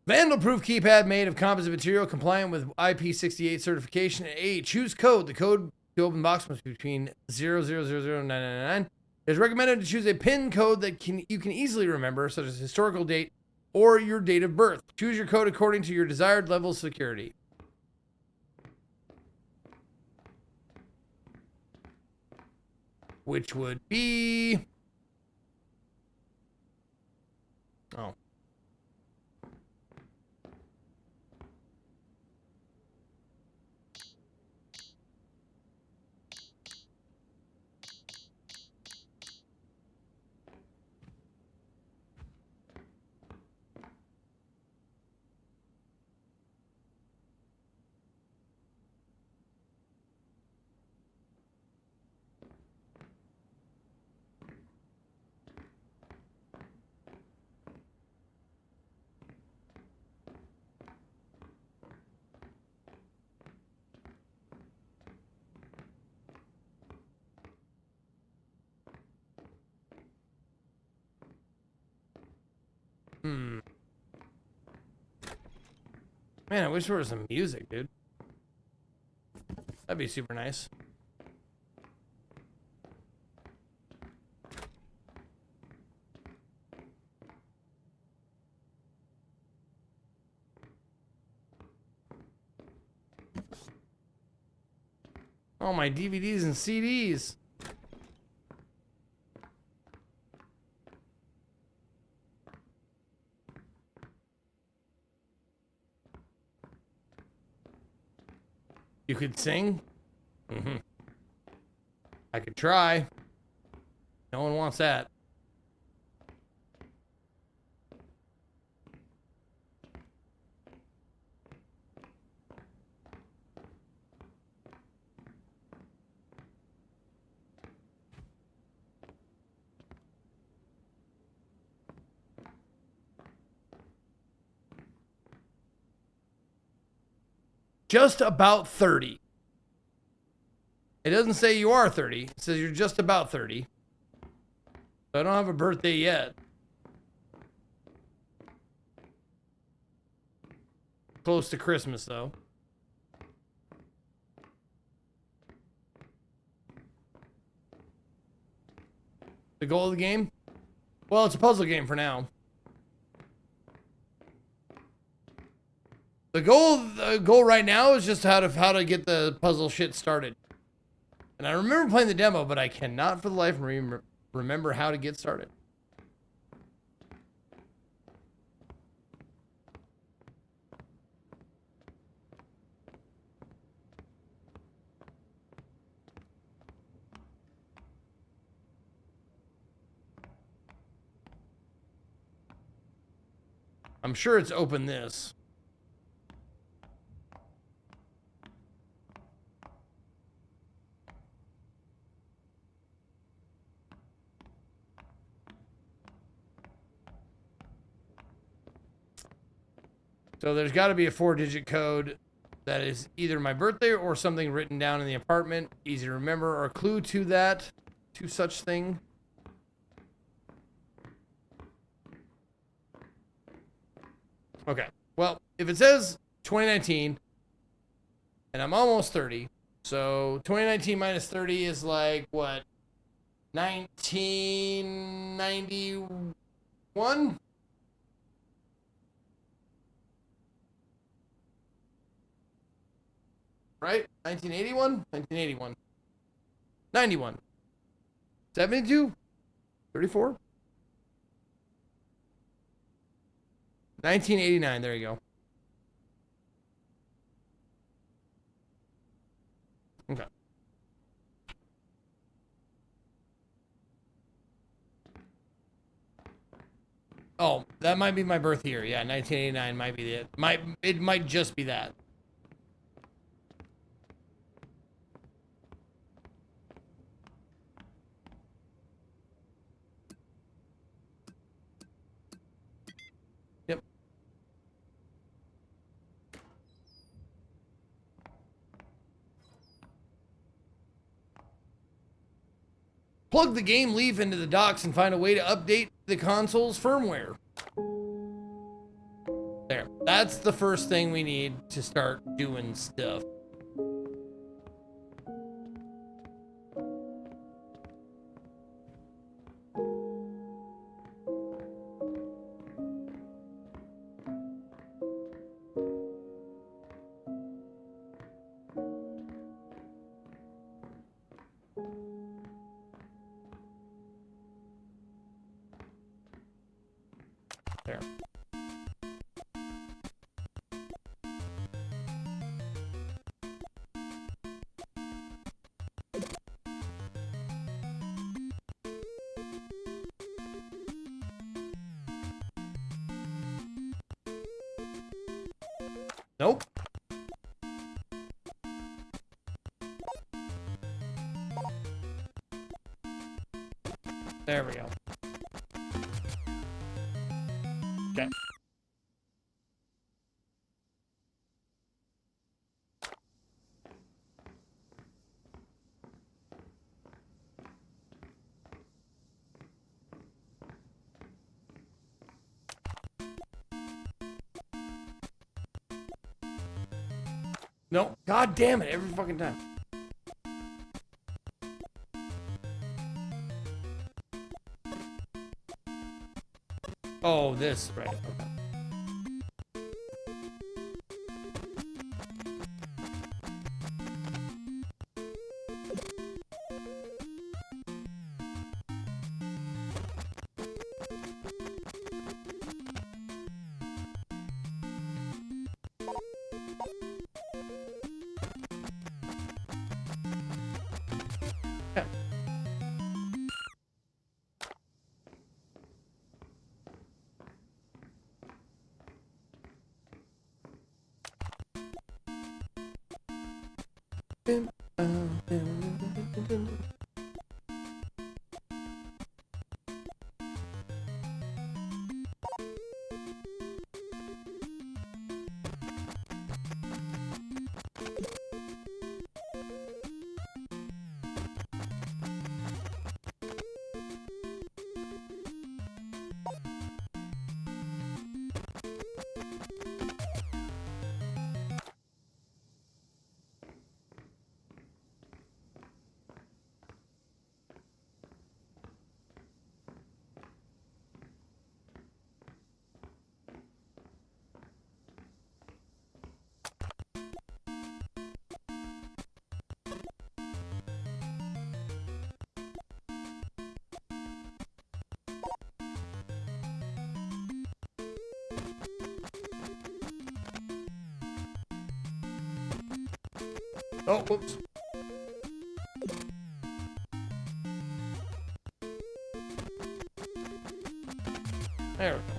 [SPEAKER 3] Vandal-proof keypad made of composite material compliant with IP68 certification. A. Choose code. The code to open box must be between 0000999. It is recommended to choose a PIN code that you can easily remember, such as historical date or your date of birth. Choose your code according to your desired level of security. Which would be... Oh. Man, I wish there was some music, dude. That'd be super nice. Oh, my DVDs and CDs. You could sing? Mm-hmm. I could try. No one wants that. Just about 30. It doesn't say you are 30. It says you're just about 30. So I don't have a birthday yet. Close to Christmas, though. The goal of the game? Well, it's a puzzle game for now. The goal right now is just how to get the puzzle shit started. And I remember playing the demo, but I cannot for the life of me remember how to get started. I'm sure it's open this. So there's got to be a 4-digit code that is either my birthday or something written down in the apartment. Easy to remember, or a clue to that, to such thing. Okay, well, if it says 2019, and I'm almost 30, so 2019 minus 30 is like, what, 1991? Right? 1981? 1981. 91. 72? 34? 1989, there you go. Okay. Oh, that might be my birth year. Yeah, 1989 might be it. It might just be that. Yep. Plug the game leaf into the docks and find a way to update the console's firmware. There. That's the first thing we need to start doing stuff. There. Nope. There we go. Okay. No, god damn it, every fucking time. Oh, this, right, okay. Oh, whoops. There we go.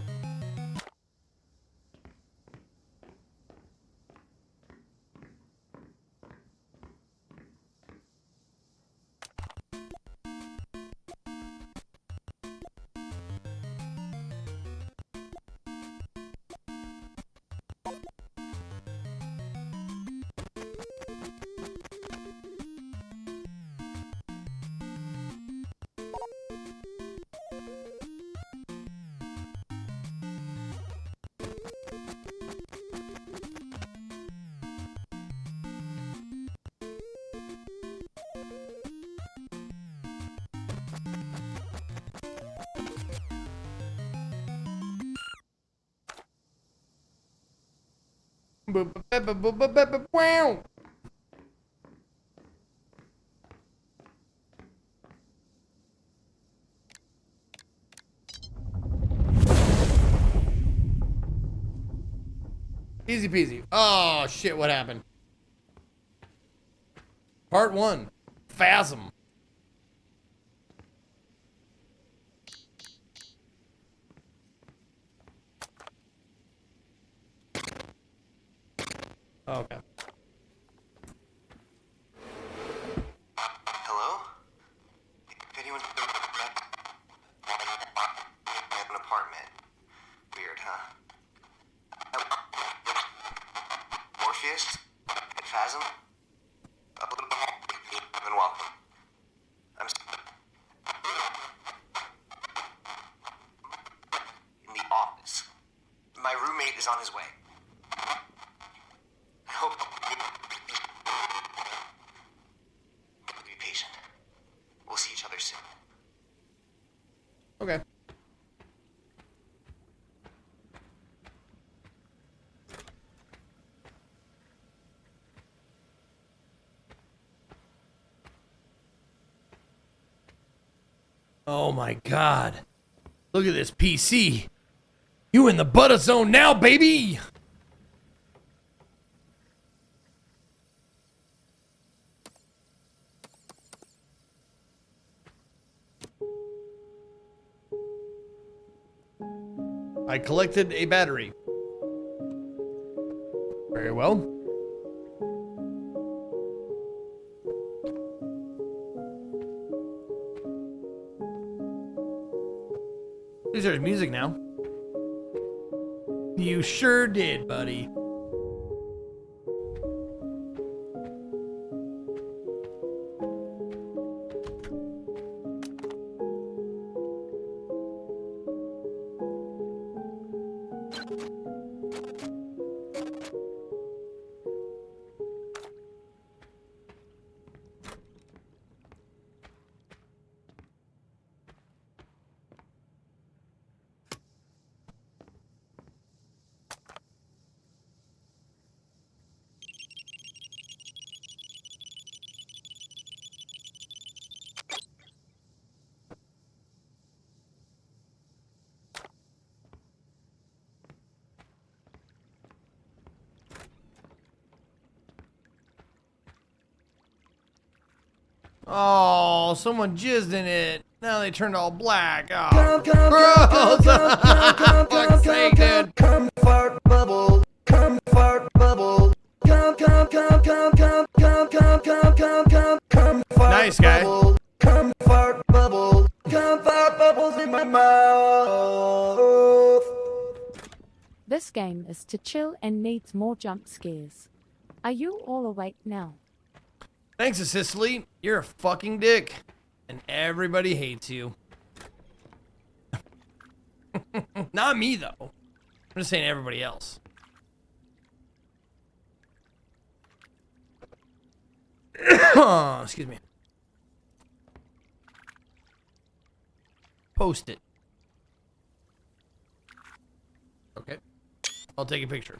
[SPEAKER 3] Wow. Easy peasy. Oh shit, what happened? Part 1. Phasm. Okay.
[SPEAKER 7] Hello? If anyone an apartment. Weird, huh? Morpheus? Phasm? You've been welcome. I'm in the office. My roommate is on his way. I hope be patient. We'll see each other soon.
[SPEAKER 3] Okay. Oh my god. Look at this PC. You in the butter zone now, baby! I collected a battery. Very well. There's music now. You sure did, buddy. Oh, someone jizzed in it. Now they turned all black. Oh, gross! Fuck's sake, dude.
[SPEAKER 13] Comfort bubble, comfort bubble, come,
[SPEAKER 1] This game is to chill and needs more jump scares. Are you all awake now?
[SPEAKER 3] Thanks, Sicily. You're a fucking dick. And everybody hates you. Not me, though. I'm just saying everybody else. Excuse me. Post it. Okay. I'll take a picture.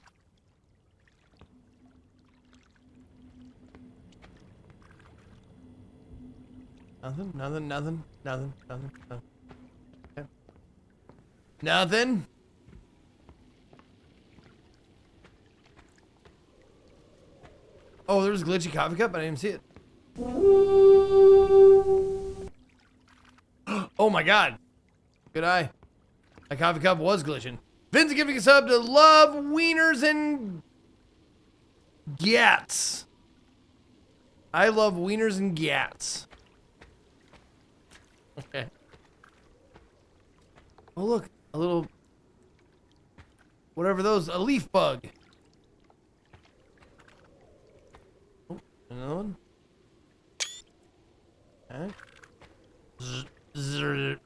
[SPEAKER 3] Nothing. Okay. Nothing. Oh, there's a glitchy coffee cup, but I didn't see it. Oh my god. Good eye. My coffee cup was glitching. Vin's giving a sub to Love Wieners and Gats. I love wieners and Gats. Okay. Oh look, a little, whatever those, a leaf bug. Oh, another one. Okay. Zzz.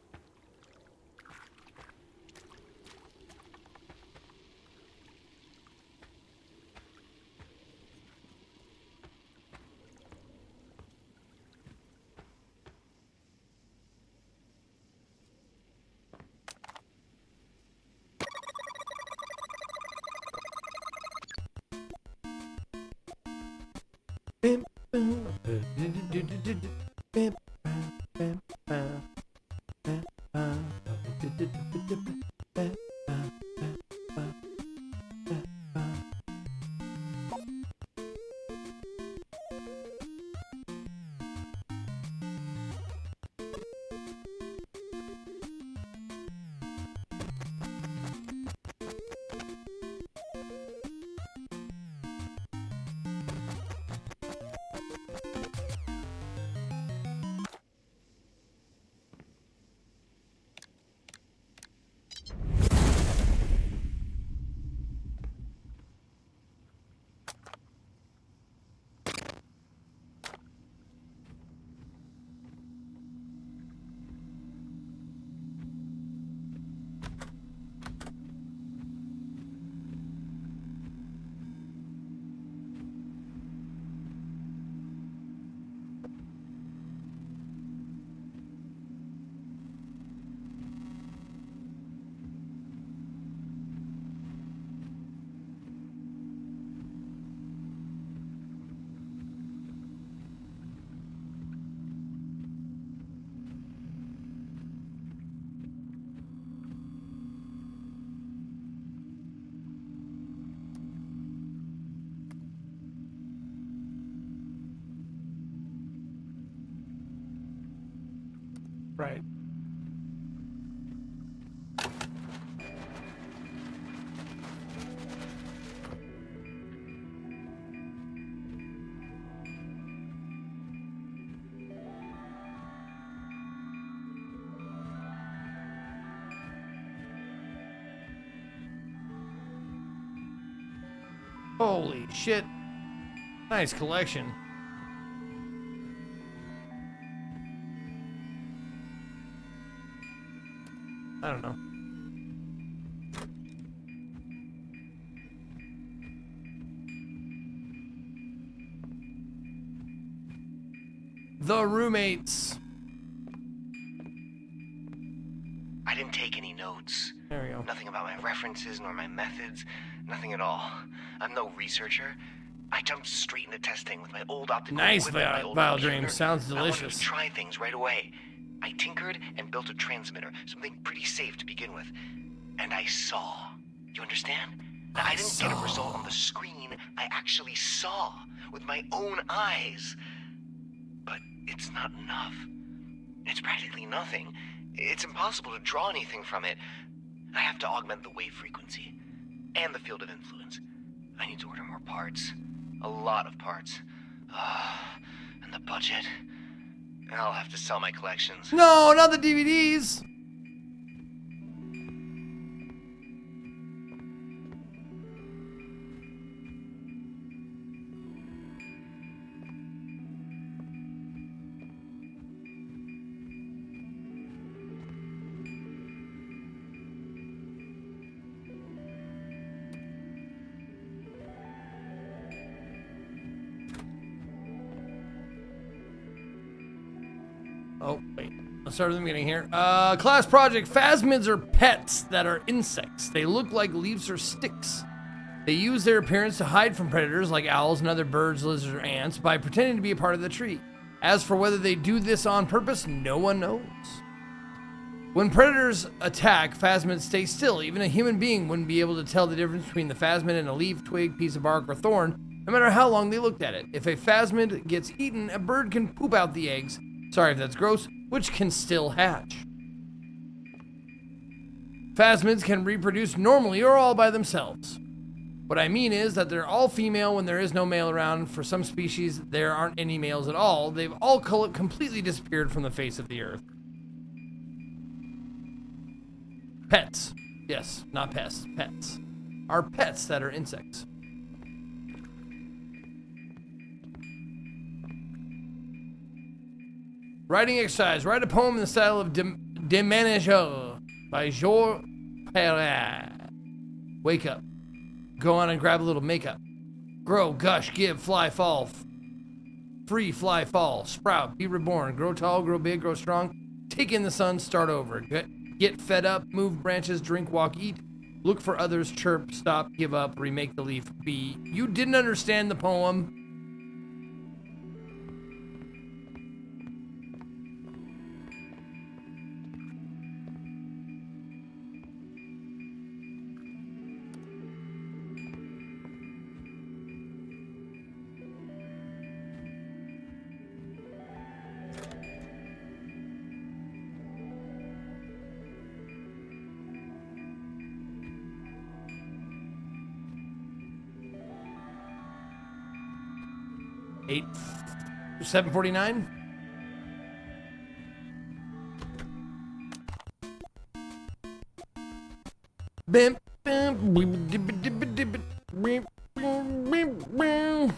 [SPEAKER 3] Right. Holy shit. Nice collection. I don't know. The roommates.
[SPEAKER 7] I didn't take any notes.
[SPEAKER 3] There we go.
[SPEAKER 7] Nothing about my references nor my methods. Nothing at all. I'm no researcher. I jumped straight into testing with my old optical
[SPEAKER 3] Nice
[SPEAKER 7] equipment, my old
[SPEAKER 3] Vile
[SPEAKER 7] computer.
[SPEAKER 3] Dream. Sounds
[SPEAKER 7] I wanted
[SPEAKER 3] delicious.
[SPEAKER 7] to try things right away. I tinkered and built a transmitter, something pretty safe to begin with. And I saw. You understand? Now, I didn't get a result on the screen. I actually saw with my own eyes. But it's not enough. It's practically nothing. It's impossible to draw anything from it. I have to augment the wave frequency and the field of influence. I need to order more parts. A lot of parts. And the budget. I'll have to sell my collections.
[SPEAKER 3] No, not the DVDs. let's start at the beginning here. Class project. Phasmids are pets that are insects. They look like leaves or sticks. They use their appearance to hide from predators like owls and other birds, lizards, or ants by pretending to be a part of the tree. As for whether they do this on purpose, no one knows. When predators attack, phasmids stay still. Even a human being wouldn't be able to tell the difference between the phasmid and a leaf, twig, piece of bark, or thorn, no matter how long they looked at it. If a phasmid gets eaten, a bird can poop out the eggs, sorry if that's gross, which can still hatch. Phasmids can reproduce normally or all by themselves. What I mean is that they're all female when there is no male around. For some species, there aren't any males at all. They've all completely disappeared from the face of the earth. Pets. Yes, not pests. Pets. Are pets that are insects. Writing exercise. Write a poem in the style of Déménageur by Georges Perret. Wake up. Go on and grab a little makeup. Grow, gush, give, fly, fall. Free, fly, fall. Sprout, be reborn. Grow tall, grow big, grow strong. Take in the sun, start over. Get fed up, move branches, drink, walk, eat. Look for others, chirp, stop, give up, remake the leaf, be. You didn't understand the poem. Eight, 7:49. Bim, bim, bim, bim, bim, bim, bim, bim, bim.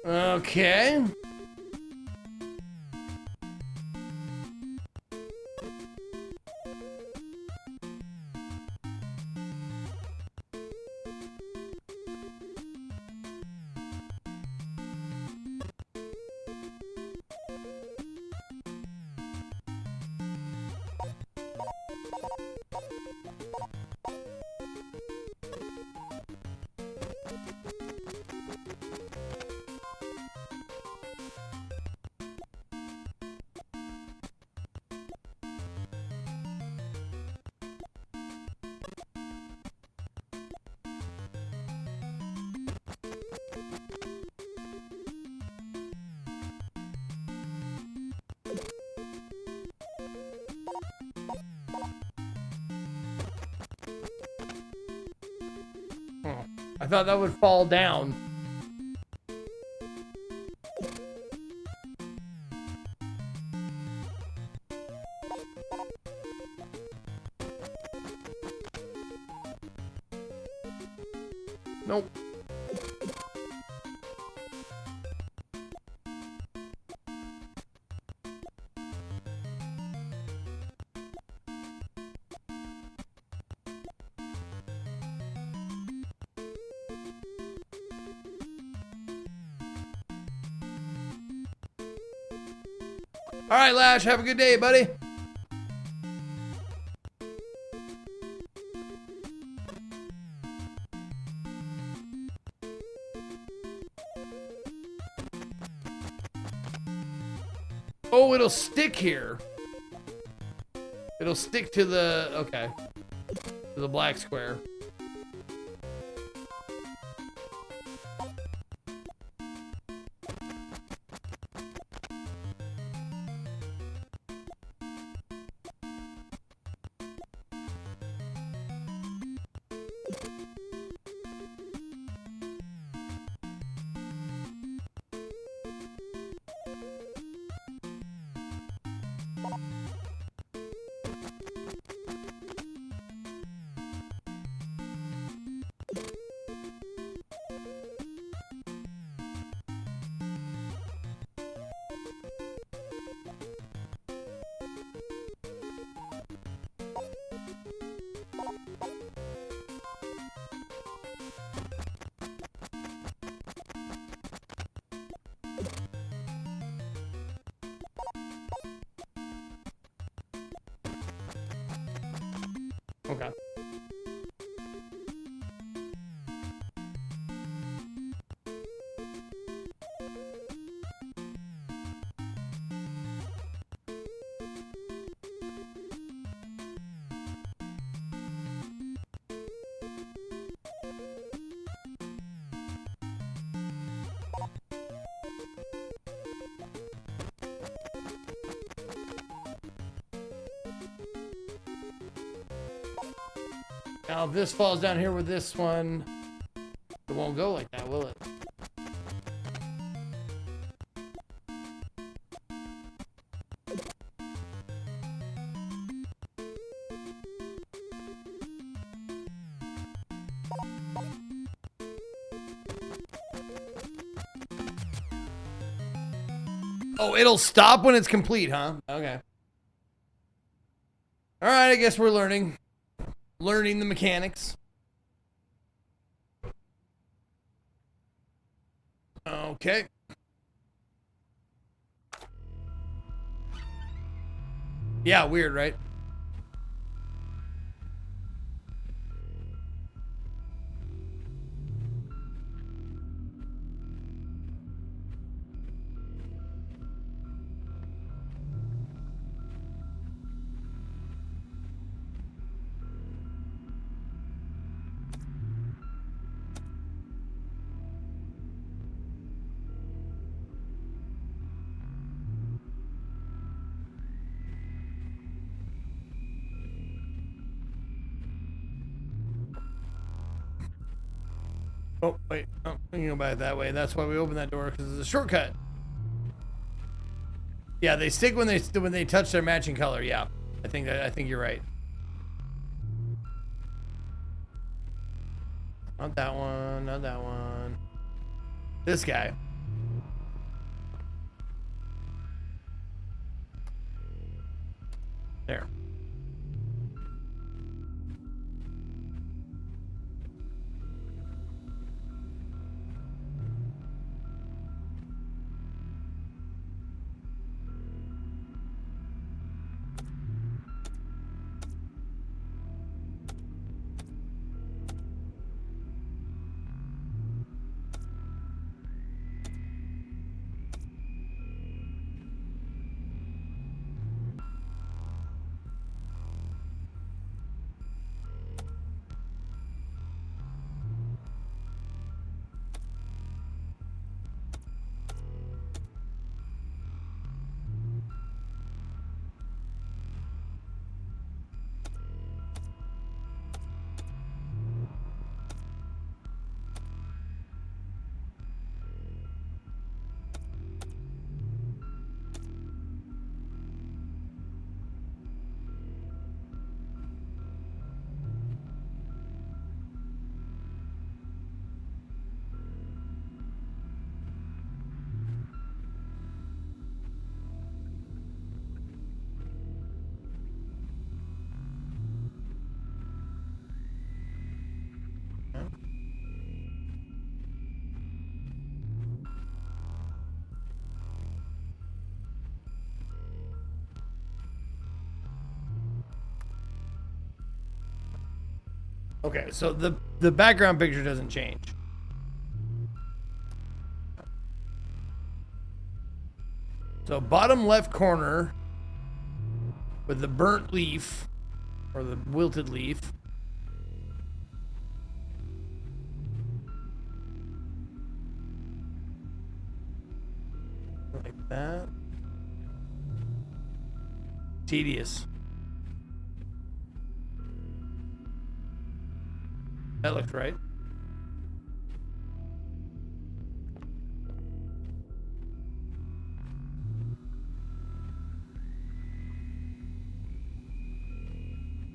[SPEAKER 3] Okay. I thought that would fall down. Nope. All right, Lash, have a good day, buddy. Oh, it'll stick here. It'll stick to the, okay, to the black square. Okay. Now, if this falls down here with this one, it won't go like that, will it? Oh, it'll stop when it's complete, huh? Okay. All right, I guess we're learning the mechanics. Okay. Yeah, weird, right? Oh, wait. Oh, we can go by it that way. That's why we opened that door, because it's a shortcut. Yeah, they stick when they touch their matching color. Yeah, I think you're right. Not that one. Not that one. This guy. There. Okay, so the background picture doesn't change. So bottom left corner with the burnt leaf or the wilted leaf. Like that. Tedious. That looks right.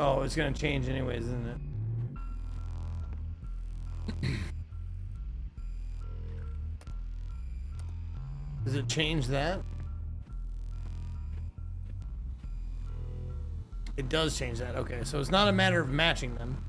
[SPEAKER 3] Oh, it's gonna change anyways, isn't it? Does it change that? It does change that. Okay, so it's not a matter of matching them.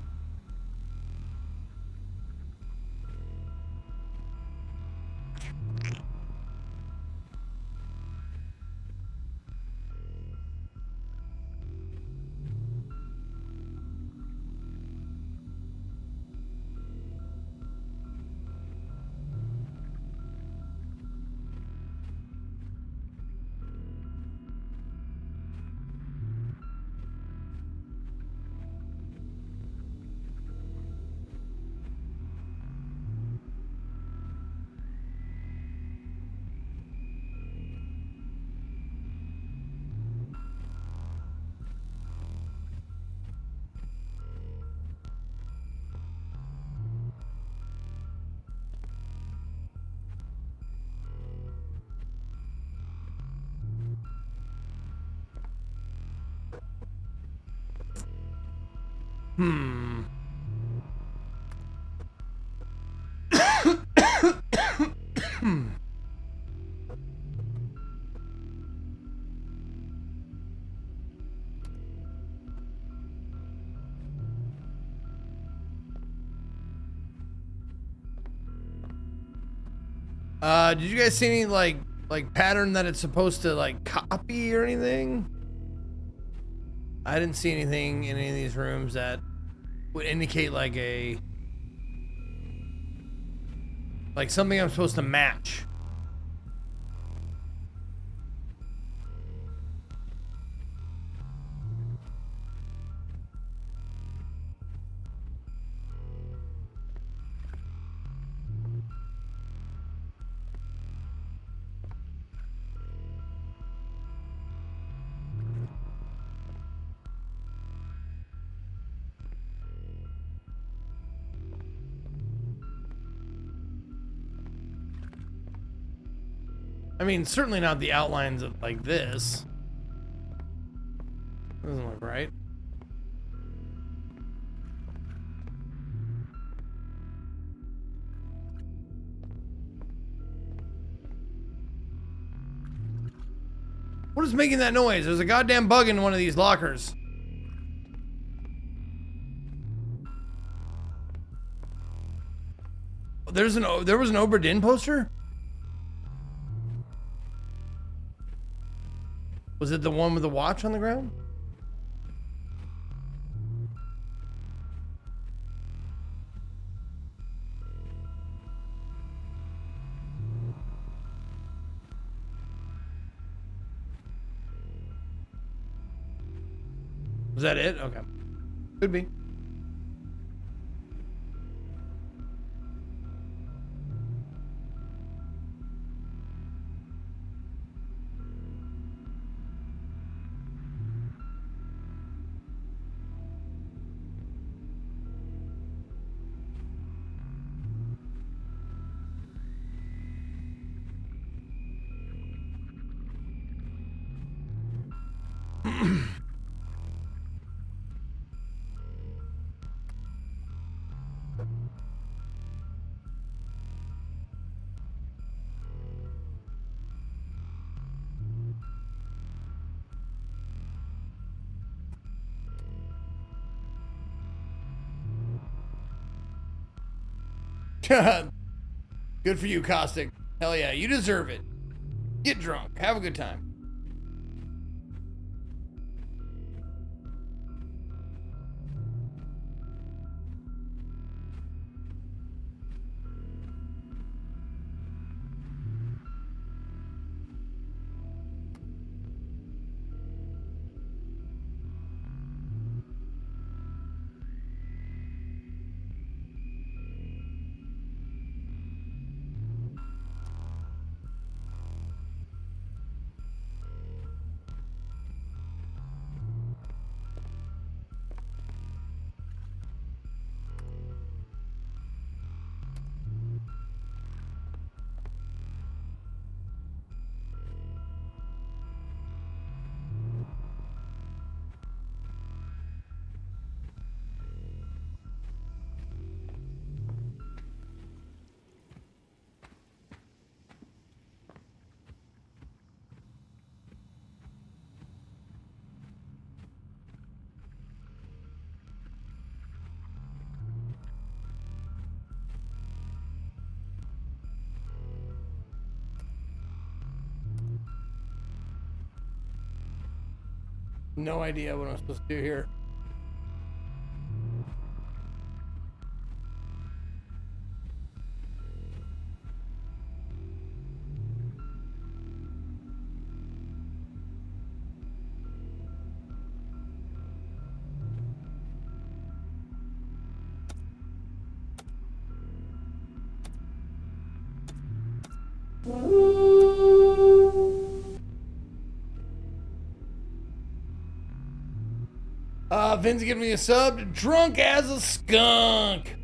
[SPEAKER 3] Hmm. Did you guys see any like pattern that it's supposed to like copy or anything? I didn't see anything in any of these rooms that would indicate like something I'm supposed to match. I mean, certainly not the outlines of like this. Doesn't look right. What is making that noise? There's a goddamn bug in one of these lockers. There was an Obra Dinn poster? Was it the one with the watch on the ground? Was that it? Okay. Could be. Good for you, Caustic. Hell yeah, you deserve it. Get drunk. Have a good time. No idea what I'm supposed to do here. Vin's giving me a sub. Drunk as a skunk.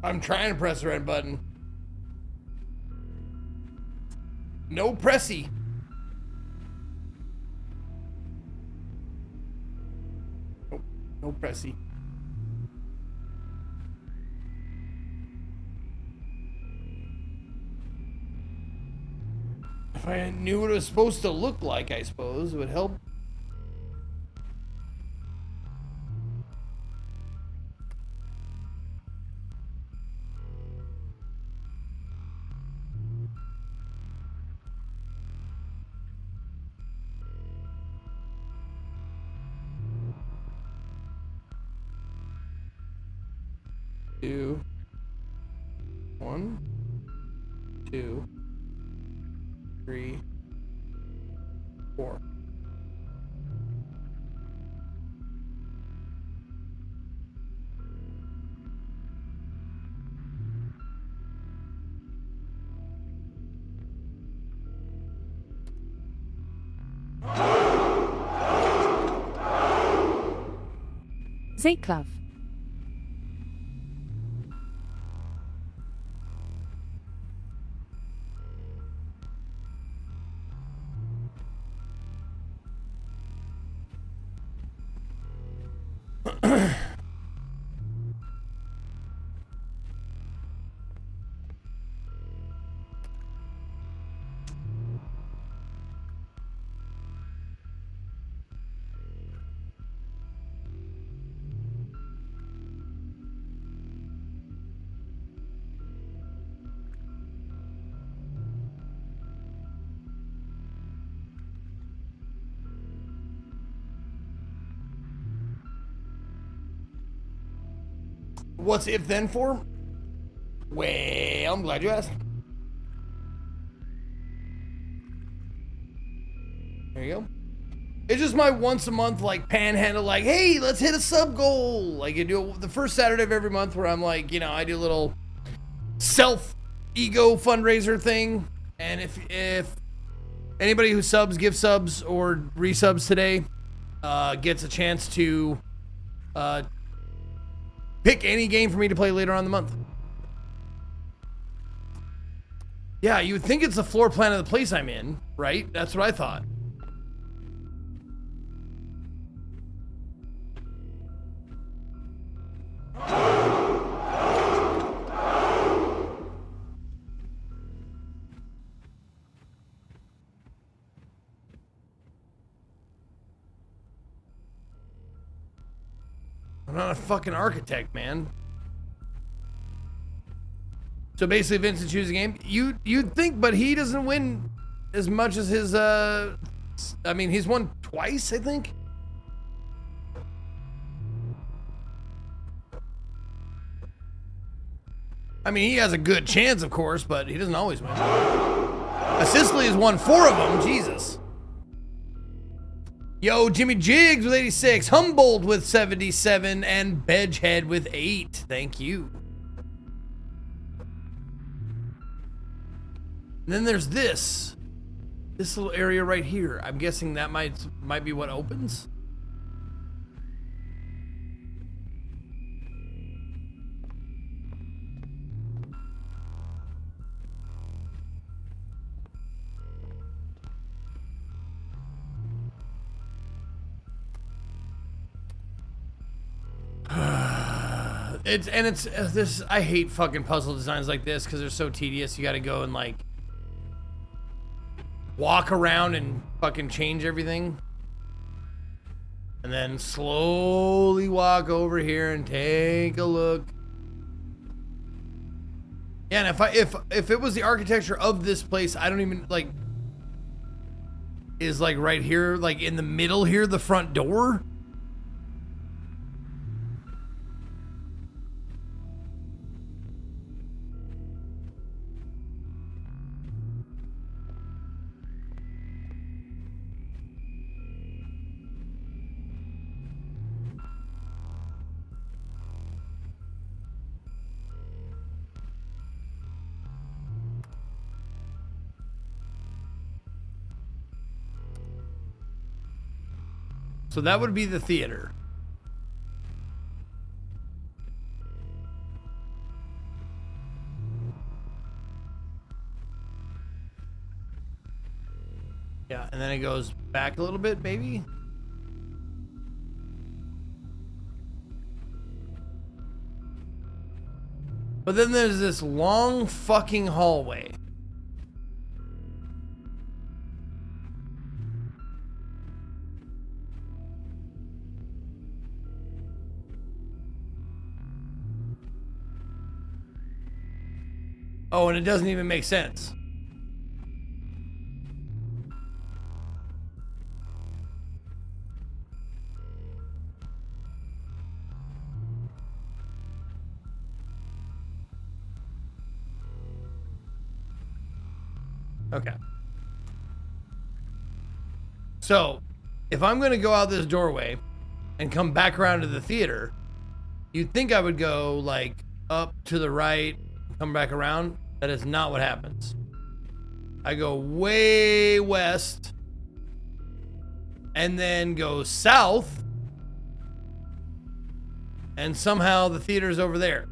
[SPEAKER 3] I'm trying to press the red button. No pressy. Nope, no pressy. If I knew what it was supposed to look like, I suppose it would help. Two, 1, 2, 3, 4.
[SPEAKER 1] Zeklov.
[SPEAKER 3] What's if then for? Well, I'm glad you asked. There you go. It's just my once a month like panhandle, like, hey, let's hit a sub goal. Like I do it the first Saturday of every month where I'm like, you know, I do a little self ego fundraiser thing. And if anybody who subs, gives subs or resubs today gets a chance to pick any game for me to play later on in the month. Yeah, you would think it's the floor plan of the place I'm in, right? That's what I thought. I'm not a fucking architect, man. So basically, Vincent chooses a game. You'd think, but he doesn't win as much as his. I mean, he's won twice, I think. I mean, he has a good chance, of course, but he doesn't always win. Sicily has won 4 of them. Jesus. Yo, Jimmy Jiggs with 86, Humboldt with 77, and Bedgehead with 8. Thank you. And then there's this little area right here. I'm guessing that might be what opens. It's this. I hate fucking puzzle designs like this because they're so tedious. You got to go and like walk around and fucking change everything, and then slowly walk over here and take a look. Yeah, and if it was the architecture of this place, I don't even like. Is like right here, like in the middle here, the front door. So that would be the theater. Yeah, and then it goes back a little bit, maybe. But then there's this long fucking hallway. Oh, and it doesn't even make sense. Okay. So, if I'm going to go out this doorway and come back around to the theater, you'd think I would go like up to the right, come back around. That is not what happens. I go way west and then go south, and somehow the theater's over there.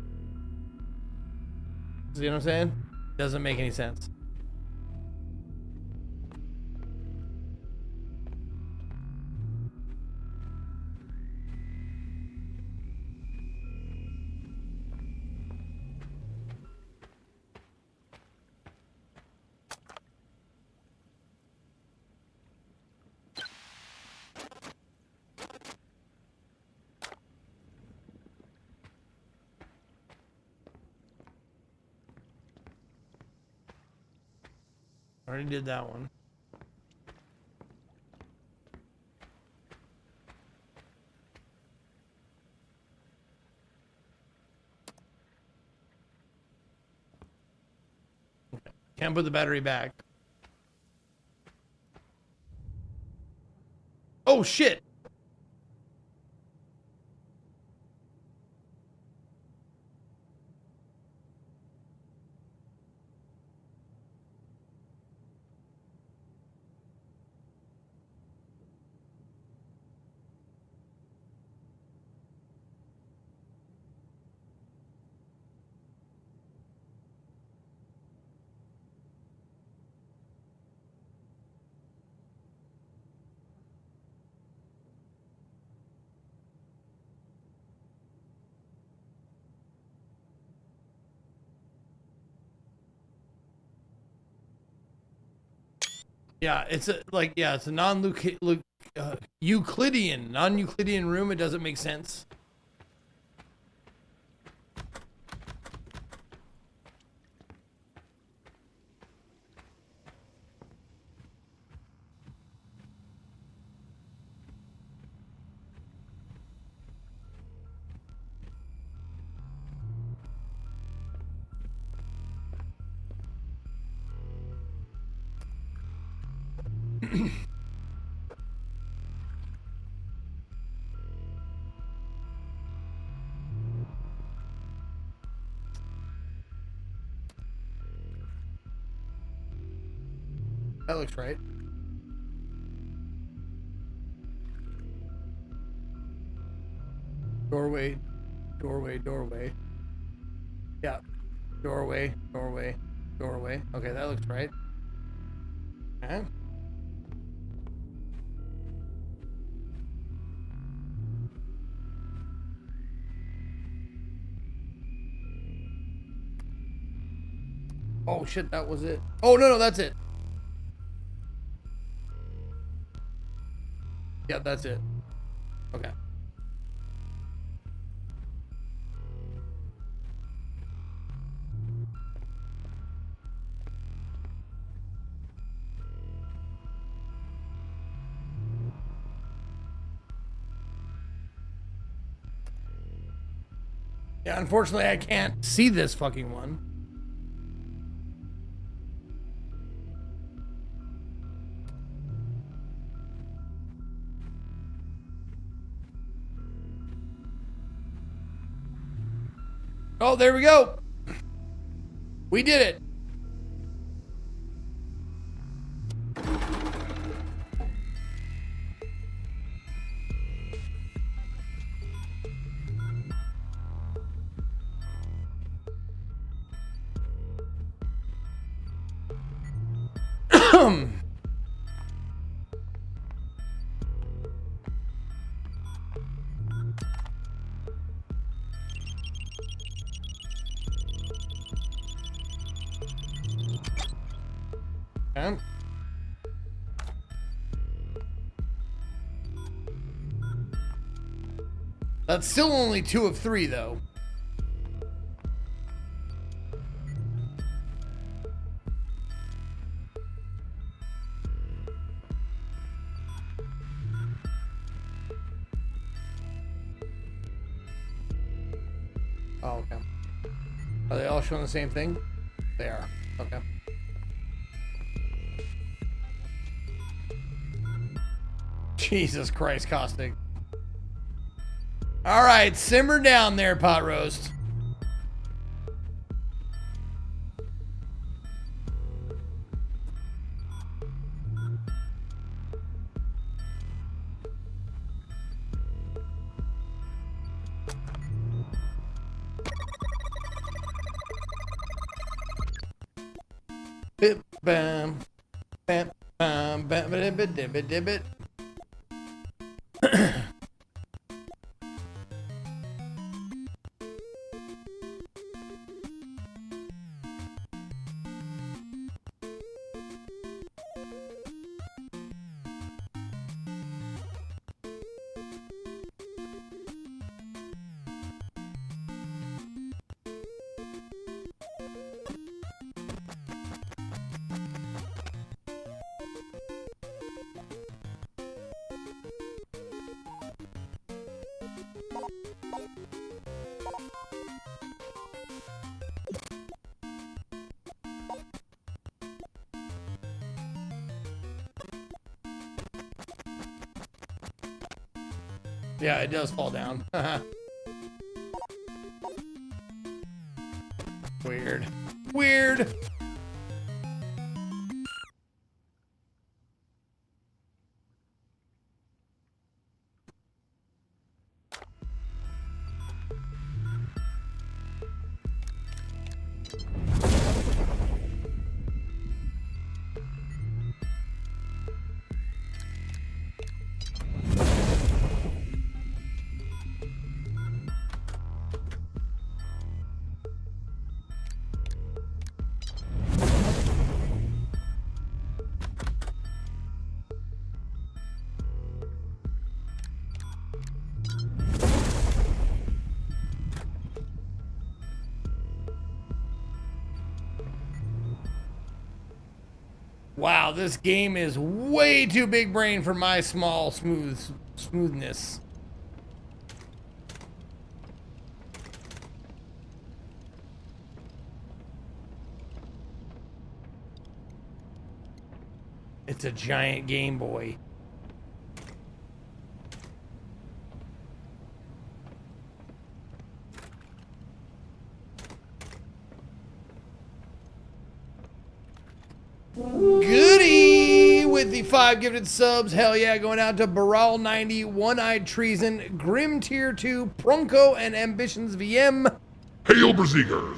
[SPEAKER 3] See what I'm saying? Doesn't make any sense. Already did that one. Okay. Can't put the battery back. Oh shit! Yeah, it's a it's a non-Euclidean room. It doesn't make sense. That looks right. Doorway, doorway, doorway. Yeah. Doorway, doorway, doorway. Okay, that looks right. Okay. Oh shit, that was it. Oh no, that's it. Yeah, that's it. Okay. Yeah, unfortunately I can't see this fucking one. Oh, there we go. We did it. Okay. That's still only 2 of 3, though. Oh, okay. Are they all showing the same thing? They are. Okay. Jesus Christ, Caustic. All right, simmer down there, pot roast. Bip bam, bam bam bam dibbit dibbit dibbit. Yeah, it does fall down. Weird. Weird. Wow, this game is way too big brain for my small smoothness. It's a giant Game Boy. Goody with the 5 gifted subs. Hell yeah, going out to Baral 90, One-Eyed Treason, Grim Tier 2, Prunko, and Ambitions VM.
[SPEAKER 5] Hail Berserker!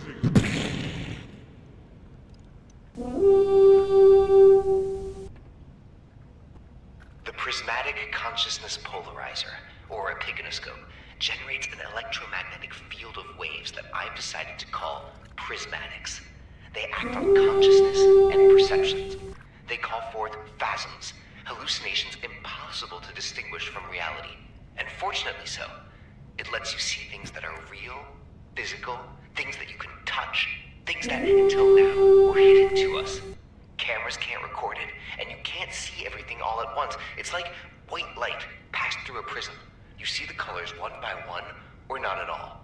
[SPEAKER 7] The prismatic consciousness polarizer, or a piconoscope, generates an electromagnetic field of waves that I've decided to call prismatics. They act on consciousness and perceptions. They call forth phasms, hallucinations impossible to distinguish from reality. And fortunately so, it lets you see things that are real, physical, things that you can touch, things that until now were hidden to us. Cameras can't record it, and you can't see everything all at once. It's like white light passed through a prism. You see the colors one by one, or not at all.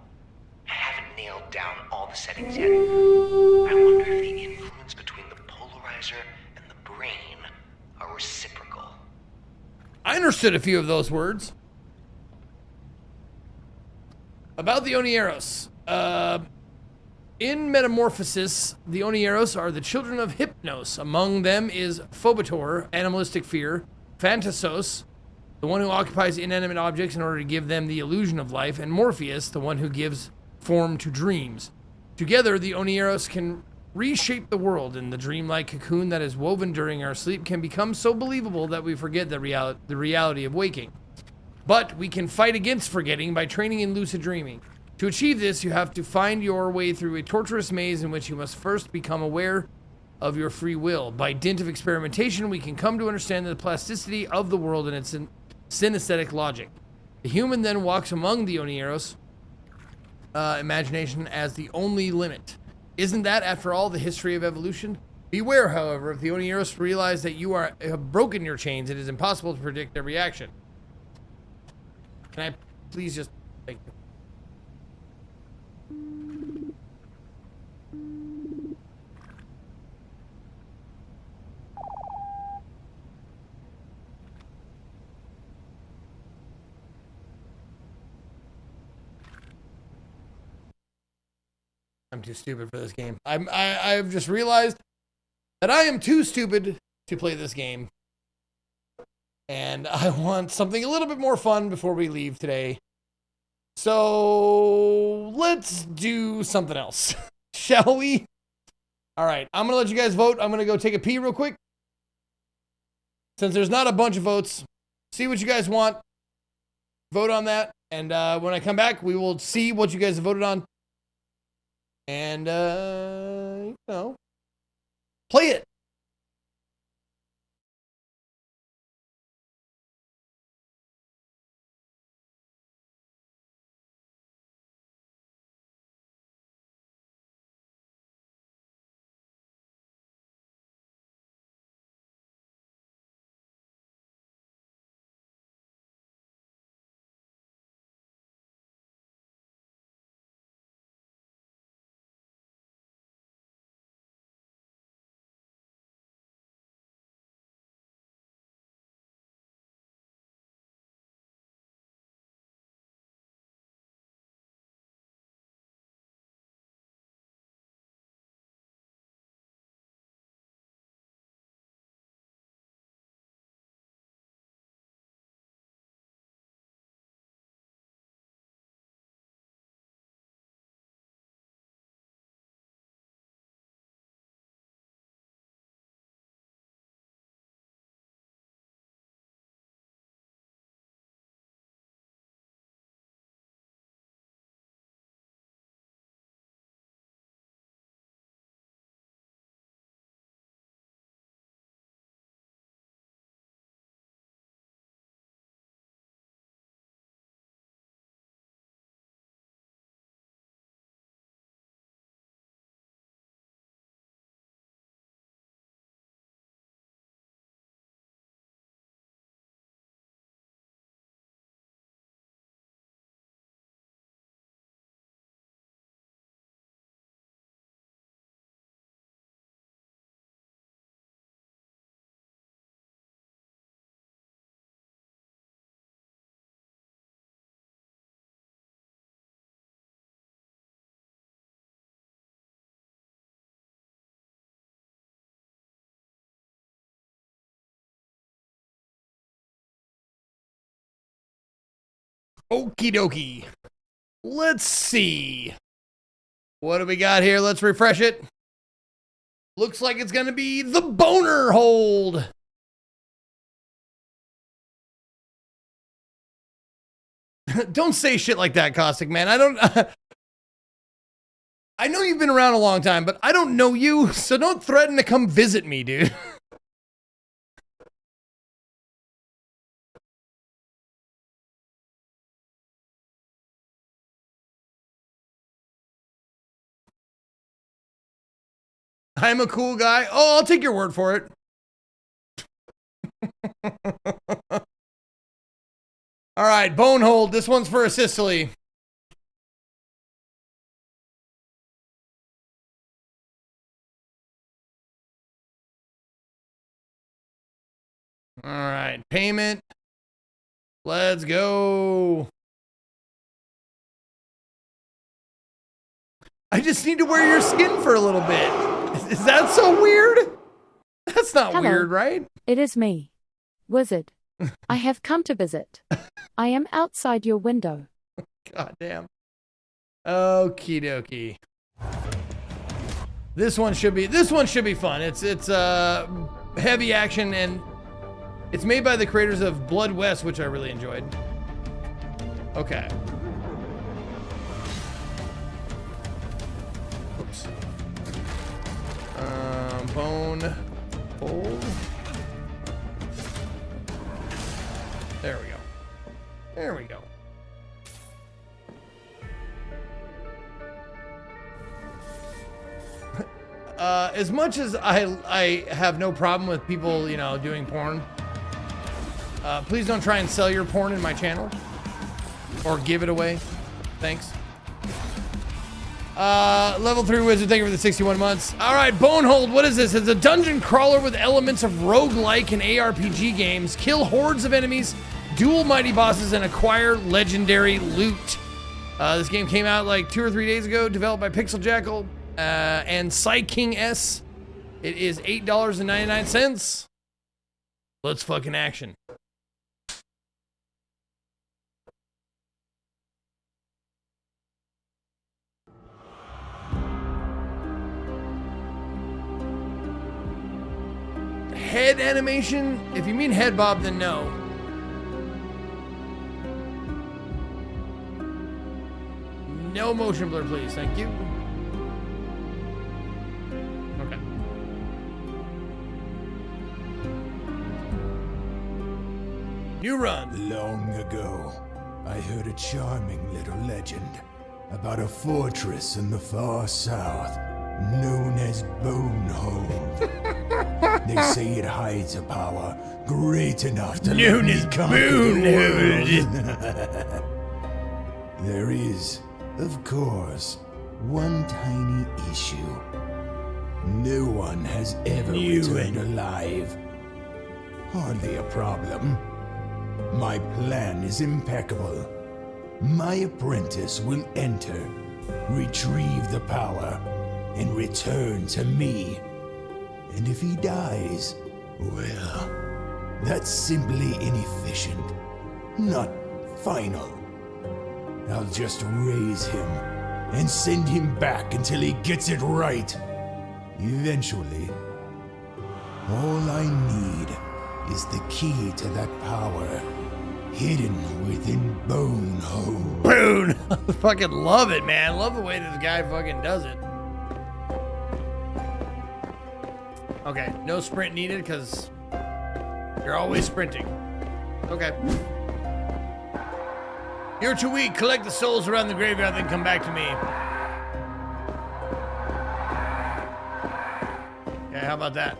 [SPEAKER 7] I haven't nailed down all the settings yet. I wonder if the influence between the polarizer and the brain are reciprocal.
[SPEAKER 3] I understood a few of those words. About the Onieros. In Metamorphosis, the Onieros are the children of Hypnos. Among them is Phobator, animalistic fear, Phantasos, the one who occupies inanimate objects in order to give them the illusion of life, and Morpheus, the one who gives form to dreams. Together, the Onieros can reshape the world, and the dreamlike cocoon that is woven during our sleep can become so believable that we forget the reality of waking. But we can fight against forgetting by training in lucid dreaming. To achieve this, you have to find your way through a torturous maze in which you must first become aware of your free will. By dint of experimentation, we can come to understand the plasticity of the world and its synesthetic logic. The human then walks among the Onieros, imagination as the only limit. Isn't that, after all, the history of evolution? Beware, however, if the Onieros realize that you have broken your chains, it is impossible to predict their reaction. Can I please just... Thank you. I'm too stupid for this game. I've just realized that I am too stupid to play this game. And I want something a little bit more fun before we leave today. So let's do something else. Shall we? All right, I'm going to let you guys vote. I'm going to go take a pee real quick. Since there's not a bunch of votes, see what you guys want. Vote on that. And when I come back, we will see what you guys have voted on. And, you know, play it. Okie dokie. Let's see. What do we got here? Let's refresh it. Looks like it's going to be the boner hold. Don't say shit like that, Caustic, man. I know you've been around a long time, but I don't know you, so don't threaten to come visit me, dude. I'm a cool guy. Oh, I'll take your word for it. All right, Bonehold. This one's for a Sicily. All right, payment. Let's go. I just need to wear your skin for a little bit. Is that so weird? That's not
[SPEAKER 1] Hello.
[SPEAKER 3] weird, right?
[SPEAKER 1] It is me, Wizard. I have come to visit. I am outside your window.
[SPEAKER 3] God damn. Okie dokie. This one should be fun. It's heavy action, and it's made by the creators of Blood West, which I really enjoyed. Okay. Oops. Bone hold. There we go. There we go. As much as I have no problem with people, you know, doing porn, please don't try and sell your porn in my channel or give it away. Thanks. Level 3 Wizard, thank you for the 61 months. All right, Bonehold, what is this? It's a dungeon crawler with elements of roguelike and ARPG games. Kill hordes of enemies, duel mighty bosses, and acquire legendary loot. This game came out like 2 or 3 days ago, developed by Pixel Jackal and Psyking S. It is $8.99. Let's fucking action. Head animation? If you mean head bob, then no. No motion blur, please. Thank you. Okay. New run.
[SPEAKER 13] Long ago, I heard a charming little legend about a fortress in the far south known as Bonehold. They say it hides a power great enough to
[SPEAKER 3] Known as Bonehold.
[SPEAKER 13] There is, of course, one tiny issue. No one has ever returned alive. Hardly a problem. My plan is impeccable. My apprentice will enter, retrieve the power, and return to me. And if he dies, well, that's simply inefficient, not final. I'll just raise him and send him back until he gets it right. Eventually, all I need is the key to that power hidden within Bonehold.
[SPEAKER 3] Bone! I fucking love it, man. Love the way this guy fucking does it. Okay, no sprint needed because you're always sprinting. Okay. You're too weak. Collect the souls around the graveyard, then come back to me. Okay, how about that?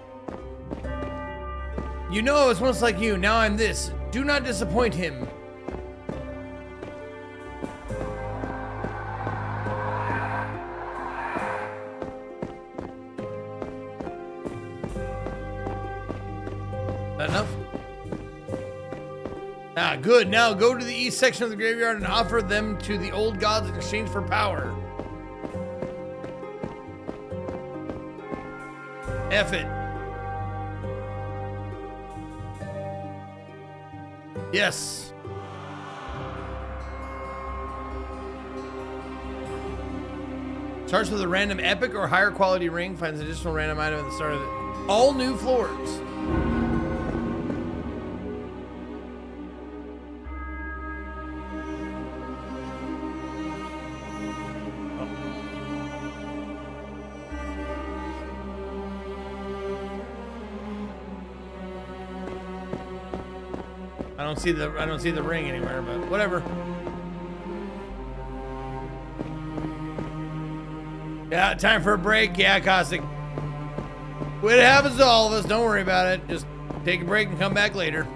[SPEAKER 3] You know I was once like you, now I'm this. Do not disappoint him. That enough? Ah, good. Now go to the east section of the graveyard and offer them to the old gods in exchange for power. F it. Yes. Starts with a random epic or higher quality ring. Finds an additional random item at the start of it. All new floors. don't see the ring anywhere, but whatever. Yeah, time for a break. Yeah, Caustic. It happens to all of us. Don't worry about it. Just take a break and come back later.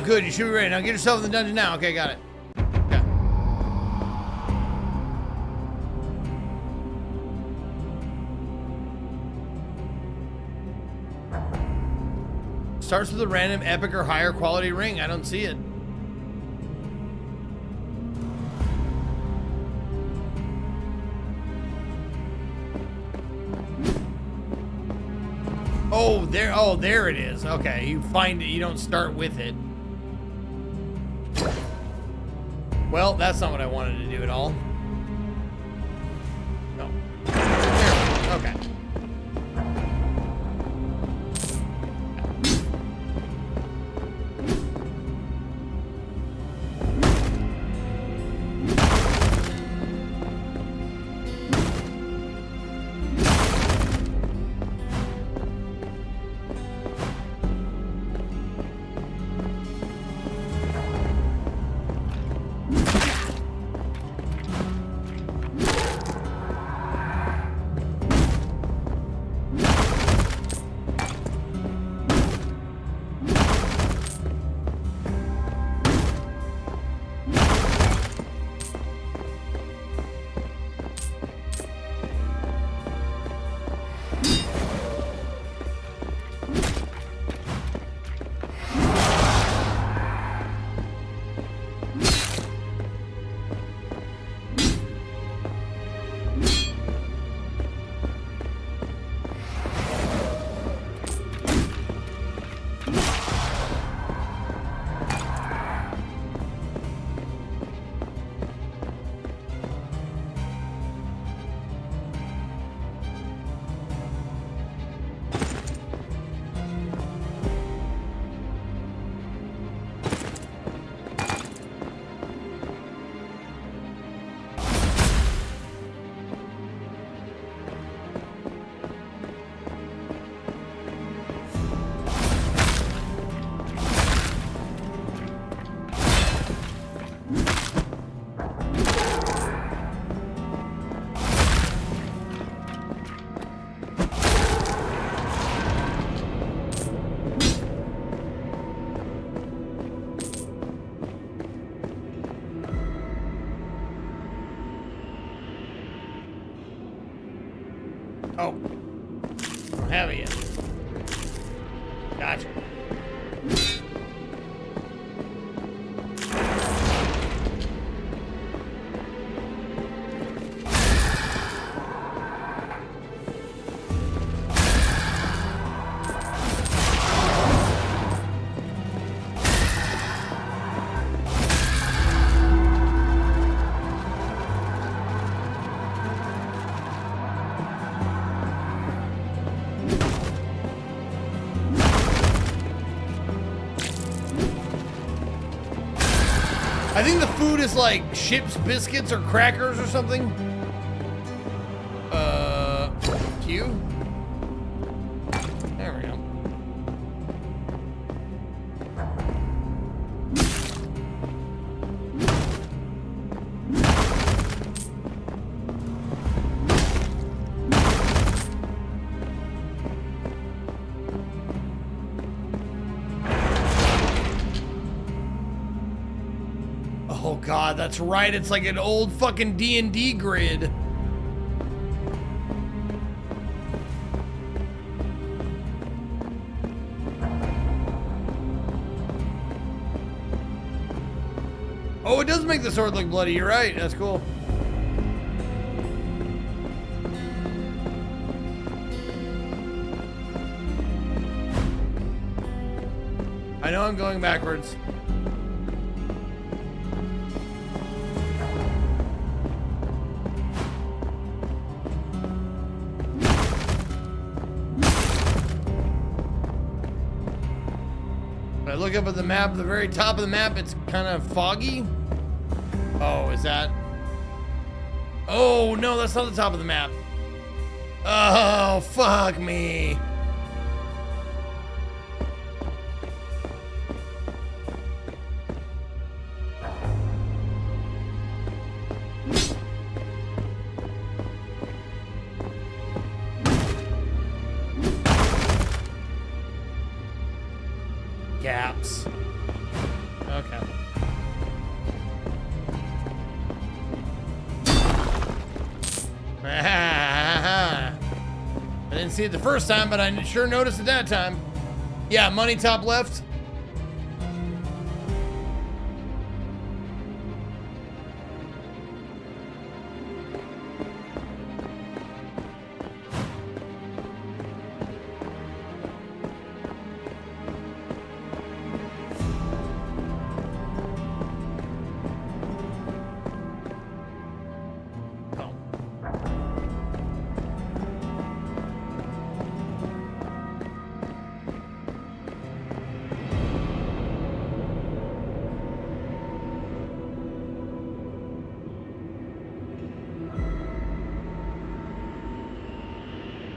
[SPEAKER 3] Good. You should be ready. Now get yourself in the dungeon now. Okay, got it. Okay. Starts with a random epic or higher quality ring. I don't see it. Oh, there it is. Okay, you find it. You don't start with it. Well, that's not what I wanted to do at all. No. There. Okay. Oh. Don't have it yet. Gotcha. I think the food is like ship's biscuits or crackers or something. Q? There we go. Oh God, that's right. It's like an old fucking D&D grid. Oh, it does make the sword look bloody. You're right. That's cool. I know I'm going backwards. I look up at the map, the very top of the map, it's kind of foggy. Oh, is that? Oh, no, that's not the top of the map. Oh, fuck me. gaps. Okay. I didn't see it the first time, but I sure noticed it that time. Yeah, money top left.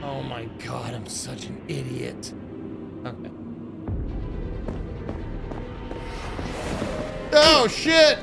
[SPEAKER 3] Oh my god, I'm such an idiot. Okay. Oh shit!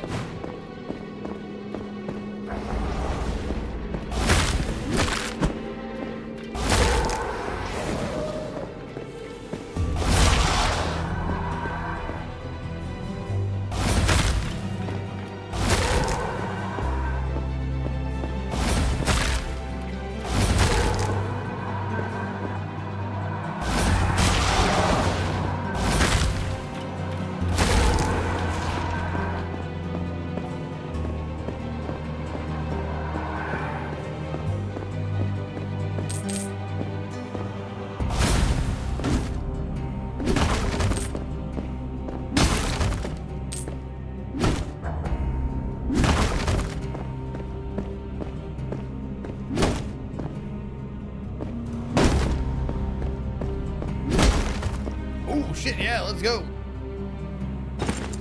[SPEAKER 3] Oh shit, yeah, let's go.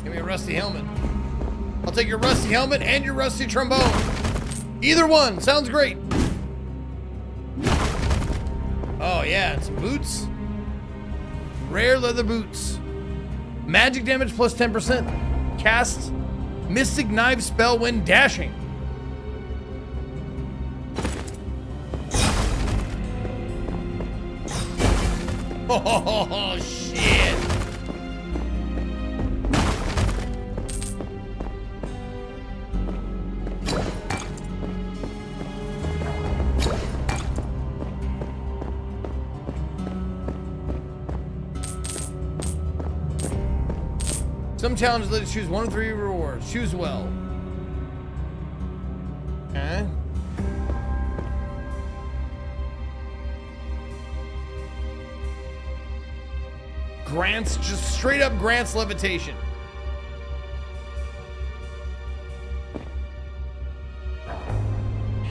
[SPEAKER 3] Give me a rusty helmet. I'll take your rusty helmet and your rusty trombone. Either one, sounds great. Oh yeah, and some boots. Rare leather boots. Magic damage plus 10%. Cast Mystic Knife spell when dashing. Oh shit. Some challenges let you choose 1 of 3 rewards. Choose well. Okay. Grants, just straight up grants levitation.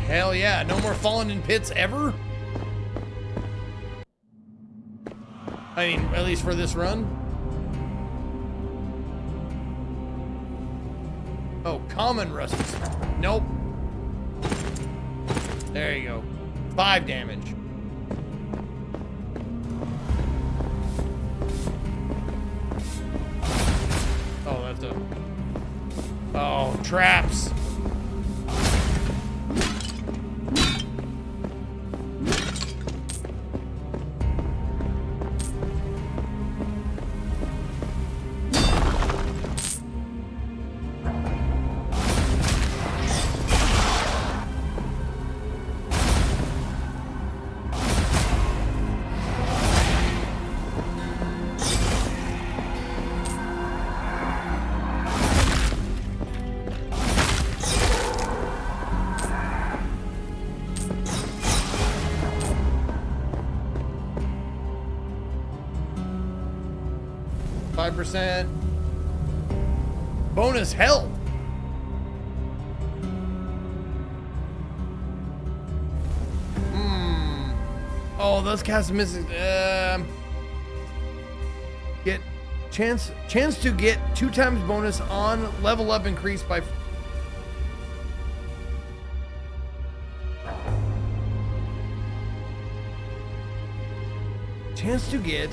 [SPEAKER 3] Hell yeah, no more falling in pits ever? I mean, at least for this run. Oh, common rusties. Nope. There you go. 5 damage. Oh, that's a... Oh, traps. Bonus health. Oh, those cast misses. Get chance to get 2 times bonus on level up increased by. Chance to get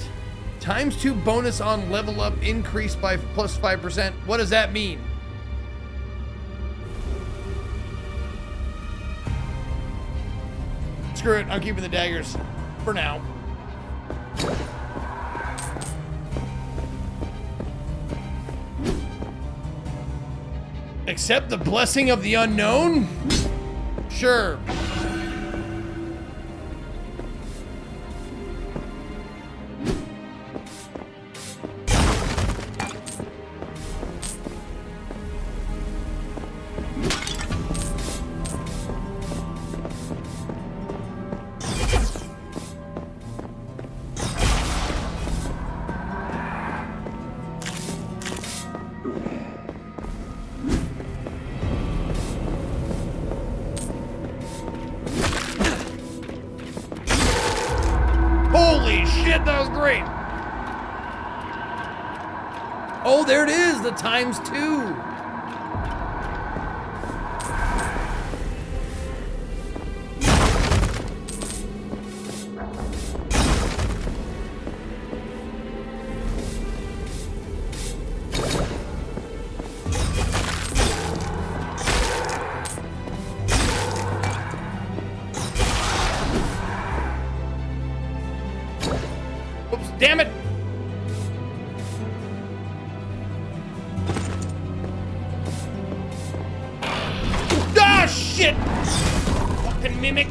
[SPEAKER 3] ×2 bonus on level up increased by plus 5%. What does that mean? Screw it, I'm keeping the daggers for now. Accept the blessing of the unknown? Sure. Holy shit, that was great. Oh, there it is, the ×2. Oops, damn it. Ah, shit. Fucking mimic.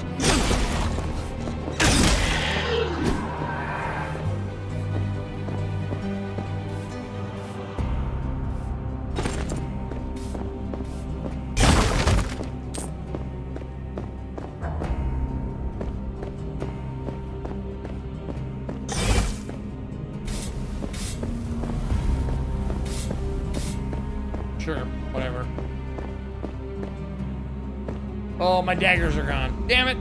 [SPEAKER 3] Sure, whatever. Oh, my daggers are gone. Damn it.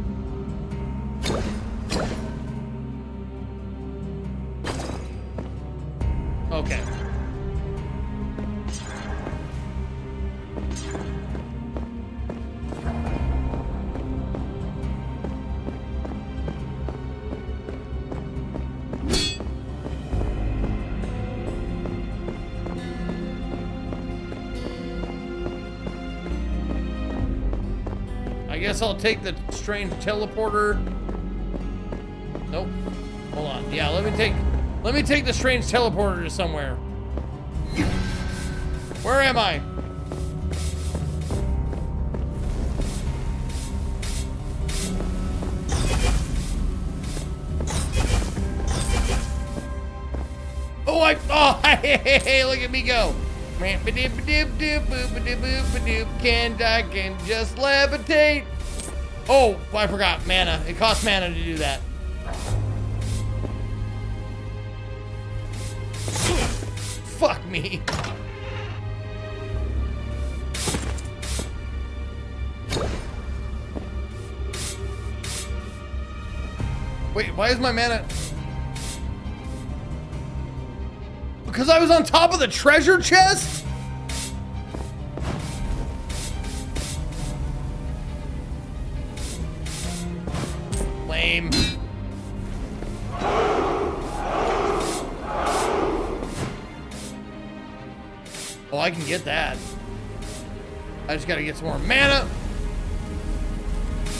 [SPEAKER 3] Okay. I guess I'll take the strange teleporter. Nope. Hold on. Yeah, let me take the strange teleporter to somewhere. Where am I? Oh, hey, look at me go. Can just levitate. Oh, I forgot mana. It costs mana to do that. Fuck me. Wait, why is my mana? Because I was on top of the treasure chest? Lame. Oh, I can get that. I just gotta get some more mana.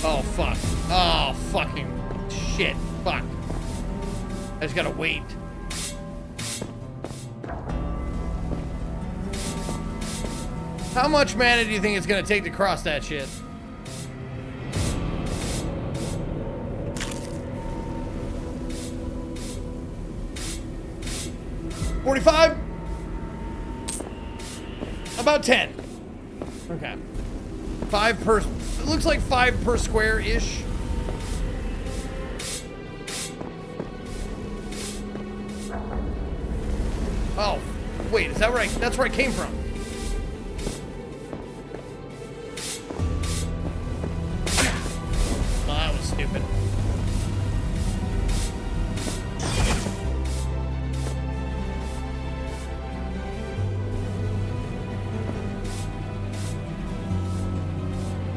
[SPEAKER 3] Oh, fuck. Oh, fucking shit. Fuck. I just gotta wait. How much mana do you think it's gonna take to cross that shit? $45? About 10. Okay. 5 per, it looks like 5 per square-ish. Oh, wait, is that where that's where I came from? Oh, that was stupid.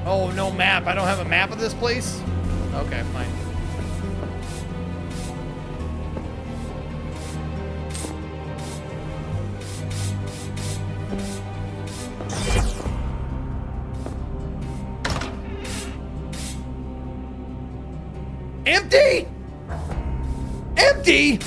[SPEAKER 3] Oh, no map. I don't have a map of this place? Okay, fine. Empty! Empty?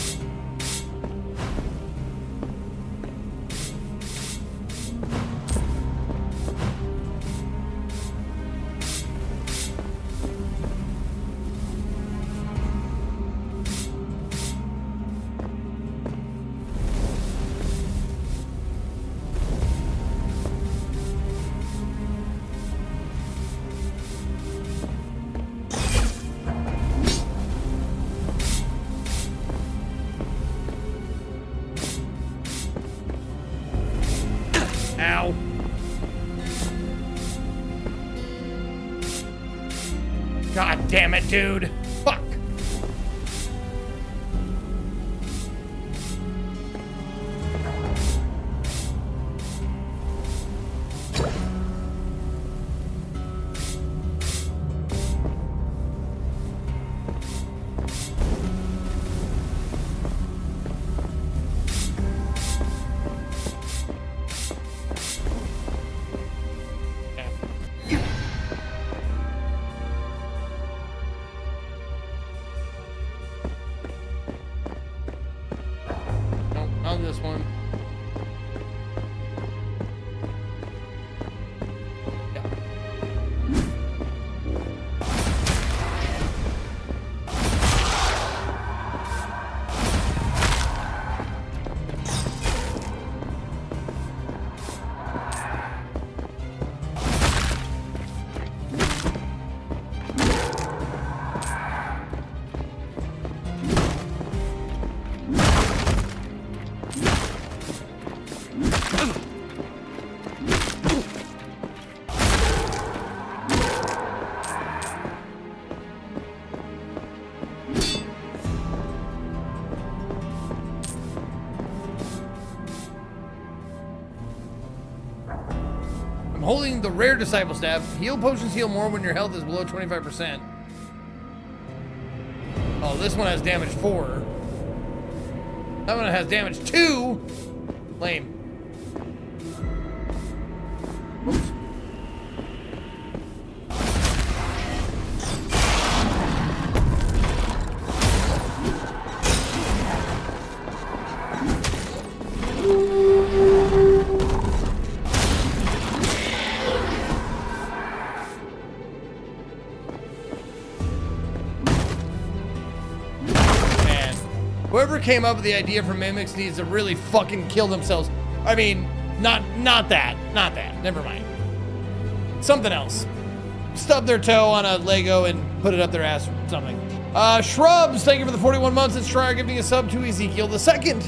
[SPEAKER 3] Ow. God damn it, dude. Fuck. On this one. I'm holding the rare disciple staff. Heal potions heal more when your health is below 25%. Oh, this one has damage 4. That one has damage 2. Lame. Oops. Whoever came up with the idea for mimics needs to really fucking kill themselves. I mean, not that. Never mind. Something else. Stub their toe on a Lego and put it up their ass or something. Shrubs, thank you for the 41 months. Let's try giving a sub to Ezekiel the Second.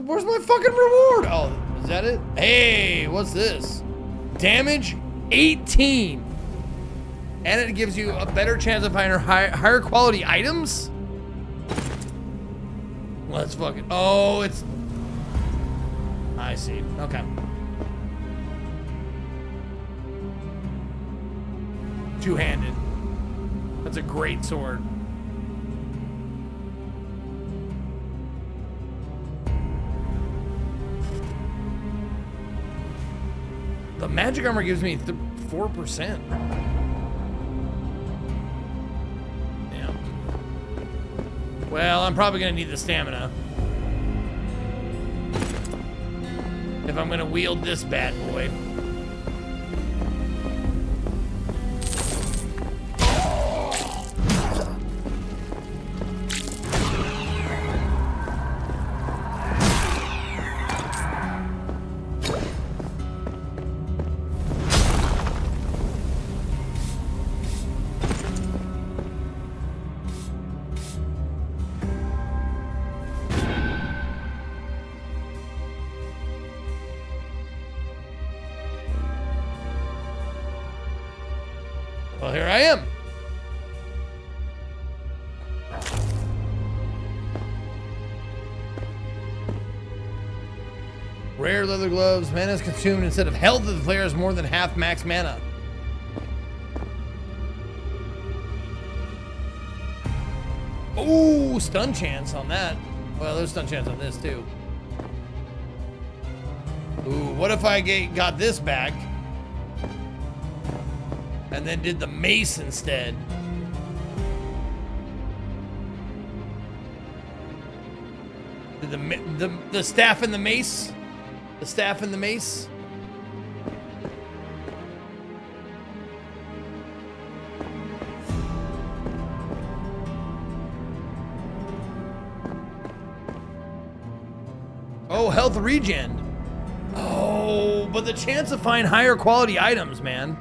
[SPEAKER 3] Where's my fucking reward? Oh, is that it? Hey, what's this? Damage 18. And it gives you a better chance of finding higher quality items? Let's fucking... Oh, it's... I see. Okay. Two-handed. That's a great sword. The magic armor gives me 4%. Yeah. Well, I'm probably gonna need the stamina if I'm gonna wield this bad boy. Well, here I am. Rare leather gloves. Mana is consumed instead of health of the player is more than half max mana. Ooh, stun chance on that. Well, there's stun chance on this too. Ooh, what if I got this back and then did the mace instead? Did the staff and the mace? The staff and the mace? Oh, health regen. Oh, but the chance to find higher quality items, man.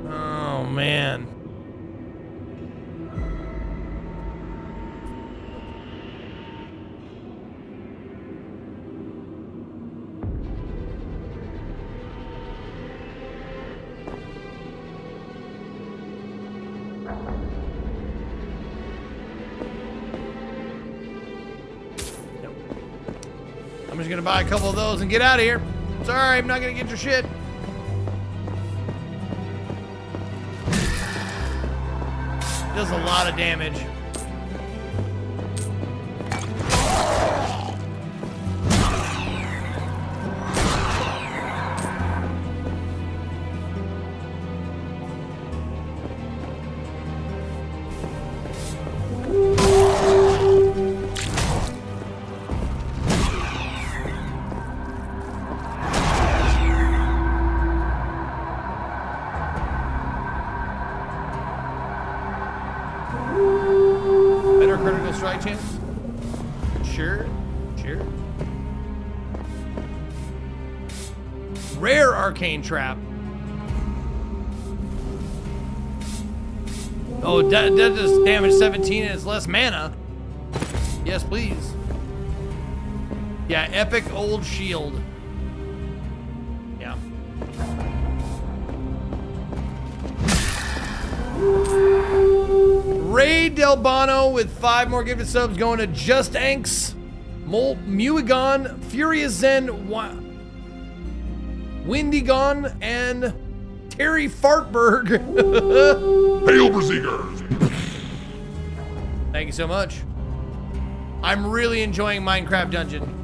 [SPEAKER 3] Oh, man. I'm just gonna buy a couple of those and get out of here. Sorry, I'm not gonna get your shit. Does a lot of damage. Critical strike chance? Sure. Rare arcane trap. Oh, that does damage 17 and it's less mana. Yes, please. Yeah, epic old shield. Yeah. Ray Delbano with 5 more gifted subs going to Just Anks, Muigon, Furious Zen, Windygon, and Terry Fartberg.
[SPEAKER 5] Hail, Berserkers!
[SPEAKER 3] Thank you so much. I'm really enjoying Minecraft Dungeon.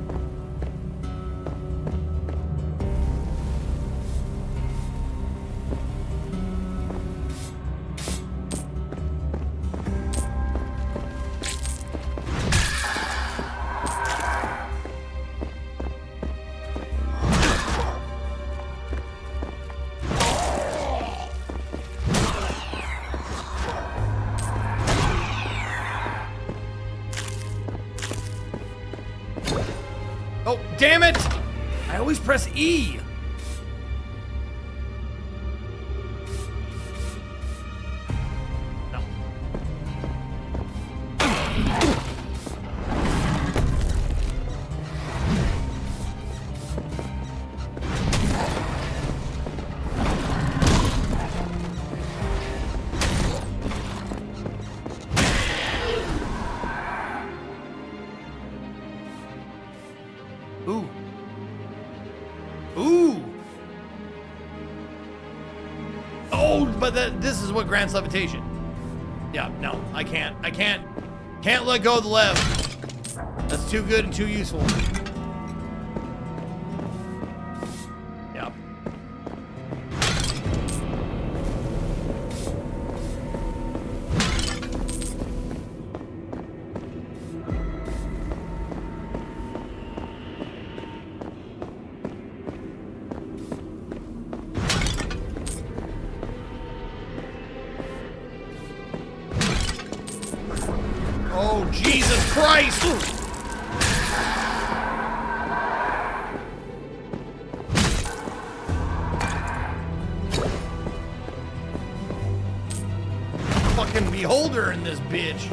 [SPEAKER 3] Oh, damn it! I always press E. No. Ooh. Ooh. Oh, but this is what grants levitation. Yeah, no, I can't. Can't let go of the left. That's too good and too useful. Yep. Oh, Jesus Christ! Fucking beholder in this bitch.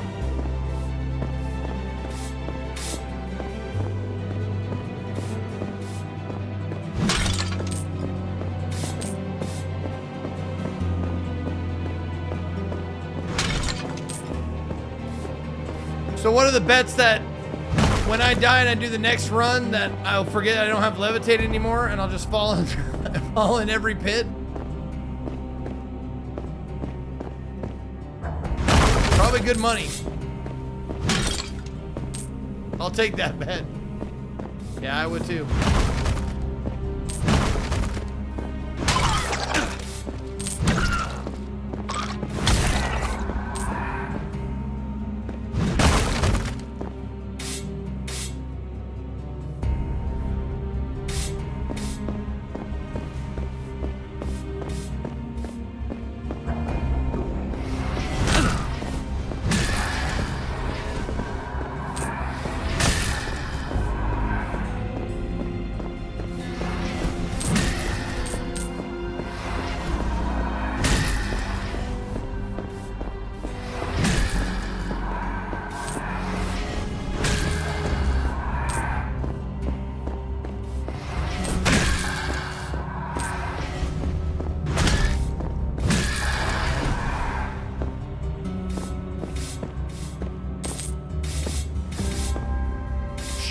[SPEAKER 3] So what are the bets that when I die and I do the next run that I'll forget I don't have levitate anymore and I'll just fall in, fall in every pit? Probably good money. I'll take that bet. Yeah, I would too.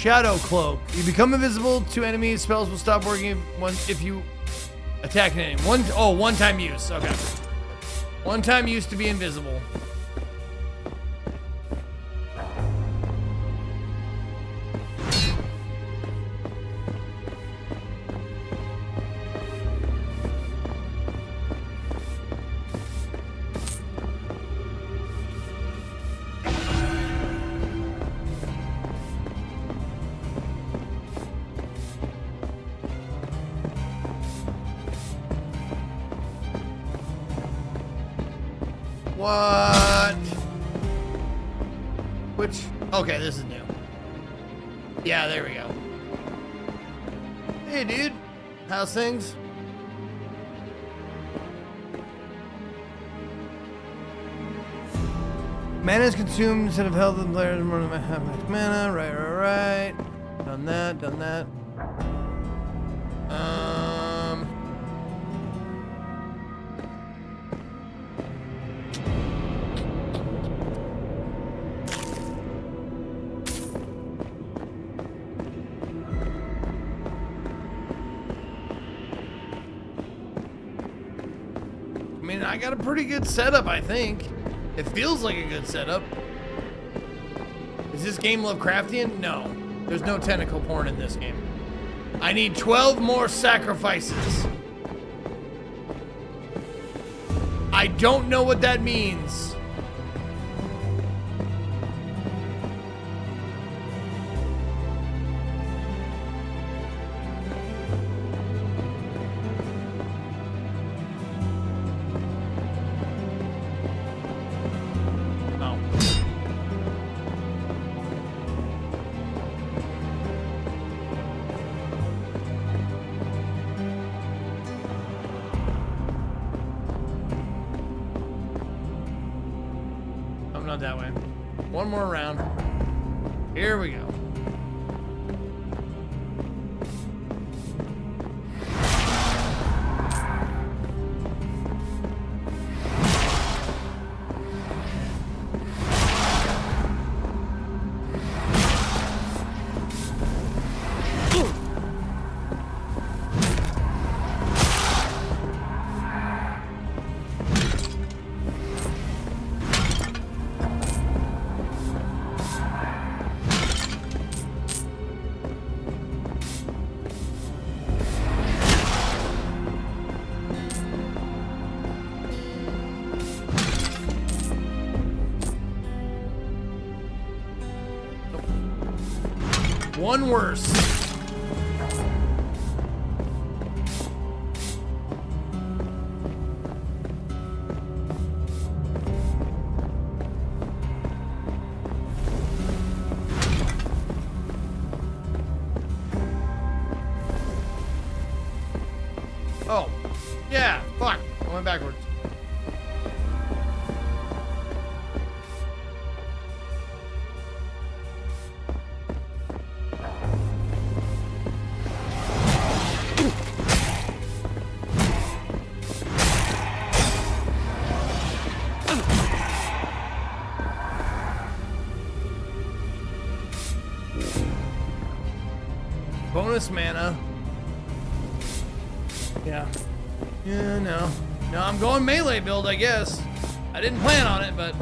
[SPEAKER 3] Shadow Cloak. You become invisible to enemies. Spells will stop working if you attack an enemy. One time use. Okay. One time use to be invisible. What? Which? Okay, this is new. Yeah, there we go. Hey, dude. How's things? Mana is consumed instead of held. The players more than half max mana. Right. Done that. I mean, I got a pretty good setup, I think. It feels like a good setup. Is this game Lovecraftian? No. There's no tentacle porn in this game. I need 12 more sacrifices. I don't know what that means. Not that way. One more round. Here we go. One worse. Oh, yeah, fuck. I went backwards. bonus mana. Yeah. Yeah, no. No, I'm going melee build, I guess. I didn't plan on it, but...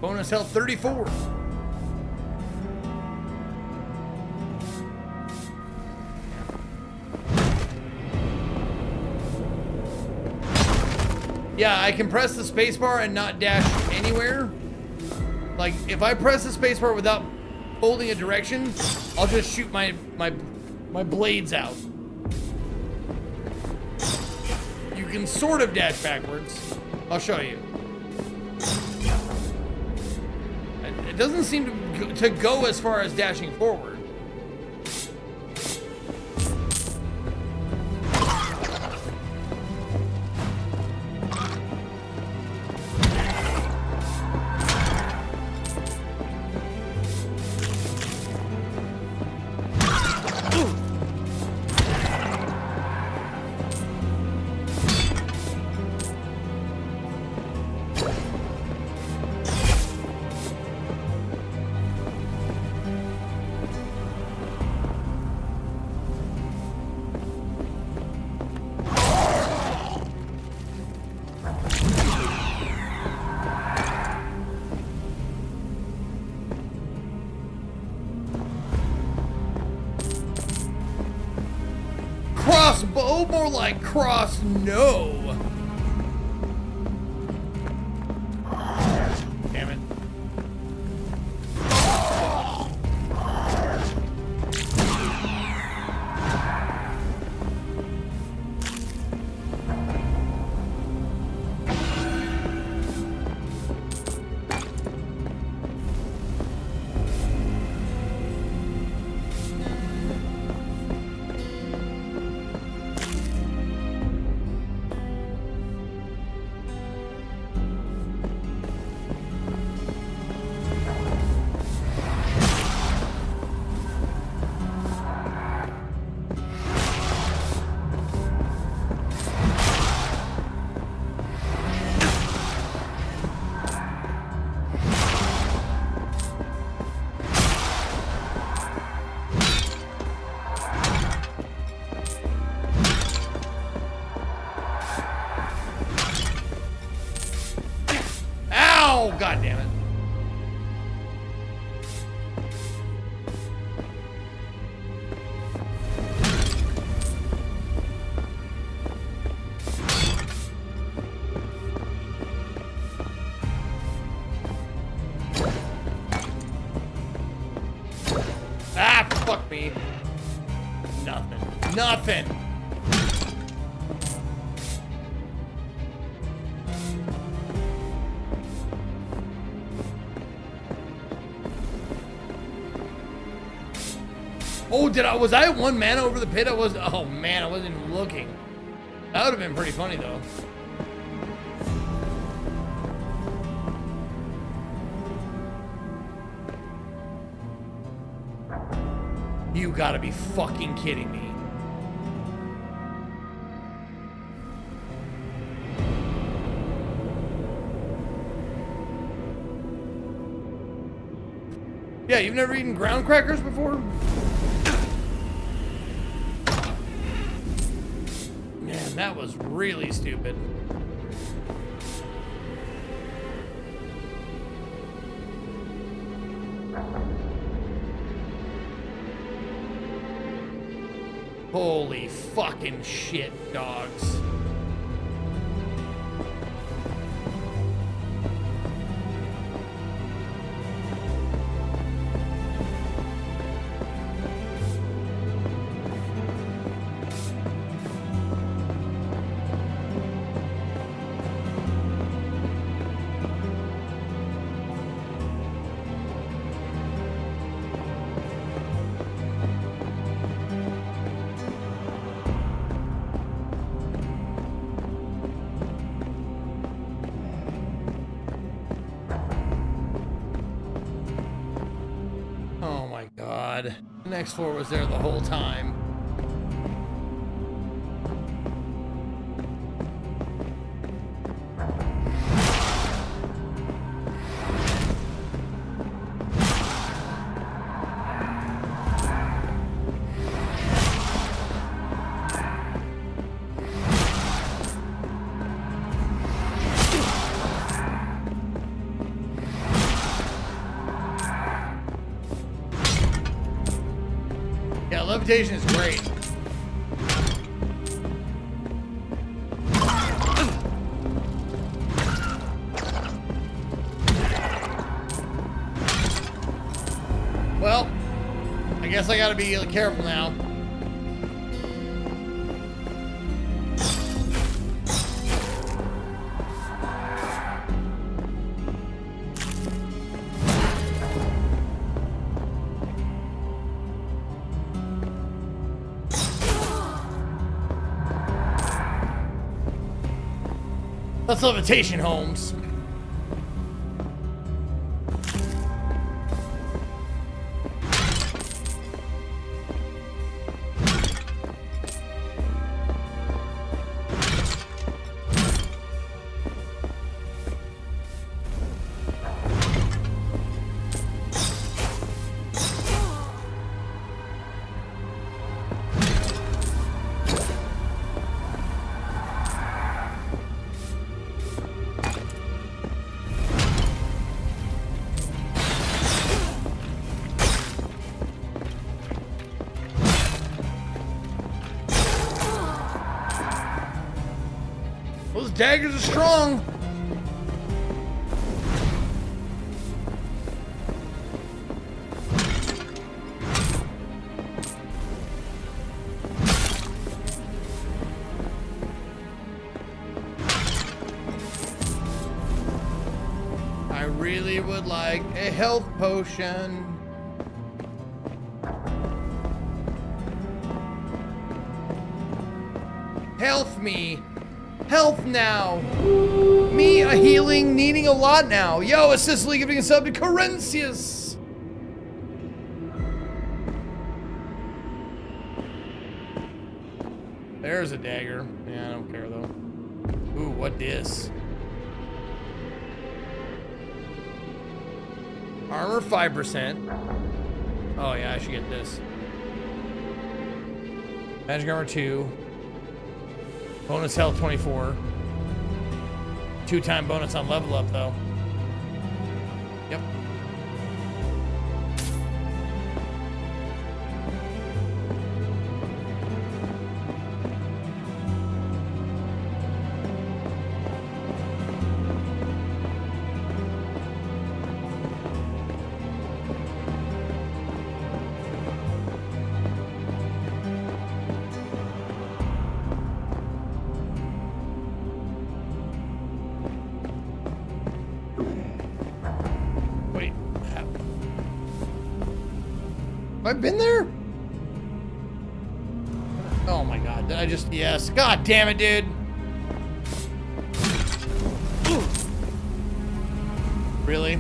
[SPEAKER 3] Bonus health 34. Yeah, I can press the spacebar and not dash anywhere. Like, if I press the spacebar without holding a direction, I'll just shoot my blades out. You can sort of dash backwards. I'll show you. It doesn't seem to go as far as dashing forward. Crossbow, more like cross no. Damn it. Ow! God damn it. Ah, fuck me. Nothing. Nothing. Oh, was I at 1 mana over the pit? Oh man, I wasn't even looking. That would have been pretty funny though. You gotta be fucking kidding me. Yeah, you've never eaten ground crackers before? Man, that was really stupid. Holy fucking shit, dogs. next floor was there the whole time. Yeah, levitation is great. Well, I guess I gotta be careful now. That's levitation, Holmes. Those daggers are strong. I really would like a health potion. Health me. Health now. Me a healing needing a lot now. Yo, a Sicily giving a sub to Corencius. There's a dagger. Yeah, I don't care though. Ooh, what this? Armor 5%. Oh yeah, I should get this. Magic armor 2. Bonus health 24. 2-time bonus on level up though. Yep. Have I been there? Oh my god, did I just... Yes. God damn it, dude. Really?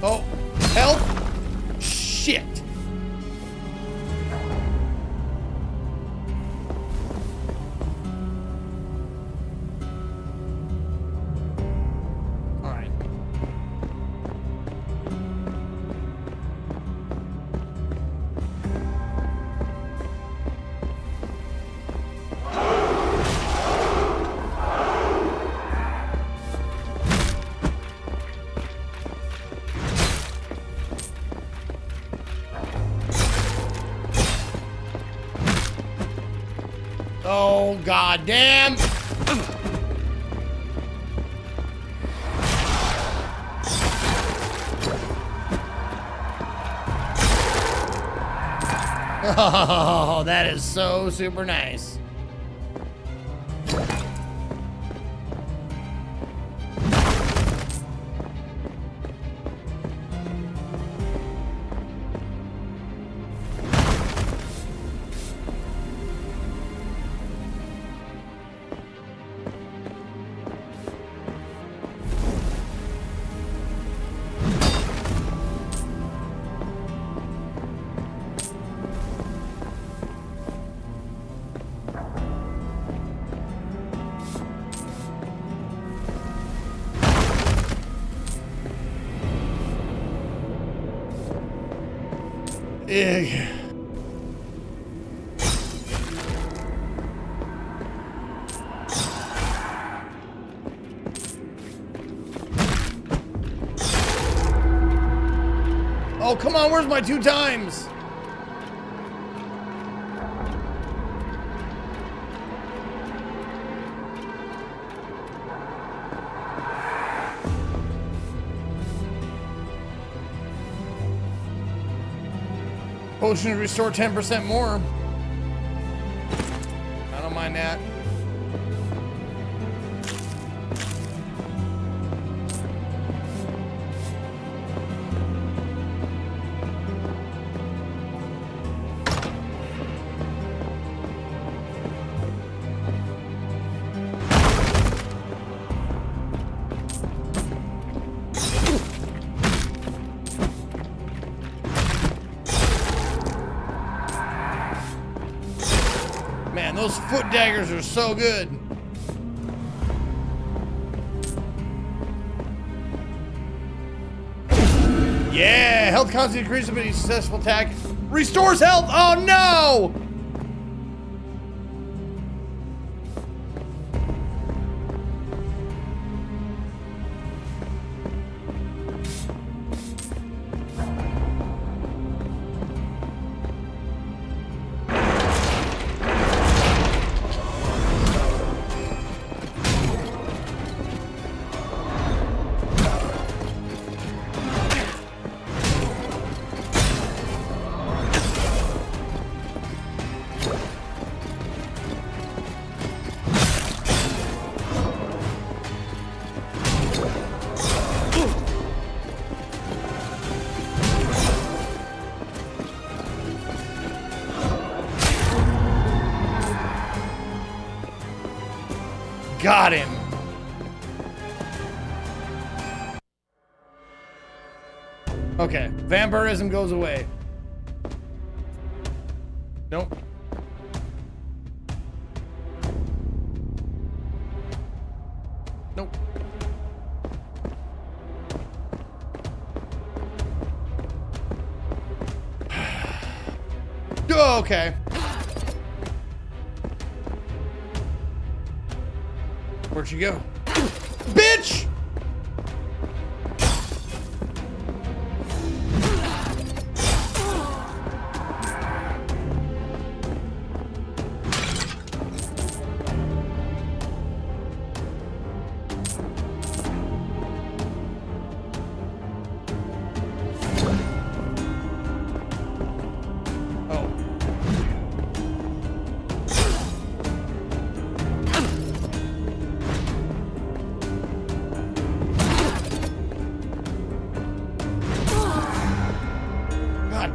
[SPEAKER 3] Oh, help! Shit! All right. Oh, god damn! Oh, that is so super nice. Ugh. Oh, come on, where's my 2 times? Potion to restore 10% more. I don't mind that. Man, those foot daggers are so good. Yeah, health constant increases with a successful attack. Restores health. Oh no! Got him. Okay, vampirism goes away. Nope. Nope. Oh, okay. Where'd she go? Bitch!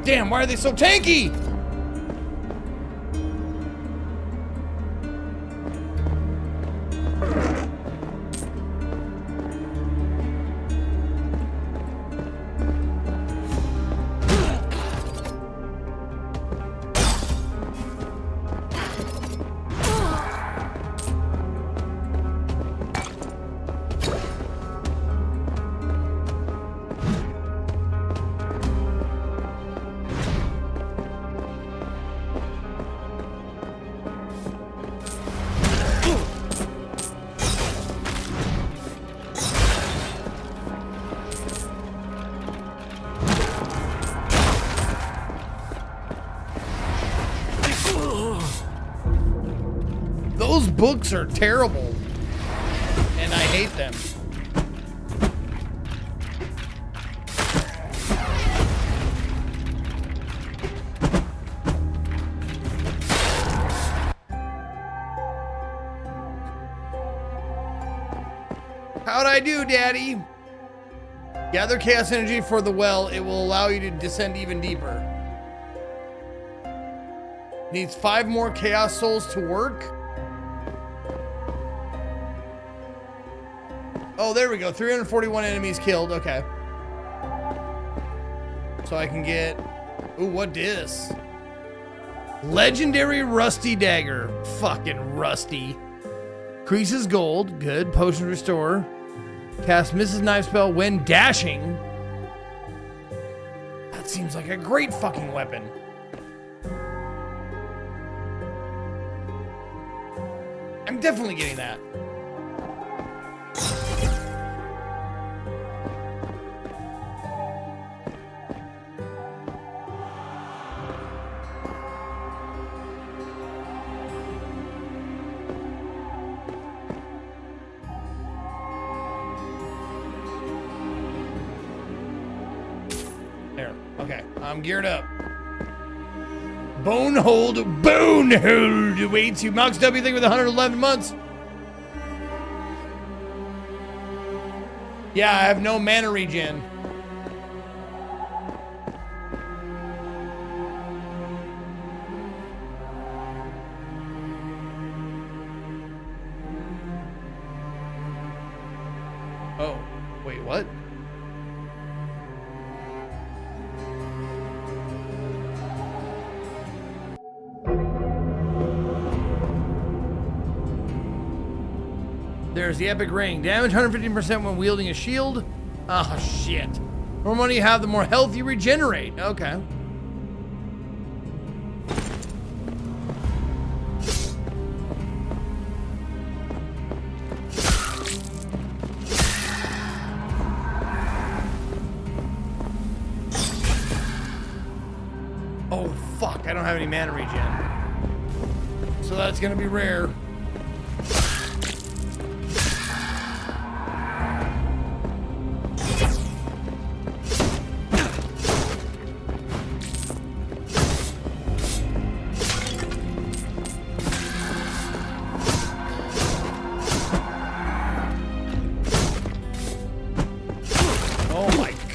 [SPEAKER 3] Damn, why are they so tanky? Those books are terrible, and I hate them. How'd I do, Daddy? Gather chaos energy for the well. It will allow you to descend even deeper. Needs 5 more chaos souls to work. Oh, there we go. 341 enemies killed. Okay. So I can get... Ooh, what dis? Legendary Rusty Dagger. Fucking rusty. Increases gold. Good. Potion restore. Cast Mrs. Knife spell when dashing. That seems like a great fucking weapon. I'm definitely getting that. There. Okay. I'm geared up. Bonehold. Waits you. Mox W thing with 111 months. Yeah, I have no mana regen. Oh, wait, what? There's the epic ring. Damage 115% when wielding a shield. Oh, shit. The more money you have, the more health you regenerate. Okay. Oh, fuck. I don't have any mana regen. So that's gonna be rare.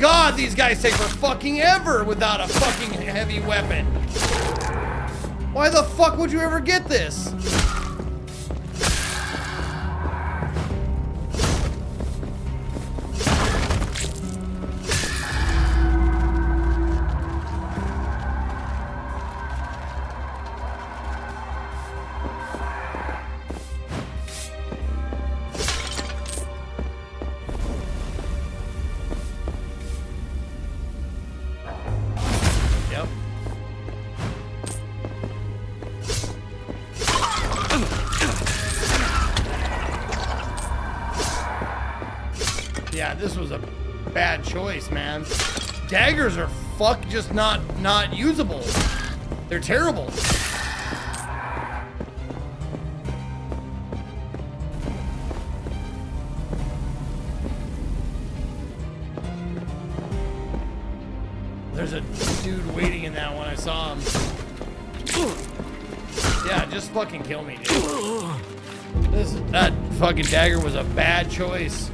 [SPEAKER 3] God, these guys take for fucking ever without a fucking heavy weapon. Why the fuck would you ever get this? Yeah, this was a bad choice, man. Daggers are just not usable. They're terrible. There's a dude waiting in that one. I saw him. Yeah, just fucking kill me, dude. That fucking dagger was a bad choice.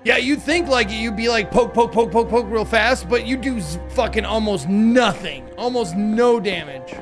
[SPEAKER 3] Yeah, you'd think like you'd be like poke real fast, but you do fucking almost nothing. Almost no damage.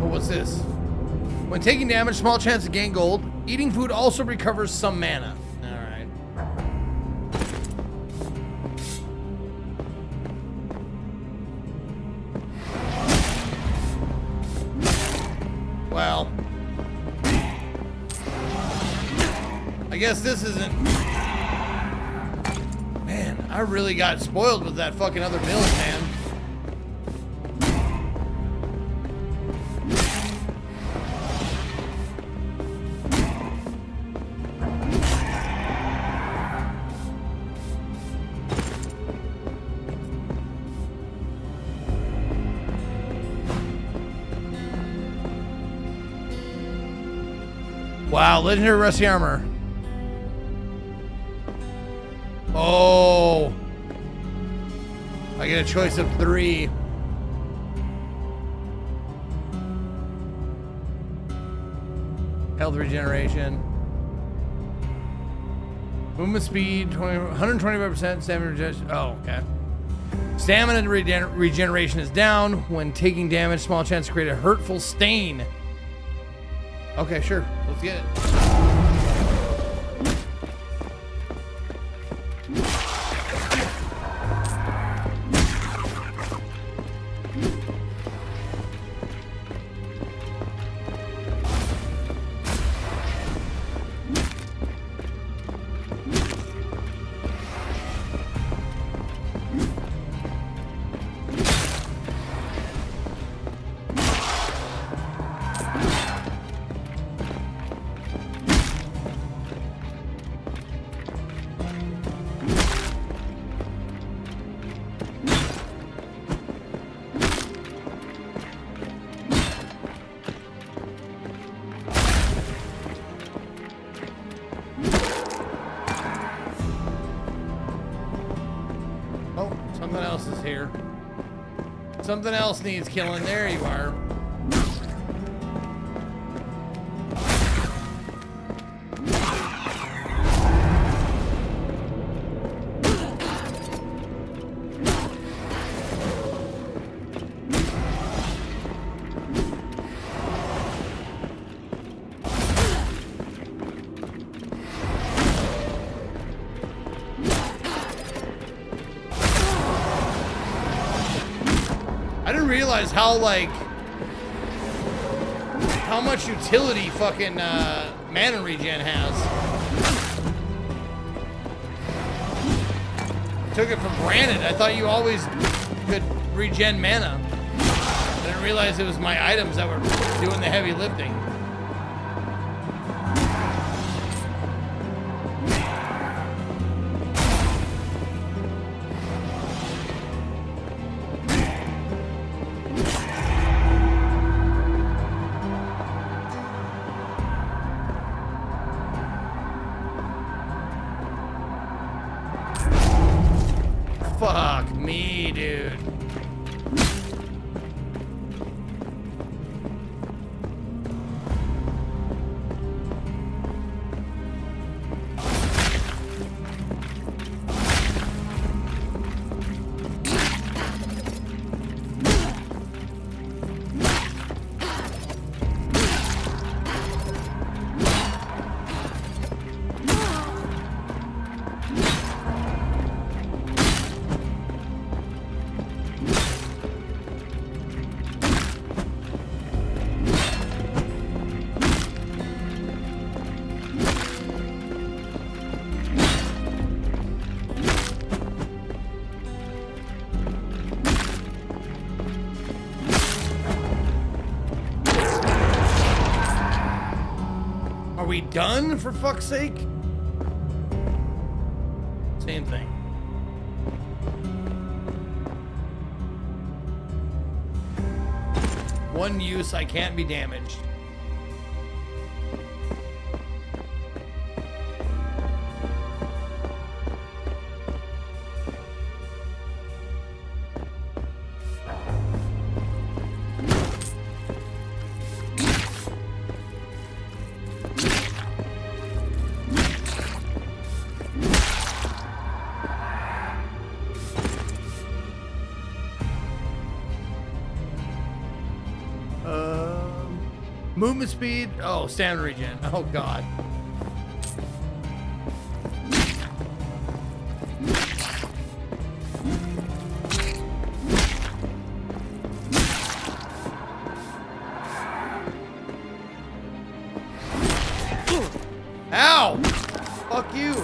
[SPEAKER 3] What's this? When taking damage, small chance to gain gold. Eating food also recovers some mana. Alright. Well. I guess this isn't... Man, I really got spoiled with that fucking other build, man. Wow, legendary rusty armor. Oh. I get a choice of 3. Health regeneration. Movement speed, 125%. Stamina regeneration. Oh, okay. Stamina regeneration is down. When taking damage, small chance to create a hurtful stain. Okay, sure. Let's get it. Something else is here. Something else needs killing. There you are. How much utility fucking mana regen has. Took it for granted. I thought you always could regen mana. I didn't realize it was my items that were doing the heavy lifting. Fuck me, dude. Are we done, for fuck's sake? Same thing. One use, I can't be damaged. Movement speed. Oh, stamina regen. Oh, God. Ow! Fuck you.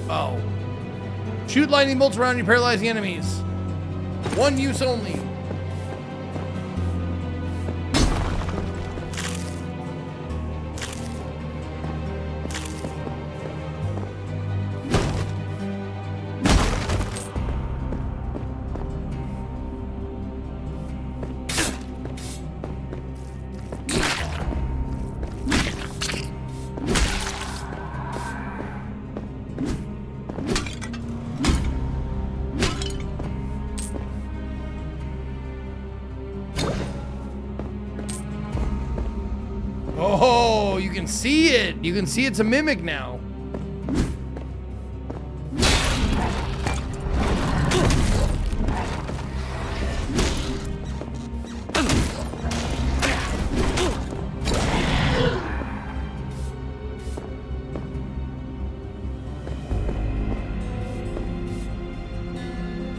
[SPEAKER 3] Oh. Shoot lightning bolts around you, paralyzing enemies. One use only. Oh, you can see it. You can see it's a mimic now.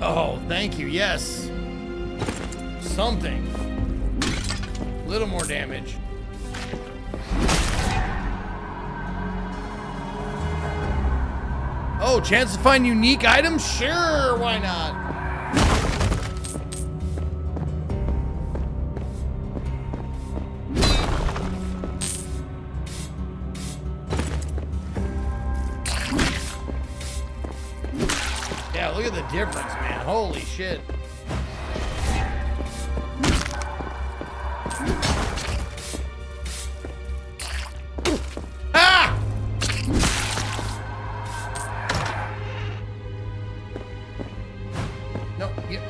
[SPEAKER 3] Oh, thank you. Yes. Something. A little more damage. Oh, chance to find unique items? Sure, why not? Yeah, look at the difference, man. Holy shit. Ah! No, yeah.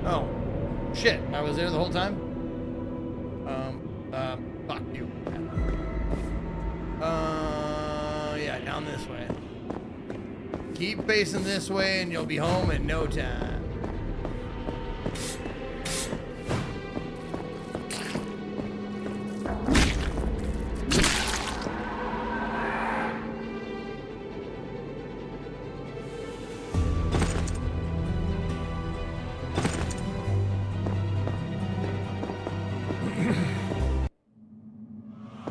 [SPEAKER 3] Oh, shit, I was there the whole time? Fuck you. Yeah, down this way. Keep facing this way and you'll be home in no time.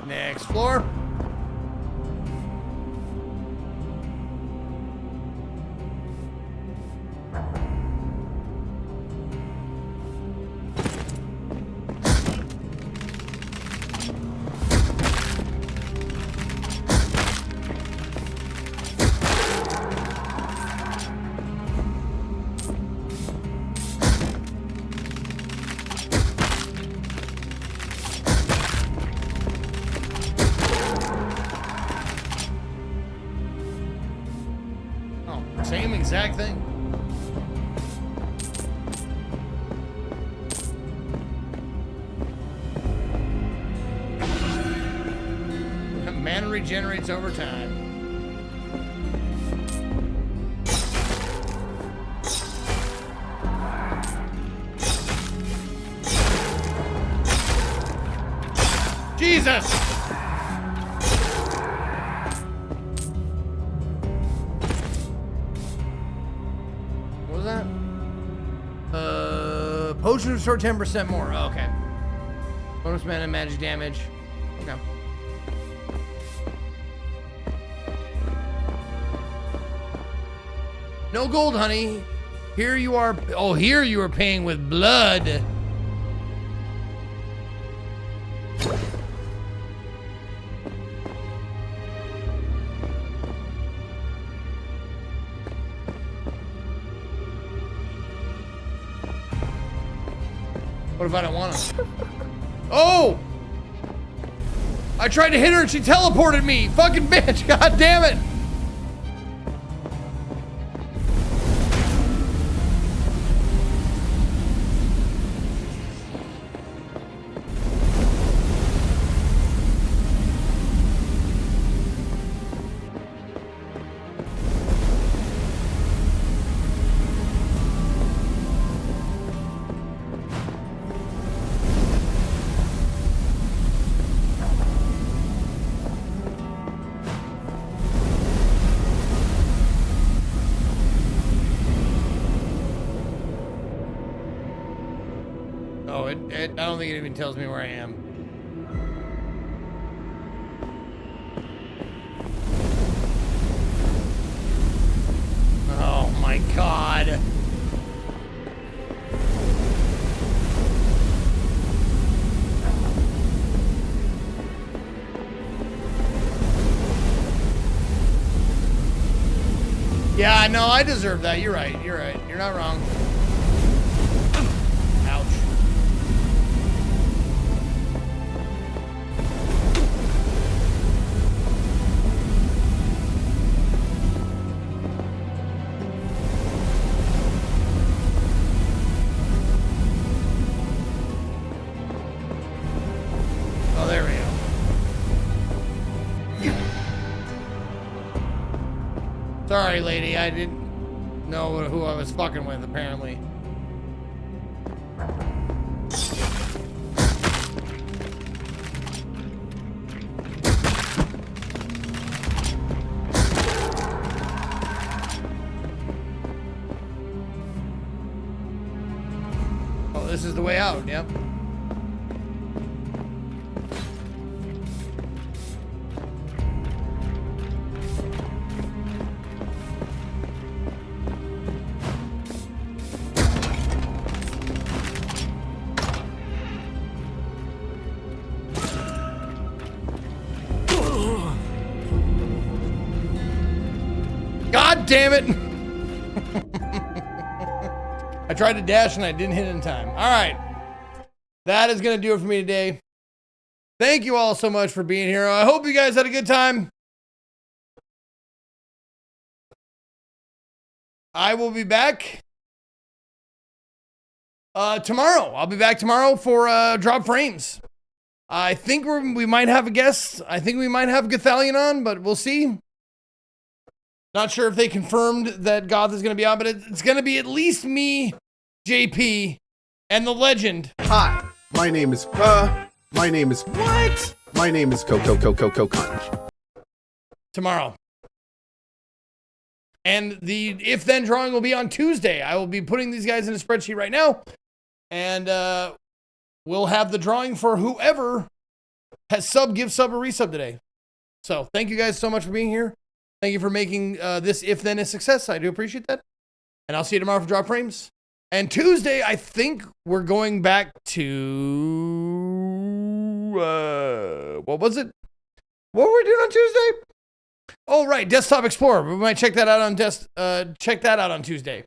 [SPEAKER 3] Next floor. Same exact thing. Man Stone regenerates over time. Jesus! What was that? Potion restore 10% more. Oh, okay. Bonus mana magic damage. Okay. No gold, honey. Here you are. Oh, here you are paying with blood. What if I don't want him? Oh! I tried to hit her and she teleported me. Fucking bitch. God damn it. I don't think it even tells me where I am. Oh my God. Yeah, no, I deserve that. You're right. You're right. You're not wrong. Ouch. Oh, there we go. Sorry, lady. I didn't know who I was fucking with, apparently. Oh, this is the way out, yep. God damn it! I tried to dash and I didn't hit in time. All right. That is going to do it for me today. Thank you all so much for being here. I hope you guys had a good time. I will be back tomorrow. I'll be back tomorrow for Drop Frames. I think we might have a guest. I think we might have Gathalion on, but we'll see. Not sure if they confirmed that Goth is going to be on, but it's going to be at least me, JP, and the legend.
[SPEAKER 2] Hi, my name is my name is what? My name is Coco Conch.
[SPEAKER 3] Tomorrow. And the if then drawing will be on Tuesday. I will be putting these guys in a spreadsheet right now. And we'll have the drawing for whoever has give sub or resub today. So thank you guys so much for being here. Thank you for making this if then a success. I do appreciate that. And I'll see you tomorrow for Drop Frames. And Tuesday, I think we're going back to what was it? What were we doing on Tuesday? Oh, right, Desktop Explorer. We might check that out on Tuesday.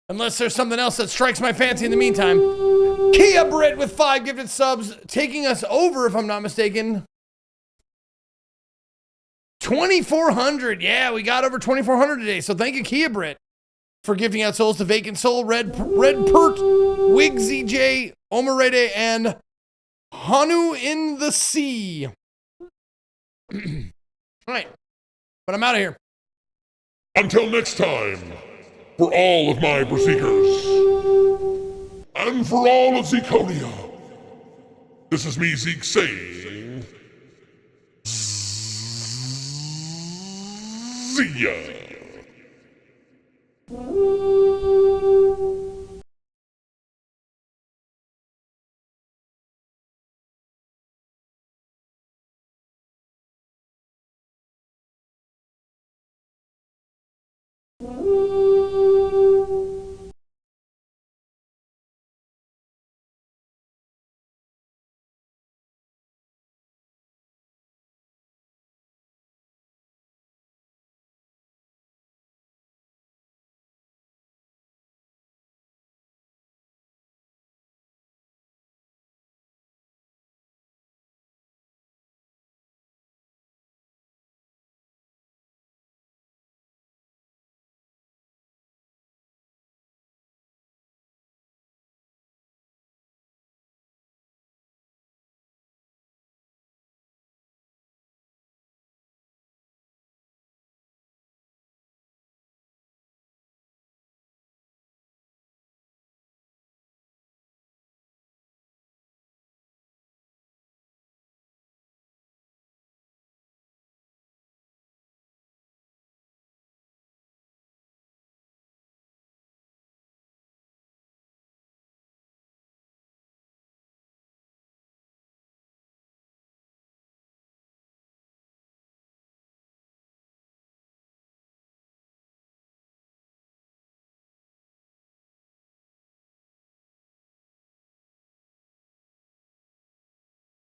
[SPEAKER 3] Unless there's something else that strikes my fancy in the meantime. Kia Britt with 5 gifted subs, taking us over, if I'm not mistaken. 2,400. Yeah, we got over 2,400 today. So thank you, Kia Britt, for gifting out souls to Vacant Soul, Red Pert, Wigsy J, Omerede, and Hanu in the Sea. All right. But I'm out of here.
[SPEAKER 5] Until next time, for all of my Berserkers, and for all of Zekonia, this is me, Zeke, saying, see ya.
[SPEAKER 14] Woo!